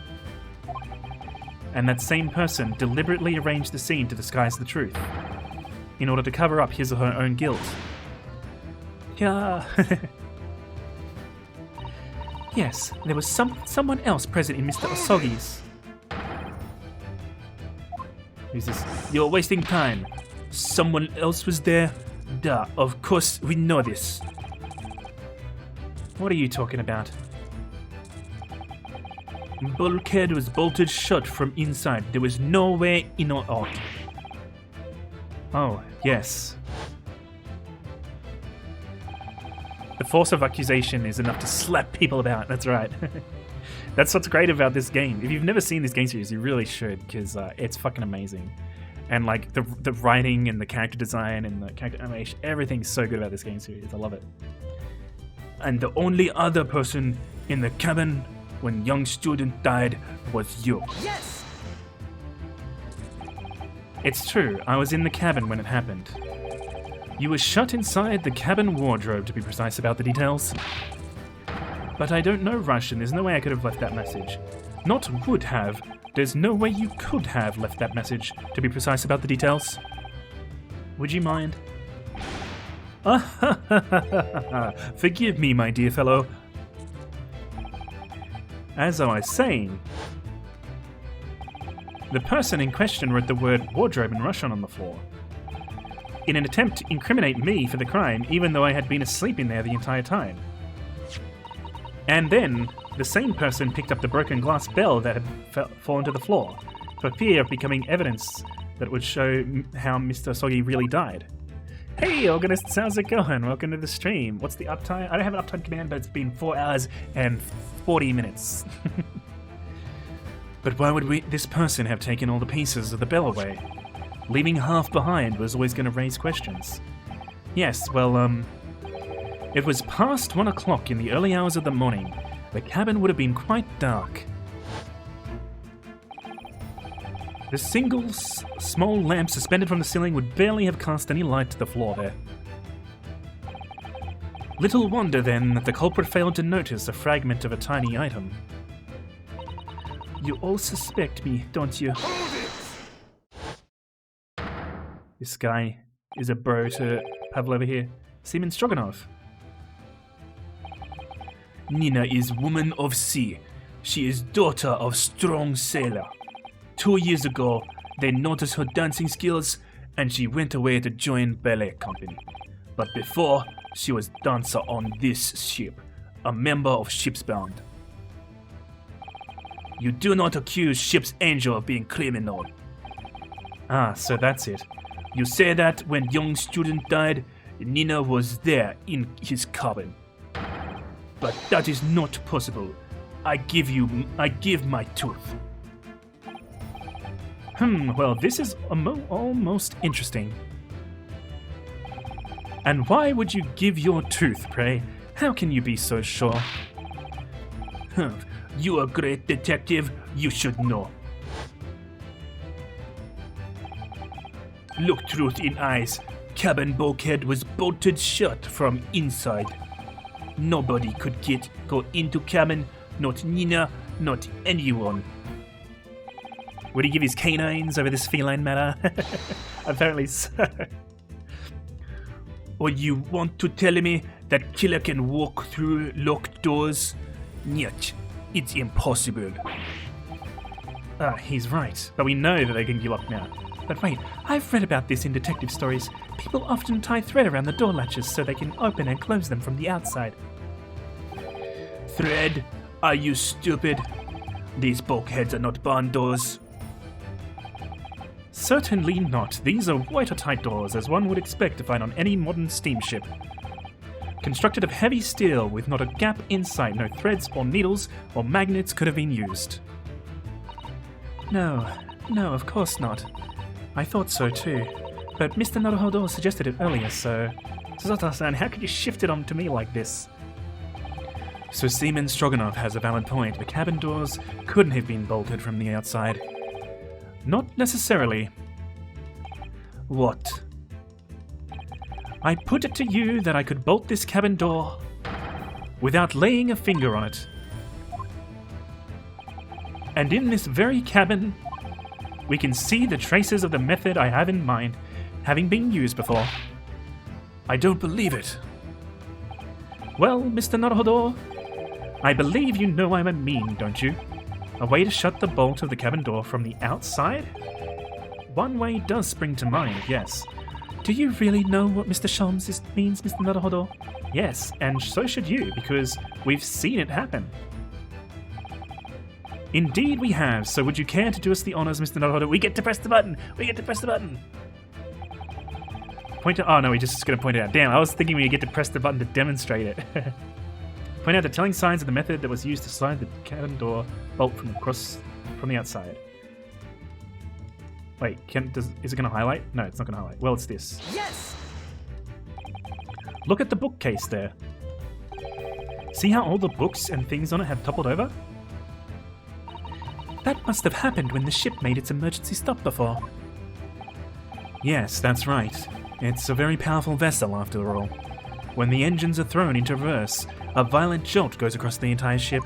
And that same person deliberately arranged the scene to disguise the truth, in order to cover up his or her own guilt. Yeah. Yes, there was someone else present in Mr. Osogi's. Who's this? You're wasting time. Someone else was there? Duh, of course we know this. What are you talking about? Bulkhead was bolted shut from inside. There was no way in or out. Oh, yes. The force of accusation is enough to slap people about. That's right. That's what's great about this game. If you've never seen this game series, you really should, because it's fucking amazing. And like the writing and the character design and the character animation, everything's so good about this game series. I love it. And the only other person in the cabin when young student died was you. Yes! It's true, I was in the cabin when it happened. You were shut inside the cabin wardrobe, to be precise about the details. But I don't know Russian, there's no way I could have left that message. Not would have, there's no way you could have left that message, to be precise about the details. Would you mind? Forgive me, my dear fellow. As I was saying, the person in question wrote the word wardrobe in Russian on the floor, in an attempt to incriminate me for the crime, even though I had been asleep in there the entire time. And then, the same person picked up the broken glass bell that had fallen to the floor, for fear of becoming evidence that would show how Mr. Sogi really died. Hey, organists, how's it going? Welcome to the stream. What's the uptime? I don't have an uptime command, but it's been 4 hours and 40 minutes. But why would this person have taken all the pieces of the bell away? Leaving half behind was always going to raise questions. Yes, well, it was past 1 o'clock in the early hours of the morning. The cabin would have been quite dark. The single small lamp suspended from the ceiling would barely have cast any light to the floor there. Little wonder then that the culprit failed to notice a fragment of a tiny item. You all suspect me, don't you? This guy is a bro to Pavel over here. Seaman Stroganov. Nina is woman of sea. She is daughter of strong sailor. 2 years ago, they noticed her dancing skills and she went away to join ballet company. But before, she was dancer on this ship, a member of Ship's Band. You do not accuse Ship's Angel of being criminal. Ah, so that's it. You say that when young student died, Nina was there in his cabin. But that is not possible. I give my tooth. Well, this is almost interesting. And why would you give your tooth, pray? How can you be so sure? You a great detective, you should know. Look truth in eyes. Cabin bulkhead was bolted shut from inside. Nobody could go into cabin, not Nina, not anyone. Would he give his canines over this feline matter? Apparently so. Or you want to tell me that killer can walk through locked doors? Nyet, it's impossible. Ah, he's right. But we know that they can get locked now. But wait, I've read about this in detective stories. People often tie thread around the door latches so they can open and close them from the outside. Thread? Are you stupid? These bulkheads are not barn doors. Certainly not. These are watertight doors, as one would expect to find on any modern steamship. Constructed of heavy steel with not a gap inside, no threads or needles or magnets could have been used. No, of course not. I thought so too. But Mr. Naruhodo suggested it earlier, so... Susato-san, how could you shift it onto me like this? So Seaman Stroganoff has a valid point. The cabin doors couldn't have been bolted from the outside. Not necessarily. What? I put it to you that I could bolt this cabin door without laying a finger on it. And in this very cabin, we can see the traces of the method I have in mind having been used before. I don't believe it. Well, Mr. Naruhodo, I believe you know I'm a mean, don't you? A way to shut the bolt of the cabin door from the outside? One way does spring to mind, yes. Do you really know what Mr. Sholmes means, Mr. Naruhodo? Yes, and so should you, because we've seen it happen. Indeed we have, so would you care to do us the honours, Mr. Naruhodo? We get to press the button! We get to press the button! Point it... Oh no, we're just going to point it out. Damn, I was thinking we get to press the button to demonstrate it. Point out the telling signs of the method that was used to slide the cabin door bolt from the outside. Wait, is it going to highlight? No, it's not going to highlight. Well, it's this. Yes! Look at the bookcase there. See how all the books and things on it have toppled over? That must have happened when the ship made its emergency stop before. Yes, that's right. It's a very powerful vessel, after all. When the engines are thrown into reverse, a violent jolt goes across the entire ship.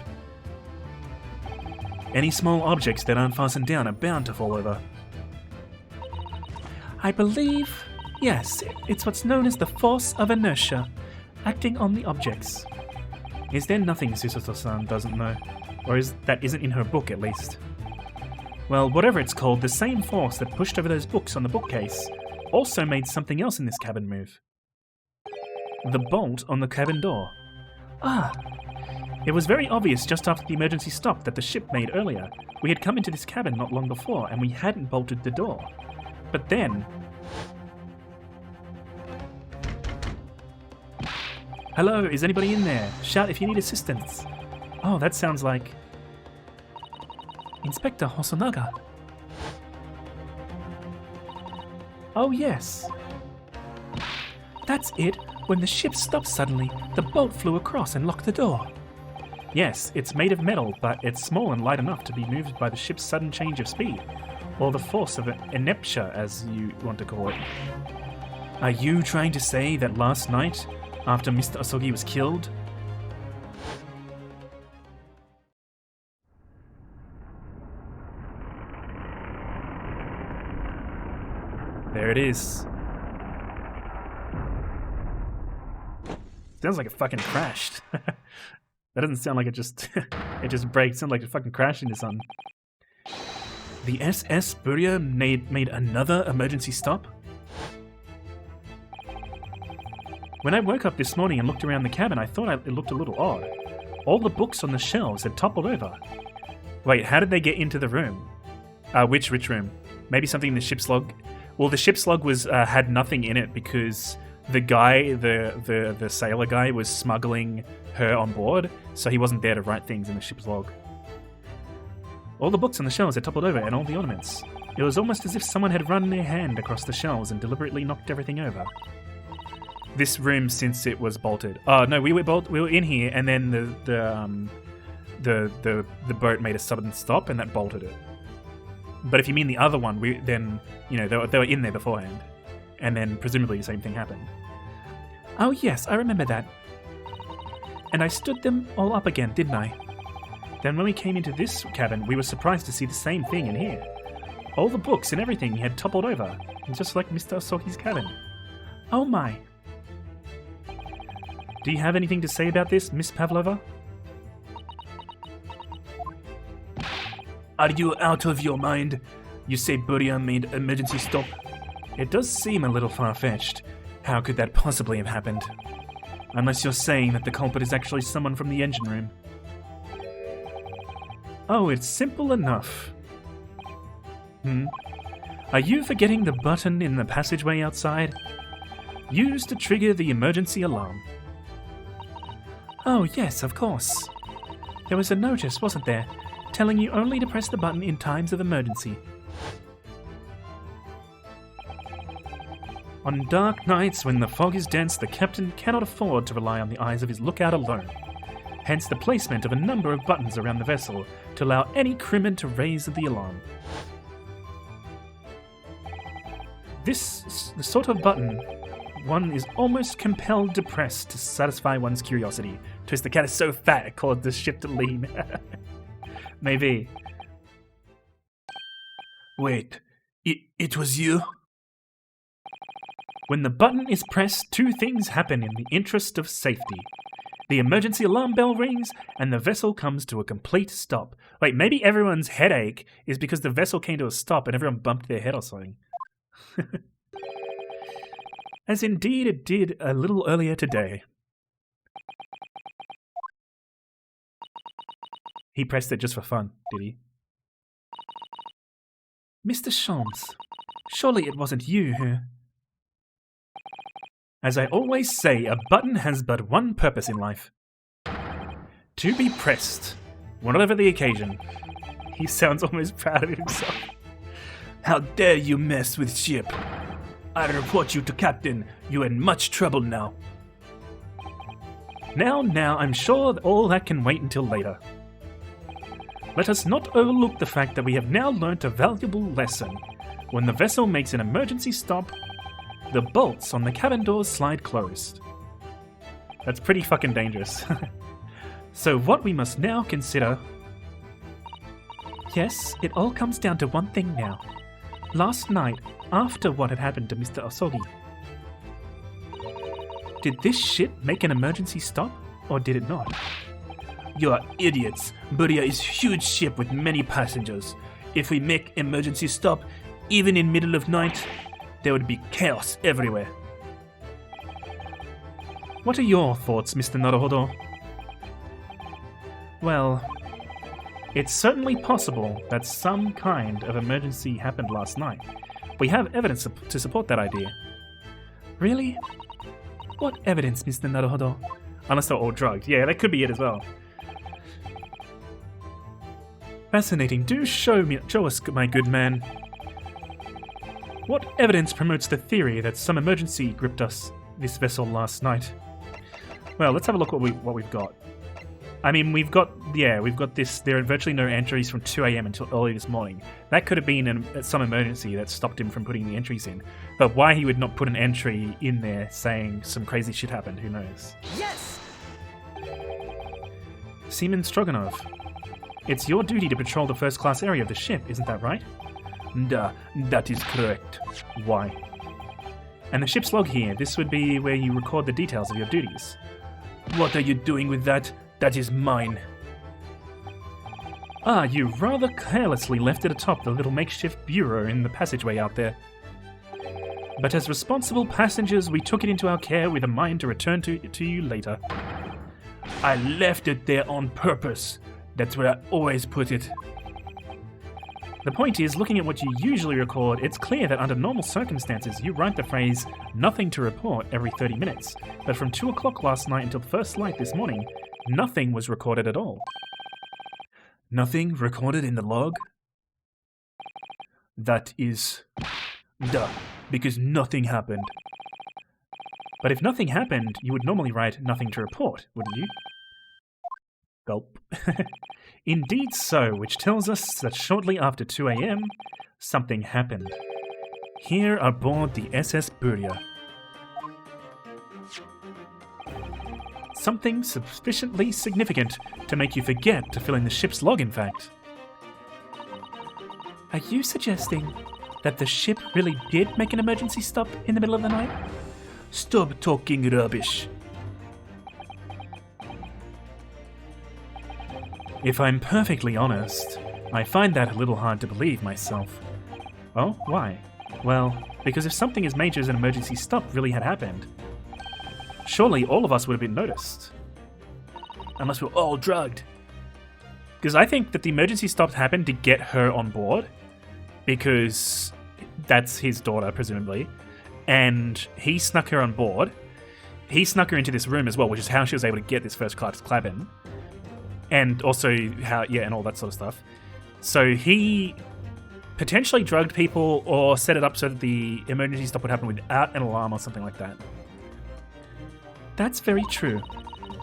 Any small objects that aren't fastened down are bound to fall over. I believe, yes, it's what's known as the force of inertia, acting on the objects. Is there nothing Susato-san doesn't know? Or that isn't in her book, at least? Well, whatever it's called, the same force that pushed over those books on the bookcase also made something else in this cabin move. The bolt on the cabin door. Ah! It was very obvious just after the emergency stop that the ship made earlier. We had come into this cabin not long before, and we hadn't bolted the door. But then... Hello, is anybody in there? Shout if you need assistance. Oh, that sounds like... Inspector Hosonaga. Oh, yes. That's it. When the ship stopped suddenly, the bolt flew across and locked the door. Yes, it's made of metal, but it's small and light enough to be moved by the ship's sudden change of speed, or the force of inertia, as you want to call it. Are you trying to say that last night, after Mr. Asogi was killed, there it is. Sounds like it fucking crashed. That doesn't sound like it just it just breaks. It sounds like it fucking crashed into something. The SS Buria made another emergency stop? When I woke up this morning and looked around the cabin, I thought it looked a little odd. All the books on the shelves had toppled over. Wait, how did they get into the room? Which room? Maybe something in the ship's log? Well, the ship's log was had nothing in it because the guy, the sailor guy, was smuggling her on board, so he wasn't there to write things in the ship's log. All the books on the shelves had toppled over, and all the ornaments. It was almost as if someone had run their hand across the shelves and deliberately knocked everything over. This room, since it was bolted. Oh no, we were in here, and then the boat made a sudden stop, and that bolted it. But if you mean the other one, they were in there beforehand, and then presumably the same thing happened. Oh yes, I remember that. And I stood them all up again, didn't I? Then when we came into this cabin, we were surprised to see the same thing in here. All the books and everything had toppled over, just like Mr. Asoki's cabin. Oh my. Do you have anything to say about this, Miss Pavlova? Are you out of your mind? You say Burya made emergency stop? It does seem a little far-fetched. How could that possibly have happened? Unless you're saying that the culprit is actually someone from the engine room. Oh, it's simple enough. Are you forgetting the button in the passageway outside? Used to trigger the emergency alarm. Oh, yes, of course. There was a notice, wasn't there, telling you only to press the button in times of emergency. On dark nights when the fog is dense, the captain cannot afford to rely on the eyes of his lookout alone. Hence the placement of a number of buttons around the vessel to allow any crewman to raise the alarm. This the sort of button one is almost compelled to press to satisfy one's curiosity. Twist the cat is so fat it caused the ship to lean. Maybe. Wait, it was you? When the button is pressed, two things happen in the interest of safety. The emergency alarm bell rings, and the vessel comes to a complete stop. Wait, maybe everyone's headache is because the vessel came to a stop and everyone bumped their head or something. As indeed it did a little earlier today. He pressed it just for fun, did he? Mr. Sholmes, surely it wasn't you who... As I always say, a button has but one purpose in life. To be pressed, whatever the occasion. He sounds almost proud of himself. How dare you mess with ship? I report you to Captain. You're in much trouble now. Now, I'm sure all that can wait until later. Let us not overlook the fact that we have now learnt a valuable lesson. When the vessel makes an emergency stop, the bolts on the cabin doors slide closed. That's pretty fucking dangerous. So what we must now consider... Yes, it all comes down to one thing now. Last night, after what had happened to Mr. Osogi, did this ship make an emergency stop, or did it not? You are idiots. Burya is huge ship with many passengers. If we make emergency stop, even in middle of night, there would be chaos everywhere. What are your thoughts, Mr. Naruhodo? Well, it's certainly possible that some kind of emergency happened last night. We have evidence to support that idea. Really? What evidence, Mr. Naruhodo? Unless they're all drugged. Yeah, that could be it as well. Fascinating. Do show us, my good man. What evidence promotes the theory that some emergency gripped this vessel last night? Well, let's have a look what we've got. I mean, we've got this. There are virtually no entries from 2 a.m. until early this morning. That could have been some emergency that stopped him from putting the entries in. But why he would not put an entry in there saying some crazy shit happened, who knows? Yes! Seaman Stroganov, it's your duty to patrol the first-class area of the ship, isn't that right? That is correct. Why? And the ship's log here, this would be where you record the details of your duties. What are you doing with that? That is mine. Ah, you rather carelessly left it atop the little makeshift bureau in the passageway out there. But as responsible passengers, we took it into our care with a mind to return to you later. I left it there on purpose. That's where I always put it. The point is, looking at what you usually record, it's clear that under normal circumstances, you write the phrase, nothing to report every 30 minutes. But from 2 o'clock last night until first light this morning, nothing was recorded at all. Nothing recorded in the log? That is... duh, because nothing happened. But if nothing happened, you would normally write nothing to report, wouldn't you? Gulp. Indeed so, which tells us that shortly after 2 a.m., something happened. Here aboard the SS Burya. Something sufficiently significant to make you forget to fill in the ship's log, in fact. Are you suggesting that the ship really did make an emergency stop in the middle of the night? Stop talking rubbish. If I'm perfectly honest, I find that a little hard to believe myself. Oh, why? Well, because if something as major as an emergency stop really had happened, surely all of us would have been noticed. Unless we were all drugged. Because I think that the emergency stop happened to get her on board, because that's his daughter, presumably, and he snuck her on board. He snuck her into this room as well, which is how she was able to get this first class cabin. And also how, yeah, and all that sort of stuff. So he potentially drugged people or set it up so that the emergency stop would happen without an alarm or something like that. That's very true.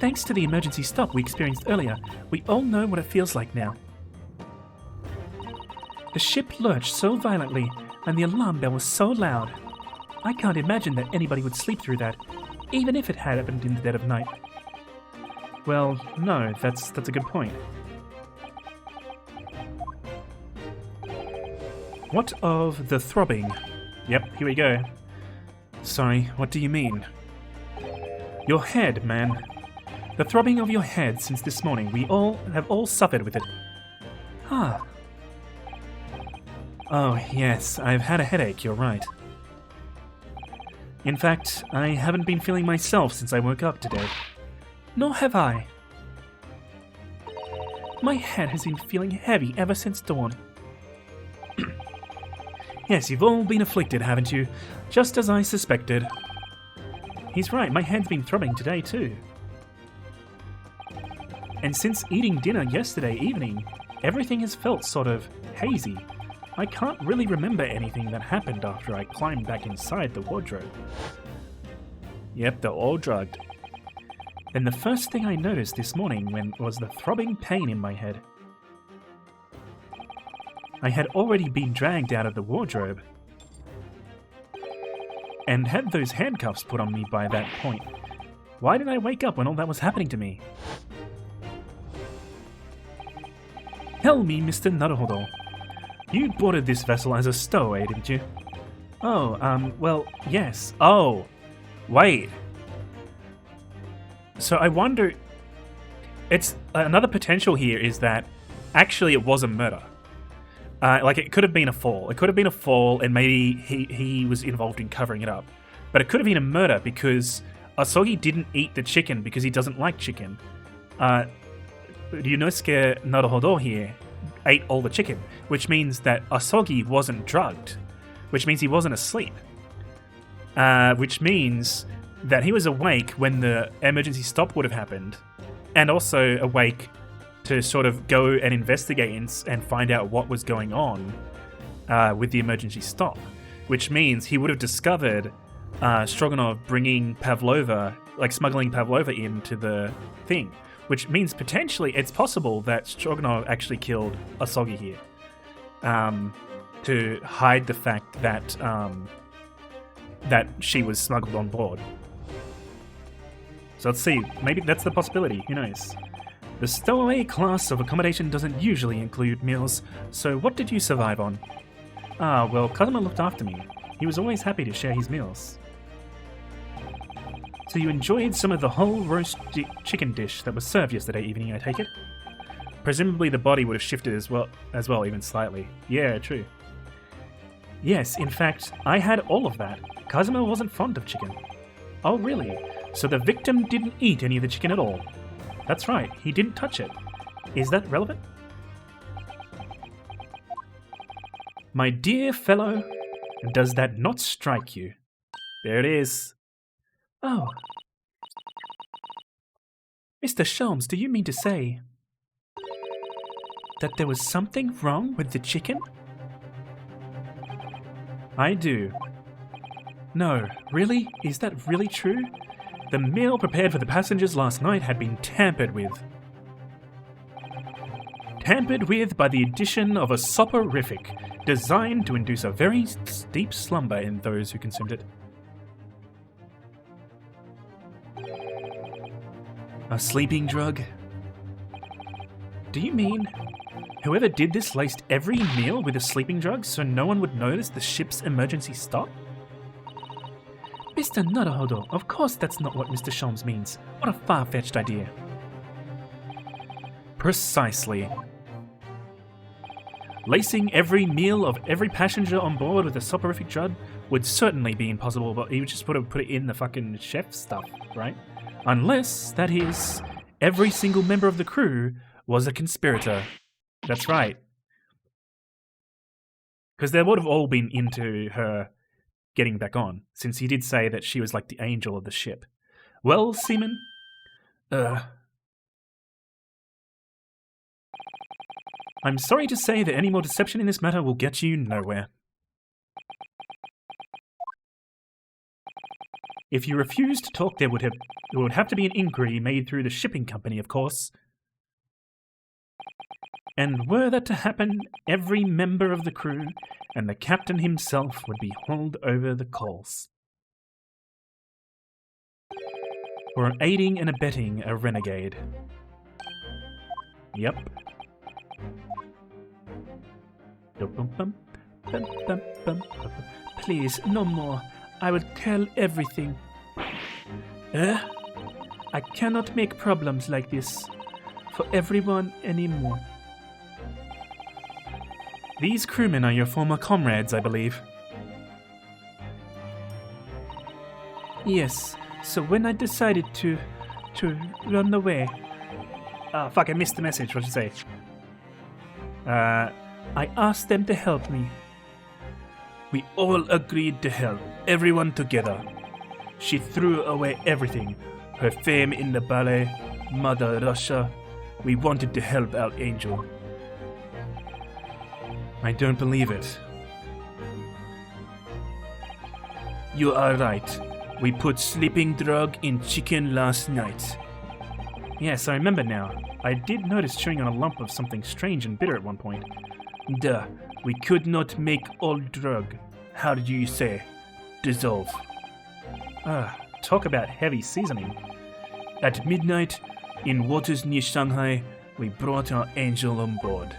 Thanks to the emergency stop we experienced earlier, we all know what it feels like now. The ship lurched so violently, and the alarm bell was so loud. I can't imagine that anybody would sleep through that, even if it had happened in the dead of night. Well, no, that's a good point. What of the throbbing? Yep, here we go. Sorry, what do you mean? Your head, man. The throbbing of your head since this morning. We have all suffered with it. Ah. Oh, yes, I've had a headache, you're right. In fact, I haven't been feeling myself since I woke up today. Nor have I. My head has been feeling heavy ever since dawn. Yes, you've all been afflicted, haven't you? Just as I suspected. He's right, my head's been throbbing today too. And since eating dinner yesterday evening, everything has felt sort of hazy. I can't really remember anything that happened after I climbed back inside the wardrobe. Yep, they're all drugged. Then the first thing I noticed this morning was the throbbing pain in my head. I had already been dragged out of the wardrobe and had those handcuffs put on me by that point. Why did I wake up when all that was happening to me? Tell me, Mr. Naruhodo, you boarded this vessel as a stowaway, didn't you? Oh, well, yes. Oh, wait. So I wonder... It's another potential here is that actually it was a murder. Like, it could have been a fall. It could have been a fall, and maybe he was involved in covering it up. But it could have been a murder because Asogi didn't eat the chicken because he doesn't like chicken. Ryunosuke Naruhodo here ate all the chicken, which means that Asogi wasn't drugged, which means he wasn't asleep. Which means that he was awake when the emergency stop would have happened, and also awake to sort of go and investigate and find out what was going on with the emergency stop, which means he would have discovered Stroganov bringing Pavlova, like smuggling Pavlova into the thing, which means potentially it's possible that Stroganov actually killed Asogi here to hide the fact that that she was smuggled on board. So let's see, maybe that's the possibility, who knows. The stowaway class of accommodation doesn't usually include meals, so what did you survive on? Ah, well, Kazuma looked after me. He was always happy to share his meals. So you enjoyed some of the whole roast chicken dish that was served yesterday evening, I take it? Presumably the body would have shifted as well, even slightly. Yeah, true. Yes, in fact, I had all of that. Kazuma wasn't fond of chicken. Oh, really? So the victim didn't eat any of the chicken at all? That's right, he didn't touch it. Is that relevant? My dear fellow, does that not strike you? There it is. Oh. Mr. Sholmes, do you mean to say that there was something wrong with the chicken? I do. No, really? Is that really true? The meal prepared for the passengers last night had been tampered with. Tampered with by the addition of a soporific designed to induce a very deep slumber in those who consumed it. A sleeping drug? Do you mean whoever did this laced every meal with a sleeping drug so no one would notice the ship's emergency stop? Mr. Naruhodo, of course that's not what Mr. Sholmes means. What a far-fetched idea. Precisely. Lacing every meal of every passenger on board with a soporific drug would certainly be impossible, but he would just put it in the fucking chef stuff, right? Unless, that is, every single member of the crew was a conspirator. That's right. Because they would have all been into her getting back on, since he did say that she was like the angel of the ship. Well, Seaman, I'm sorry to say that any more deception in this matter will get you nowhere. If you refuse to talk, there would have to be an inquiry made through the shipping company, of course. And were that to happen, every member of the crew and the captain himself would be hauled over the coals. For aiding and abetting a renegade. Yep. Please, no more. I will tell everything. I cannot make problems like this for everyone anymore. These crewmen are your former comrades, I believe. Yes, so when I decided to run away... Ah, fuck, I missed the message. What'd you say? I asked them to help me. We all agreed to help, everyone together. She threw away everything, her fame in the ballet, Mother Russia. We wanted to help out Angel. I don't believe it. You are right. We put sleeping drug in chicken last night. Yes, I remember now. I did notice chewing on a lump of something strange and bitter at one point. Duh, we could not make all drug. How did you say? Dissolve. Talk about heavy seasoning. At midnight, in waters near Shanghai, we brought our Angel on board.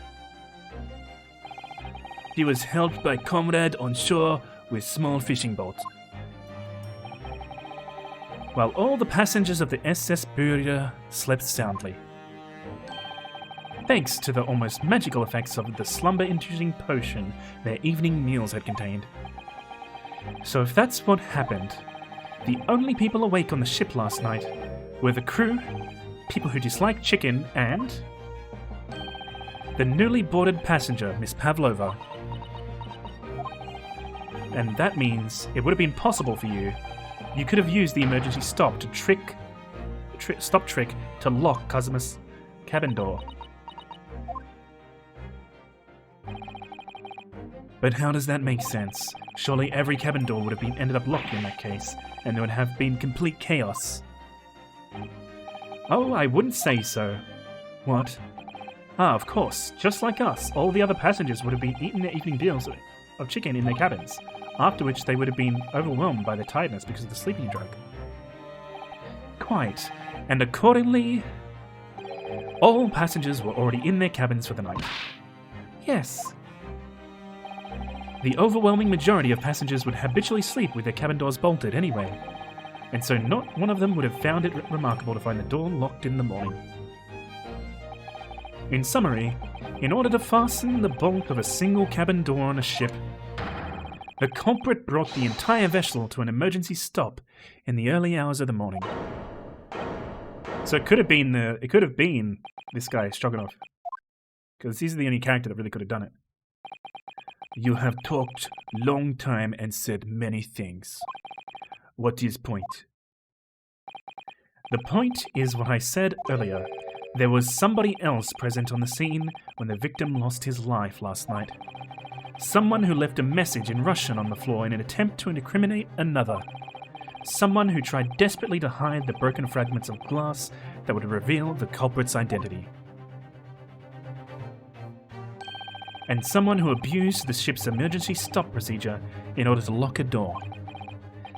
He was helped by comrade on shore with small fishing boat. While all the passengers of the SS Burya slept soundly. Thanks to the almost magical effects of the slumber-inducing potion their evening meals had contained. So if that's what happened, the only people awake on the ship last night were the crew, people who disliked chicken, and the newly boarded passenger, Miss Pavlova. And that means it would have been possible for you. You could have used the emergency stop to stop trick to lock Kazuma's cabin door. But how does that make sense? Surely every cabin door would have been ended up locked in that case, and there would have been complete chaos. Oh, I wouldn't say so. What? Ah, of course. Just like us, all the other passengers would have been eating their evening meals of chicken in their cabins, after which they would have been overwhelmed by their tiredness because of the sleeping drug. Quite. And accordingly, all passengers were already in their cabins for the night. Yes. The overwhelming majority of passengers would habitually sleep with their cabin doors bolted anyway, and so not one of them would have found it remarkable to find the door locked in the morning. In summary, in order to fasten the bolt of a single cabin door on a ship, the culprit brought the entire vessel to an emergency stop in the early hours of the morning. So it could have been this guy, Stroganoff, because he's the only character that really could have done it. You have talked long time and said many things. What is point? The point is what I said earlier. There was somebody else present on the scene when the victim lost his life last night. Someone who left a message in Russian on the floor in an attempt to incriminate another. Someone who tried desperately to hide the broken fragments of glass that would reveal the culprit's identity. And someone who abused the ship's emergency stop procedure in order to lock a door.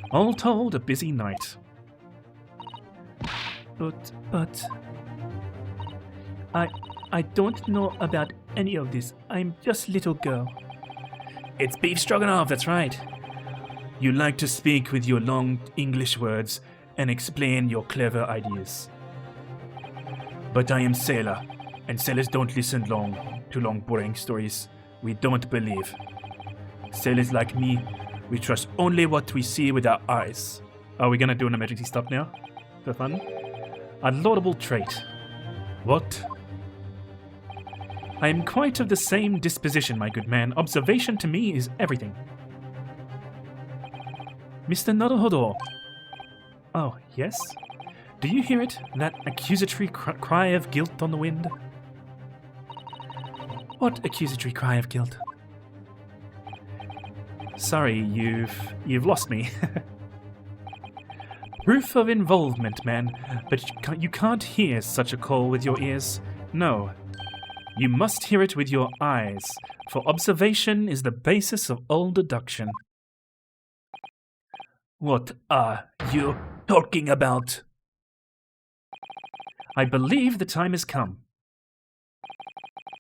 All told, a busy night. But... I don't know about any of this. I'm just little girl. It's beef stroganoff, that's right. You like to speak with your long English words and explain your clever ideas. But I am sailor, and sailors don't listen to long, boring stories. we don't believe. Sailors like me, we trust only what we see with our eyes. Are we gonna do an emergency stop now? For fun? A laudable trait. What? I am quite of the same disposition, my good man. Observation to me is everything. Mr. Naruhodo. Oh, yes? Do you hear it? That accusatory cry of guilt on the wind? What accusatory cry of guilt? Sorry, you've lost me. Proof of involvement, man, but you can't hear such a call with your ears. No. You must hear it with your eyes, for observation is the basis of all deduction. What are you talking about? I believe the time has come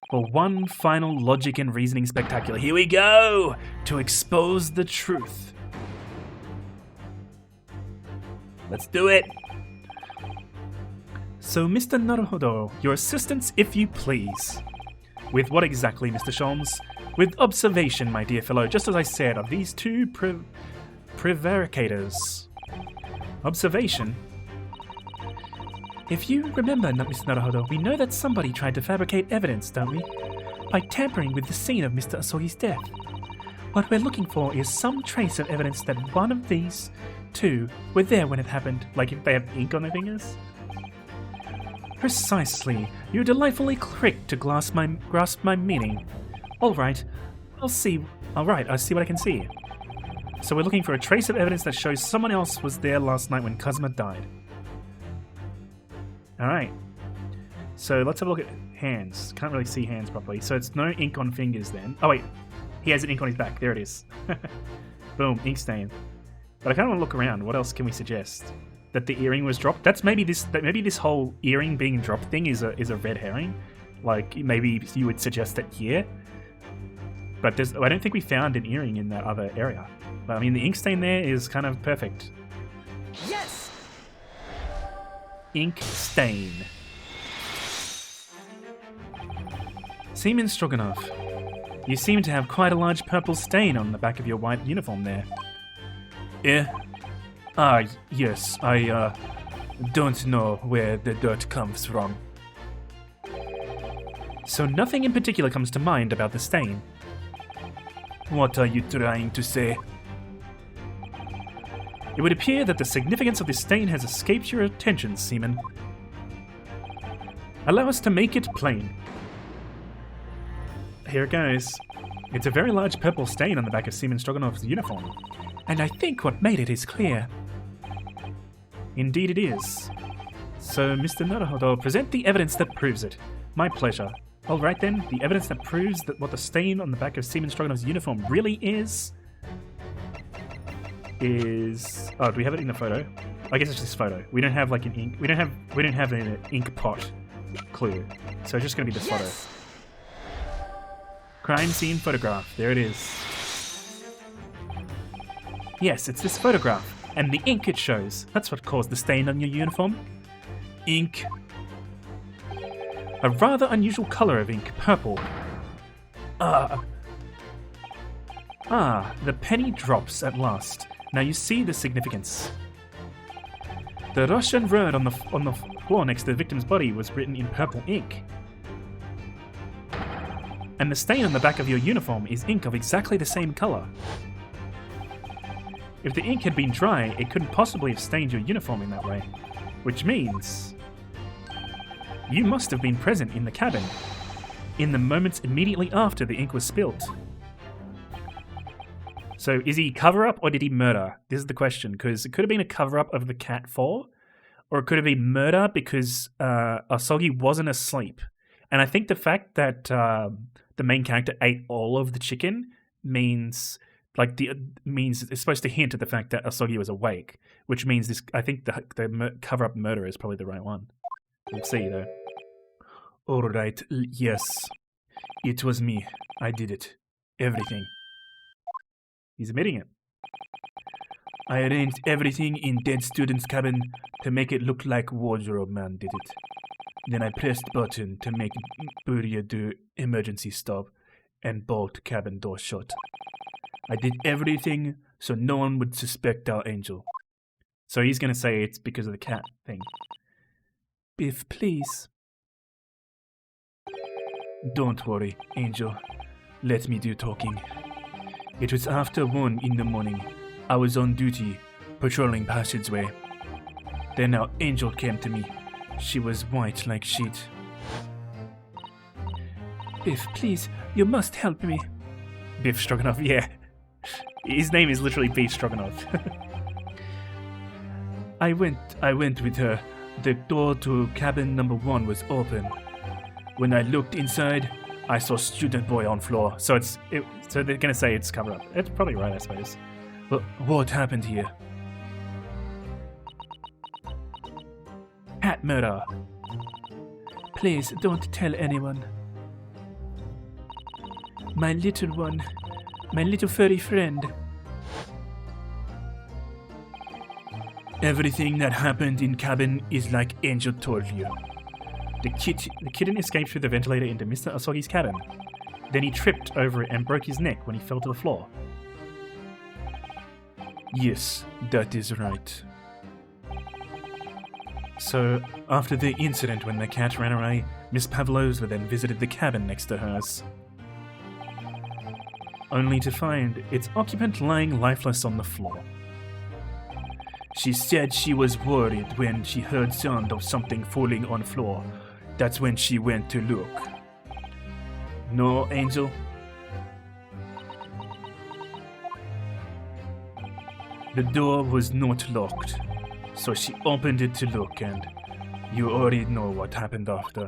for one final logic and reasoning spectacular. Here we go! To expose the truth. Let's do it! So, Mr. Naruhodo, your assistance, if you please. With what exactly, Mr. Sholmes? With observation, my dear fellow, just as I said, of these two prevaricators. Observation? If you remember, Mr. Naruhodo, we know that somebody tried to fabricate evidence, don't we? By tampering with the scene of Mr. Asogi's death. What we're looking for is some trace of evidence that one of these two were there when it happened, like if they have ink on their fingers. Precisely. You're delightfully quick to grasp my meaning. Alright, I see what I can see. So we're looking for a trace of evidence that shows someone else was there last night when Kazuma died. Alright. So let's have a look at hands. Can't really see hands properly. So it's no ink on fingers then. Oh wait, he has an ink on his back. There it is. Boom, ink stain. But I kind of want to look around. What else can we suggest? That the earring was dropped? That's maybe this whole earring being dropped thing is a red herring. Like maybe you would suggest that here. But I don't think we found an earring in that other area. But I mean the ink stain there is kind of perfect. Yes! Ink stain. Seaman Stroganoff, you seem to have quite a large purple stain on the back of your white uniform there. Yes, I don't know where the dirt comes from. So nothing in particular comes to mind about the stain? What are you trying to say? It would appear that the significance of this stain has escaped your attention, Seaman. Allow us to make it plain. Here it goes. It's a very large purple stain on the back of Seaman Stroganoff's uniform. And I think what made it is clear. Indeed it is. So, Mr. Naruhodo, present the evidence that proves it. My pleasure. Alright then, the evidence that proves that what the stain on the back of Seaman Stroganoff's uniform really is... Oh, do we have it in the photo? I guess it's just this photo. We don't have like an ink... We don't have an ink pot clue. So it's just gonna be this photo. Crime scene photograph. There it is. Yes, it's this photograph. And the ink it shows. That's what caused the stain on your uniform. Ink. A rather unusual color of ink. Purple. The penny drops at last. Now you see the significance. The Russian word on the floor next to the victim's body was written in purple ink. And the stain on the back of your uniform is ink of exactly the same color. If the ink had been dry, it couldn't possibly have stained your uniform in that way. Which means... you must have been present in the cabin, in the moments immediately after the ink was spilt. So is he cover-up or did he murder? This is the question, because it could have been a cover-up of the Cat 4, or it could have been murder because Asogi wasn't asleep. And I think the fact that the main character ate all of the chicken means it's supposed to hint at the fact that Asogi was awake, which means this. I think the cover-up murder is probably the right one. We'll see though. All right, yes, it was me. I did it. Everything. He's admitting it. I arranged everything in dead student's cabin to make it look like Wardrobe Man did it. Then I pressed button to make Burya do emergency stop, and bolt cabin door shut. I did everything so no one would suspect our Angel. So he's going to say it's because of the cat thing. Biff, please. Don't worry, Angel. Let me do talking. It was after 1 in the morning. I was on duty, patrolling passageway. Then our Angel came to me. She was white like sheet. Biff, please, you must help me. Biff Stroganoff, yeah. His name is literally Beef Stroganoff. I went with her. The door to cabin number 1 was open. When I looked inside, I saw student boy on floor. So so they're gonna say it's cover up. It's probably right, I suppose. But what happened here? Cat murder. Please don't tell anyone. My little one, my little furry friend. Everything that happened in cabin is like Angel told you. The kitten escaped through the ventilator into Mr. Asogi's cabin. Then he tripped over it and broke his neck when he fell to the floor. Yes, that is right. So, after the incident when the cat ran away, Miss Pavlova then visited the cabin next to hers. Only to find its occupant lying lifeless on the floor. She said she was worried when she heard sound of something falling on floor. That's when she went to look. No, Angel? The door was not locked, so she opened it to look, and you already know what happened after.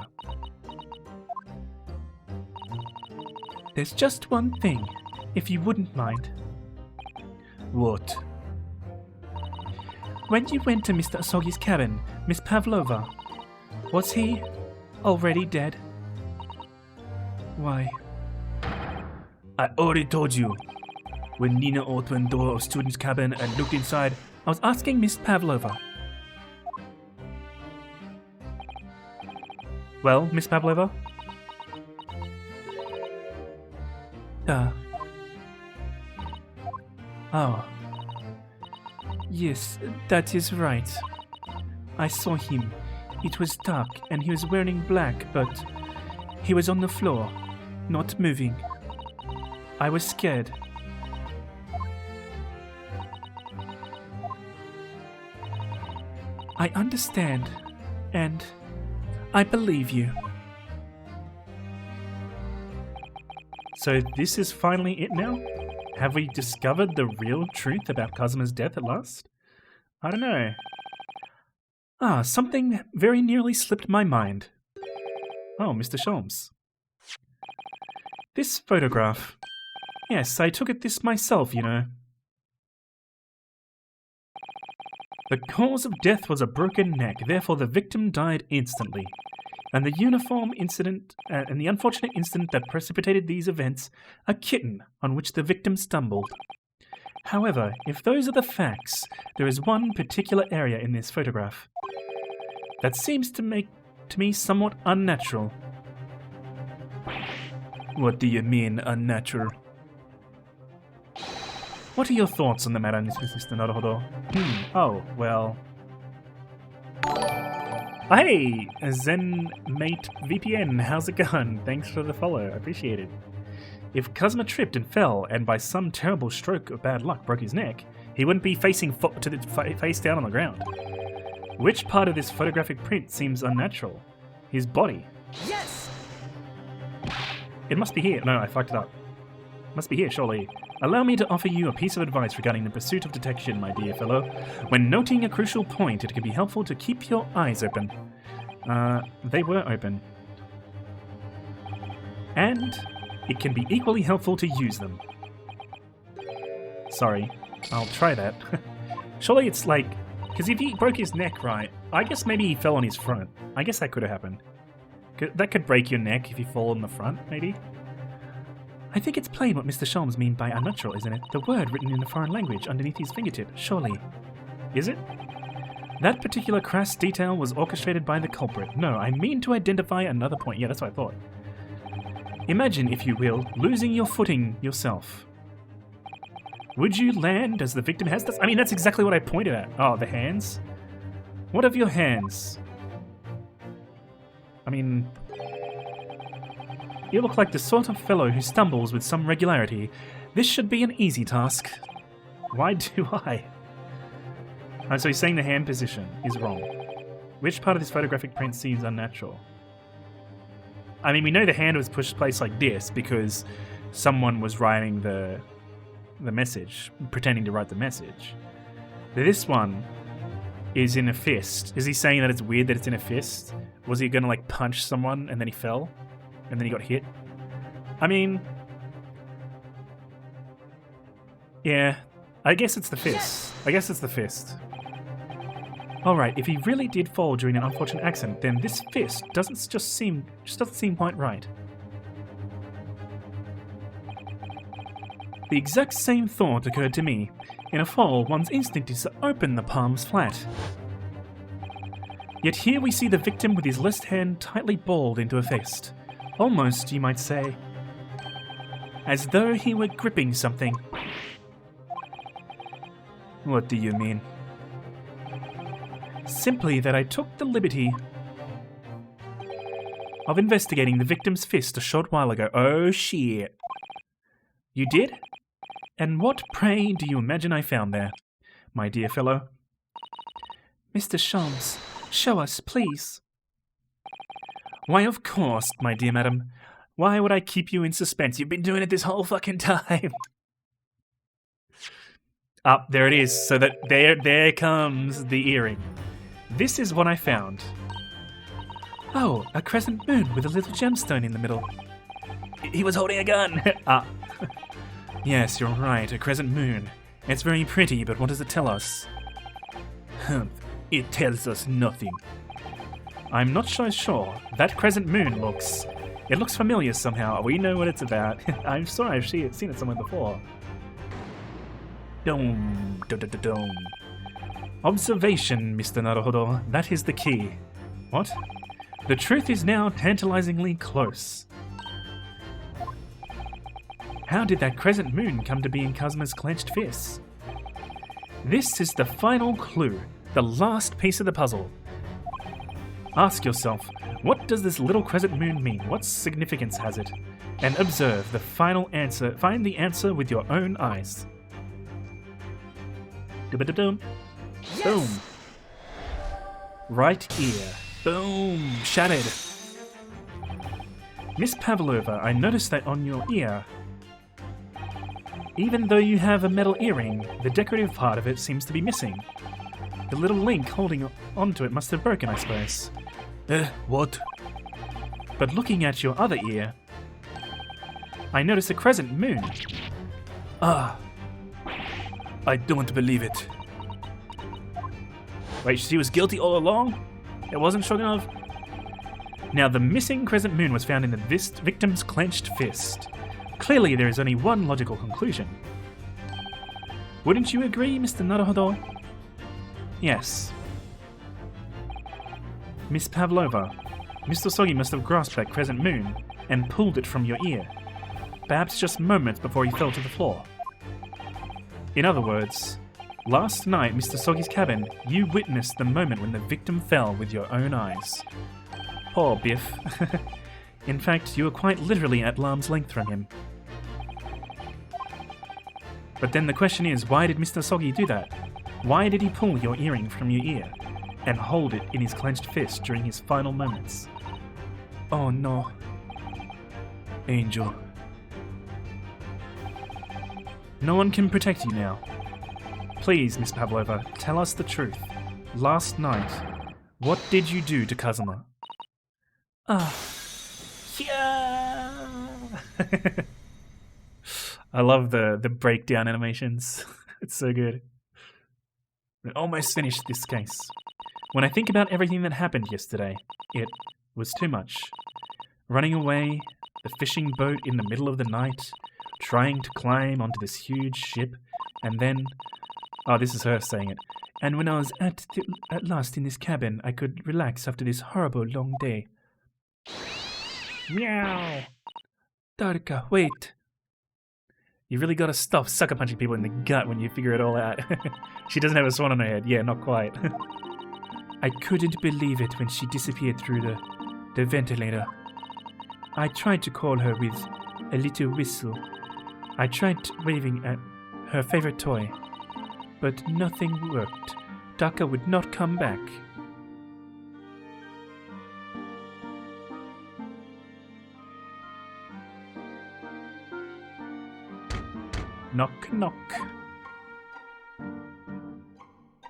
There's just one thing, if you wouldn't mind. What? When you went to Mr. Asogi's cabin, Miss Pavlova, was he already dead? Why? I already told you. When Nina opened the door of student's cabin and looked inside, I was asking Miss Pavlova. Well, Miss Pavlova? Oh. Yes, that is right. I saw him. It was dark and he was wearing black, but he was on the floor, not moving. I was scared. I understand, and I believe you. So this is finally it now? Have we discovered the real truth about Kazuma's death at last? I don't know. Something very nearly slipped my mind. Oh, Mr. Sholmes. This photograph. Yes, I took this myself, you know. The cause of death was a broken neck, therefore the victim died instantly. And the unfortunate incident that precipitated these events, a kitten on which the victim stumbled. However, if those are the facts, there is one particular area in this photograph that seems to me somewhat unnatural. What do you mean, unnatural? What are your thoughts on the matter, Mr. Naruhodo? Oh, well... Hey, ZenMate VPN, how's it going? Thanks for the follow, appreciate it. If Kazuma tripped and fell, and by some terrible stroke of bad luck broke his neck, he wouldn't be face down on the ground. Which part of this photographic print seems unnatural? His body. Yes! It must be here. No, I fucked it up. Must be here, surely. Allow me to offer you a piece of advice regarding the pursuit of detection, my dear fellow. When noting a crucial point, it can be helpful to keep your eyes open. They were open. And it can be equally helpful to use them. Sorry, I'll try that. Surely it's like... Because if he broke his neck, right, I guess maybe he fell on his front. I guess that could have happened. That could break your neck if you fall on the front, maybe? I think it's plain what Mr. Sholmes means by unnatural, isn't it? The word written in a foreign language underneath his fingertip, surely. Is it? That particular crass detail was orchestrated by the culprit. No, I mean to identify another point. Yeah, that's what I thought. Imagine, if you will, losing your footing yourself. Would you land as the victim has? I mean, that's exactly what I pointed at. Oh, the hands? What of your hands? I mean, you look like the sort of fellow who stumbles with some regularity. This should be an easy task. Why do I? Oh, so he's saying the hand position is wrong. Which part of this photographic print seems unnatural? I mean, we know the hand was placed like this because someone was writing the message, pretending to write the message. This one is in a fist. Is he saying that it's weird that it's in a fist? Was he gonna like punch someone and then he fell? And then he got hit? I mean... yeah, I guess it's the fist. I guess it's the fist. Alright, if he really did fall during an unfortunate accident, then this fist doesn't seem quite right. The exact same thought occurred to me. In a fall, one's instinct is to open the palms flat. Yet here we see the victim with his left hand tightly balled into a fist. Almost, you might say, as though he were gripping something. What do you mean? Simply that I took the liberty of investigating the victim's fist a short while ago. Oh shit. You did? And what, pray, do you imagine I found there, my dear fellow? Mr. Sholmes, show us, please. Why, of course, my dear madam. Why would I keep you in suspense? You've been doing it this whole fucking time. Up, there it is. So that there comes the earring. This is what I found. Oh, a crescent moon with a little gemstone in the middle. He was holding a gun. Yes, you're right, a crescent moon. It's very pretty, but what does it tell us? It tells us nothing. I'm not so sure. That crescent moon looks familiar somehow. We know what it's about. I'm sorry, I've seen it somewhere before. Dome. Observation, Mr. Naruhodo. That is the key. What? The truth is now tantalizingly close. How did that crescent moon come to be in Kazuma's clenched fists? This is the final clue, the last piece of the puzzle. Ask yourself, what does this little crescent moon mean? What significance has it? And observe the final answer. Find the answer with your own eyes. Dum-ba-da-dum. Yes! Boom. Right ear. Boom. Shattered. Miss Pavlova, I noticed that on your ear. Even though you have a metal earring, the decorative part of it seems to be missing. The little link holding onto it must have broken, I suppose. What? But looking at your other ear, I notice a crescent moon. Ah. I don't believe it. Wait, she was guilty all along? It wasn't Shogunov? Now, the missing crescent moon was found in the victim's clenched fist. Clearly, there is only one logical conclusion. Wouldn't you agree, Mr. Naruhodo? Yes. Miss Pavlova, Mr. Sogi must have grasped that crescent moon and pulled it from your ear, perhaps just moments before he fell to the floor. In other words, last night, Mr. Sogi's cabin, you witnessed the moment when the victim fell with your own eyes. Poor Biff. In fact, you were quite literally at arm's length from him. But then the question is, why did Mr. Sogi do that? Why did he pull your earring from your ear and hold it in his clenched fist during his final moments? Oh no. Angel. No one can protect you now. Please, Miss Pavlova, tell us the truth. Last night, what did you do to Kazuma? Yeah. I love the breakdown animations. It's so good. We almost finished this case. When I think about everything that happened yesterday, it was too much. Running away, the fishing boat in the middle of the night, trying to climb onto this huge ship, and then... Oh, this is her saying it. And when I was at last in this cabin, I could relax after this horrible long day. Meow. Darka, wait. You really gotta stop sucker punching people in the gut when you figure it all out. She doesn't have a swan on her head. Yeah, not quite. I couldn't believe it when she disappeared through the ventilator. I tried to call her with a little whistle. I tried waving at her favorite toy, but nothing worked. Darka would not come back. Knock, knock.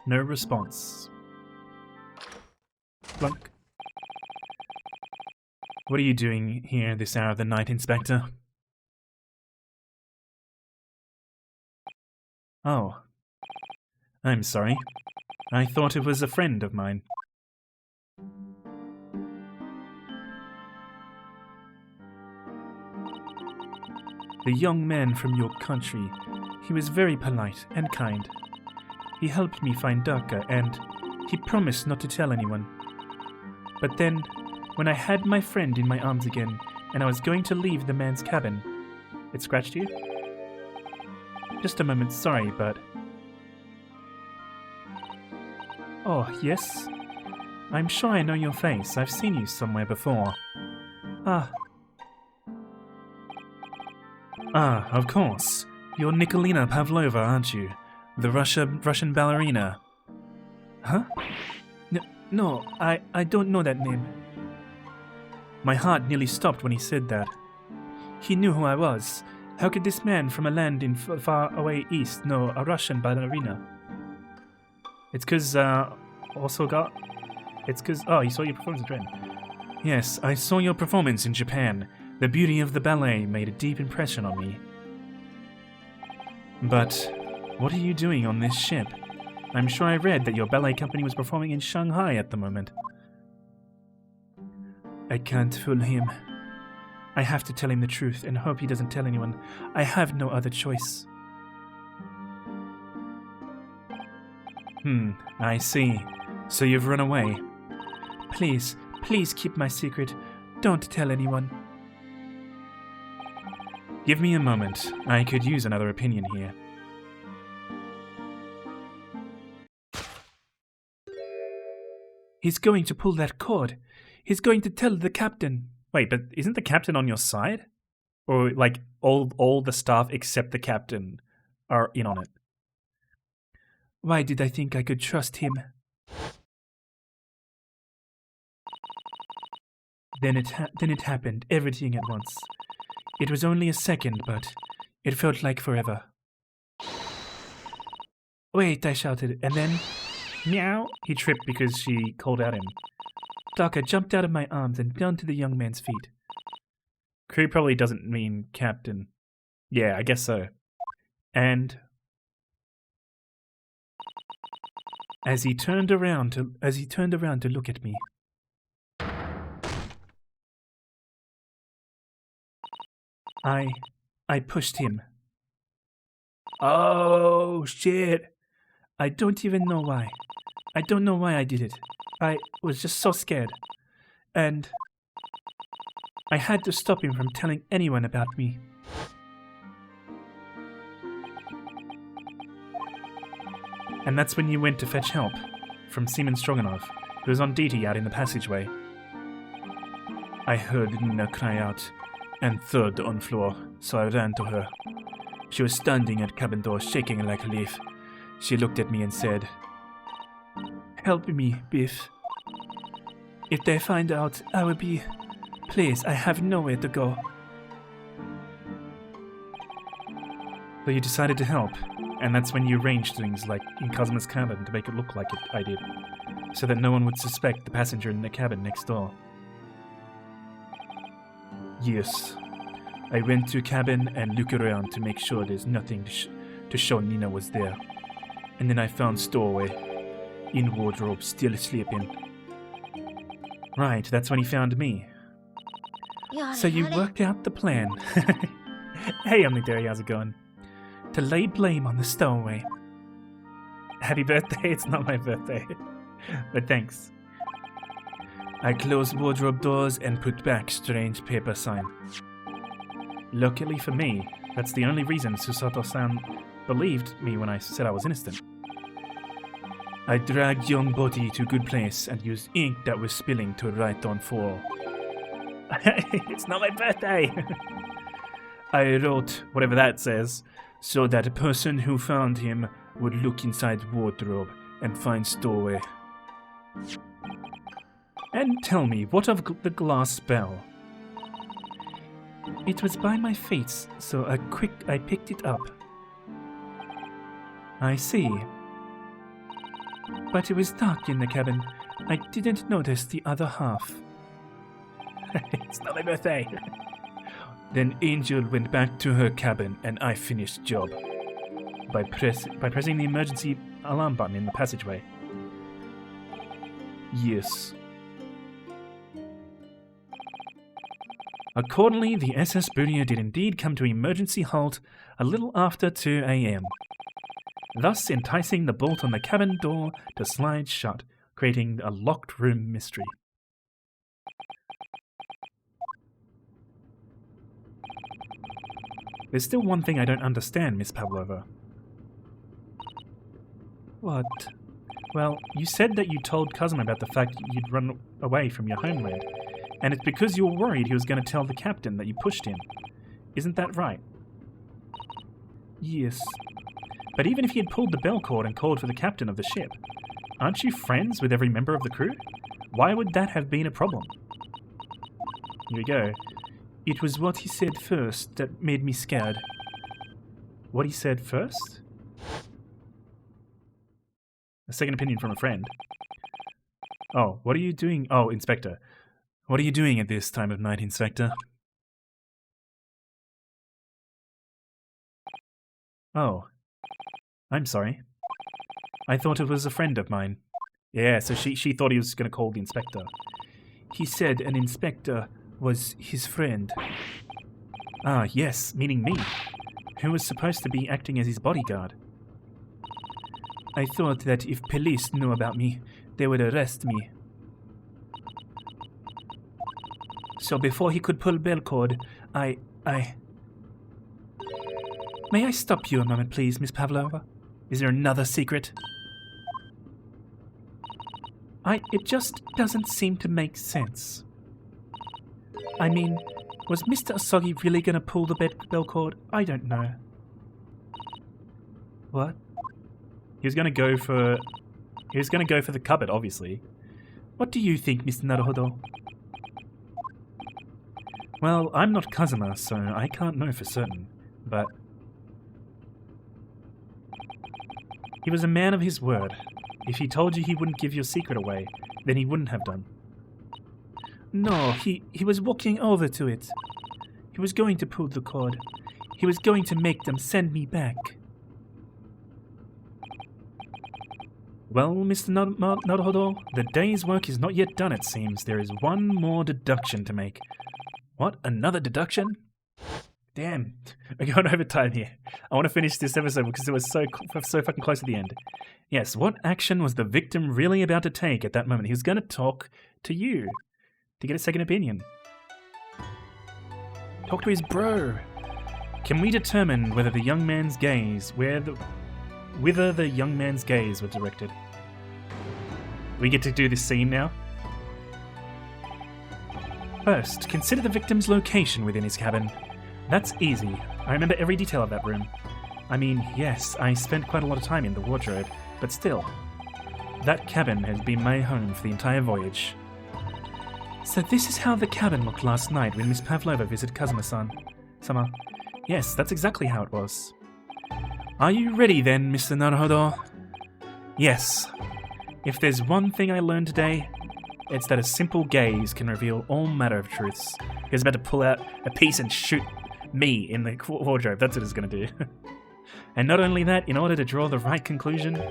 No response. Blunk. What are you doing here this hour of the night, Inspector? Oh. I'm sorry. I thought it was a friend of mine. The young man from your country. He was very polite and kind. He helped me find Darka, and he promised not to tell anyone. But then, when I had my friend in my arms again, and I was going to leave the man's cabin... It scratched you? Just a moment, sorry, but... Oh, yes? I'm sure I know your face. I've seen you somewhere before. Ah, of course. You're Nikolina Pavlova, aren't you? The Russian ballerina. Huh? No, I don't know that name. My heart nearly stopped when he said that. He knew who I was. How could this man from a land in far away east know a Russian ballerina? It's cause, oh, you saw your performance in Japan. Yes, I saw your performance in Japan. The beauty of the ballet made a deep impression on me. But what are you doing on this ship? I'm sure I read that your ballet company was performing in Shanghai at the moment. I can't fool him. I have to tell him the truth and hope he doesn't tell anyone. I have no other choice. I see. So you've run away. Please keep my secret. Don't tell anyone. Give me a moment. I could use another opinion here. He's going to pull that cord. He's going to tell the captain. Wait, but isn't the captain on your side? Or, like, all the staff except the captain are in on it? Why did I think I could trust him? Then it happened, everything at once. It was only a second, but it felt like forever. Wait, I shouted, and then... Meow! He tripped because she called out him. Darka jumped out of my arms and down to the young man's feet. Crew probably doesn't mean captain. Yeah, I guess so. And... As he turned around to look at me... I pushed him. Oh, shit. I don't even know why. I don't know why I did it. I was just so scared. And I had to stop him from telling anyone about me. And that's when you went to fetch help from Seaman Stroganov, who was on duty out in the passageway. I heard Nina cry out and third on floor, so I ran to her. She was standing at cabin door, shaking like a leaf. She looked at me and said, "Help me, Biff. If they find out, I will be... Please, I have nowhere to go." So you decided to help, and that's when you arranged things like in Cosmo's cabin to make it look like I did, so that no one would suspect the passenger in the cabin next door. Yes. I went to cabin and looked around to make sure there's nothing to show Nina was there. And then I found stowaway, in wardrobe, still sleeping. Right, that's when he found me. So you worked out the plan. Hey, Omnidary, how's it going? To lay blame on the stowaway. Happy birthday, it's not my birthday. But thanks. I closed wardrobe doors and put back strange paper sign. Luckily for me, that's the only reason Susato-san believed me when I said I was innocent. I dragged young body to good place and used ink that was spilling to write on fall. It's not my birthday! I wrote whatever that says, so that a person who found him would look inside wardrobe and find stowaway. And tell me, what of the glass bell? It was by my feet, so I picked it up. I see. But it was dark in the cabin. I didn't notice the other half. It's not my birthday. Then Angel went back to her cabin and I finished job. By pressing the emergency alarm button in the passageway. Yes. Accordingly, the SS Boonia did indeed come to emergency halt a little after 2 a.m., thus enticing the bolt on the cabin door to slide shut, creating a locked room mystery. There's still one thing I don't understand, Miss Pavlova. What? Well, you said that you told Kazuma about the fact you'd run away from your homeland, and it's because you were worried he was going to tell the captain that you pushed him. Isn't that right? Yes. But even if he had pulled the bell cord and called for the captain of the ship, aren't you friends with every member of the crew? Why would that have been a problem? Here we go. It was what he said first that made me scared. What he said first? A second opinion from a friend. Oh, what are you doing? Oh, Inspector. What are you doing at this time of night, Inspector? Oh. I'm sorry. I thought it was a friend of mine. Yeah, so she thought he was going to call the inspector. He said an inspector was his friend. Ah, yes, meaning me, who was supposed to be acting as his bodyguard. I thought that if police knew about me, they would arrest me. So before he could pull bell cord, I... May I stop you a moment, please, Miss Pavlova? Is there another secret? It just doesn't seem to make sense. I mean, was Mr. Asogi really going to pull the bell cord? I don't know. What? He was going to go for the cupboard, obviously. What do you think, Mr. Naruhodo? Well, I'm not Kazuma, so I can't know for certain, but... He was a man of his word. If he told you he wouldn't give your secret away, then he wouldn't have done. No, he was walking over to it. He was going to pull the cord. He was going to make them send me back. Well, Mr. Naruhodo, the day's work is not yet done, it seems. There is one more deduction to make. What? Another deduction? Damn, we're going over time here. I want to finish this episode because it was so fucking close to the end. Yes, what action was the victim really about to take at that moment? He was going to talk to you to get a second opinion. Talk to his bro. Can we determine whether the young man's gaze, whither the young man's gaze was directed? We get to do this scene now. First, consider the victim's location within his cabin. That's easy. I remember every detail of that room. I mean, yes, I spent quite a lot of time in the wardrobe, but still. That cabin has been my home for the entire voyage. So this is how the cabin looked last night when Miss Pavlova visited Kazuma-san. Sama. Yes, that's exactly how it was. Are you ready then, Mr. Naruhodo? Yes. If there's one thing I learned today, it's that a simple gaze can reveal all manner of truths. He was about to pull out a piece and shoot me in the wardrobe. That's what it's going to do. And not only that, in order to draw the right conclusion,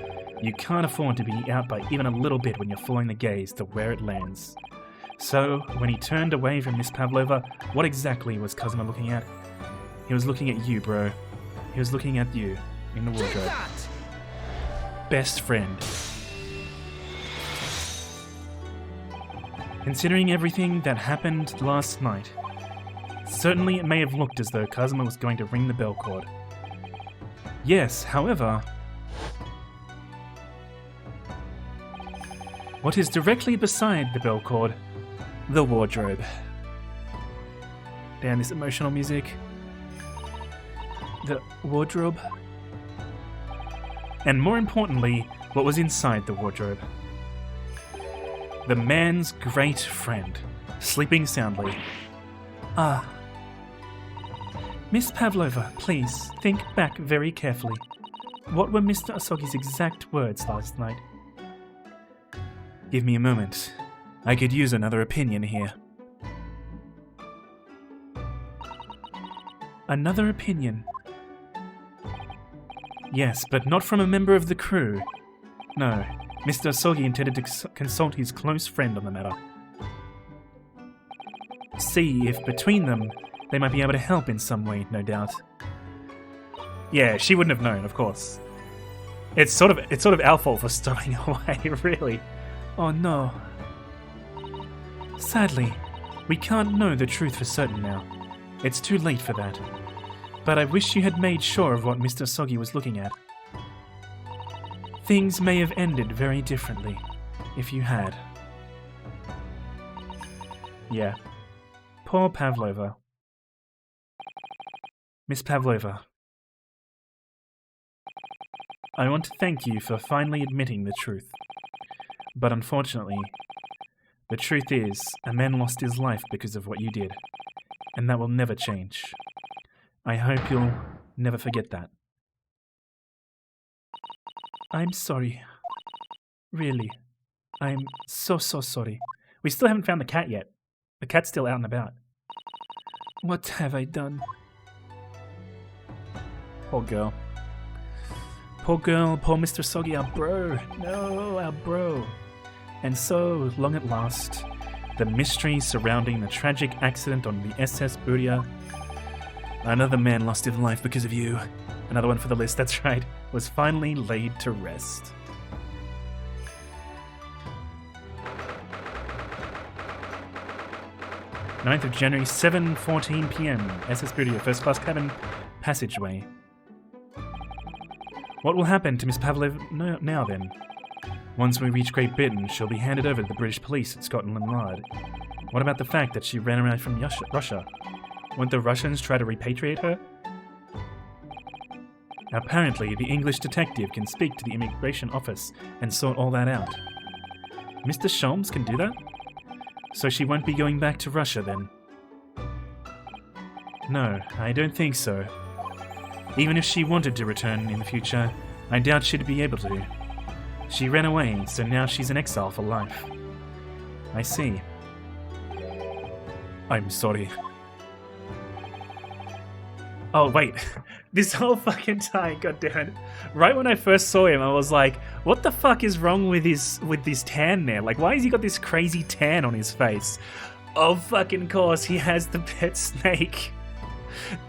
you can't afford to be out by even a little bit when you're following the gaze to where it lands. So, when he turned away from Miss Pavlova, what exactly was Kazuma looking at? He was looking at you, bro. He was looking at you in the wardrobe. Best friend. Considering everything that happened last night, Certainly it may have looked as though Kazuma was going to ring the bell cord. Yes, however... what is directly beside the bell cord? The wardrobe. Damn, this emotional music. The wardrobe. And more importantly, what was inside the wardrobe. The man's great friend, sleeping soundly. Ah. Miss Pavlova, please, think back very carefully. What were Mr. Asogi's exact words last night? Give me a moment. I could use another opinion here. Another opinion? Yes, but not from a member of the crew. No, Mr. Asogi intended to consult his close friend on the matter. See if between them they might be able to help in some way, no doubt. Yeah, she wouldn't have known, of course. It's sort of our fault for stowing away, really. Oh no. Sadly, we can't know the truth for certain now. It's too late for that. But I wish you had made sure of what Mr. Asogi was looking at. Things may have ended very differently if you had. Yeah. Poor Pavlova. Miss Pavlova. I want to thank you for finally admitting the truth. But unfortunately, the truth is, a man lost his life because of what you did. And that will never change. I hope you'll never forget that. I'm sorry. Really. I'm so sorry. We still haven't found the cat yet. The cat's still out and about. What have I done? Poor girl. Poor girl, poor Mr. Asogi, our bro. No, our bro. And so, long at last, the mystery surrounding the tragic accident on the SS Buria. Another man lost his life because of you. Another one for the list, that's right. Was finally laid to rest. "9th of January, 7:14 p.m. SS Buria, first class cabin, passageway. What will happen to Miss Pavlov now then? Once we reach Great Britain, she'll be handed over to the British police at Scotland Yard. What about the fact that she ran away from Russia? Won't the Russians try to repatriate her? Apparently, the English detective can speak to the immigration office and sort all that out. Mr. Sholmes can do that? So she won't be going back to Russia then? No, I don't think so. Even if she wanted to return in the future, I doubt she'd be able to. She ran away, so now she's in exile for life. I see. I'm sorry. Oh, wait. This whole fucking time, goddammit. Right when I first saw him, I was like, what the fuck is wrong with this tan there? Like, why has he got this crazy tan on his face? Oh, fucking course, he has the pet snake.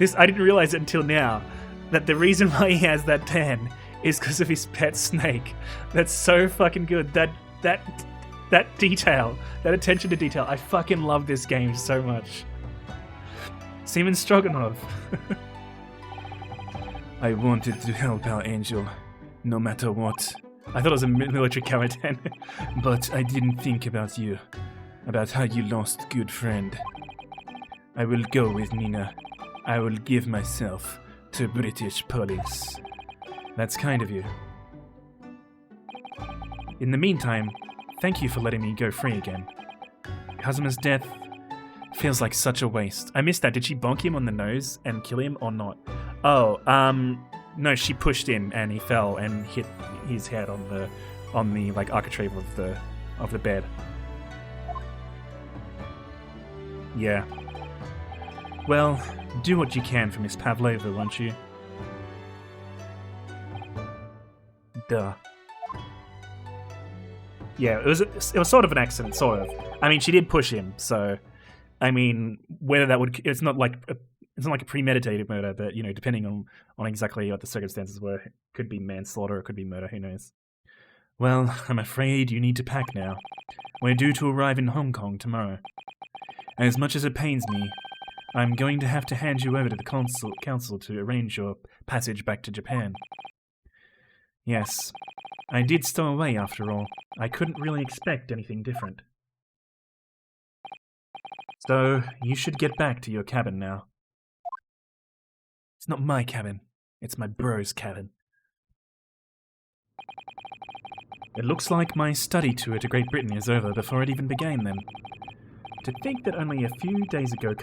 I didn't realize it until now, that the reason why he has that tan is because of his pet snake. That's so fucking good. That detail, that attention to detail, I fucking love this game so much. Seaman Stroganov. I wanted to help our angel, no matter what. I thought it was a military character, but I didn't think about you, about how you lost good friend. I will go with Nina. I will give myself to British police. That's kind of you. In the meantime, thank you for letting me go free again. Kazuma's death feels like such a waste. I missed that. Did she bonk him on the nose and kill him or not? Oh, no, she pushed him and he fell and hit his head on the like architrave of the bed. Yeah. Well, do what you can for Miss Pavlova, won't you? Duh. Yeah, it was sort of an accident, sort of. I mean, she did push him, so I mean, whether that would it's not like a premeditated murder, but you know, depending on exactly what the circumstances were, it could be manslaughter, or it could be murder, who knows. Well, I'm afraid you need to pack now. We're due to arrive in Hong Kong tomorrow. As much as it pains me, I'm going to have to hand you over to the council to arrange your passage back to Japan. Yes, I did stow away after all. I couldn't really expect anything different. So, you should get back to your cabin now. It's not my cabin. It's my bro's cabin. It looks like my study tour to Great Britain is over before it even began then. To think that only a few days ago